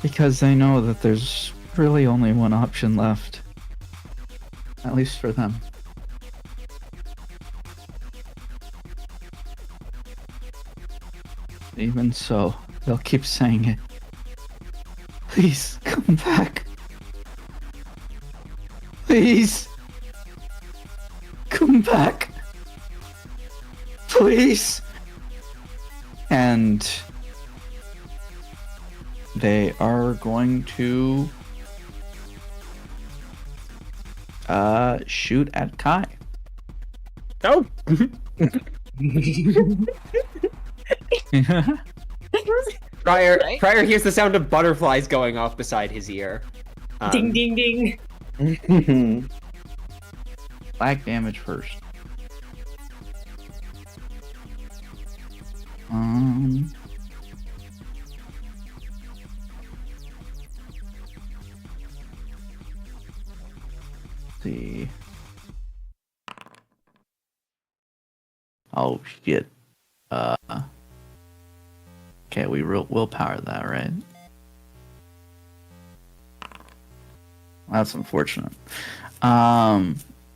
because they know that there's really only one option left, at least for them. Even so, they'll keep saying it. Please, come back. Please. Come back. Please. And they are going to shoot at Kai. Oh! Prior hears the sound of butterflies going off beside his ear. Ding, ding, ding. Black damage first. See. Oh shit. Okay, we willpower that, right? That's unfortunate.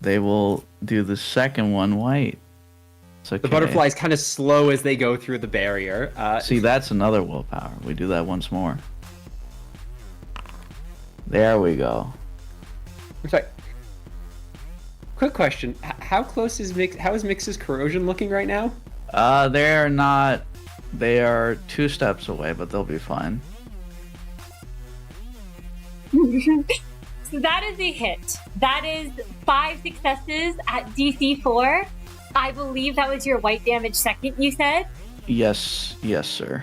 They will do the second one white. It's okay. The butterflies kind of slow as they go through the barrier. See, that's another willpower. We do that once more. There we go. I'm sorry. Quick question: how close is Mix? How is Mix's corrosion looking right now? They're not. They are 2 steps away, but they'll be fine. So that is a hit. That is 5 successes at DC 4. I believe that was your white damage second, you said? Yes, sir.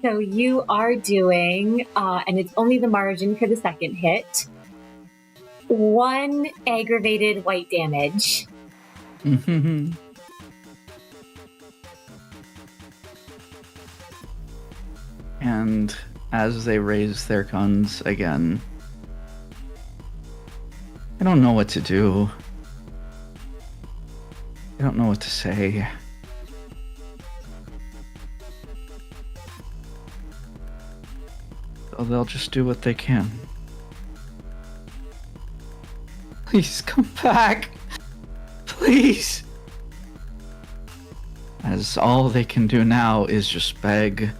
So you are doing, and it's only the margin for the second hit, 1 aggravated white damage. And as they raise their guns again, I don't know what to do. I don't know what to say. So they'll just do what they can. Please come back. Please. As all they can do now is just beg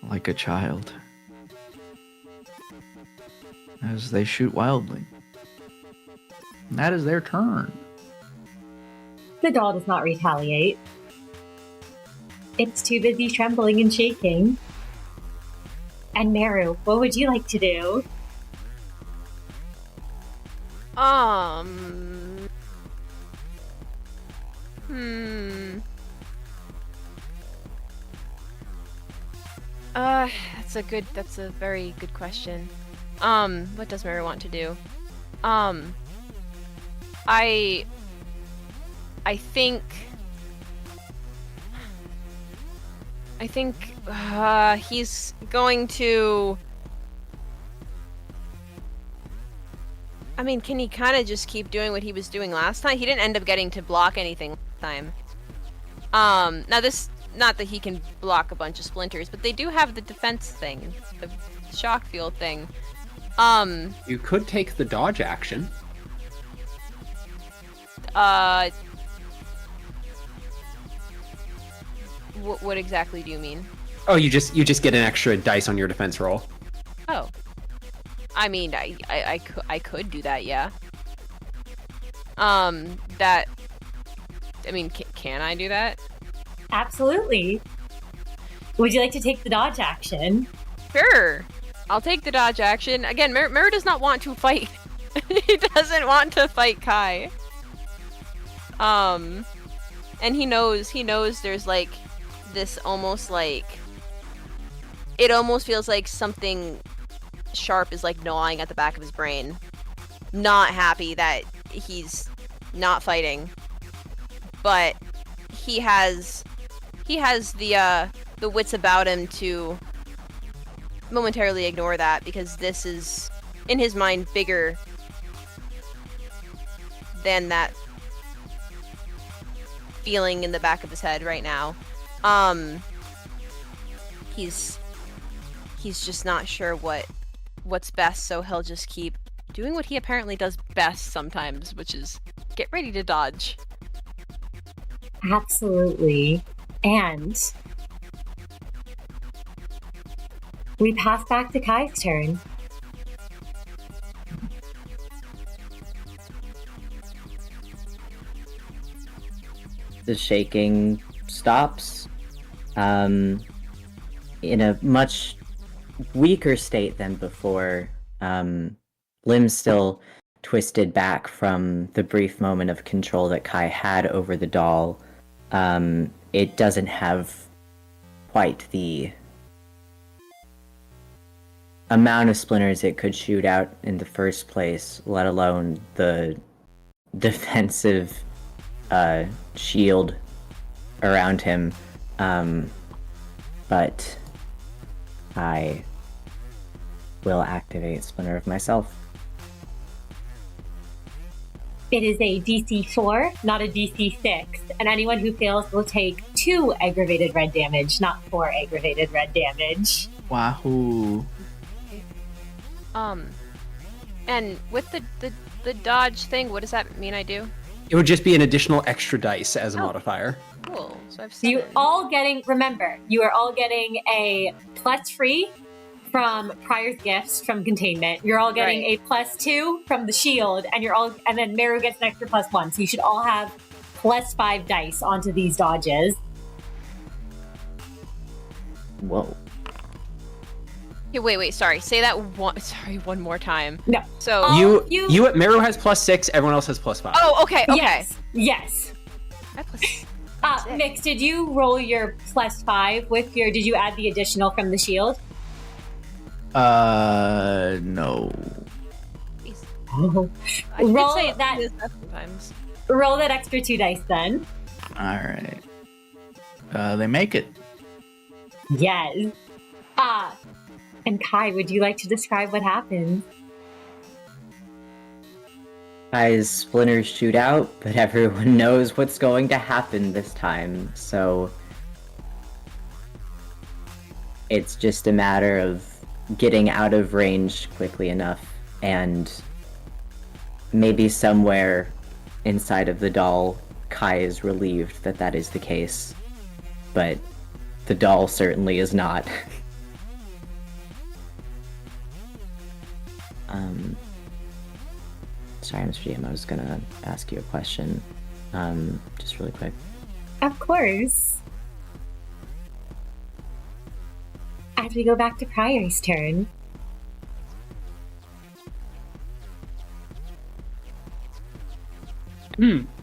like a child. As they shoot wildly. And that is their turn. The doll does not retaliate. It's too busy trembling and shaking. And Meru, what would you like to do? That's a very good question. What does Meru want to do? I think he's going to... I mean, can he kind of just keep doing what he was doing last time? He didn't end up getting to block anything last time. Now not that he can block a bunch of splinters, but they do have the defense thing, the shock field thing. You could take the dodge action. What exactly do you mean? Oh, you just get an extra dice on your defense roll. Oh. I mean, I could do that, yeah. That... I mean, can I do that? Absolutely. Would you like to take the dodge action? Sure. I'll take the dodge action. Again, Meru does not want to fight. He doesn't want to fight Kai. And he knows there's like this almost like, it almost feels like something sharp is like gnawing at the back of his brain. Not happy that he's not fighting, but he has the wits about him to momentarily ignore that, because this is, in his mind, bigger than that feeling in the back of his head right now. He's just not sure what's best, so he'll just keep doing what he apparently does best sometimes, which is get ready to dodge. Absolutely. And we pass back to Kai's turn. The shaking stops. In a much weaker state than before. Limbs still twisted back from the brief moment of control that Kai had over the doll. It doesn't have quite the amount of splinters it could shoot out in the first place, let alone the defensive shield around him. But I will activate Splinter of myself. It is a DC 4, not a DC 6, and anyone who fails will take 2 aggravated red damage, not 4 aggravated red damage. Wahoo. And with the dodge thing, what does that mean I do? It would just be an additional extra dice as a modifier. Cool. So I've You 7. all getting, remember, you are all getting a +3 from Prior's gifts from containment. You're all getting Right. a +2 from the shield, and then Meru gets an extra +1. So you should all have +5 dice onto these dodges. Whoa. Okay, wait, sorry. Say that one more time. No. So Meru has +6, everyone else has +5. Oh, okay. Yes. I plus Mix, did you roll your +5 with your, did you add the additional from the shield? No. Oh. I did Roll say it that- sometimes. Roll that extra 2 dice then. Alright. They make it. Yes. And Kai, would you like to describe what happened? Kai's splinters shoot out, but everyone knows what's going to happen this time, so it's just a matter of getting out of range quickly enough, and maybe somewhere inside of the doll, Kai is relieved that that is the case, but the doll certainly is not. Sorry, Mr. GM, I was gonna ask you a question, just really quick. Of course. As we go back to Prior's turn.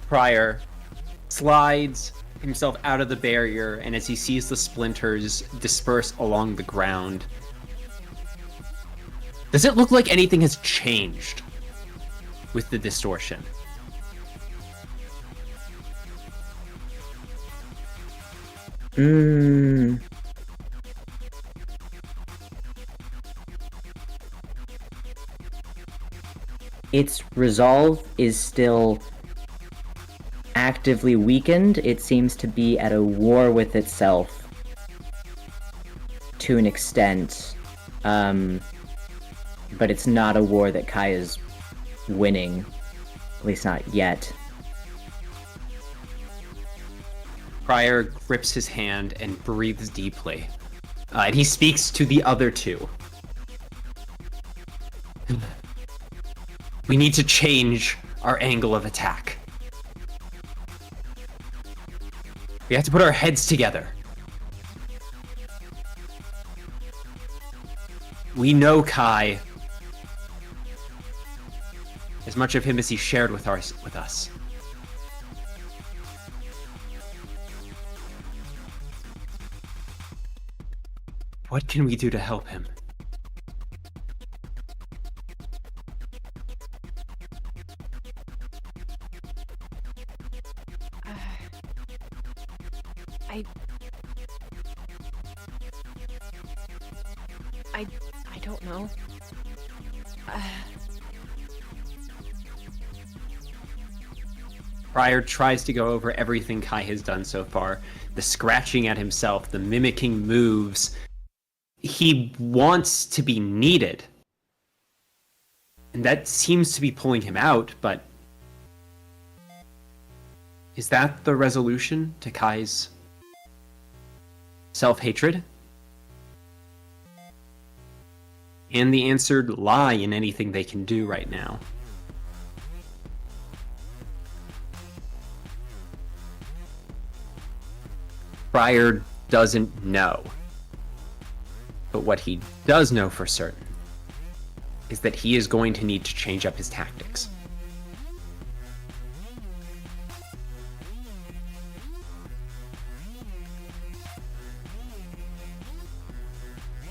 Prior slides himself out of the barrier, and as he sees the splinters disperse along the ground, does it look like anything has changed with the distortion? Its resolve is still actively weakened. It seems to be at a war with itself to an extent. But it's not a war that Kai is winning, at least not yet. Prior grips his hand and breathes deeply. And he speaks to the other two. We need to change our angle of attack. We have to put our heads together. We know Kai. As much of him as he shared with us. What can we do to help him? I don't know. Prior tries to go over everything Kai has done so far. The scratching at himself, the mimicking moves. He wants to be needed. And that seems to be pulling him out, but... is that the resolution to Kai's self-hatred? And the answer lie in anything they can do right now. Prior doesn't know. But what he does know for certain is that he is going to need to change up his tactics.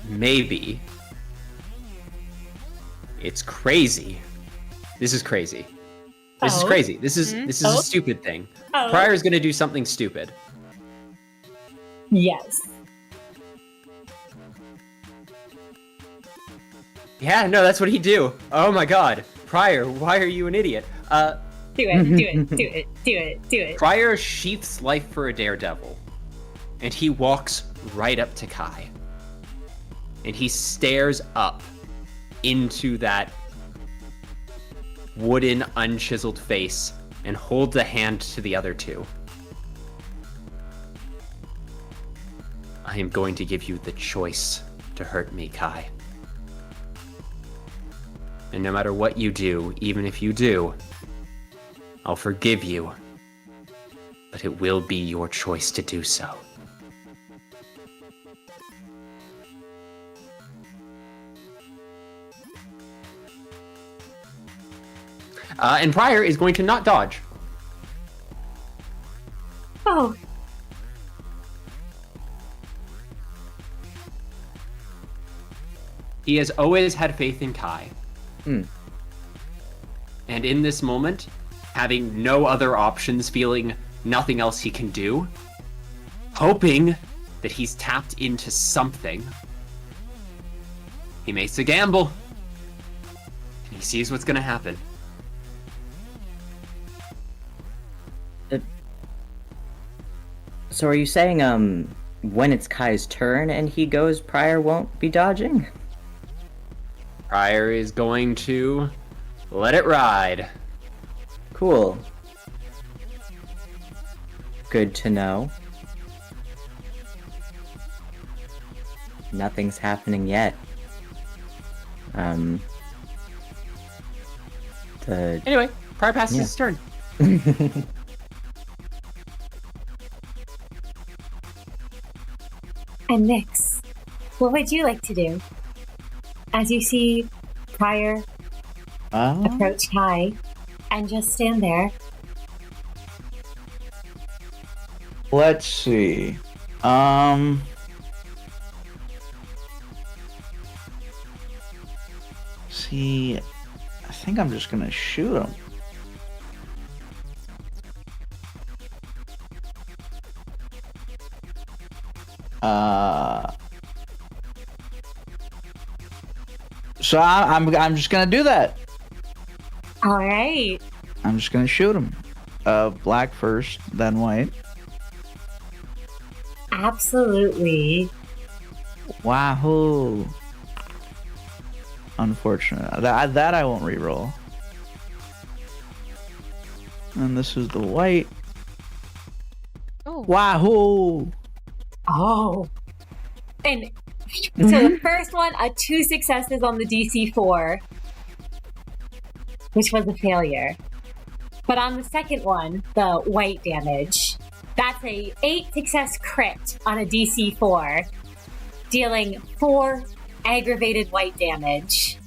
Maybe it's crazy. This is crazy. This is crazy. This is a stupid thing. Prior is going to do something stupid. Yes. Yeah, no, that's what he'd do. Oh my god. Prior, why are you an idiot? Do it. Prior sheaths life for a daredevil, and he walks right up to Kai. And he stares up into that wooden, unchiseled face and holds a hand to the other two. I am going to give you the choice to hurt me, Kai. And no matter what you do, even if you do, I'll forgive you. But it will be your choice to do so. And Prior is going to not dodge. Oh. He has always had faith in Kai. Hmm. And in this moment, having no other options, feeling nothing else he can do, hoping that he's tapped into something, he makes a gamble. And he sees what's going to happen. So are you saying, when it's Kai's turn and he goes, Prior won't be dodging? Prior is going to let it ride. Cool. Good to know. Nothing's happening yet. Anyway, Prior passes his turn. And Nyx, what would you like to do? As you see Prior approach Kai and just stand there. Let's see. See, I think I'm just gonna shoot him. So I'm just gonna do that. All right. I'm just gonna shoot him. black first, then white. Absolutely. Wahoo! Unfortunate. That I won't reroll. And this is the white. Oh. Wahoo! Oh. And so the first one, 2 successes on the DC 4, which was a failure. But on the second one, the white damage, that's a 8 success crit on a DC 4, dealing 4 aggravated white damage.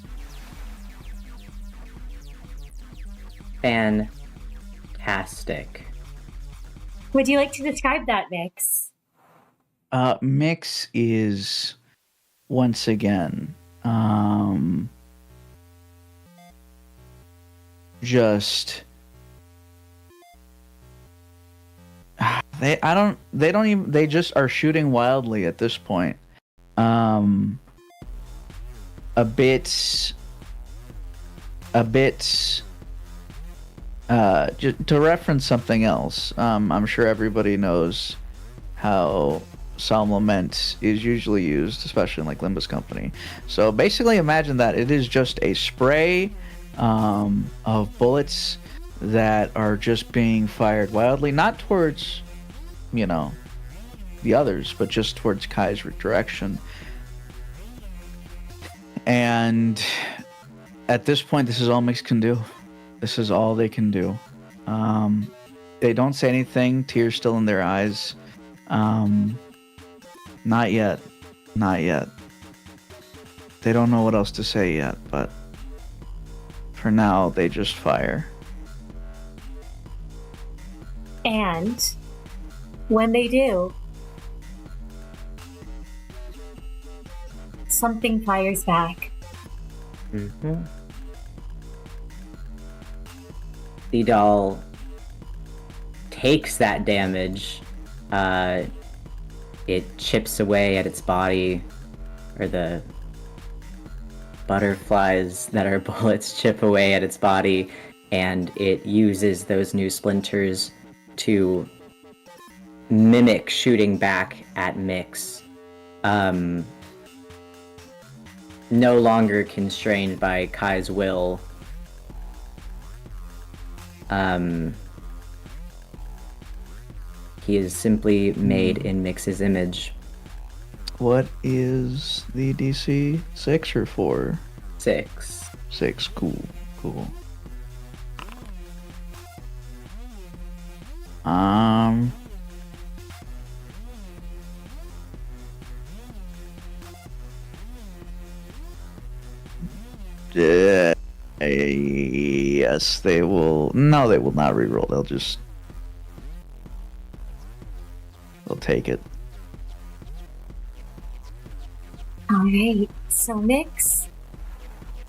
Fantastic. Would you like to describe that, Mix? Mix is once again just they just are shooting wildly at this point. A bit to reference something else. I'm sure everybody knows how Psalm Lament is usually used, especially in like Limbus Company. So basically imagine that it is just a spray of bullets that are just being fired wildly, not towards, the others, but just towards Kai's direction. And at this point, this is all Mix can do. This is all they can do. They don't say anything, tears still in their eyes. Not yet. Not yet. They don't know what else to say yet, but for now, they just fire. And when they do, something fires back. Mm-hmm. The doll takes that damage. It chips away at its body, or the butterflies that are bullets chip away at its body, and it uses those new splinters to mimic shooting back at Mix. No longer constrained by Kai's will. He is simply made in Mix's image. What is the DC? 6 or 4? 6. 6. Cool. Yes, they will. No, they will not reroll. They'll take it. Alright, so Mix,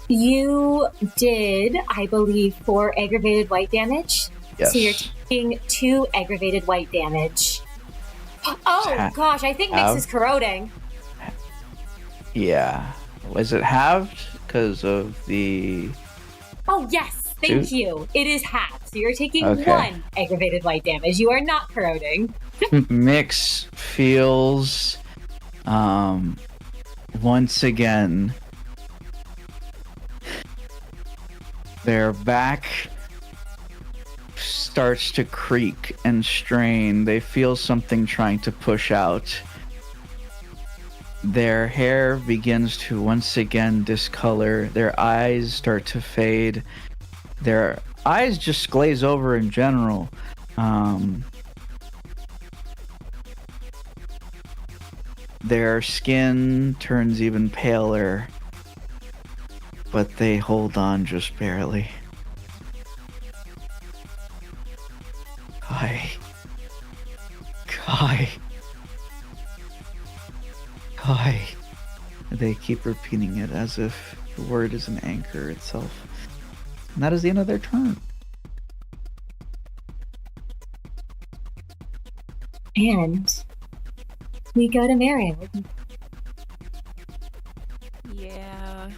you did, I believe, 4 aggravated white damage. Yes. So you're taking 2 aggravated white damage. Oh, gosh, I think Mix is corroding. Yeah. Was it halved because of the... Oh, yes, thank you. It is half. So you're taking Okay. 1 aggravated white damage. You are not corroding. Mix feels once again their back starts to creak and strain. They feel something trying to push out. Their hair begins to once again discolor. Their eyes start to fade. Their eyes just glaze over in general. Their skin turns even paler, but they hold on just barely. Kai. They keep repeating it as if the word is an anchor itself. And that is the end of their turn. And we go to Mario. Yeah.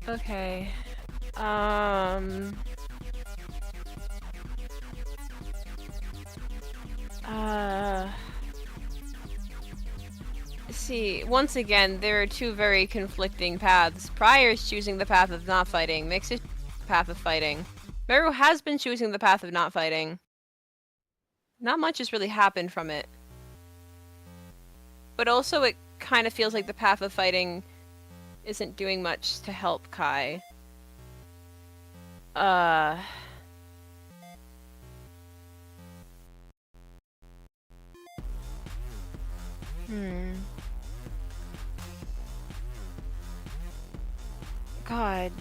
Okay. See, once again, there are two very conflicting paths. Prior is choosing the path of not fighting. Mix is the path of fighting. Meru has been choosing the path of not fighting. Not much has really happened from it. But also it kind of feels like the path of fighting isn't doing much to help Kai. God.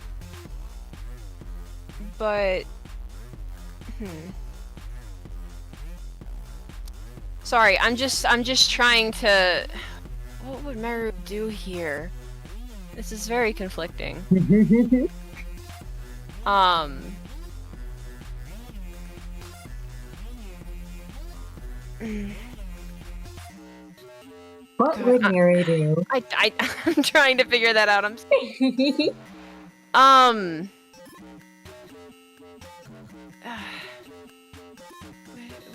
But... Sorry, I'm just trying to... What would Meru do here? This is very conflicting. What would Mary do? I'm trying to figure that out.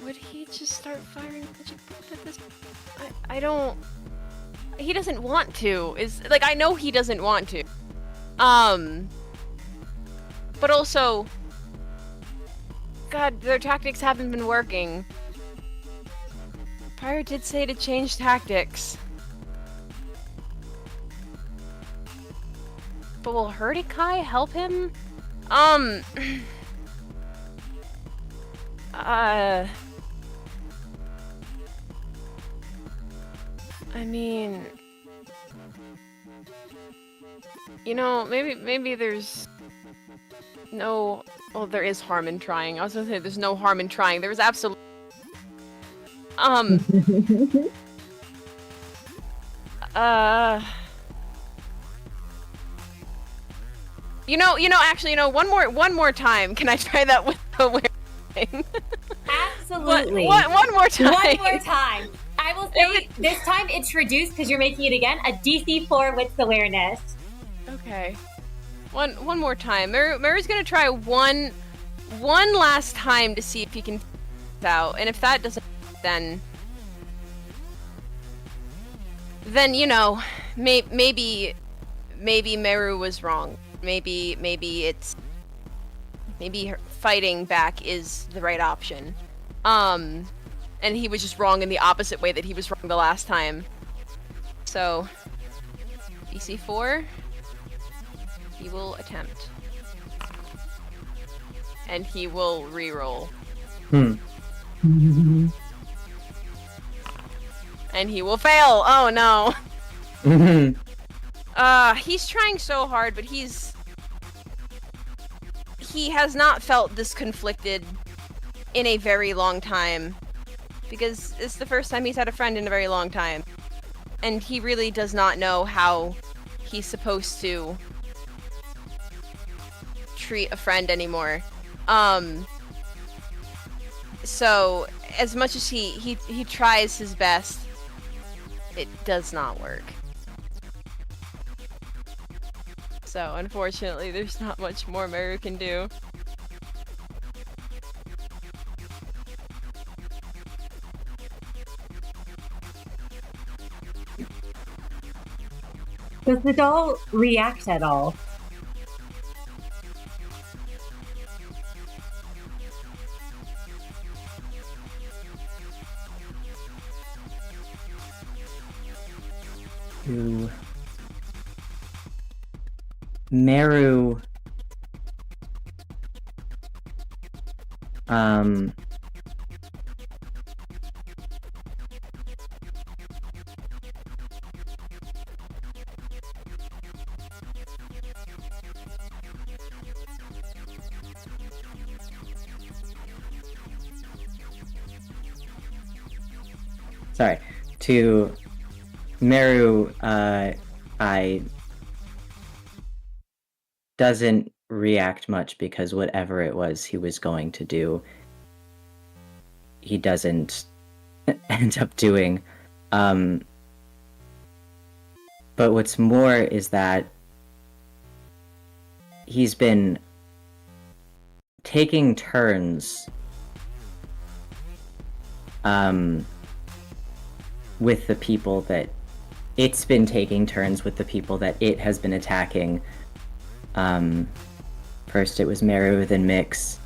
Would he just start firing magic bolts at this? I don't. He doesn't want to. I know he doesn't want to. But also, God, their tactics haven't been working. Pyre did say to change tactics. But will Herdikai help him? I mean... You know, maybe there's... No... Well, there is harm in trying. I was gonna say there's no harm in trying. There is absolutely... Actually, one more time. Can I try that with the wearing thing? Absolutely. One more time. One more time. I will say this time it's reduced because you're making it again. A DC 4 with awareness. Okay. One more time. Mary's gonna try one last time to see if he can figure it out, and if that doesn't, then maybe Meru was wrong. Maybe fighting back is the right option. And he was just wrong in the opposite way that he was wrong the last time. So, DC4, he will attempt. And he will re-roll. And he will fail! Oh no! He's trying so hard, but he has not felt this conflicted in a very long time. Because it's the first time he's had a friend in a very long time. And he really does not know how he's supposed to treat a friend anymore. So, as much as he tries his best, it does not work. So, unfortunately, there's not much more Meru can do. Does the doll react at all? Meru sorry, to Meru, I doesn't react much because whatever it was he was going to do, he doesn't end up doing. But what's more is that he's been taking turns with the people that it's been taking turns with the people that it has been attacking. First it was Meru, then Mix,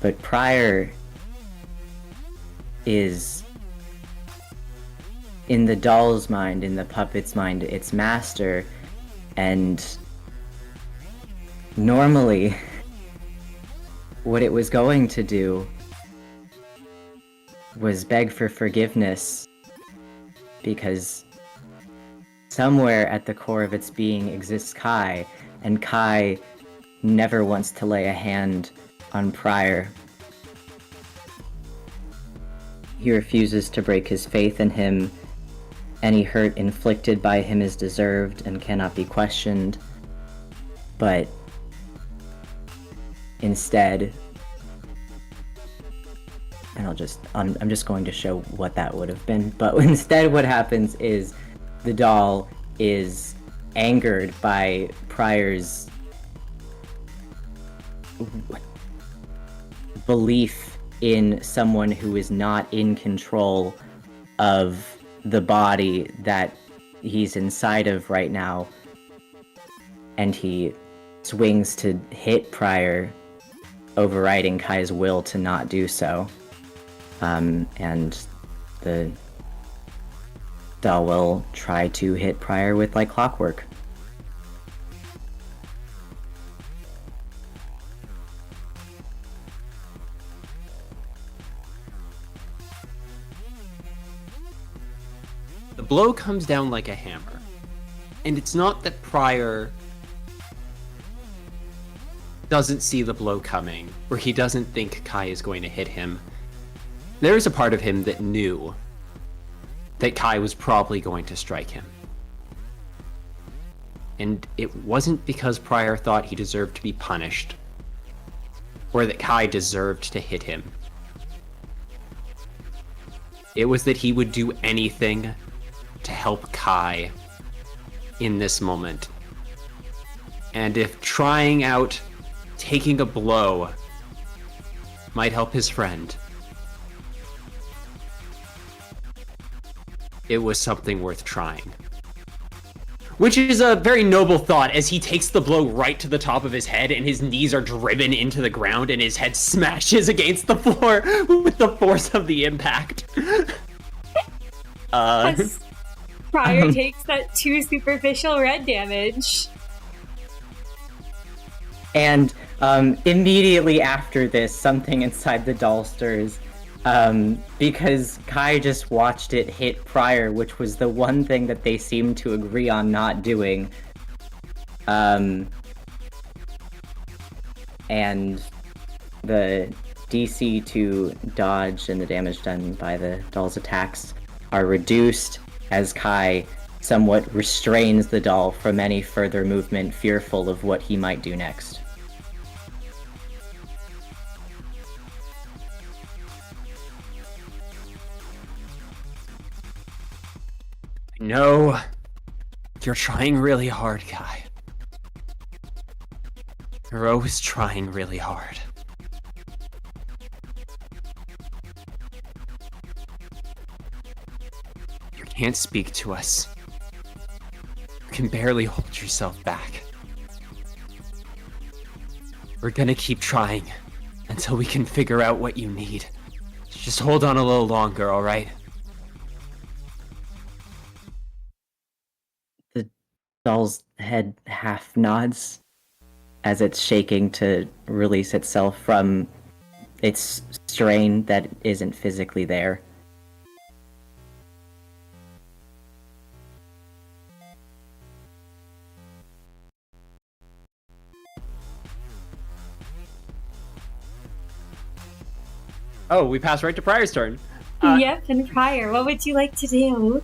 but Prior is, in the doll's mind, in the puppet's mind, its master, and normally what it was going to do was beg for forgiveness, because somewhere at the core of its being exists Kai, and Kai never wants to lay a hand on Prior. He refuses to break his faith in him. Any hurt inflicted by him is deserved and cannot be questioned. But instead, and I'm just going to show what that would have been. But instead what happens is the doll is angered by Prior's belief in someone who is not in control of the body that he's inside of right now, and he swings to hit Prior, overriding Kai's will to not do so. And the doll will try to hit Prior with like clockwork. The blow comes down like a hammer. And it's not that Prior doesn't see the blow coming, or he doesn't think Kai is going to hit him. There is a part of him that knew that Kai was probably going to strike him. And it wasn't because Prior thought he deserved to be punished, or that Kai deserved to hit him. It was that he would do anything to help Kai in this moment. And if trying out taking a blow might help his friend, it was something worth trying. Which is a very noble thought, as he takes the blow right to the top of his head and his knees are driven into the ground and his head smashes against the floor with the force of the impact. As Prior takes that 2 superficial red damage. And immediately after this, something inside the doll stirs. Because Kai just watched it hit Prior, which was the one thing that they seemed to agree on not doing. And the DC to dodge and the damage done by the doll's attacks are reduced as Kai somewhat restrains the doll from any further movement, fearful of what he might do next. No, you're trying really hard, Kai. You're always trying really hard. You can't speak to us. You can barely hold yourself back. We're gonna keep trying until we can figure out what you need. Just hold on a little longer, alright? Doll's head half nods as it's shaking to release itself from its strain that isn't physically there. Oh, we passed right to Prior's turn. Yep, and Prior, what would you like to do?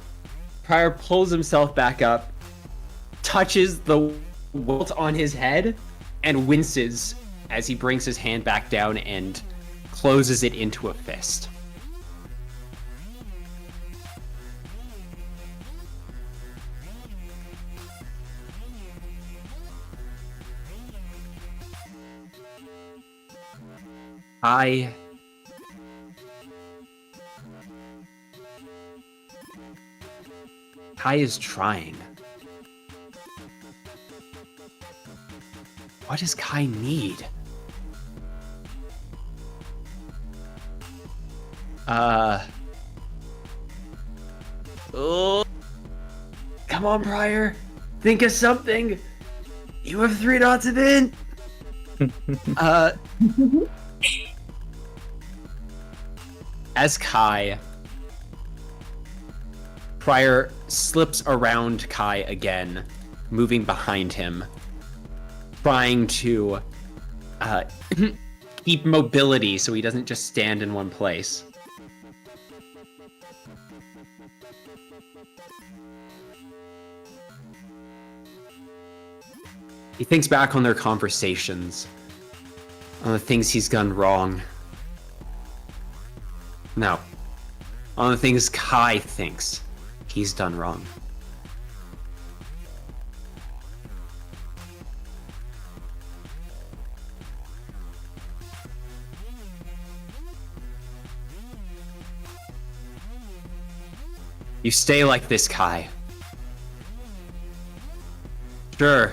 Prior pulls himself back up, touches the welt on his head, and winces as he brings his hand back down and closes it into a fist. Kai is trying. What does Kai need? Oh, come on, Prior. Think of something. You have 3 dots of int. As Kai, Prior slips around Kai again, moving behind him, trying to keep mobility so he doesn't just stand in one place. He thinks back on their conversations, on the things he's done wrong. No, on the things Kai thinks he's done wrong. You stay like this, Kai. Sure.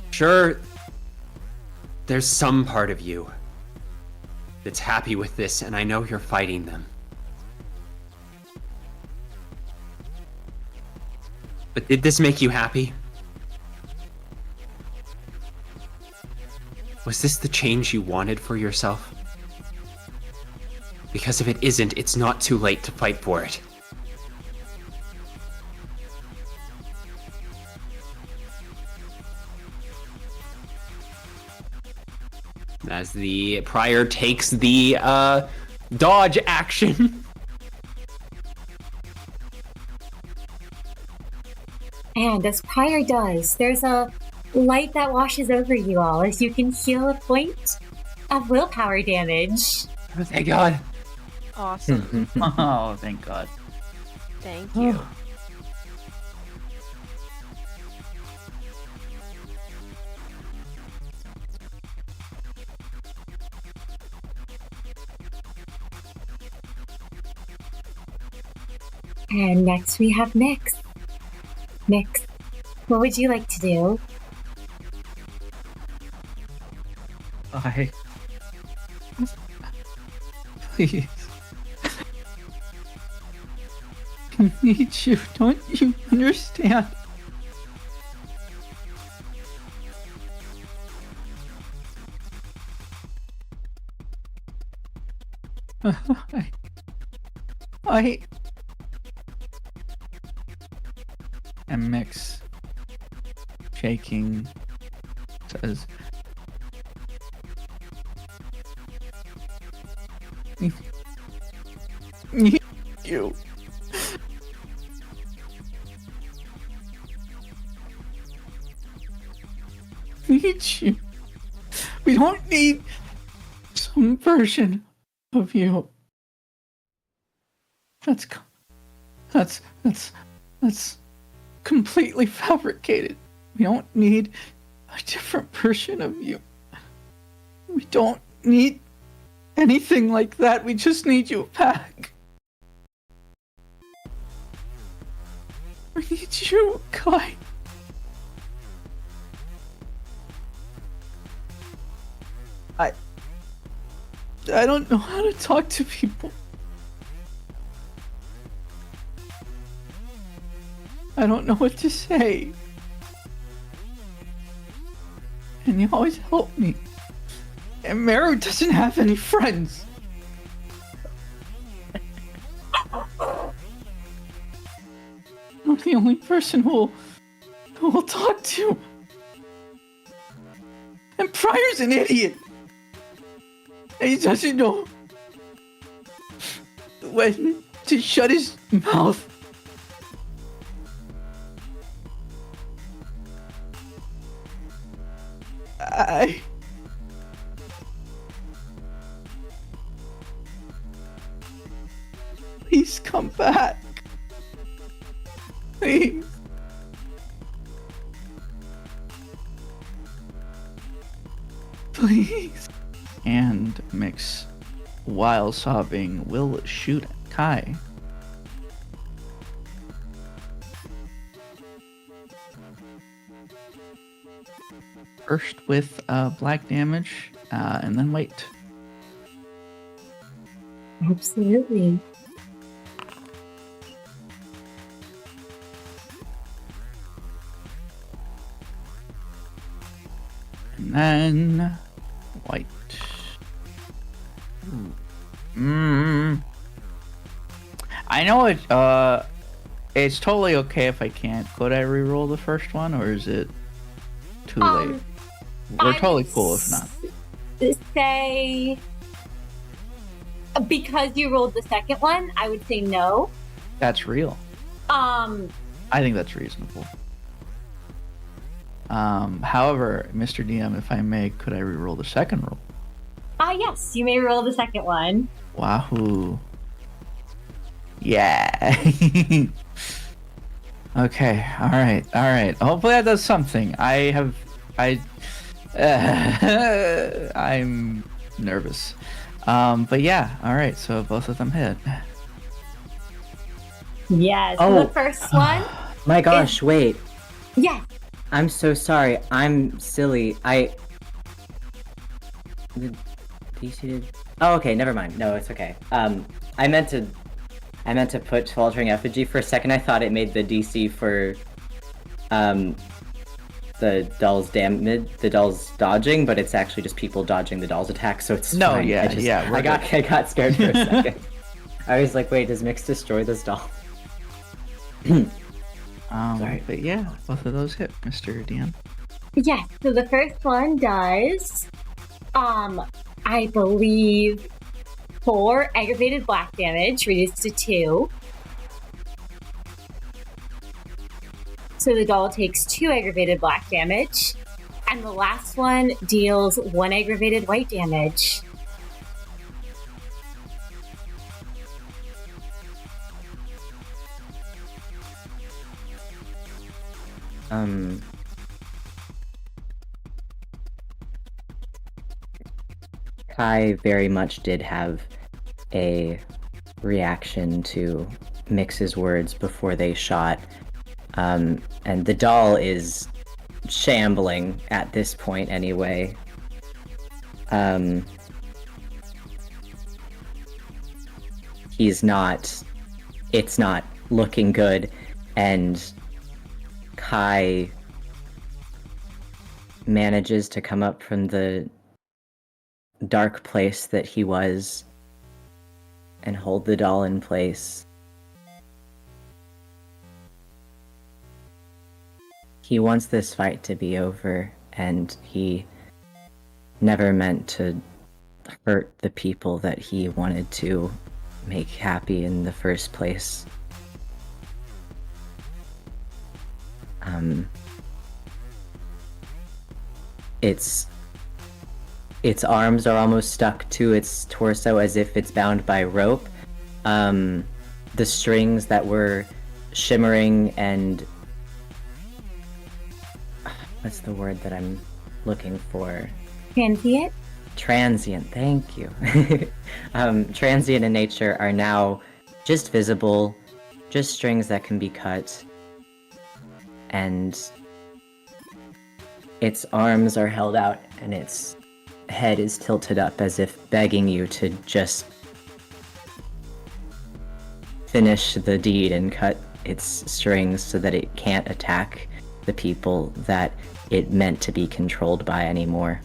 Sure, there's some part of you that's happy with this, and I know you're fighting them. But did this make you happy? Was this the change you wanted for yourself? Because if it isn't, it's not too late to fight for it. As the Prior takes the dodge action. And as Prior does, there's a light that washes over you all as you can heal a point of willpower damage. Oh, thank God. Awesome. Oh, thank God. Thank you. And next we have Mix. Mix, what would you like to do? Please. I need you. Don't you understand? I am Mix, shaking, says, need you. Need you. We don't need some version of you. That's completely fabricated. We don't need a different version of you. We don't need anything like that. We just need you back. We need you, Kai. I don't know how to talk to people. I don't know what to say. And you always help me. And Meru doesn't have any friends. I'm the only person who will talk to. And Prior's an idiot. And he doesn't know when to shut his mouth. Please come back. Please. Please. And Mix, while sobbing, will shoot at Kai. First with black damage, and then white. Absolutely. And then white. I know it's totally okay if I can't. Could I reroll the first one, or is it too late? We're totally cool if not. Say, because you rolled the second one, I would say no. That's real. I think that's reasonable. However, Mr. DM, if I may, could I reroll the second roll? Yes, you may roll the second one. Wahoo. Yeah. Okay. All right. Hopefully that does something. I'm nervous. But yeah. All right. So both of them hit. Yes. Oh. The first one. My gosh, wait. Yes. I'm so sorry. I'm silly. The DC did... Oh, okay, never mind. No, it's okay. I meant to put Faltering Effigy for a second. I thought it made the DC for the doll's dodging, but it's actually just people dodging the doll's attack, so it's No, fine. yeah, I got scared for a second. I was like, wait, does Mix destroy this doll? Sorry. But yeah, both of those hit, Mr. DM. Yes. So the first one does, I believe, 4 aggravated black damage, reduced to 2. So the doll takes 2 aggravated black damage. And the last one deals 1 aggravated white damage. Kai very much did have a reaction to Mix's words before they shot. And the doll is shambling at this point anyway. It's not looking good, and Kai manages to come up from the dark place that he was and hold the doll in place. He wants this fight to be over, and he never meant to hurt the people that he wanted to make happy in the first place. Its arms are almost stuck to its torso as if it's bound by rope. The strings that were shimmering and... What's the word that I'm looking for? Transient? Transient, thank you. Transient in nature are now just visible, just strings that can be cut. And its arms are held out and its head is tilted up as if begging you to just finish the deed and cut its strings so that it can't attack the people that it meant to be controlled by anymore.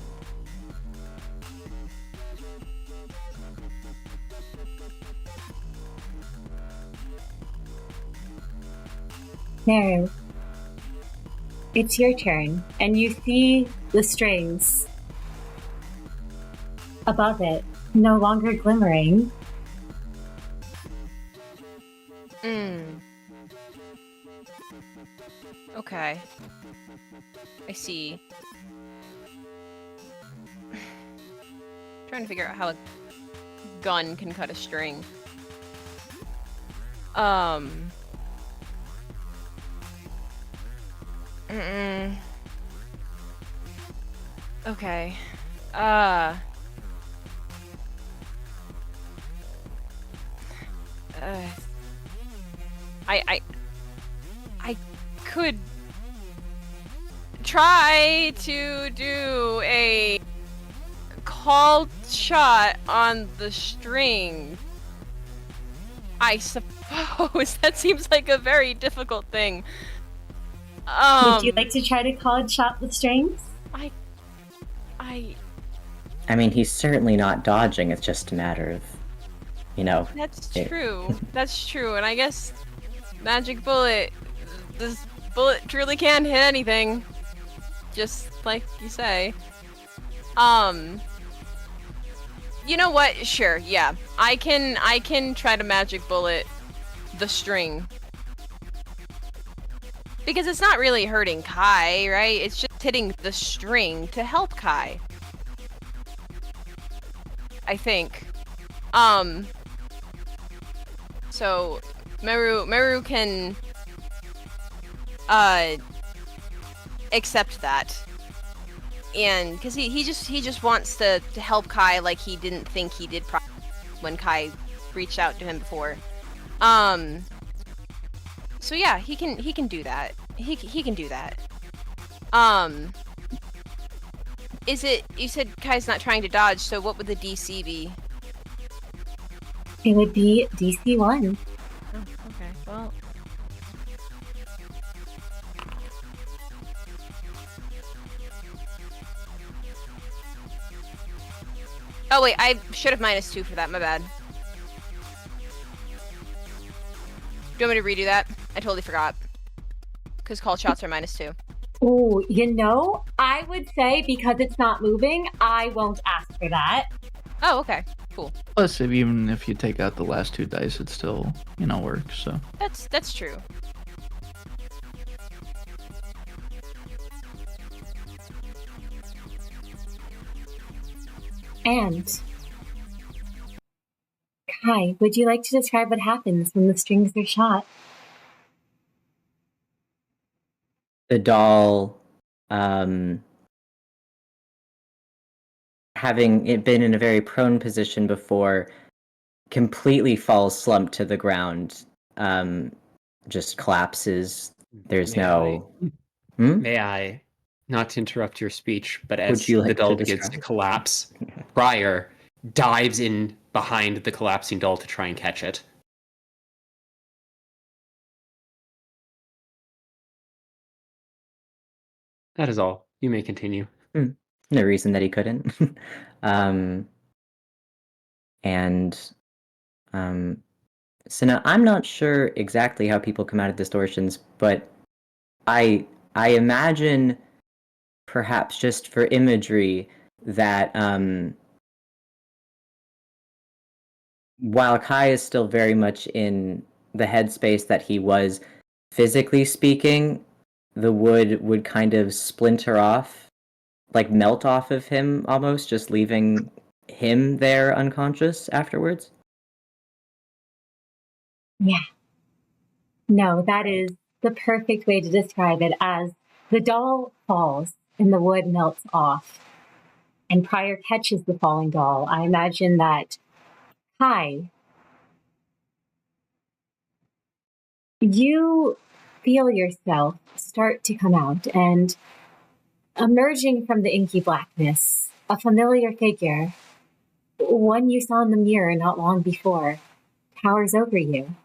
Maru, it's your turn, and you see the strings above it, no longer glimmering. Okay. I see. Trying to figure out how a gun can cut a string. Okay. I could try to do a called shot on the string. I suppose that seems like a very difficult thing. Would you like to try to call shot the strings? I mean, he's certainly not dodging. It's just a matter of, That's true. That's true. And I guess magic bullet. This bullet truly can't hit anything. Just like you say. You know what? Sure. Yeah. I can try to magic bullet the string. Because it's not really hurting Kai, right? It's just hitting the string to help Kai. I think. So Meru can accept that. And because he just wants to help Kai like he didn't think he did when Kai reached out to him before. So yeah, he can do that. He can do that. Is it, you said Kai's not trying to dodge, so what would the DC be? It would be DC 1. Oh, okay. Well, oh wait, I should have -2 for that, my bad. Do you want me to redo that? I totally forgot. Because call shots are -2. Oh, I would say because it's not moving, I won't ask for that. Oh, okay. Cool. Plus, even if you take out the last 2 dice, it still, works, so. That's true. And Kai, would you like to describe what happens when the strings are shot? The doll, having it been in a very prone position before, completely falls slumped to the ground, just collapses. There's May I, not to interrupt your speech, but as you like the doll to begins to describe? collapse, Briar dives in behind the collapsing doll to try and catch it. That is all. You may continue. No reason that he couldn't. So now I'm not sure exactly how people come out of distortions, but I imagine, perhaps just for imagery, that while Kai is still very much in the headspace that he was, physically speaking, the wood would kind of splinter off, like melt off of him almost, just leaving him there unconscious afterwards. Yeah. No, that is the perfect way to describe it, as the doll falls and the wood melts off and Prior catches the falling doll. I imagine that Kai, you feel yourself start to come out, and emerging from the inky blackness, a familiar figure, one you saw in the mirror not long before, towers over you.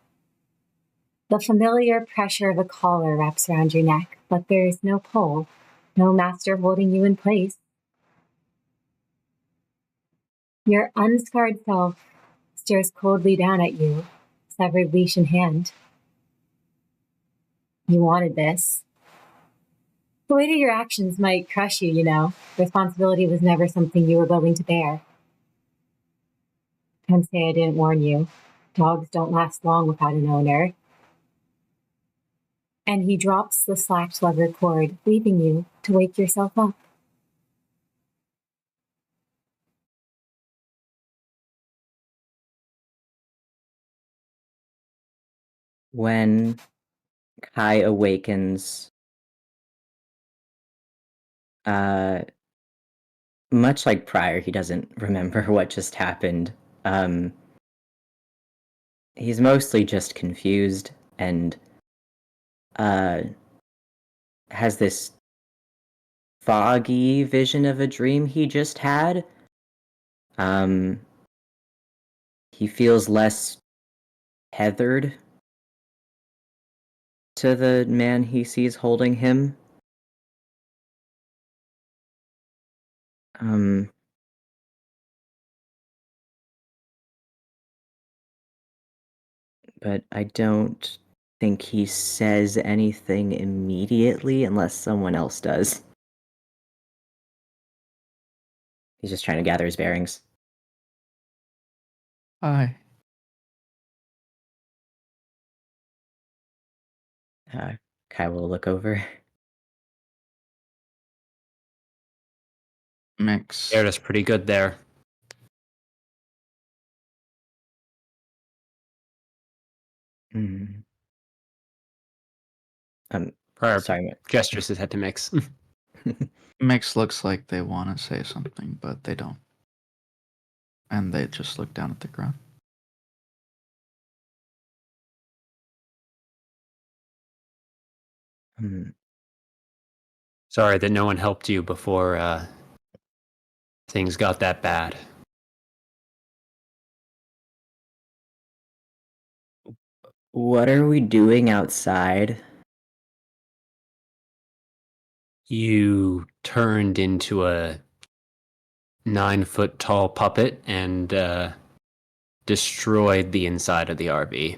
The familiar pressure of a collar wraps around your neck, but there is no pull, no master holding you in place. Your unscarred self stares coldly down at you, severed leash in hand. You wanted this. The weight of your actions might crush you, Responsibility was never something you were willing to bear. Can't say I didn't warn you. Dogs don't last long without an owner. And he drops the slacked leather cord, leaving you to wake yourself up. When Kai awakens, much like Prior, he doesn't remember what just happened. he's mostly just confused and has this foggy vision of a dream he just had. He feels less tethered to the man he sees holding him. But I don't think he says anything immediately unless someone else does. He's just trying to gather his bearings. Hi. Kai will look over. Mix. Scared us pretty good there. Mm. Prior Sorry. gestures his head to Mix. Mix looks like they want to say something, but they don't. And they just look down at the ground. Sorry that no one helped you before things got that bad. What are we doing outside? You turned into a 9-foot tall puppet and destroyed the inside of the RV.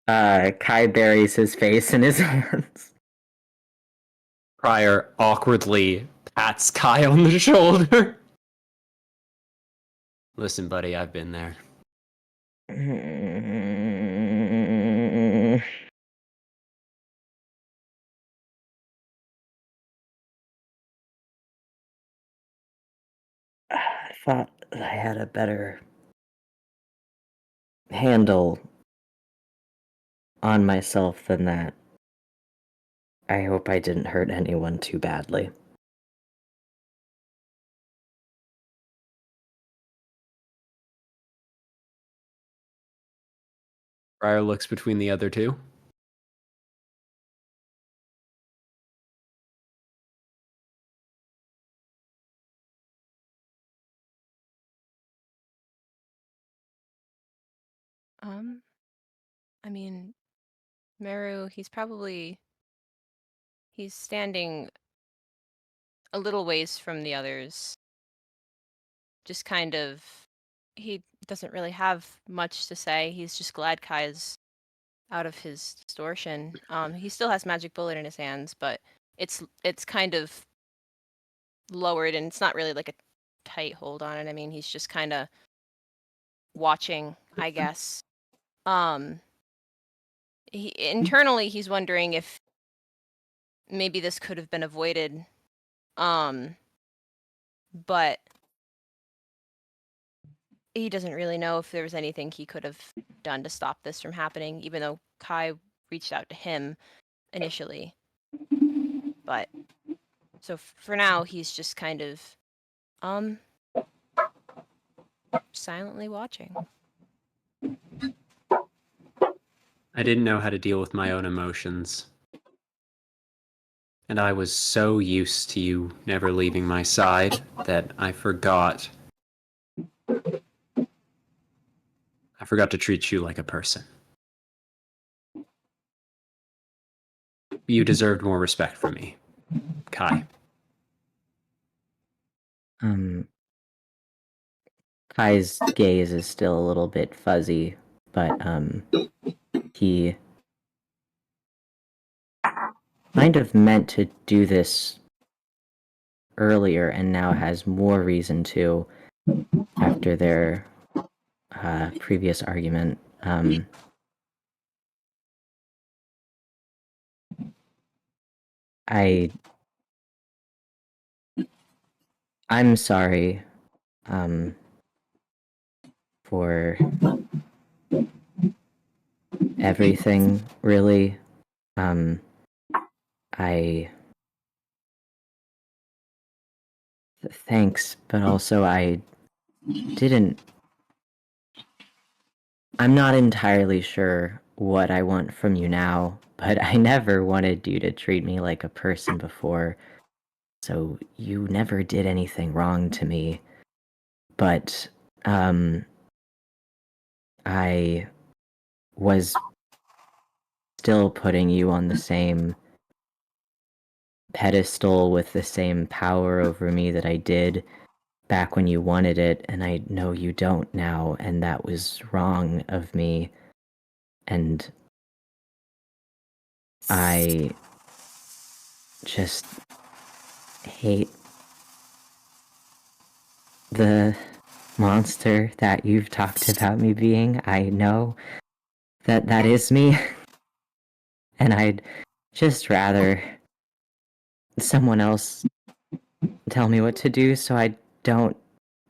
Kai buries his face in his hands. Prior awkwardly pats Kai on the shoulder. Listen, buddy, I've been there. I thought I had a better handle on myself than that. I hope I didn't hurt anyone too badly. Prior looks between the other two. I mean, Meru, he's standing a little ways from the others. Just kind of, he doesn't really have much to say. He's just glad Kai's out of his distortion. He still has magic bullet in his hands, but it's kind of lowered, and it's not really like a tight hold on it. I mean, he's just kind of watching, I guess. Internally, he's wondering if maybe this could have been avoided. But he doesn't really know if there was anything he could have done to stop this from happening, even though Kai reached out to him initially. But so for now, he's just kind of silently watching. I didn't know how to deal with my own emotions. And I was so used to you never leaving my side that I forgot to treat you like a person. You deserved more respect from me, Kai. Kai's gaze is still a little bit fuzzy, but he kind of meant to do this earlier and now has more reason to after their previous argument. I'm sorry for everything, really. Thanks, but also I didn't. I'm not entirely sure what I want from you now, but I never wanted you to treat me like a person before. So you never did anything wrong to me. But, I was still putting you on the same pedestal with the same power over me that I did back when you wanted it, and I know you don't now, and that was wrong of me. And I just hate the monster that you've talked about me being. I know that that is me, and I'd just rather someone else tell me what to do so I don't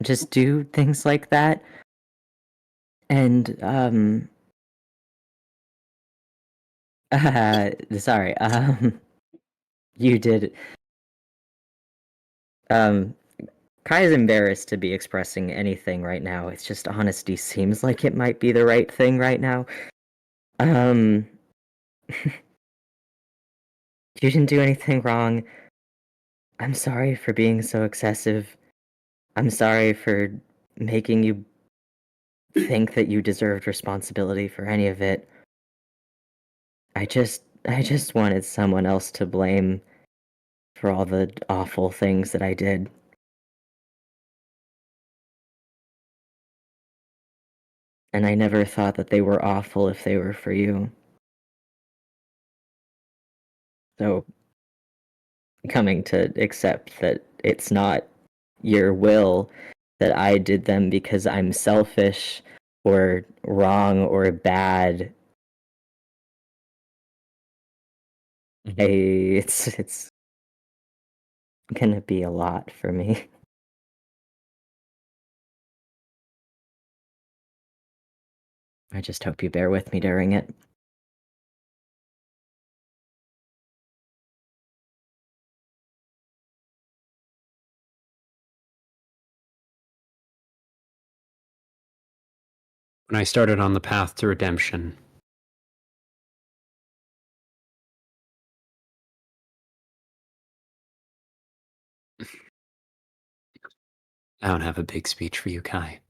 just do things like that. And, sorry, you did, um, Kai's embarrassed to be expressing anything right now. It's just honesty seems like it might be the right thing right now. Um, you didn't do anything wrong. I'm sorry for being so excessive. I'm sorry for making you think that you deserved responsibility for any of it. I just wanted someone else to blame for all the awful things that I did. And I never thought that they were awful if they were for you. So, coming to accept that it's not your will, that I did them because I'm selfish or wrong or bad, it's gonna be a lot for me. I just hope you bear with me during it. When I started on the path to redemption, I don't have a big speech for you, Kai.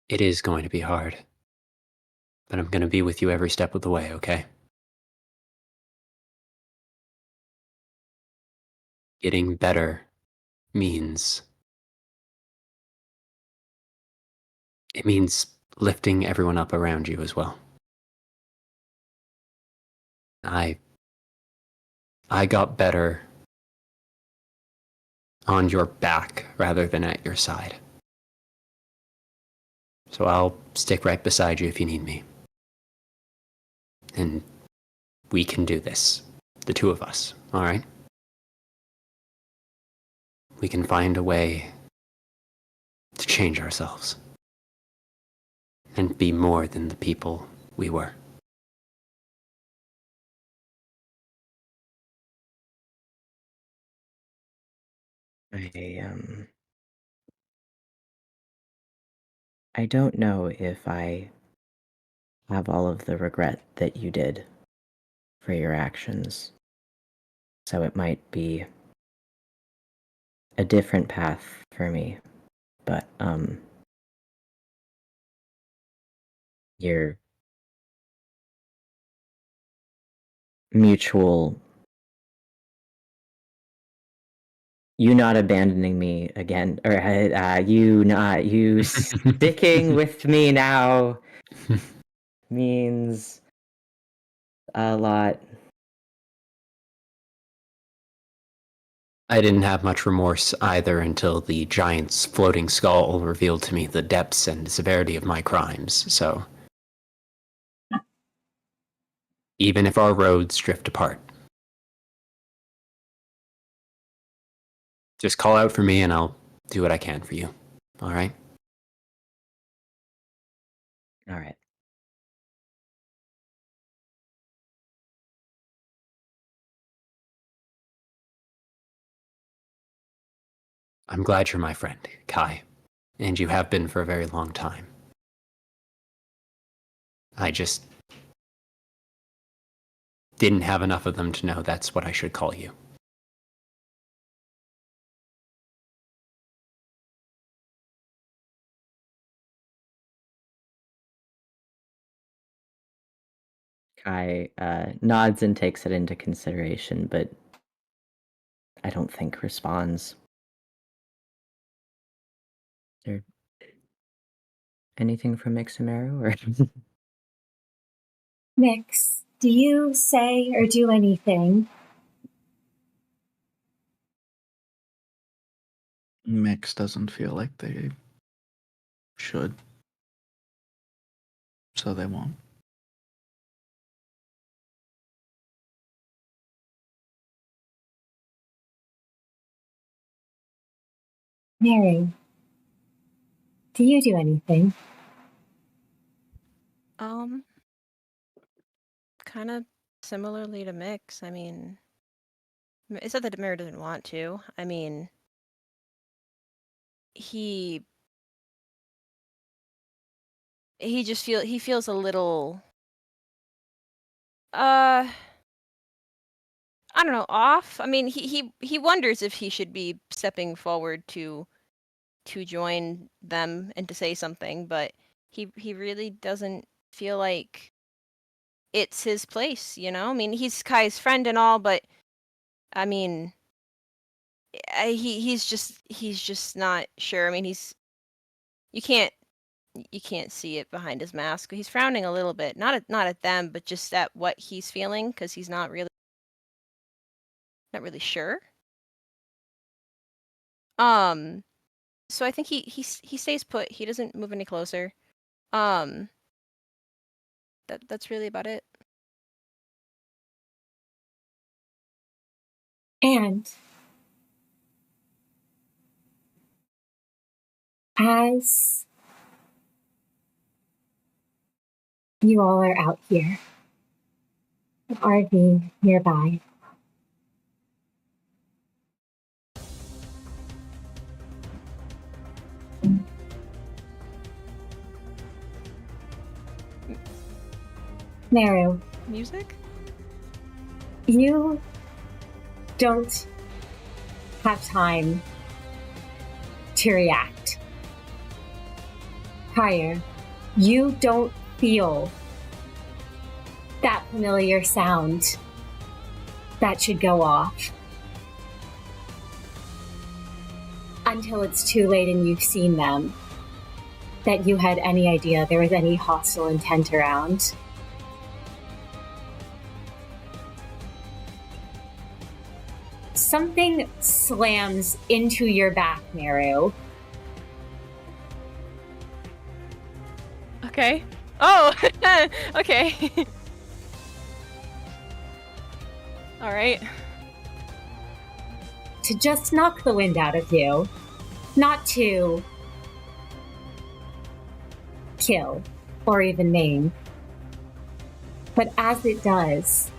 It is going to be hard, but I'm going to be with you every step of the way, okay? Getting better means it means lifting everyone up around you as well. I got better on your back rather than at your side. So I'll stick right beside you if you need me. And we can do this. The two of us, all right? We can find a way to change ourselves and be more than the people we were. I I don't know if I have all of the regret that you did for your actions. So it might be a different path for me. But your mutual you not abandoning me again, or you sticking with me now means a lot. I didn't have much remorse either until the giant's floating skull revealed to me the depths and severity of my crimes, so even if our roads drift apart, just call out for me and I'll do what I can for you. All right? All right. I'm glad you're my friend, Kai. And you have been for a very long time. I just didn't have enough of them to know that's what I should call you. Kai nods and takes it into consideration, but I don't think responds. Is there anything from Mixamaru or? Mix, do you say or do anything? Mix doesn't feel like they should. So they won't. Mary, do you do anything? Kind of similarly to Mix. I mean, it's not that Demir doesn't want to. I mean, he just feels a little I don't know, off. I mean, he wonders if he should be stepping forward to join them and to say something, but he really doesn't feel like it's his place, you know? I mean, he's Kai's friend and all, but I mean, he's just not sure. I mean, you can't see it behind his mask. He's frowning a little bit, not at them, but just at what he's feeling, because he's not really sure. So I think he stays put. He doesn't move any closer. That's really about it. And as you all are out here, an RV nearby, Meru, Music? you don't have time to react. Prior, you don't feel that familiar sound that should go off until it's too late and you've seen them, that you had any idea there was any hostile intent around. Something slams into your back, Meru. Okay. Oh, okay. All right. To just knock the wind out of you. Not to kill or even maim. But as it does,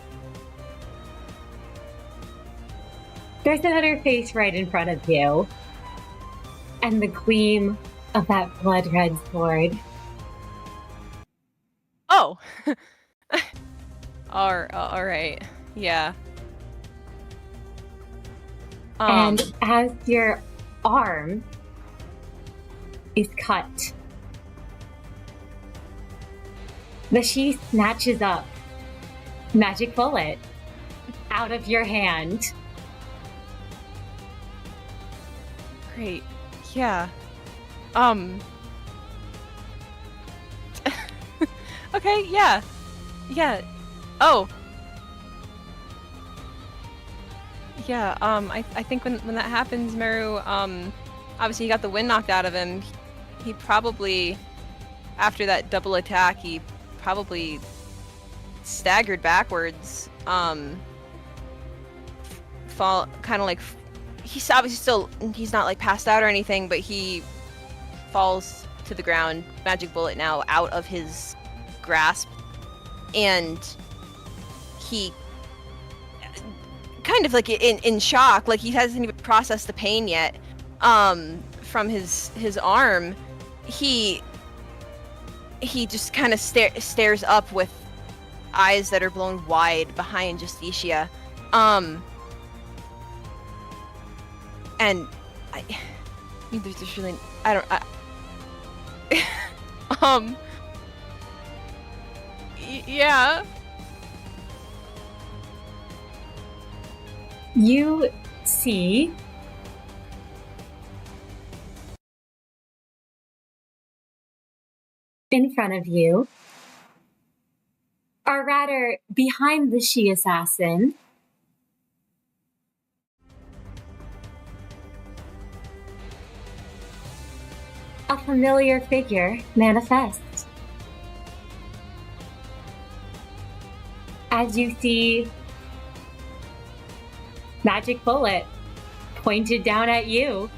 there's another face right in front of you. And the gleam of that blood-red sword. Oh. All right. Yeah. And as your arm is cut, the sheath snatches up magic bullet out of your hand. Great. Yeah. Okay, yeah. Yeah. Oh. Yeah, I think when that happens, Meru, obviously he got the wind knocked out of him. He probably, after that double attack, he probably staggered backwards. Fall, kind of like, he's obviously still, he's not like passed out or anything, but he falls to the ground, magic bullet now out of his grasp, and he kind of like in shock, like he hasn't even processed the pain yet. from his arm, he just kind of stares up with eyes that are blown wide behind Justicia. And I mean, there's really, yeah. You see in front of you, or rather behind the she-assassin, a familiar figure manifests. As you see Magic Bullet pointed down at you.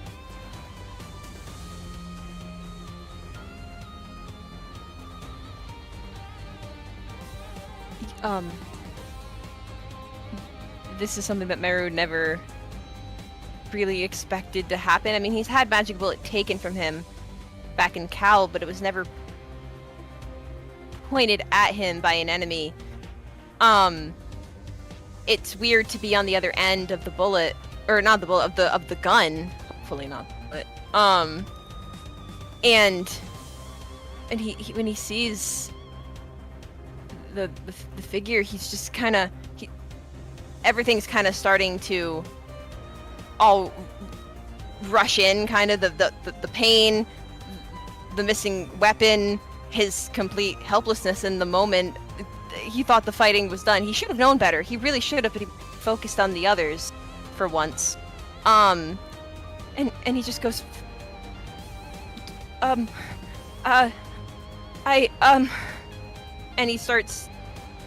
This is something that Meru never really expected to happen. I mean, he's had Magic Bullet taken from him back in Calw, but it was never pointed at him by an enemy. It's weird to be on the other end of the bullet, or not the bullet, of the gun. Hopefully not the bullet. And he when he sees the figure, he's just kind of, everything's kind of starting to all rush in, kind of the pain, the missing weapon, his complete helplessness in the moment. He thought the fighting was done. He should have known better. He really should have, but he focused on the others for once. And he just goes, and he starts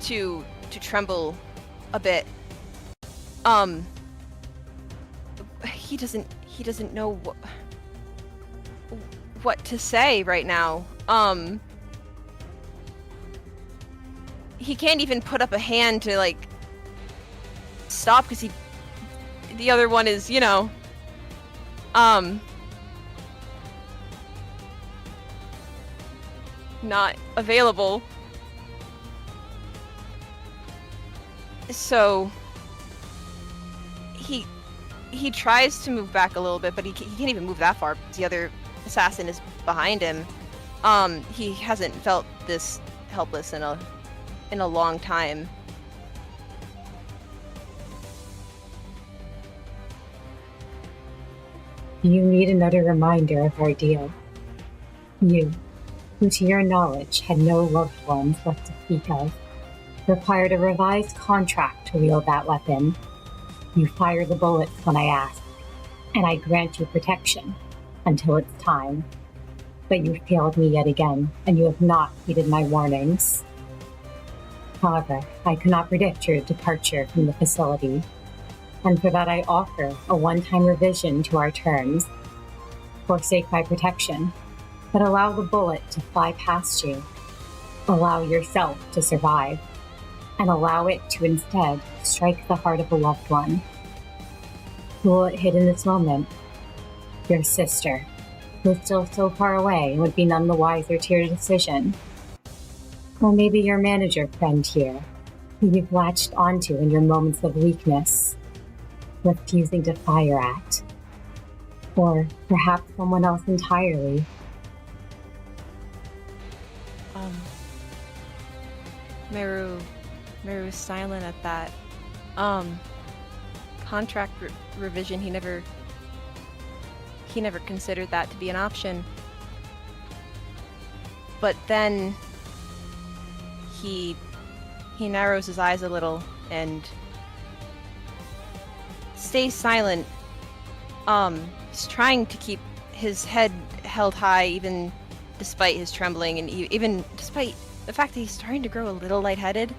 to tremble a bit. He doesn't know what to say right now. He can't even put up a hand to, like, stop, because the other one is, not available. So he tries to move back a little bit, but he can't even move that far because the other assassin is behind him. He hasn't felt this helpless in a long time. You need another reminder of our deal. You, who to your knowledge had no loved ones left to speak of, required a revised contract to wield that weapon. You fire the bullets when I ask, and I grant you protection until it's time. But you failed me yet again, and you have not heeded my warnings. However, I cannot predict your departure from the facility, and for that I offer a one-time revision to our terms. Forsake my protection, but allow the bullet to fly past you. Allow yourself to survive, and allow it to instead strike the heart of a loved one. Who will it hit in this moment? Your sister, who is still so far away and would be none the wiser to your decision. Or maybe your manager friend here, who you've latched onto in your moments of weakness, refusing to fire at. Or perhaps someone else entirely. Meru is silent at that. Contract revision, he never considered that to be an option. But then he narrows his eyes a little and stays silent. He's trying to keep his head held high, even despite his trembling, and even despite the fact that he's starting to grow a little lightheaded.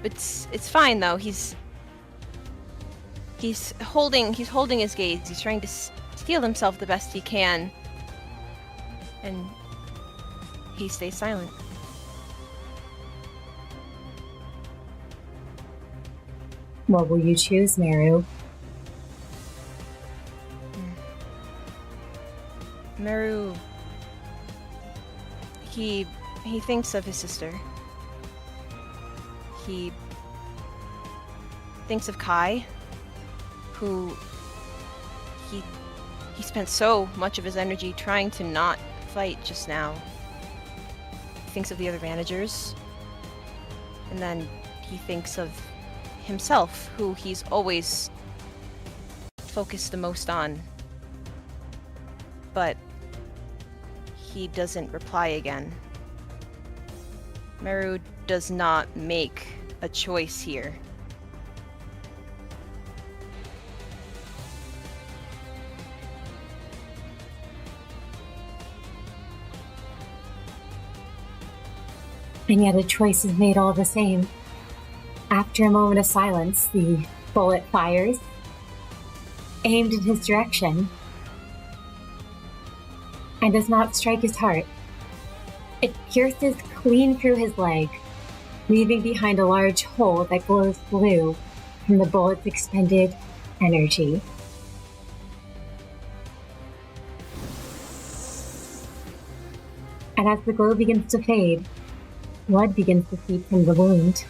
It's fine though. He's holding his gaze. He's trying to steel himself the best he can, and he stays silent. What will you choose, Meru? Meru, he thinks of his sister. He thinks of Kai, who he spent so much of his energy trying to not fight just now. He thinks of the other managers, and then he thinks of himself, who he's always focused the most on. But he doesn't reply again. Meru does not make a choice here. And yet a choice is made all the same. After a moment of silence, the bullet fires, aimed in his direction, and does not strike his heart. It pierces clean through his leg, leaving behind a large hole that glows blue from the bullet's expended energy. And as the glow begins to fade, blood begins to seep from the wound.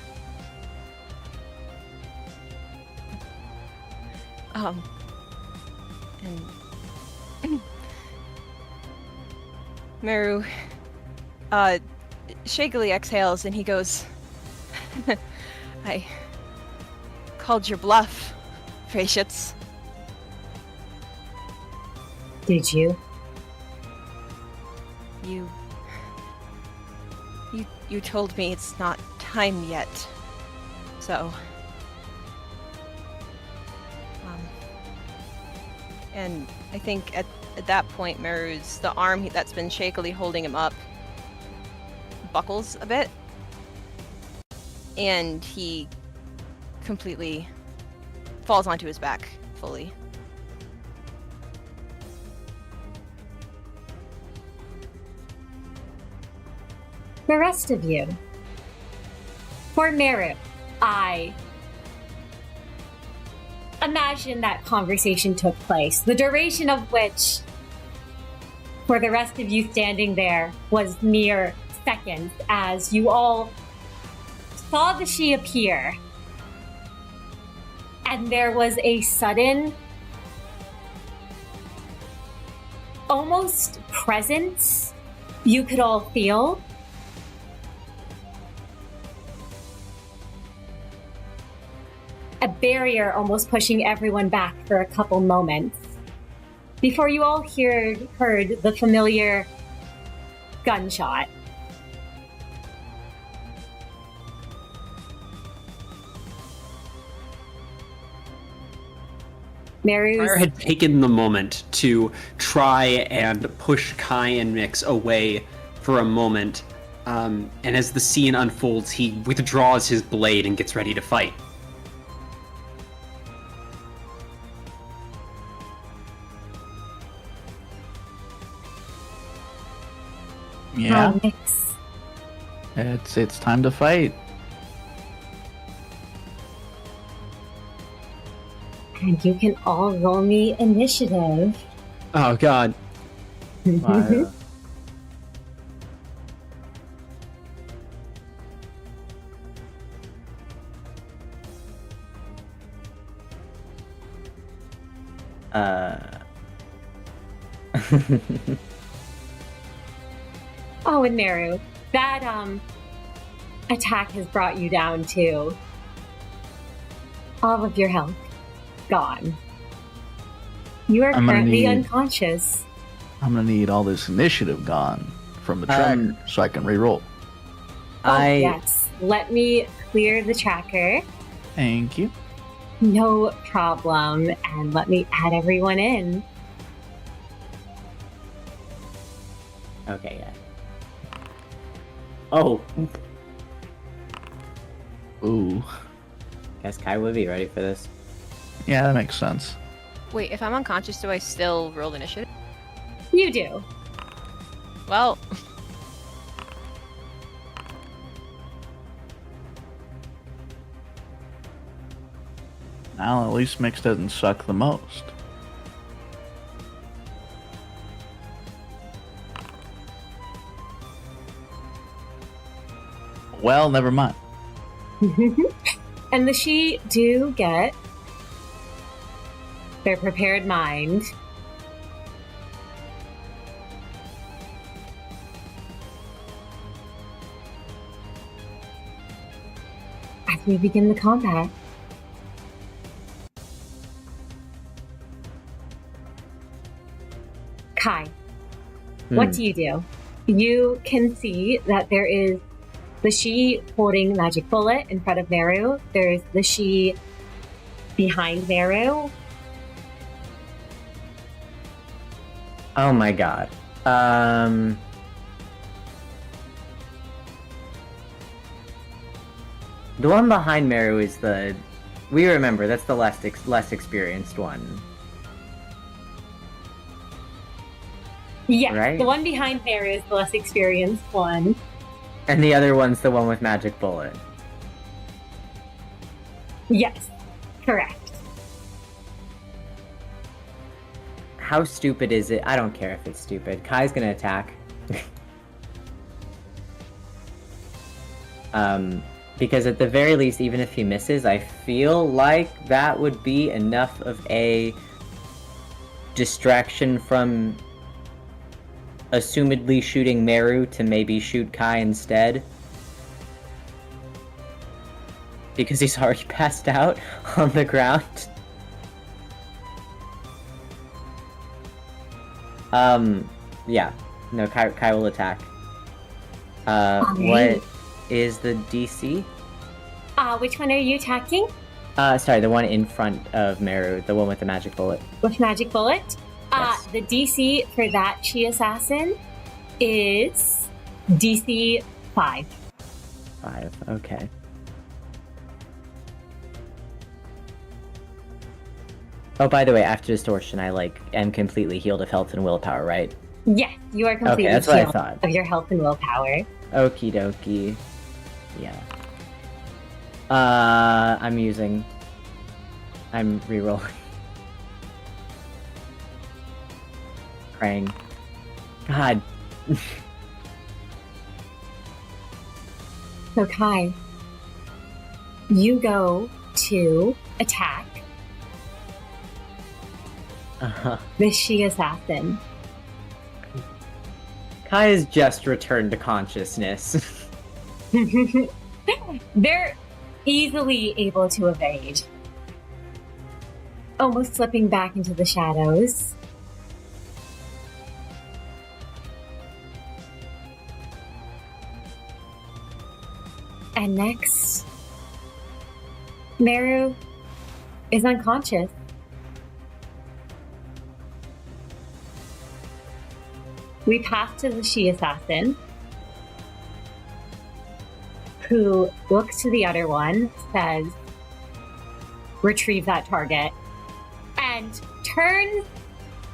And Meru, shakily exhales and he goes, I called your bluff, Freischütz. Did you? You told me it's not time yet, so... And I think at that point, Meru's, the arm that's been shakily holding him up buckles a bit, and he completely falls onto his back fully. The rest of you. For Meru, I imagine that conversation took place, the duration of which, for the rest of you standing there, was mere seconds as you all saw the she appear. And there was a sudden, almost presence you could all feel. A barrier almost pushing everyone back for a couple moments before you all heard the familiar gunshot. Prior had taken the moment to try and push Kai and Mix away for a moment, and as the scene unfolds, he withdraws his blade and gets ready to fight. Yeah, Mix. it's time to fight. And you can all roll me initiative. Oh god. Mara. Oh, and Meru, that attack has brought you down to all of your health gone. You are currently unconscious. I'm gonna need all this initiative gone from the tracker so I can reroll. Yes. Let me clear the tracker. Thank you. No problem. And let me add everyone in. Okay, yeah. Oh, Ooh. guess Kai would be ready for this. Yeah, that makes sense. Wait, if I'm unconscious, do I still roll initiative? You do. Well, Now at least Mix doesn't suck the most. Well, never mind. And the she do get their prepared mind. As we begin the combat. Kai, what do? You can see that there is the she holding magic bullet in front of Meru. There's the she behind Meru. Oh my god. The one behind Meru is the... We remember, that's the less experienced one. Yes, Right? the one behind Meru is the less experienced one. And the other one's the one with magic bullet. Yes, correct. How stupid is it? I don't care if it's stupid. Kai's gonna attack. Because at the very least, even if he misses, I feel like that would be enough of a distraction from assumedly shooting Meru to maybe shoot Kai instead. Because he's already passed out on the ground. Yeah. No, Kai will attack. What is the DC? Which one are you attacking? Sorry, the one in front of Meru, the one with the magic bullet. With magic bullet? Yes. The DC for that she assassin is DC 5. 5, okay. Oh, by the way, after Distortion, I, am completely healed of health and willpower, right? Yes, you are completely Okay, that's what I healed thought. of your health and willpower. Okie dokie. Yeah. I'm rerolling. Praying. God. So Kai, you go to attack the she assassin. Kai has just returned to consciousness. They're easily able to evade. Almost slipping back into the shadows. And next, Meru is unconscious. We pass to the she assassin, who looks to the other one, says, retrieve that target, and turns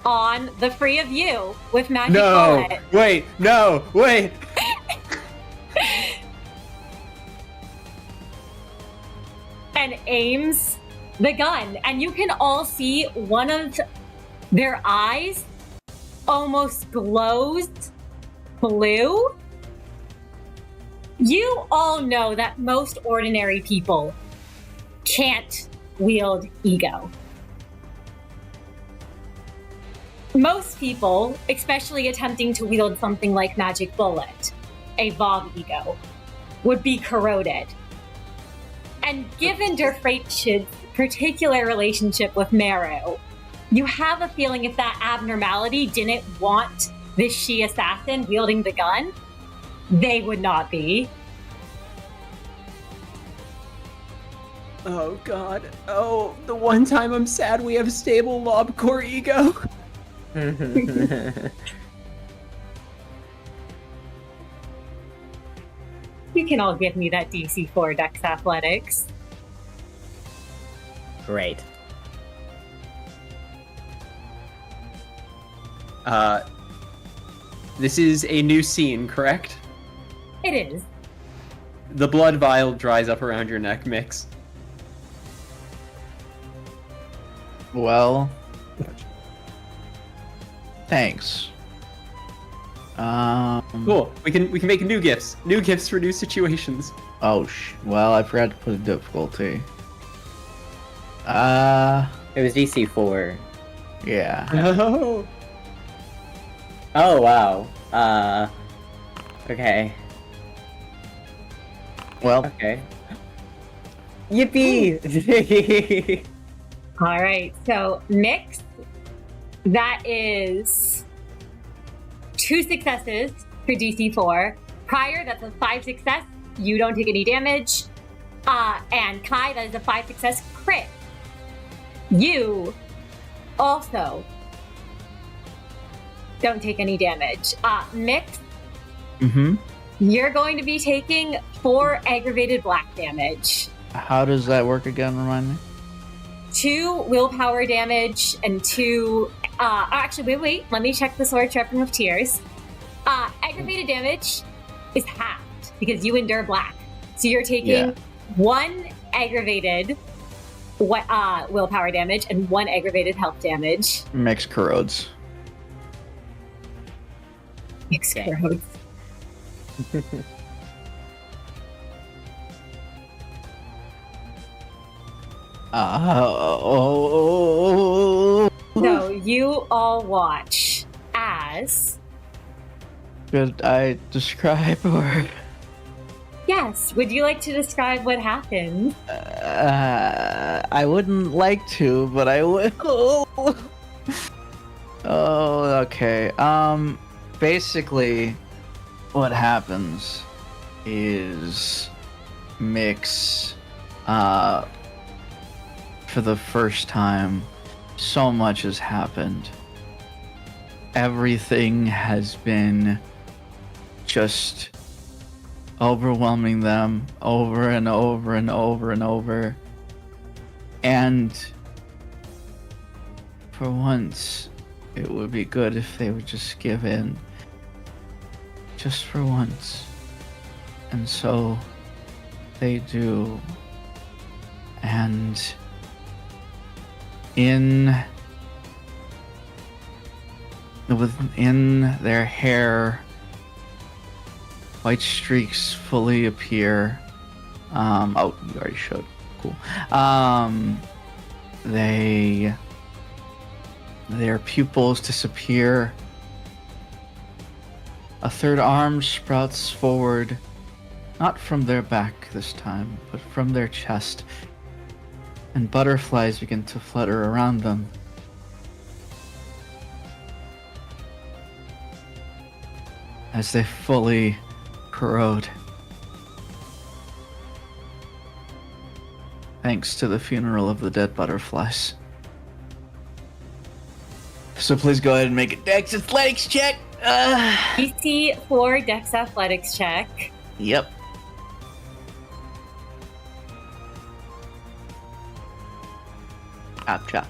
on the three of you with magic bullet. Wait! And aims the gun. And you can all see one of their eyes almost glows blue. You all know that most ordinary people can't wield ego. Most people, especially attempting to wield something like Magic Bullet, a VII ego, would be corroded. And given Der Freischütz's particular relationship with Meru, you have a feeling if that abnormality didn't want this she assassin wielding the gun, they would not be. Oh god. Oh, the one time I'm sad we have stable lob core ego. You can all give me that DC 4 Dex Athletics. Great. This is a new scene, correct? It is. The blood vial dries up around your neck, Mix. Well, thanks. Cool. We can make new gifts. New gifts for new situations. Oh, well, I forgot to put a difficulty. It was DC 4. Yeah. Oh. Oh, wow. Okay. Well, Okay. Yippee! All right, so mix. That is 2 successes for DC 4. Prior, that's a 5 success. You don't take any damage. And Kai, that is a 5 success crit. You also don't take any damage. Mix, you're going to be taking 4 aggravated black damage. how does that work again? Remind me. 2 willpower damage and 2. Actually, wait. Let me check the Sword Sharpen of Tears. Aggravated damage is halved because you endure black. So you're taking 1 aggravated willpower damage and 1 aggravated health damage. Mix corrodes. Mix Okay. corrodes. So you all watch as. Could I describe or? Yes, would you like to describe what happened? I wouldn't like to, but I will. Oh, okay. Basically, what happens is Mix, for the first time, so much has happened. Everything has been just overwhelming them over and over and over and over. And for once, it would be good if they would just give in. Just for once. And so they do. And within their hair, white streaks fully appear. Oh, you already showed. Cool. Their pupils disappear. A third arm sprouts forward, not from their back this time, but from their chest, and butterflies begin to flutter around them. As they fully corrode. Thanks to the funeral of the dead butterflies. So please go ahead and make a Dex Athletics check. DC 4 Dex Athletics check. Yep. Chop chop.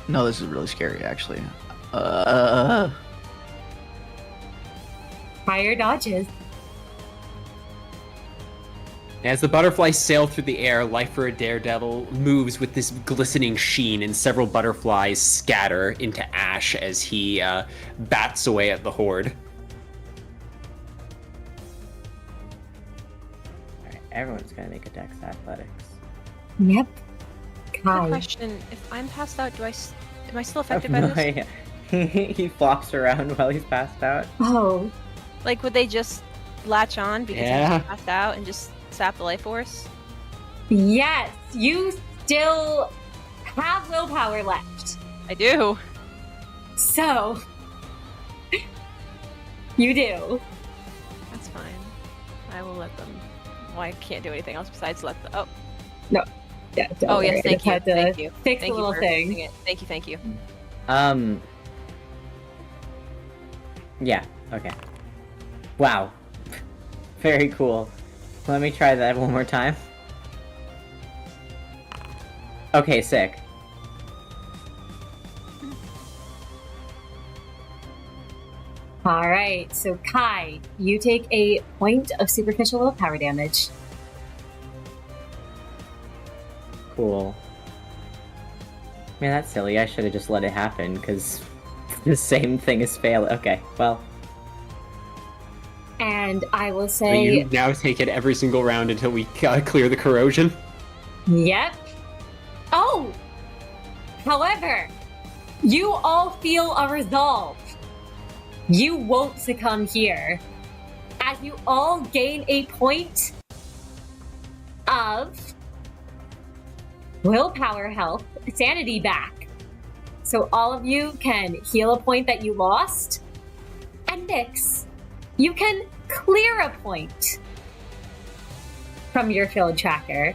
No, this is really scary, actually. Fire dodges. As the butterflies sail through the air, Life for a Daredevil moves with this glistening sheen, and several butterflies scatter into ash as he bats away at the horde. Alright, everyone's gonna make a Dex Athletics. Yep. Quick Kai. question: if I'm passed out, am I still affected Oh, by no, this? yeah. He flops around while he's passed out. Oh, Like, would they just latch on because Yeah. he's passed out and just sap the life force? yes. You still have willpower left. I do. So, you do. That's fine. I will let them. Well, I can't do anything else besides let the. Oh. Yeah, don't Oh worry. yes, I thank just you. had to Thank you. Fix Thank a you little for thing. fixing it. Thank you. Thank you. Yeah, okay. Wow. Very cool. Let me try that one more time. Okay, sick. All right. So, Kai, you take a point of superficial willpower damage. Cool. Man, that's silly. I should have just let it happen, because the same thing as fail. Okay, well. And I will So say, you now take it every single round until we clear the corrosion. yep. Oh! However, you all feel a resolve. You won't succumb here. As you all gain a point of willpower health, sanity back. So all of you can heal a point that you lost. And Nyx, you can clear a point from your field tracker.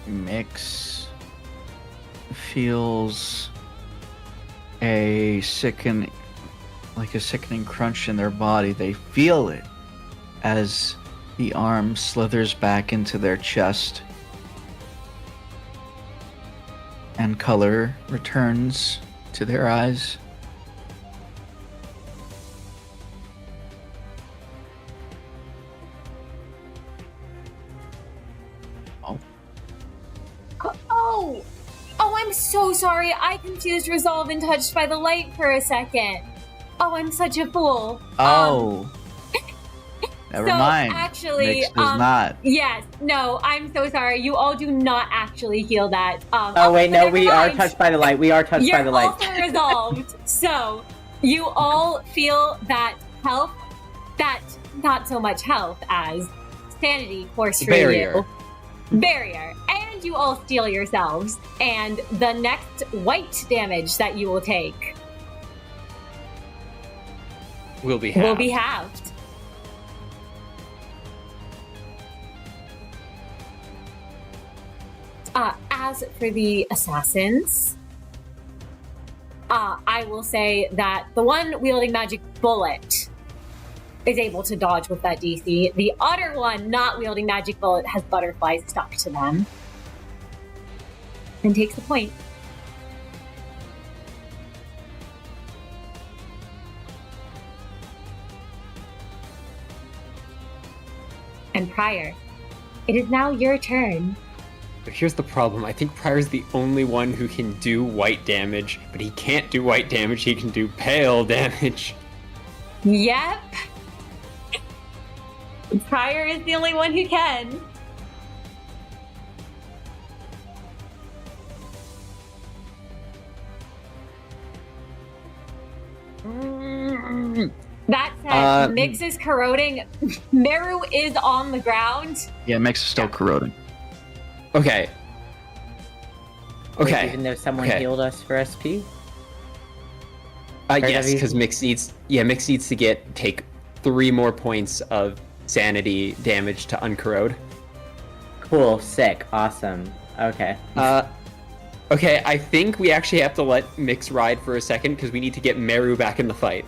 Mix feels a sickening crunch in their body. They feel it as the arm slithers back into their chest and color returns to their eyes. Oh, I'm so sorry. I confused Resolve and Touched by the Light for a second. Oh, I'm such a fool. Never so mind. Actually, Nyx does not. Yes, no, I'm so sorry. You all do not actually heal that. Oh wait, no, never we are mind. touched by the light. We are touched by the You're light. also resolved. So you all feel that health, that not so much health as sanity course through you. Barrier. And you all steal yourselves. And the next white damage that you will take Will be halved. will be halved. As for the assassins, I will say that the one wielding magic bullet is able to dodge with that DC. The other one not wielding magic bullet has butterflies stuck to them and takes the point. And Prior, it is now your turn. But here's the problem. I think Prior's the only one who can do white damage, but he can't do white damage. He can do pale damage. Yep. Prior is the only one who can. That said, Nyx is corroding. Meru is on the ground. Yeah, Mix is still corroding. Okay. Wait, Okay. even though someone Okay. healed us for SP? Yes, because Mix needs to take 3 more points of sanity damage to uncorrode. Cool, sick, awesome. Okay. Okay, I think we actually have to let Mix ride for a second because we need to get Meru back in the fight.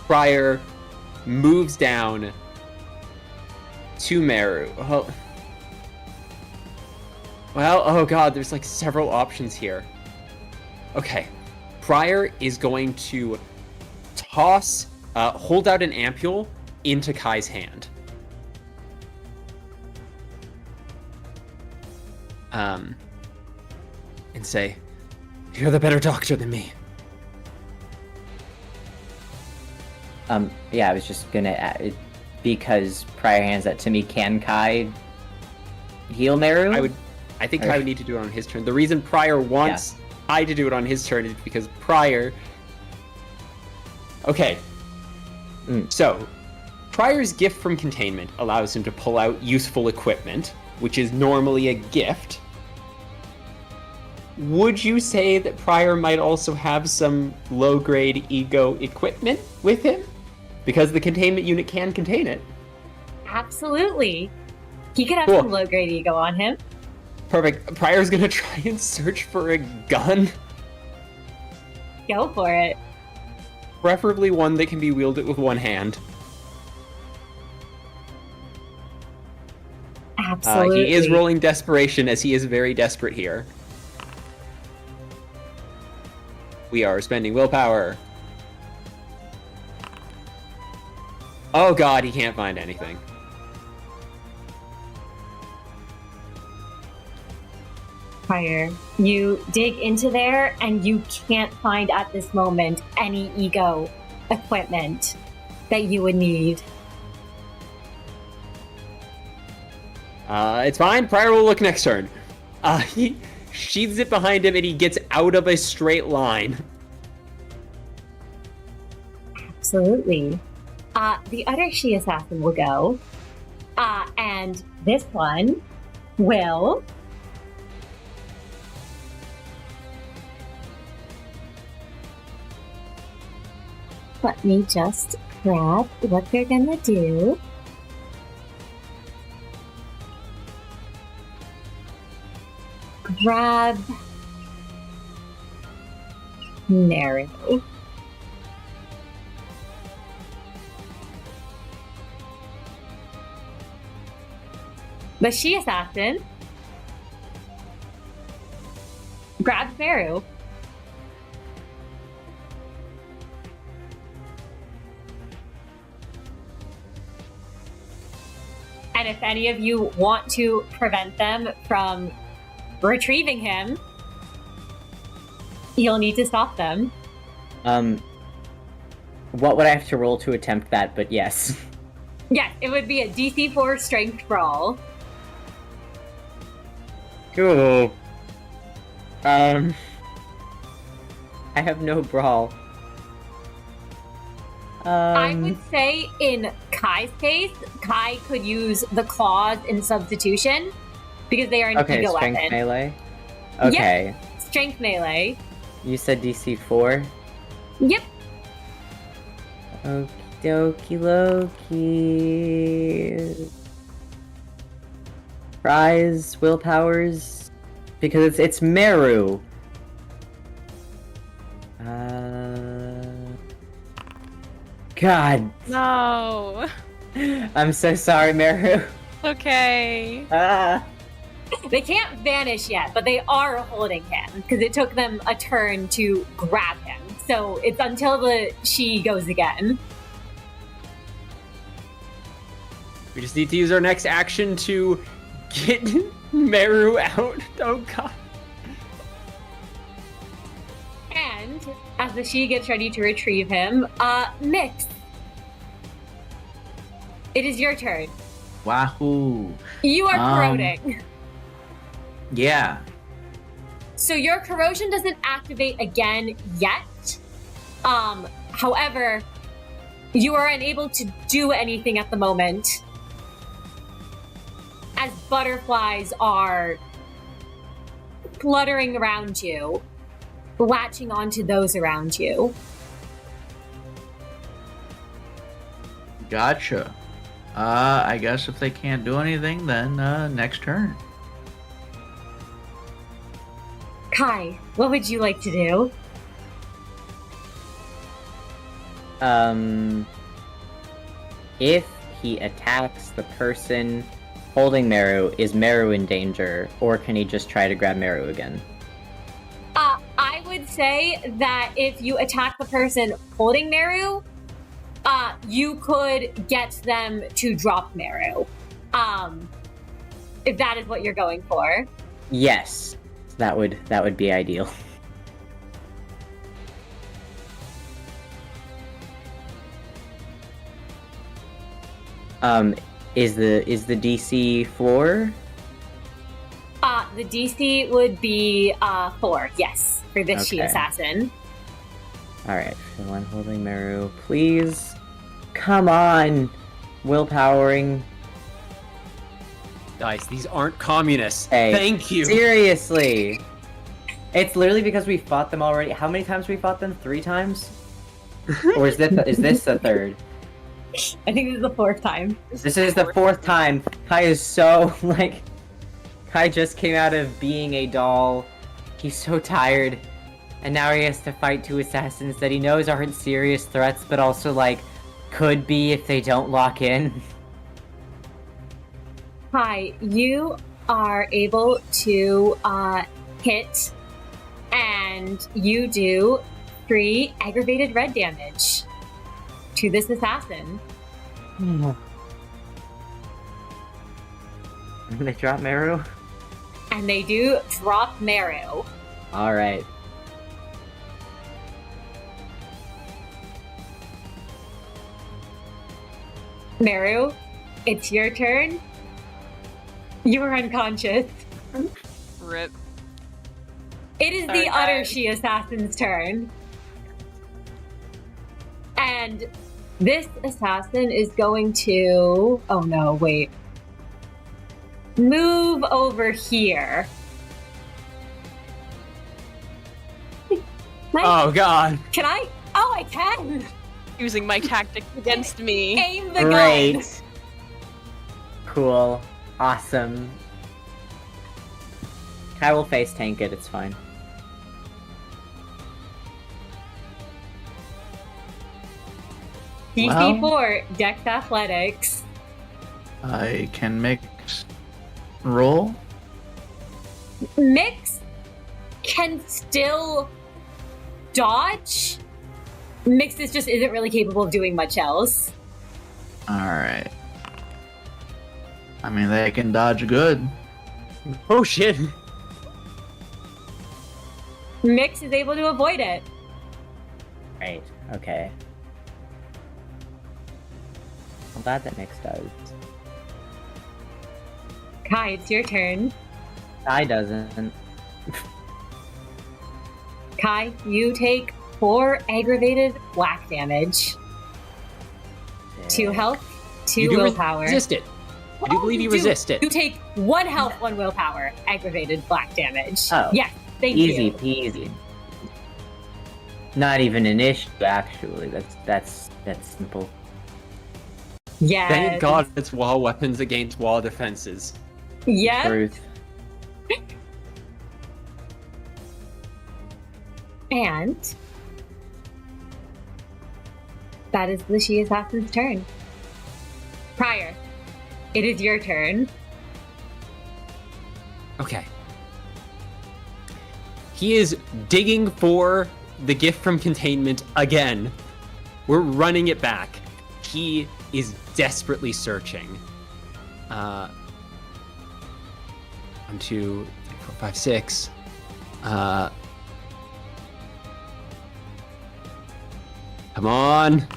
Prior moves down to Meru. Well, oh god, there's like several options here. Okay, Prior is going to toss, hold out an ampule into Kai's hand. And say, "You're the better doctor than me." Yeah, I was just gonna add, because Prior hands that to me, can Kai heal Meru? I think Kai would need to do it on his turn. The reason Prior wants Kai to do it on his turn is because Prior... Okay. So, Prior's gift from containment allows him to pull out useful equipment, which is normally a gift. Would you say that Prior might also have some low-grade ego equipment with him? Because the containment unit can contain it. Absolutely. He could have Cool. some low-grade ego on him. Perfect. Prior's gonna try and search for a gun. Go for it. Preferably one that can be wielded with one hand. Absolutely. He is rolling desperation, as he is very desperate here. We are spending willpower. Oh god, he can't find anything. Prior, you dig into there and you can't find at this moment any ego equipment that you would need. It's fine. Prior will look next turn. He sheathes it behind him and he gets out of a straight line. Absolutely. The other she assassin will go. And this one will... Let me just grab what they're gonna do. Grab Nero. The she assassin grabs Meru. And if any of you want to prevent them from retrieving him, you'll need to stop them. What would I have to roll to attempt that? But yes. Yes, it would be a DC 4 strength brawl. Cool. I have no brawl. I would say in Kai's case, Kai could use the claws in substitution because they are an okay, ego strength weapon. melee. Okay. Yep, strength melee. You said DC 4? Yep. Okie dokie Loki. Prize, willpowers, because it's Meru. God. No. I'm so sorry, Meru. Okay. They can't vanish yet, but they are holding him because it took them a turn to grab him. So it's until the she goes again. We just need to use our next action to get Meru out. Oh god. And as the she gets ready to retrieve him, Mix. It is your turn. Wahoo! You are corroding. Yeah. So your corrosion doesn't activate again yet. However, you are unable to do anything at the moment as butterflies are fluttering around you, latching onto those around you. Gotcha. I guess if they can't do anything, then next turn. Kai, what would you like to do? If he attacks the person holding Meru, is Meru in danger, or can he just try to grab Meru again? I would say that if you attack the person holding Meru, you could get them to drop Meru. If that is what you're going for. Yes, that would be ideal. Is the DC 4? The DC would be 4, yes, for this she Okay. assassin. Alright, so I'm holding Meru. Please. Come on! Willpowering. Guys, these aren't communists. Hey, Thank you. Seriously! It's literally because we fought them already. How many times we fought them? 3 times? Or is this the third? I think this is the 4th time. This is the 4th time. Kai is so, like... Kai just came out of being a doll. He's so tired. And now he has to fight 2 assassins that he knows aren't serious threats, but also, like, could be if they don't lock in. Hi, you are able to hit, and you do 3 aggravated red damage to this assassin. They drop Meru? And they do drop Meru. All right. Meru, it's your turn. You are unconscious. Rip. It is the Okay. utter she assassin's turn. And this assassin is going to... Oh no, wait. Move over here. Oh god. Can I? Oh, I can! Using my tactics against me. Aim the gun! Great. Cool. Awesome. Kai will face tank it, it's fine. DC 4, Dex Athletics. I can make roll. Mix can still dodge. Mix just isn't really capable of doing much else. Alright. I mean, they can dodge good. Oh shit. Mix is able to avoid it. Great. Okay. I'm glad that Mix does. Kai, it's your turn. Kai doesn't. Kai, you take 4 aggravated black damage. 2 health, 2 You do willpower. resist it. I do believe you resist it. You take 1 health, 1 willpower, aggravated black damage. Oh. Yes, thank Easy you. peasy. Not even an issue, actually. That's simple. Yes. Thank God it's wall weapons against wall defenses. Yep. Truth. And that is the She Assassin's turn. Prior, it is your turn. Okay. He is digging for the gift from containment again. We're running it back. He is desperately searching. 1, 2, 3, 4, 5, 6. Come on.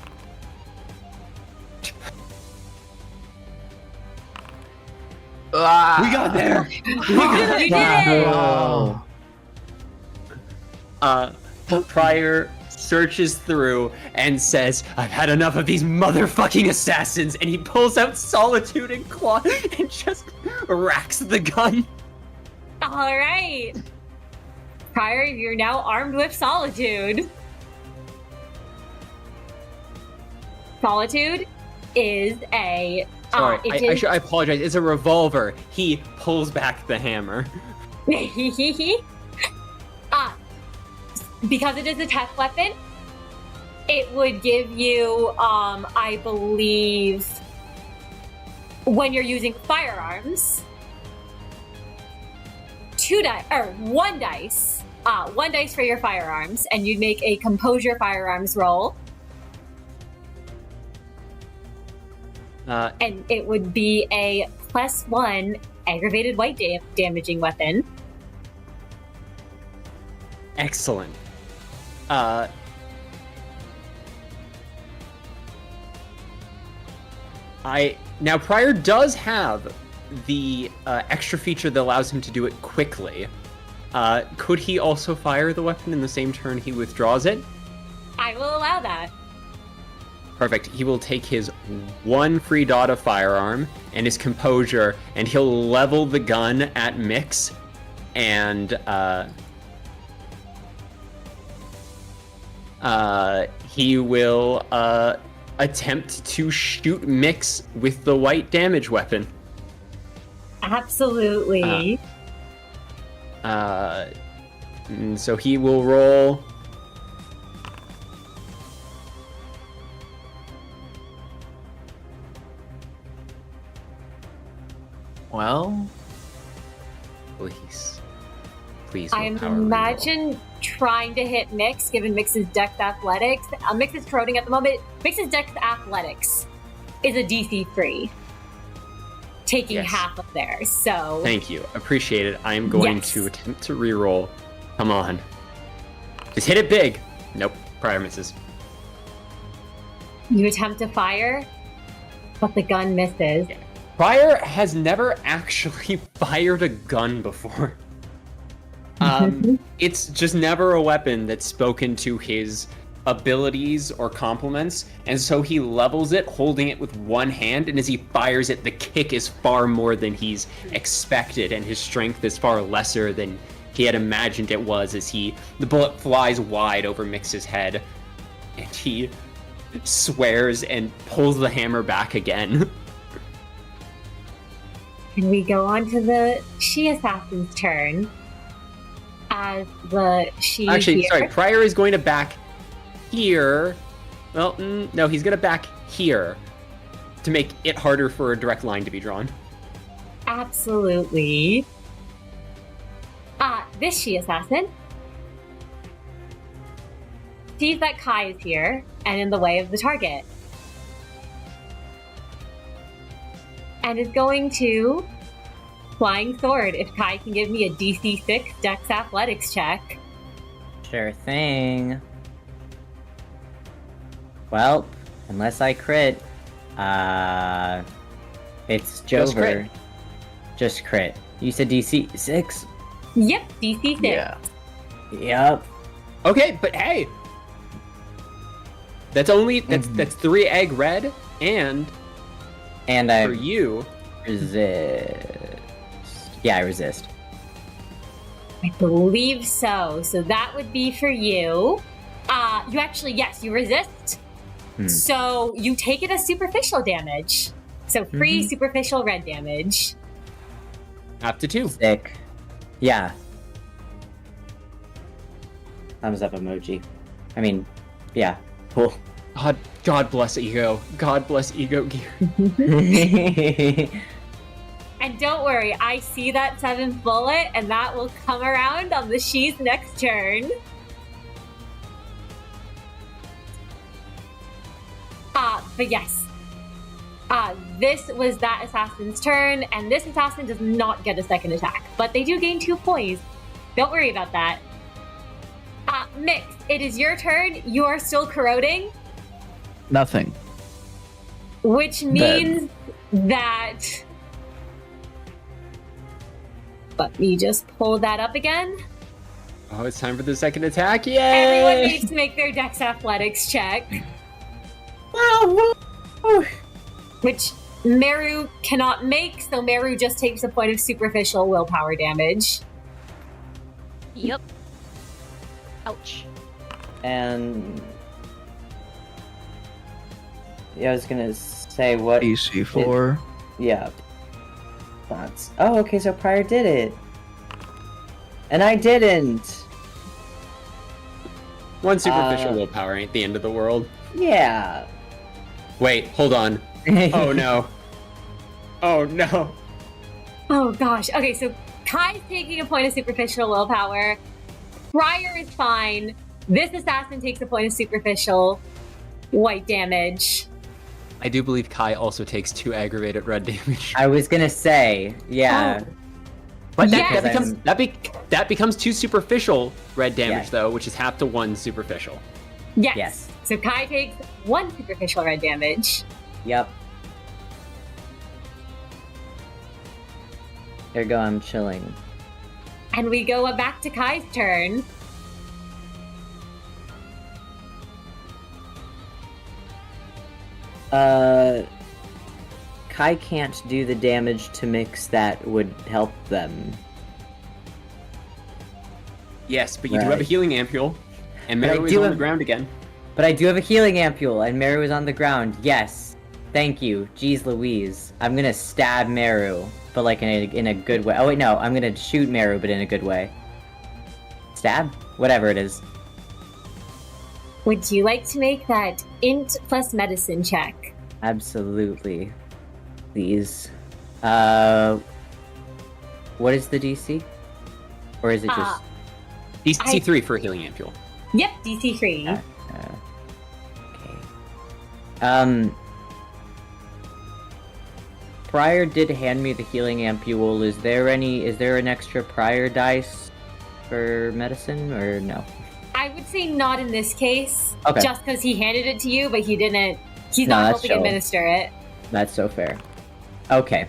We got there. You did it! Wow. Prior searches through and says, I've had enough of these motherfucking assassins, and he pulls out Solitude and Claw and just racks the gun. All right. Prior, you're now armed with Solitude. Solitude is a... Sorry, it is... I apologize. It's a revolver. He pulls back the hammer. Because it is a test weapon, it would give you, I believe, when you're using firearms, 1 dice. 1 dice for your firearms, and you'd make a composure firearms roll. And it would be a +1 aggravated white damaging weapon. Excellent. Now Prior does have the extra feature that allows him to do it quickly. Could he also fire the weapon in the same turn he withdraws it? I will allow that. Perfect. He will take his 1 free dot of firearm and his composure, and he'll level the gun at Mix, and he will attempt to shoot Mix with the white damage weapon. Absolutely. And so he will roll. Well, Please. I imagine trying to hit Mix, given Mix's Dex Athletics. Mix is corroding at the moment. Mix's Dex Athletics is a DC 3. taking Yes. half of theirs. So Thank you. Appreciate it. I am going Yes. to attempt to reroll. Come on. Just hit it big. Nope. Prior misses. you attempt to fire, but the gun misses. Prior has never actually fired a gun before. It's just never a weapon that's spoken to his abilities or compliments, and so he levels it, holding it with one hand, and as he fires it, the kick is far more than he's expected, and his strength is far lesser than he had imagined it was as the bullet flies wide over Mix's head, and he swears and pulls the hammer back again. And we go on to the she assassin's turn. As the she Actually, here. sorry, Prior is going to back here. Well, no, he's going to back here to make it harder for a direct line to be drawn. Absolutely. This she assassin sees that Kai is here and in the way of the target. And is going to Flying Sword if Kai can give me a DC 6 Dex Athletics check. Sure thing. Well, unless I crit, it's Just crit. Jover. Just crit. You said DC 6? Yep, DC 6. Yeah. Yep. Okay, but hey, that's 3 egg red, and And I for you, resist. Yeah, I resist. I believe so. So that would be for you. You actually, yes, you resist. So you take it as superficial damage. So free superficial red damage. up to 2. Sick. Yeah. Thumbs up emoji. I mean, yeah. Cool. God bless ego. God bless ego gear. And don't worry, I see that 7th bullet, and that will come around on the she's next turn. But yes. This was that assassin's turn, and this assassin does not get a second attack, but they do gain 2 points. Don't worry about that. Mix, it is your turn. You are still corroding, Nothing. which means that... Let me just pull that up again. Oh, it's time for the second attack. Yay! Everyone needs to make their Dex Athletics check. Which Meru cannot make, so Meru just takes a point of superficial willpower damage. Yep. Ouch. And yeah, I was gonna say what AC4. Yeah. That's okay, so Prior did it. And I didn't. One superficial willpower ain't the end of the world. Yeah. Wait, hold on. Oh no. Oh no. Oh gosh. Okay, so Kai's taking a point of superficial willpower. Prior is fine. This assassin takes a point of superficial white damage. I do believe Kai also takes 2 aggravated red damage. I was gonna say, yeah. But Yes. that becomes 2 superficial red damage Yeah. though, which is half to 1 superficial. Yes. Yes. So Kai takes 1 superficial red damage. Yep. There you go, I'm chilling. And we go back to Kai's turn. Kai can't do the damage to Mix that would help them. Yes, but you do have a Right. healing ampule, and But I Meru is do on have- the ground again. But I do have a healing ampule, and Meru is on the ground. Yes. Thank you. Jeez Louise. I'm gonna stab Meru, but like in a good way. Oh wait, no. I'm gonna shoot Meru, but in a good way. Stab? Whatever it is. Would you like to make that int plus medicine check? Absolutely. Please. What is the DC? Or is it just... DC 3 for a healing ampule. Yep, DC 3. Okay. Prior did hand me the healing ampule. Is there an extra Prior dice for medicine, or no? I would say not in this case, Okay. just because he handed it to you, but he didn't. He's No, not that's helping chill. administer it. That's so fair. Okay.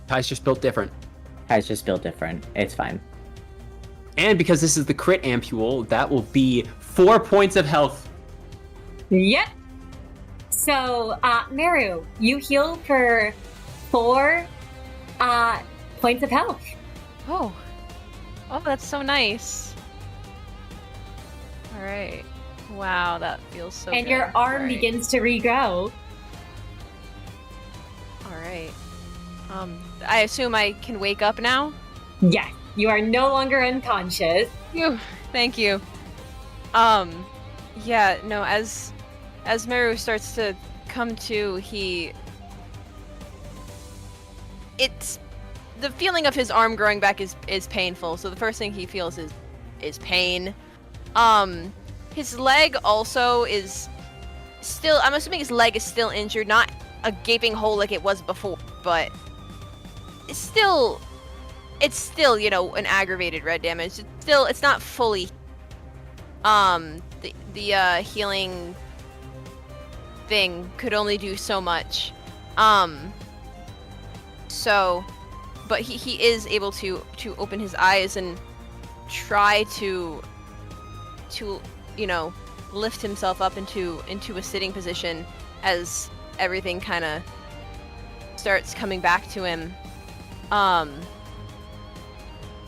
Kai's just built different. Kai's just built different. It's fine. And because this is the crit ampule, that will be 4 points of health. Yep. So, Meru, you heal for 4 points of health. Oh, that's so nice. All right. Wow, that feels so And good. your arm All right. begins to regrow. All right. I assume I can wake up now? Yes, you are no longer unconscious. Phew, thank you. Yeah, no, as Meru starts to come to, it's the feeling of his arm growing back is painful. So the first thing he feels is pain. His leg also is still, I'm assuming his leg is still injured, not a gaping hole like it was before, but it's still, you know, an aggravated red damage. It's not fully. The healing thing could only do so much. So, but he is able to open his eyes and try to you know, lift himself up into a sitting position as everything kind of starts coming back to him.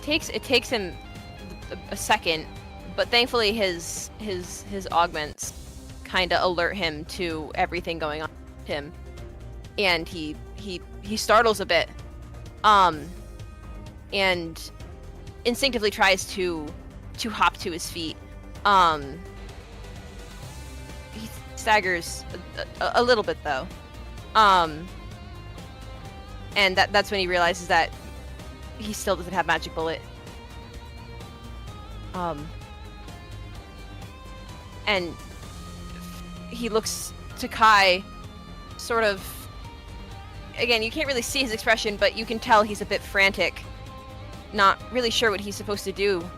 It takes him a second, but thankfully his augments kind of alert him to everything going on with him, and he startles a bit, and instinctively tries to hop to his feet. He staggers a little bit though, and that's when he realizes that he still doesn't have magic bullet. And he looks to Kai, sort of. Again, you can't really see his expression, but you can tell he's a bit frantic, not really sure what he's supposed to do.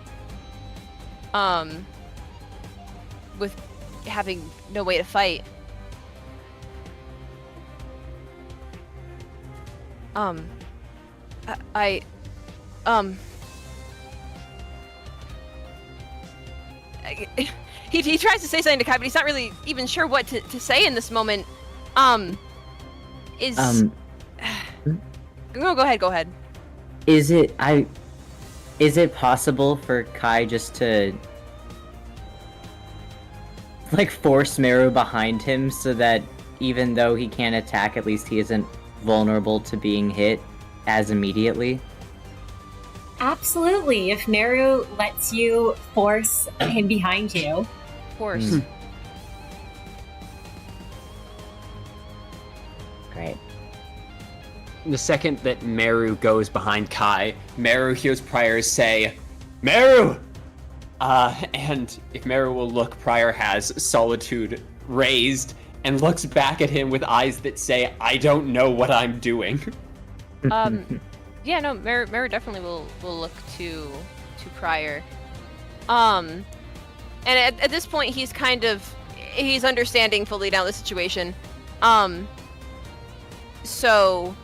With having no way to fight. He tries to say something to Kai, but he's not really even sure what to say in this moment. No, go ahead. Is it possible for Kai just to like force Meru behind him so that even though he can't attack, at least he isn't vulnerable to being hit as immediately? Absolutely. If Meru lets you force him behind you. Of course. Great. The second that Meru goes behind Kai, Meru hears Prior say, "Meru!" And if Meru will look, Prior has Solitude raised and looks back at him with eyes that say, "I don't know what I'm doing." Yeah, no, Meru definitely will look to Prior. And at this point, he's understanding fully now the situation. So,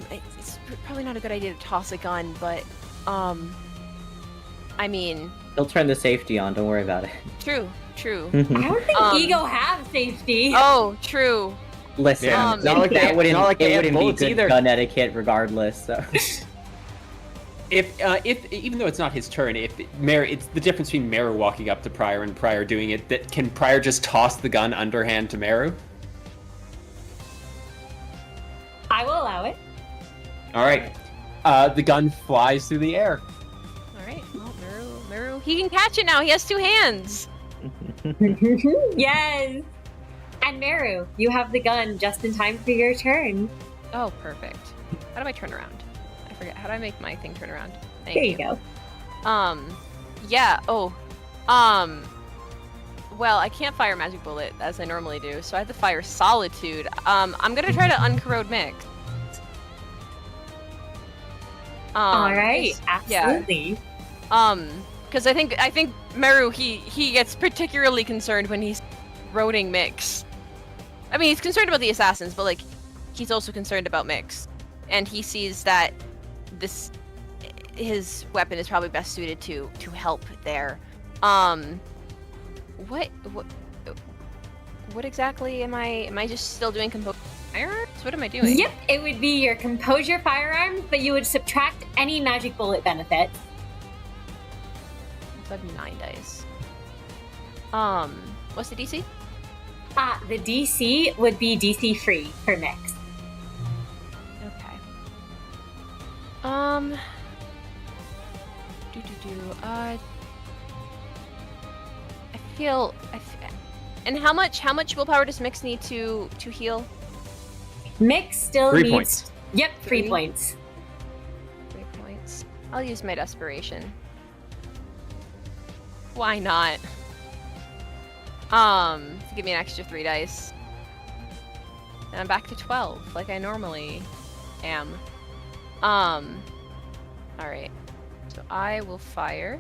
it's probably not a good idea to toss a gun, but, I mean... He'll turn the safety on, don't worry about it. True. I don't think Ego have safety. Oh, true. Listen, Yeah, it's not like that wouldn't, not like they it have wouldn't be bullets good either. gun etiquette regardless, so... If even though it's not his turn, it's the difference between Meru walking up to Prior and Prior doing it. That can Prior just toss the gun underhand to Meru? I will allow it. All right. The gun flies through the air. All right. Well, Meru, he can catch it now. He has two hands. Yes. And Meru, you have the gun just in time for your turn. Oh, perfect. How do I turn around? I forget. How do I make my thing turn around? Thank There you go. Yeah. Oh. Well, I can't fire magic bullet as I normally do, so I have to fire solitude. I'm gonna try to uncorrode Mix. All right, yeah. absolutely. Because I think Meru he gets particularly concerned when he's corroding Mix. I mean, he's concerned about the assassins, but like, he's also concerned about Mix, and he sees that his weapon is probably best suited to help there. What exactly am I? Am I just still doing composure firearms? What am I doing? Yep, it would be your composure firearms, but you would subtract any magic bullet benefits. So I have 9 dice. What's the DC? The DC would be DC free for Mix. Okay. And how much willpower does Mix need to heal? Mix still 3 needs... points. Yep, 3 3? points. 3 points. I'll use my desperation. Why not? To give me an extra 3 dice. And I'm back to 12, like I normally am. Alright. So I will fire.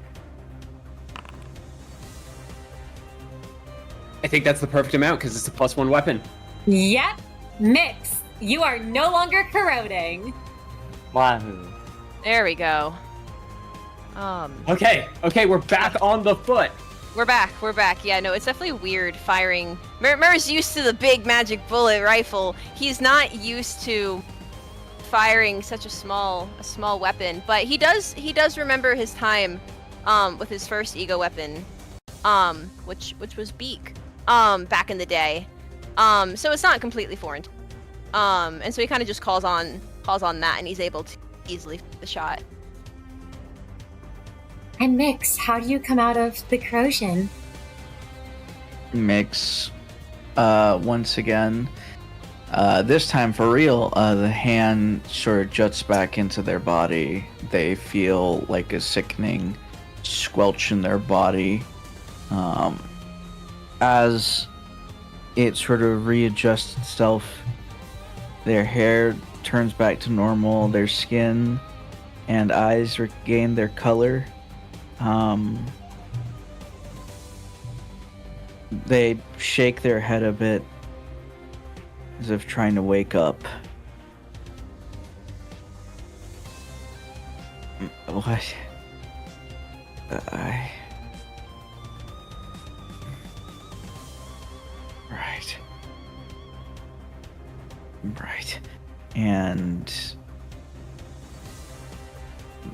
I think that's the perfect amount because it's a +1 weapon. Yep, Mix, you are no longer corroding. Wahoo. There we go. Okay, we're back on the foot. We're back. Yeah, no, it's definitely weird firing. Mur's used to the big magic bullet rifle. He's not used to firing such a small weapon, but he does remember his time with his first ego weapon, which was Beak, back in the day. So it's not completely foreign. And so he kind of just calls on that, and he's able to easily fit the shot. And Mix, how do you come out of the corrosion? Mix, once again, this time for real, the hand sort of juts back into their body. They feel like a sickening squelch in their body. As it sort of readjusts itself, their hair turns back to normal, their skin and eyes regain their color. They shake their head a bit as if trying to wake up. What? Right. And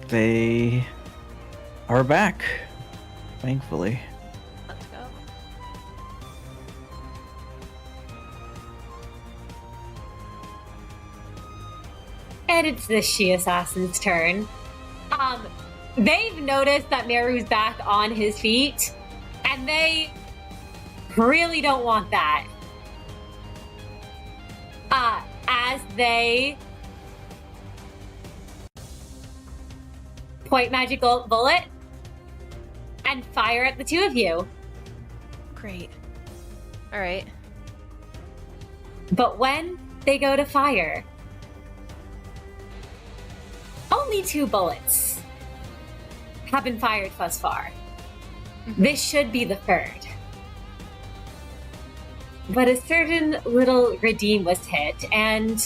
they are back, thankfully. Let's go. And it's the she-assassin's turn. They've noticed that Meru's back on his feet, and they really don't want that. As they point magical bullet and fire at the two of you. Great. All right. But when they go to fire, only 2 bullets have been fired thus far. This should be the 3rd. But a certain little redeem was hit, and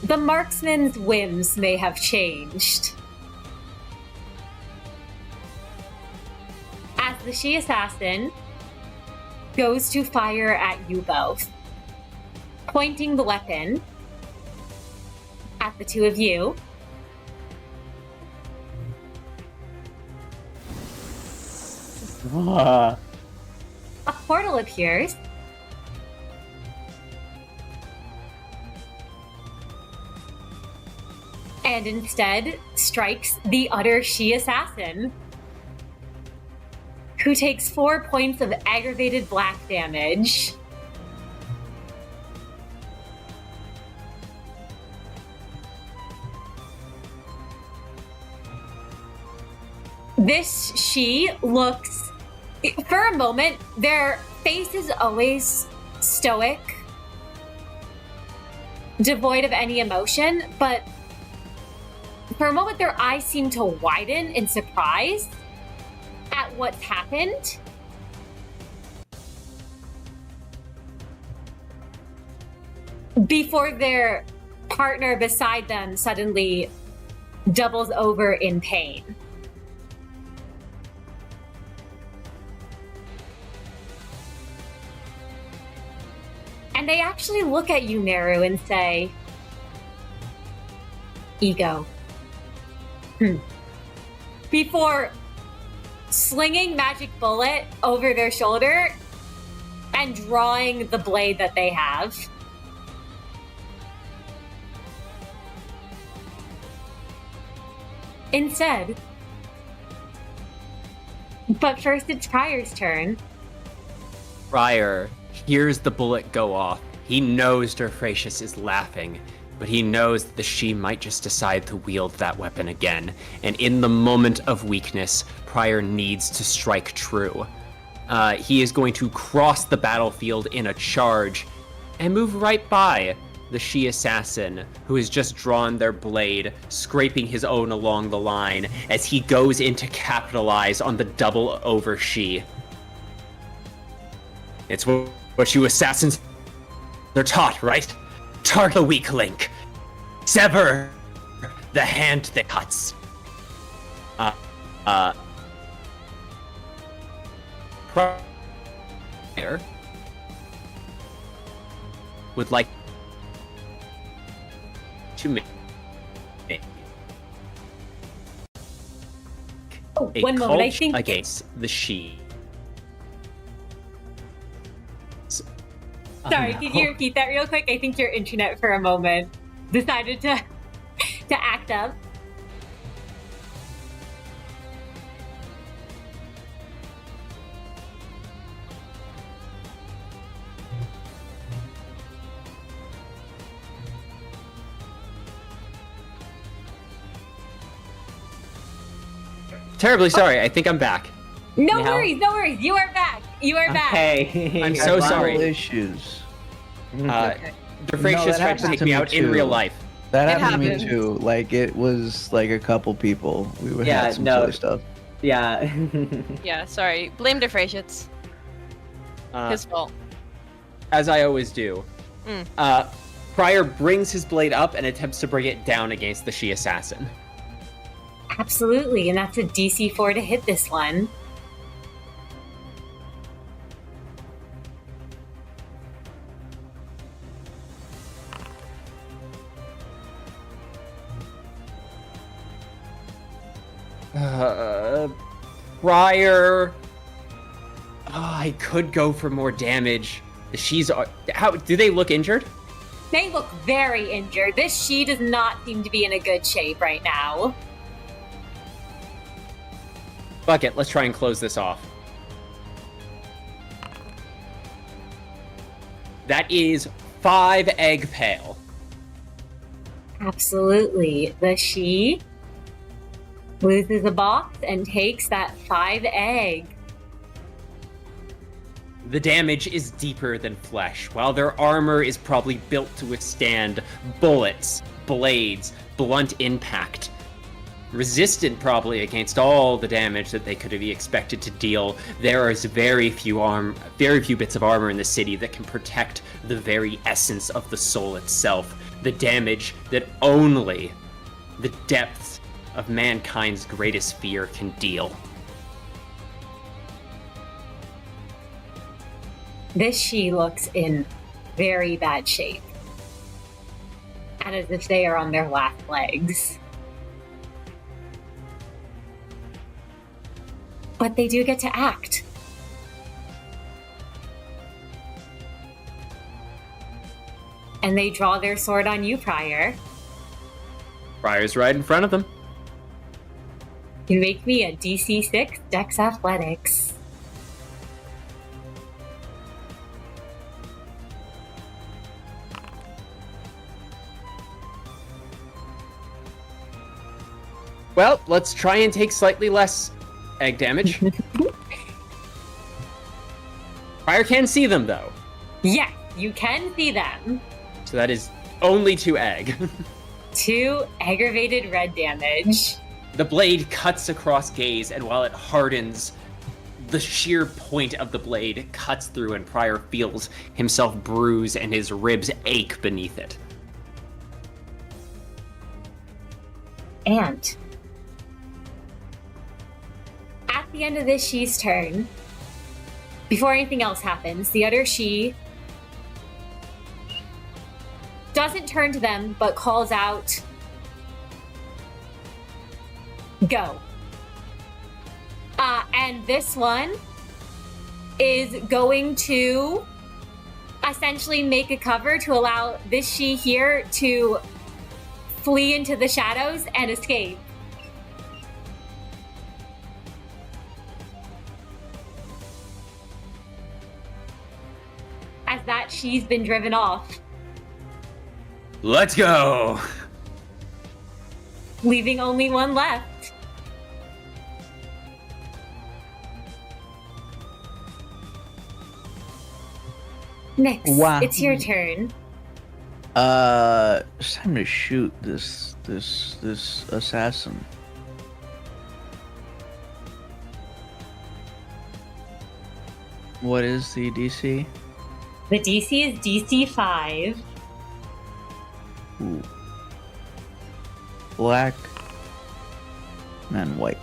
the marksman's whims may have changed. As the she-assassin goes to fire at you both, pointing the weapon at the two of you. A portal appears. And instead strikes the utter she-assassin, who takes 4 points of aggravated black damage. This she looks, for a moment, their face is always stoic, devoid of any emotion, but for a moment their eyes seem to widen in surprise at what's happened. Before their partner beside them suddenly doubles over in pain. And they actually look at you, Meru, and say, ego. Before slinging magic bullet over their shoulder and drawing the blade that they have. Instead. But first it's Prior's turn. Prior hears the bullet go off. He knows Freischütz is laughing, but he knows that the she might just decide to wield that weapon again. And in the moment of weakness, Prior needs to strike true. He is going to cross the battlefield in a charge and move right by the she assassin, who has just drawn their blade, scraping his own along the line as he goes in to capitalize on the double over she. It's what you assassins are taught, right? Target the weak link. Sever the hand that cuts. Prior would like to make a one moment, I cult think against the she. Sorry, could you repeat that real quick? I think your internet for a moment decided to act up. Terribly sorry. I think I'm back. No Now? worries. You are back. Okay. I'm so sorry. Issues. Freischütz tried to take me out in real life. That It happened to happens. me too. Like, it was like a couple people. We would Yeah, have some no. silly stuff. Yeah. Yeah, sorry. Blame Freischütz. His fault. As I always do. Prior brings his blade up and attempts to bring it down against the she assassin. Absolutely, and that's a DC 4 to hit this one. Prior. Oh, I could go for more damage. The she's. How do they look injured? They look very injured. This she does not seem to be in a good shape right now. Fuck it, let's try and close this off. That is 5 egg pale. Absolutely. The she loses a box and takes that 5 egg. The damage is deeper than flesh, while their armor is probably built to withstand bullets, blades, blunt impact. Resistant probably against all the damage that they could be expected to deal. There is very few bits of armor in the city that can protect the very essence of the soul itself. The damage that only the depths of mankind's greatest fear can deal. This she looks in very bad shape. And as if they are on their last legs. But they do get to act. And they draw their sword on you, Prior. Prior's right in front of them. You make me a DC 6 Dex Athletics. Well, let's try and take slightly less egg damage. Pryor can see them, though. Yes, you can see them. So that is only 2 egg. 2 aggravated red damage. The blade cuts across Gaze, and while it hardens, the sheer point of the blade cuts through, and Pryor feels himself bruise and his ribs ache beneath it. And at the end of this she's turn, before anything else happens, the other she doesn't turn to them, but calls out, "Go." And this one is going to essentially make a cover to allow this she here to flee into the shadows and escape. As that she's been driven off, Let's go! leaving only one left. Nix, Wow. it's your turn. It's time to shoot this assassin. What is the DC? The DC is DC 5. Ooh. Black and white.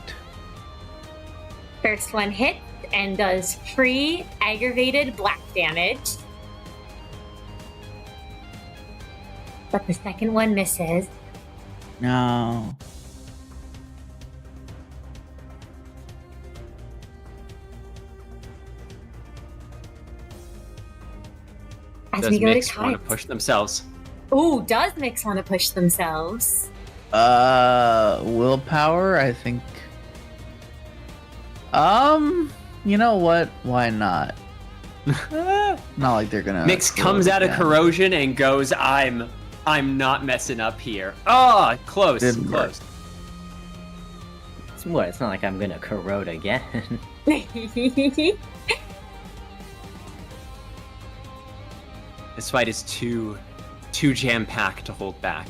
First one hits and does free aggravated black damage. But the second one misses. No. As Does we go Mix to want to Kai. push themselves? Ooh, does Mix want to push themselves? Willpower, I think. You know what? Why not? Not like they're gonna. Mix comes out of again. corrosion and goes, I'm not messing up here. Oh, close, Didn't work. close. It's what? It's not like I'm gonna corrode again. This fight is too jam-packed to hold back.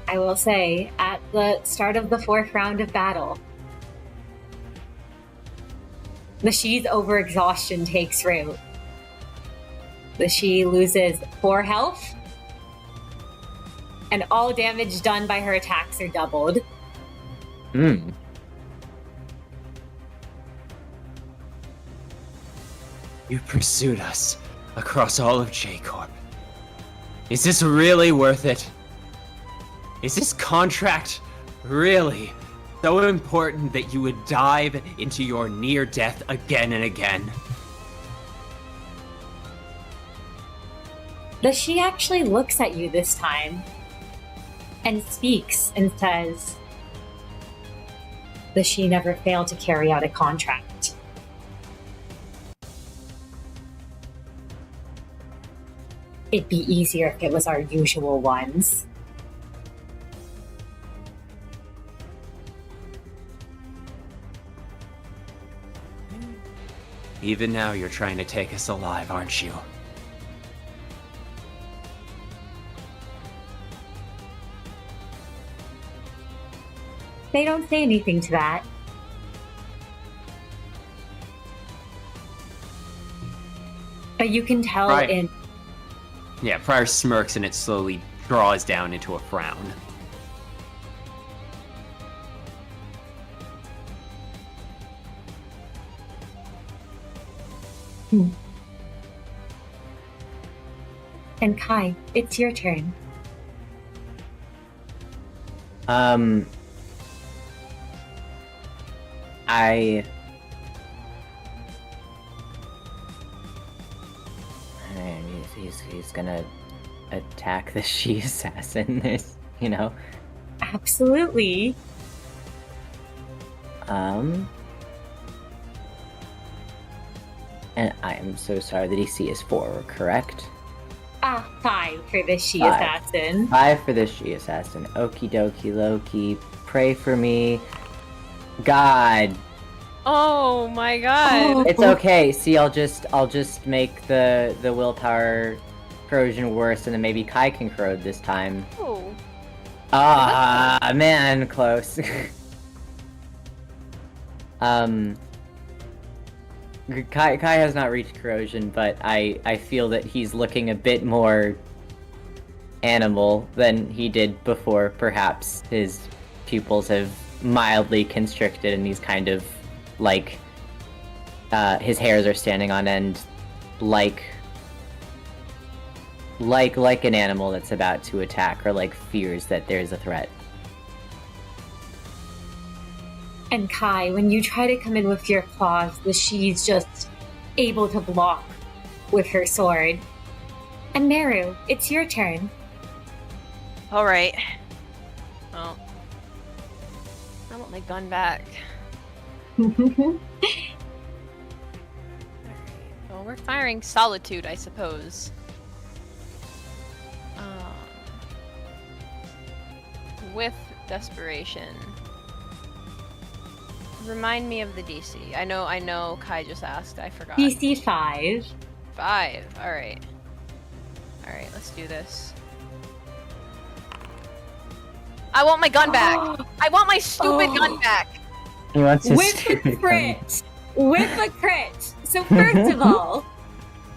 I will say, at the start of the 4th round of battle, the She's overexhaustion takes root. The She loses 4 health, and all damage done by her attacks are doubled. Hmm. You pursued us across all of K Corp. Is this really worth it? Is this contract really so important that you would dive into your near death again and again? The She actually looks at you this time and speaks and says, the She never failed to carry out a contract. It'd be easier if it was our usual ones. Even now you're trying to take us alive, aren't you? They don't say anything to that. But you can tell Right. in Yeah, Pryor smirks and it slowly draws down into a frown. And Kai, it's your turn. He's gonna attack the she assassin. There's, you know. Absolutely. And I am so sorry. The DC is 4, correct? 5 for this She 5. assassin. 5 for the she assassin. Okie dokie Loki. pray for me. God. Oh my god. It's okay. See, I'll just make the willpower corrosion worse, and then maybe Kai can corrode this time. Oh. Ah, man, close. Kai has not reached corrosion, but I feel that he's looking a bit more animal than he did before. Perhaps his pupils have mildly constricted, and he's kind of like his hairs are standing on end, like an animal that's about to attack, or like fears that there's a threat. And Kai, when you try to come in with your claws, the she's just able to block with her sword. And Meru, it's your turn. All right. Oh. I want my gun back. Well, we're firing Solitude, I suppose. With Desperation. Remind me of the DC. I know Kai just asked, I forgot. DC 5. 5. Alright. Alright, let's do this. I want my gun back! I want my stupid gun back! He wants his With a crit! With a crit! So first of all,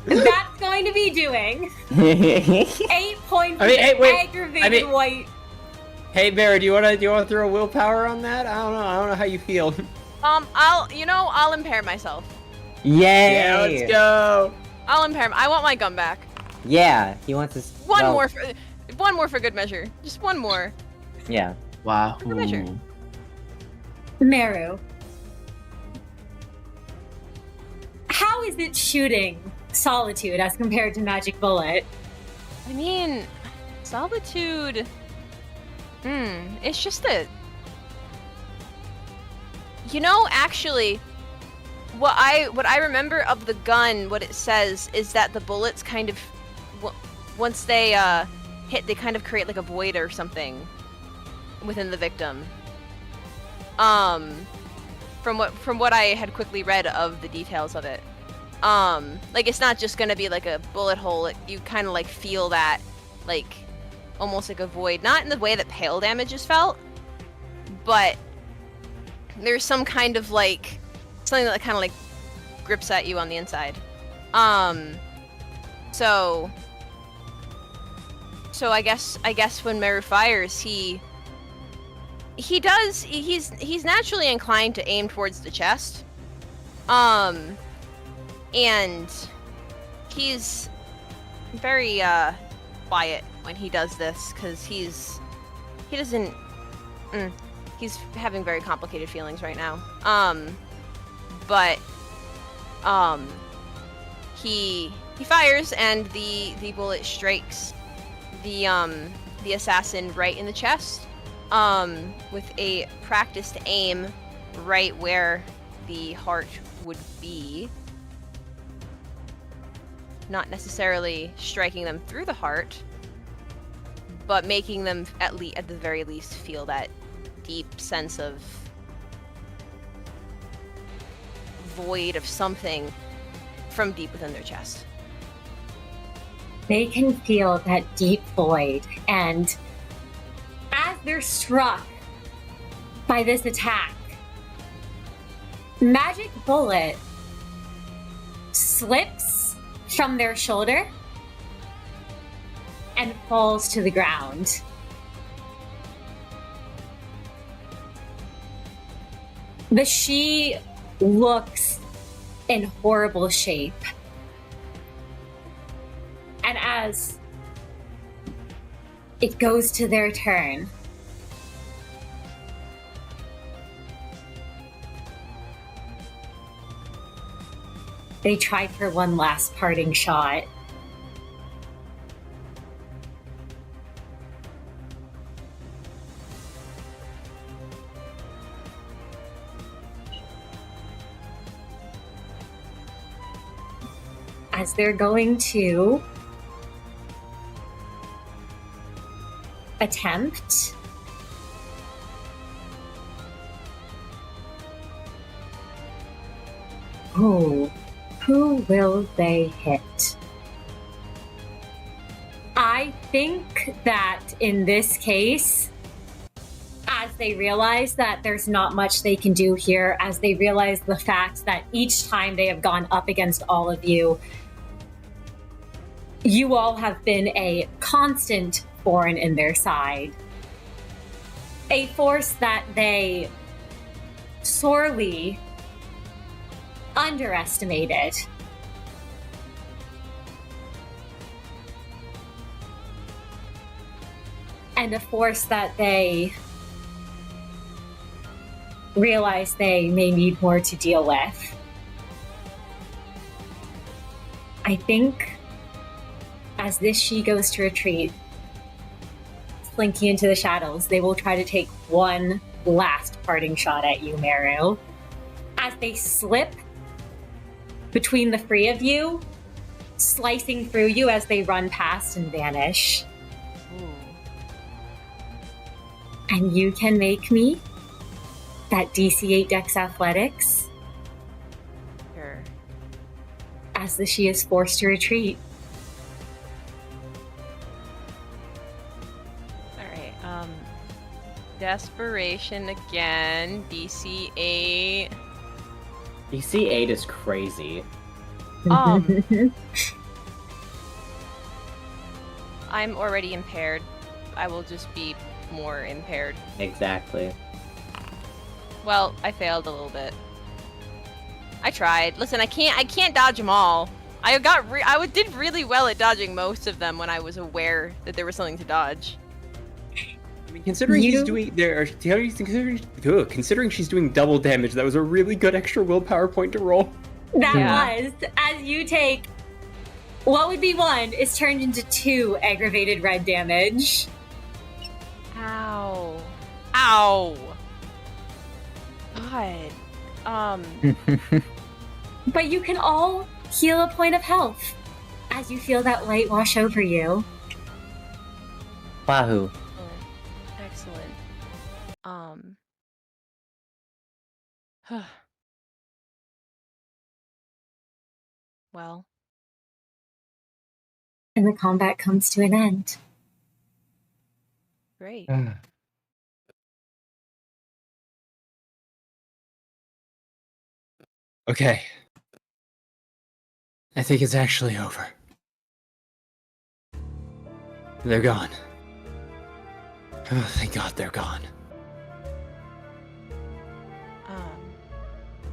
that's going to be doing 8 points of aggravated white. Hey, Bear, do you wanna throw willpower on that? I don't know how you feel. I'll impair myself. Yay! Yeah, let's go. I'll impair. I want my gun back. Yeah, he wants his One more for good measure. Just one more. Yeah. Wow. For good measure. Meru. How is it shooting Solitude as compared to Magic Bullet? I mean, Solitude. It's just a. Actually, what I remember of the gun, what it says is that the bullets kind of, once they hit, they kind of create like a void or something within the victim. From what I had quickly read of the details of it, like it's not just gonna be like a bullet hole. You kind of like feel that, like, almost like a void, not in the way that pale damage is felt, but there's some kind of like something that kind of like grips at you on the inside. So I guess when Meru fires, he's naturally inclined to aim towards the chest. And he's very quiet when he does this, because he's having very complicated feelings right now. But he fires, and the bullet strikes the assassin right in the chest, with a practiced aim right where the heart would be. Not necessarily striking them through the heart, but making them at the very least feel that deep sense of void of something from deep within their chest. They can feel that deep void, and as they're struck by this attack, Magic Bullet slips from their shoulder and falls to the ground. The she looks in horrible shape. And as it goes to their turn, they try for one last parting shot. As they're going to attempt Oh, who will they hit? I think that in this case, as they realize that there's not much they can do here, as they realize the fact that each time they have gone up against all of you, you all have been a constant thorn in their side. A force that they sorely underestimated. And a force that they realize they may need more to deal with. I think as this she goes to retreat, slinking into the shadows, they will try to take one last parting shot at you, Meru. As they slip between the three of you, slicing through you as they run past and vanish. Ooh. And you can make me that DC 8 Dex Athletics Sure. as the she is forced to retreat. Alright, Desperation again, DC 8. DC 8 is crazy. I'm already impaired. I will just be more impaired. Exactly. Well, I failed a little bit. I tried. Listen, I can't dodge them all. I did really well at dodging most of them when I was aware that there was something to dodge. I mean, considering considering she's doing double damage, that was a really good extra willpower point to roll. That was, as you take what would be 1 is turned into 2 aggravated red damage. Ow. Ow. God. But you can all heal a point of health as you feel that light wash over you. Wahoo. Excellent. Well. And the combat comes to an end. Great. Okay. I think it's actually over. They're gone. Oh, thank God they're gone.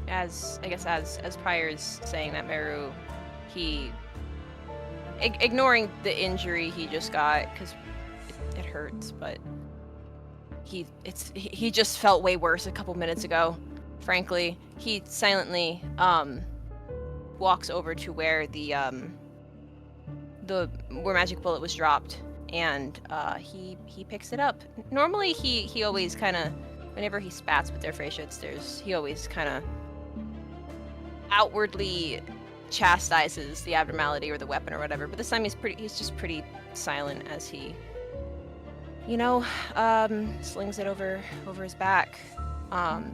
As Prior's saying that, Meru, he ignoring the injury he just got because it hurts, but he just felt way worse a couple minutes ago. Frankly, he silently walks over to where where Magic Bullet was dropped, and he picks it up. Normally, he always kind of, whenever he spats with their Freischütz, he always kind of outwardly chastises the abnormality or the weapon or whatever. But this time he's just pretty silent as he, slings it over his back, and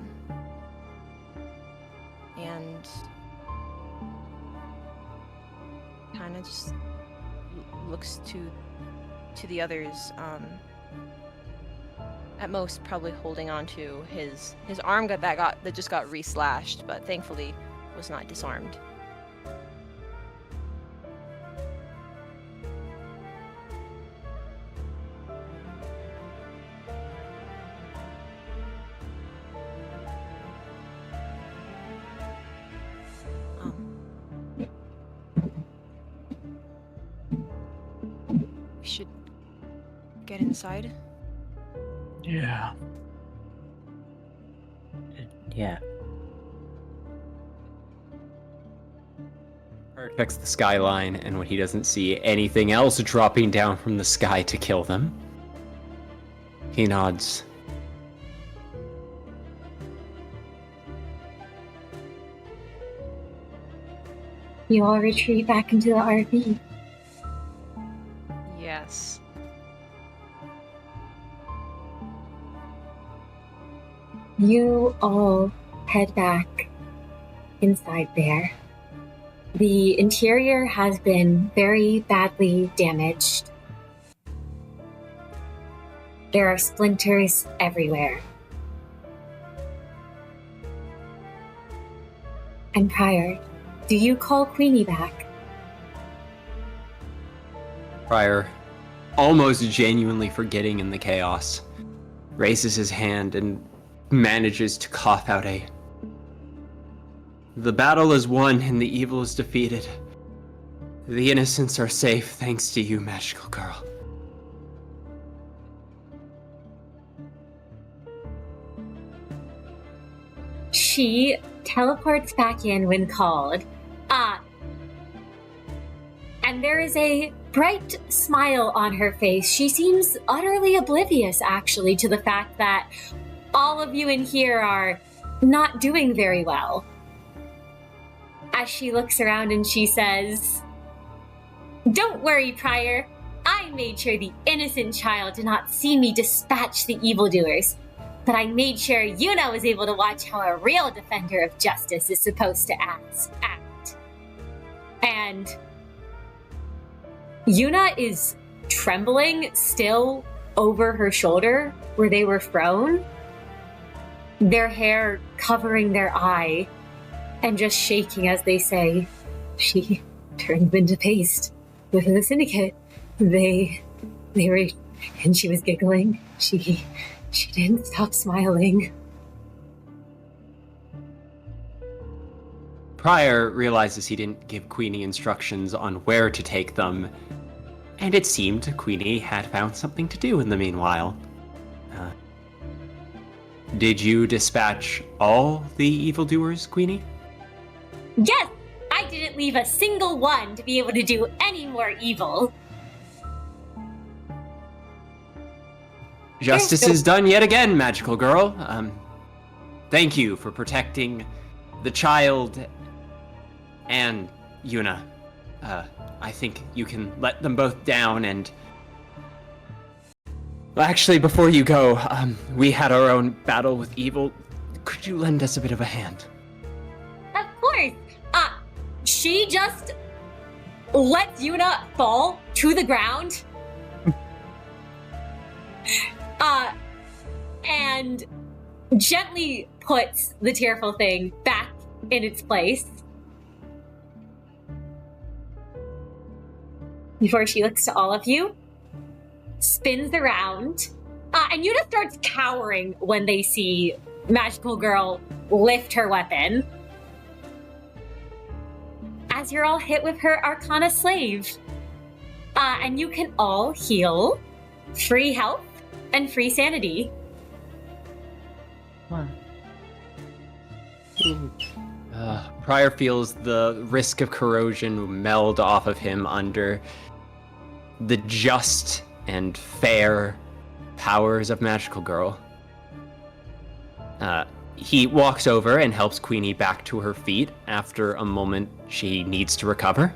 kind of just looks to the others, at most probably holding on to his arm that just got re-slashed, but thankfully was not disarmed. We should get inside. Yeah. Yeah. Checks the skyline, and when he doesn't see anything else dropping down from the sky to kill them, he nods. You all retreat back into the RV. Yes. You all head back inside there. The interior has been very badly damaged. There are splinters everywhere. And Prior, do you call Queenie back? Prior, almost genuinely forgetting in the chaos, raises his hand and manages to cough out a... The battle is won and the evil is defeated. The innocents are safe thanks to you, magical girl. She teleports back in when called. And there is a bright smile on her face. She seems utterly oblivious, actually, to the fact that all of you in here are not doing very well. As she looks around and she says, "Don't worry, Prior. I made sure the innocent child did not see me dispatch the evildoers. But I made sure Yuna was able to watch how a real defender of justice is supposed to act. And Yuna is trembling still over her shoulder where they were thrown, their hair covering their eye, and just shaking as they say, "She turned them into paste with the syndicate. They were," and she was giggling. She didn't stop smiling. Prior realizes he didn't give Queenie instructions on where to take them, and it seemed Queenie had found something to do in the meanwhile. Did you dispatch all the evildoers, Queenie? Yes! I didn't leave a single one to be able to do any more evil. Justice is done yet again, magical girl. Thank you for protecting the child and Yuna. I think you can let them both down and... Well, actually, before you go, we had our own battle with evil. Could you lend us a bit of a hand? Of course! She just lets Yuna fall to the ground. And gently puts the tearful thing back in its place. Before she looks to all of you, spins around, and Yuna starts cowering when they see Magical Girl lift her weapon. As you're all hit with her Arcana Slave. And you can all heal, free health, and free sanity. Prior feels the risk of corrosion meld off of him under the just and fair powers of Magical Girl. He walks over and helps Queenie back to her feet after a moment she needs to recover.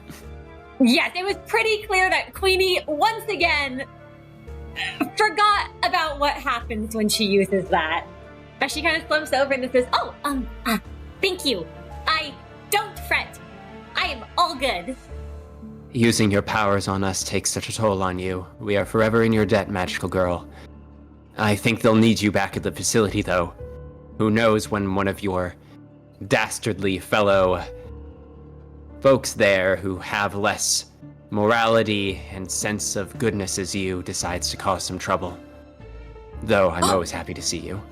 Yes, it was pretty clear that Queenie, once again, forgot about what happens when she uses that. But she kind of slumps over and says, thank you. Don't fret. I am all good. Using your powers on us takes such a toll on you. We are forever in your debt, Magical Girl. I think they'll need you back at the facility, though. Who knows when one of your dastardly fellow folks there who have less morality and sense of goodness as you decides to cause some trouble. Though I'm always happy to see you.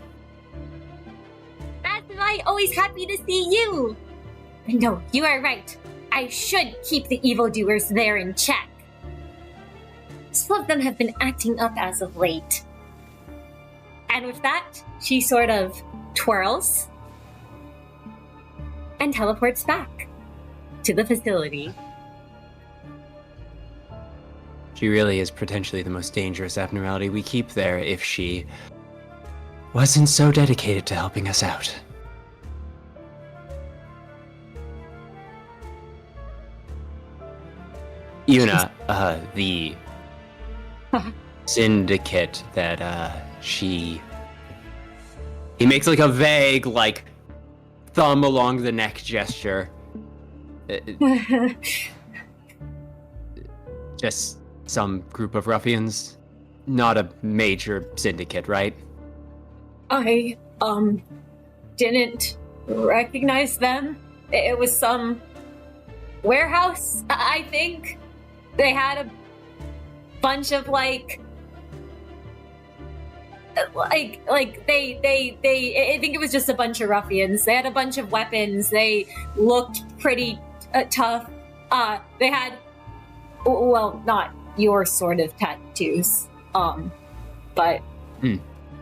As am I always happy to see you. No, you are right. I should keep the evildoers there in check. Some of them have been acting up as of late. And with that, she sort of twirls and teleports back to the facility. She really is potentially the most dangerous abnormality we keep there if she wasn't so dedicated to helping us out. Yuna, the syndicate that he makes like a vague, like, thumb along the neck gesture. Just some group of ruffians. Not a major syndicate, right? I, didn't recognize them. It was some warehouse, I think. They had a bunch of, I think it was just a bunch of ruffians. They had a bunch of weapons. They looked pretty tough. They had, well, not your sort of tattoos, but...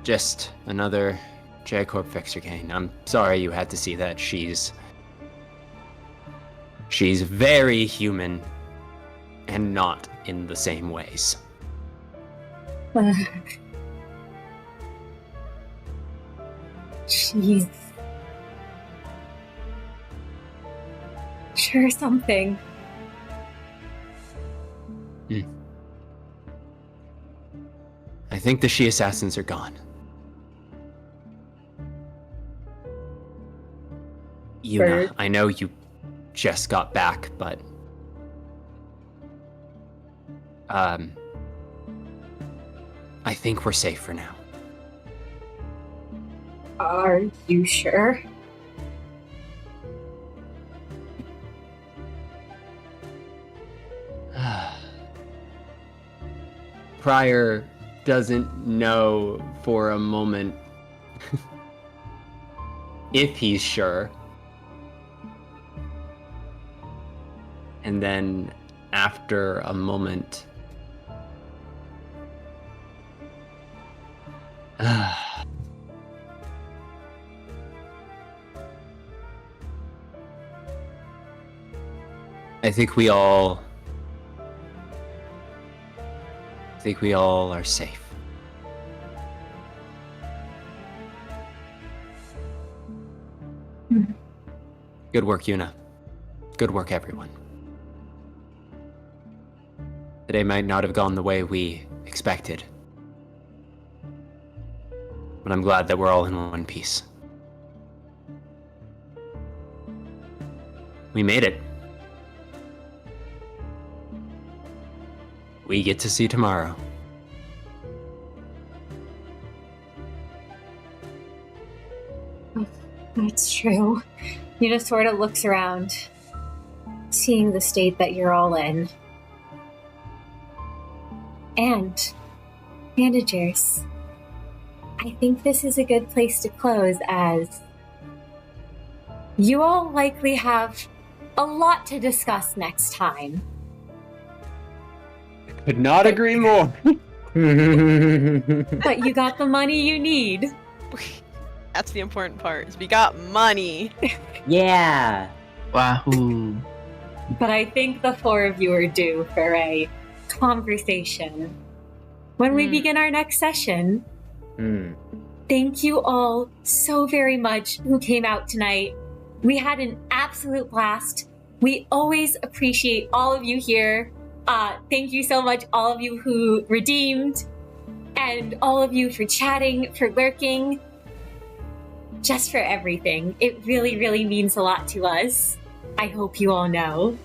Just another J Corp fixer cane. I'm sorry you had to see that. She's very human and not in the same ways. She's sure something. I think the she assassins are gone. Yuna, Bird. I know you just got back, but I think we're safe for now. Are you sure? Pryor doesn't know for a moment if he's sure. And then after a moment, I think we all are safe. Good work, Yuna. Good work, everyone. Today might not have gone the way we expected, but I'm glad that we're all in one piece. We made it. We get to see tomorrow. That's true. Yuna sort of looks around, seeing the state that you're all in. And, managers, I think this is a good place to close, as you all likely have a lot to discuss next time. Could not agree more. But you got the money you need. That's the important part, is we got money. Yeah. Wahoo. But I think the four of you are due for a conversation when we begin our next session. Thank you all so very much who came out tonight. We had an absolute blast. We always appreciate all of you here. Thank you so much, all of you who redeemed, and all of you for chatting, for lurking, just for everything. It really, really means a lot to us. I hope you all know.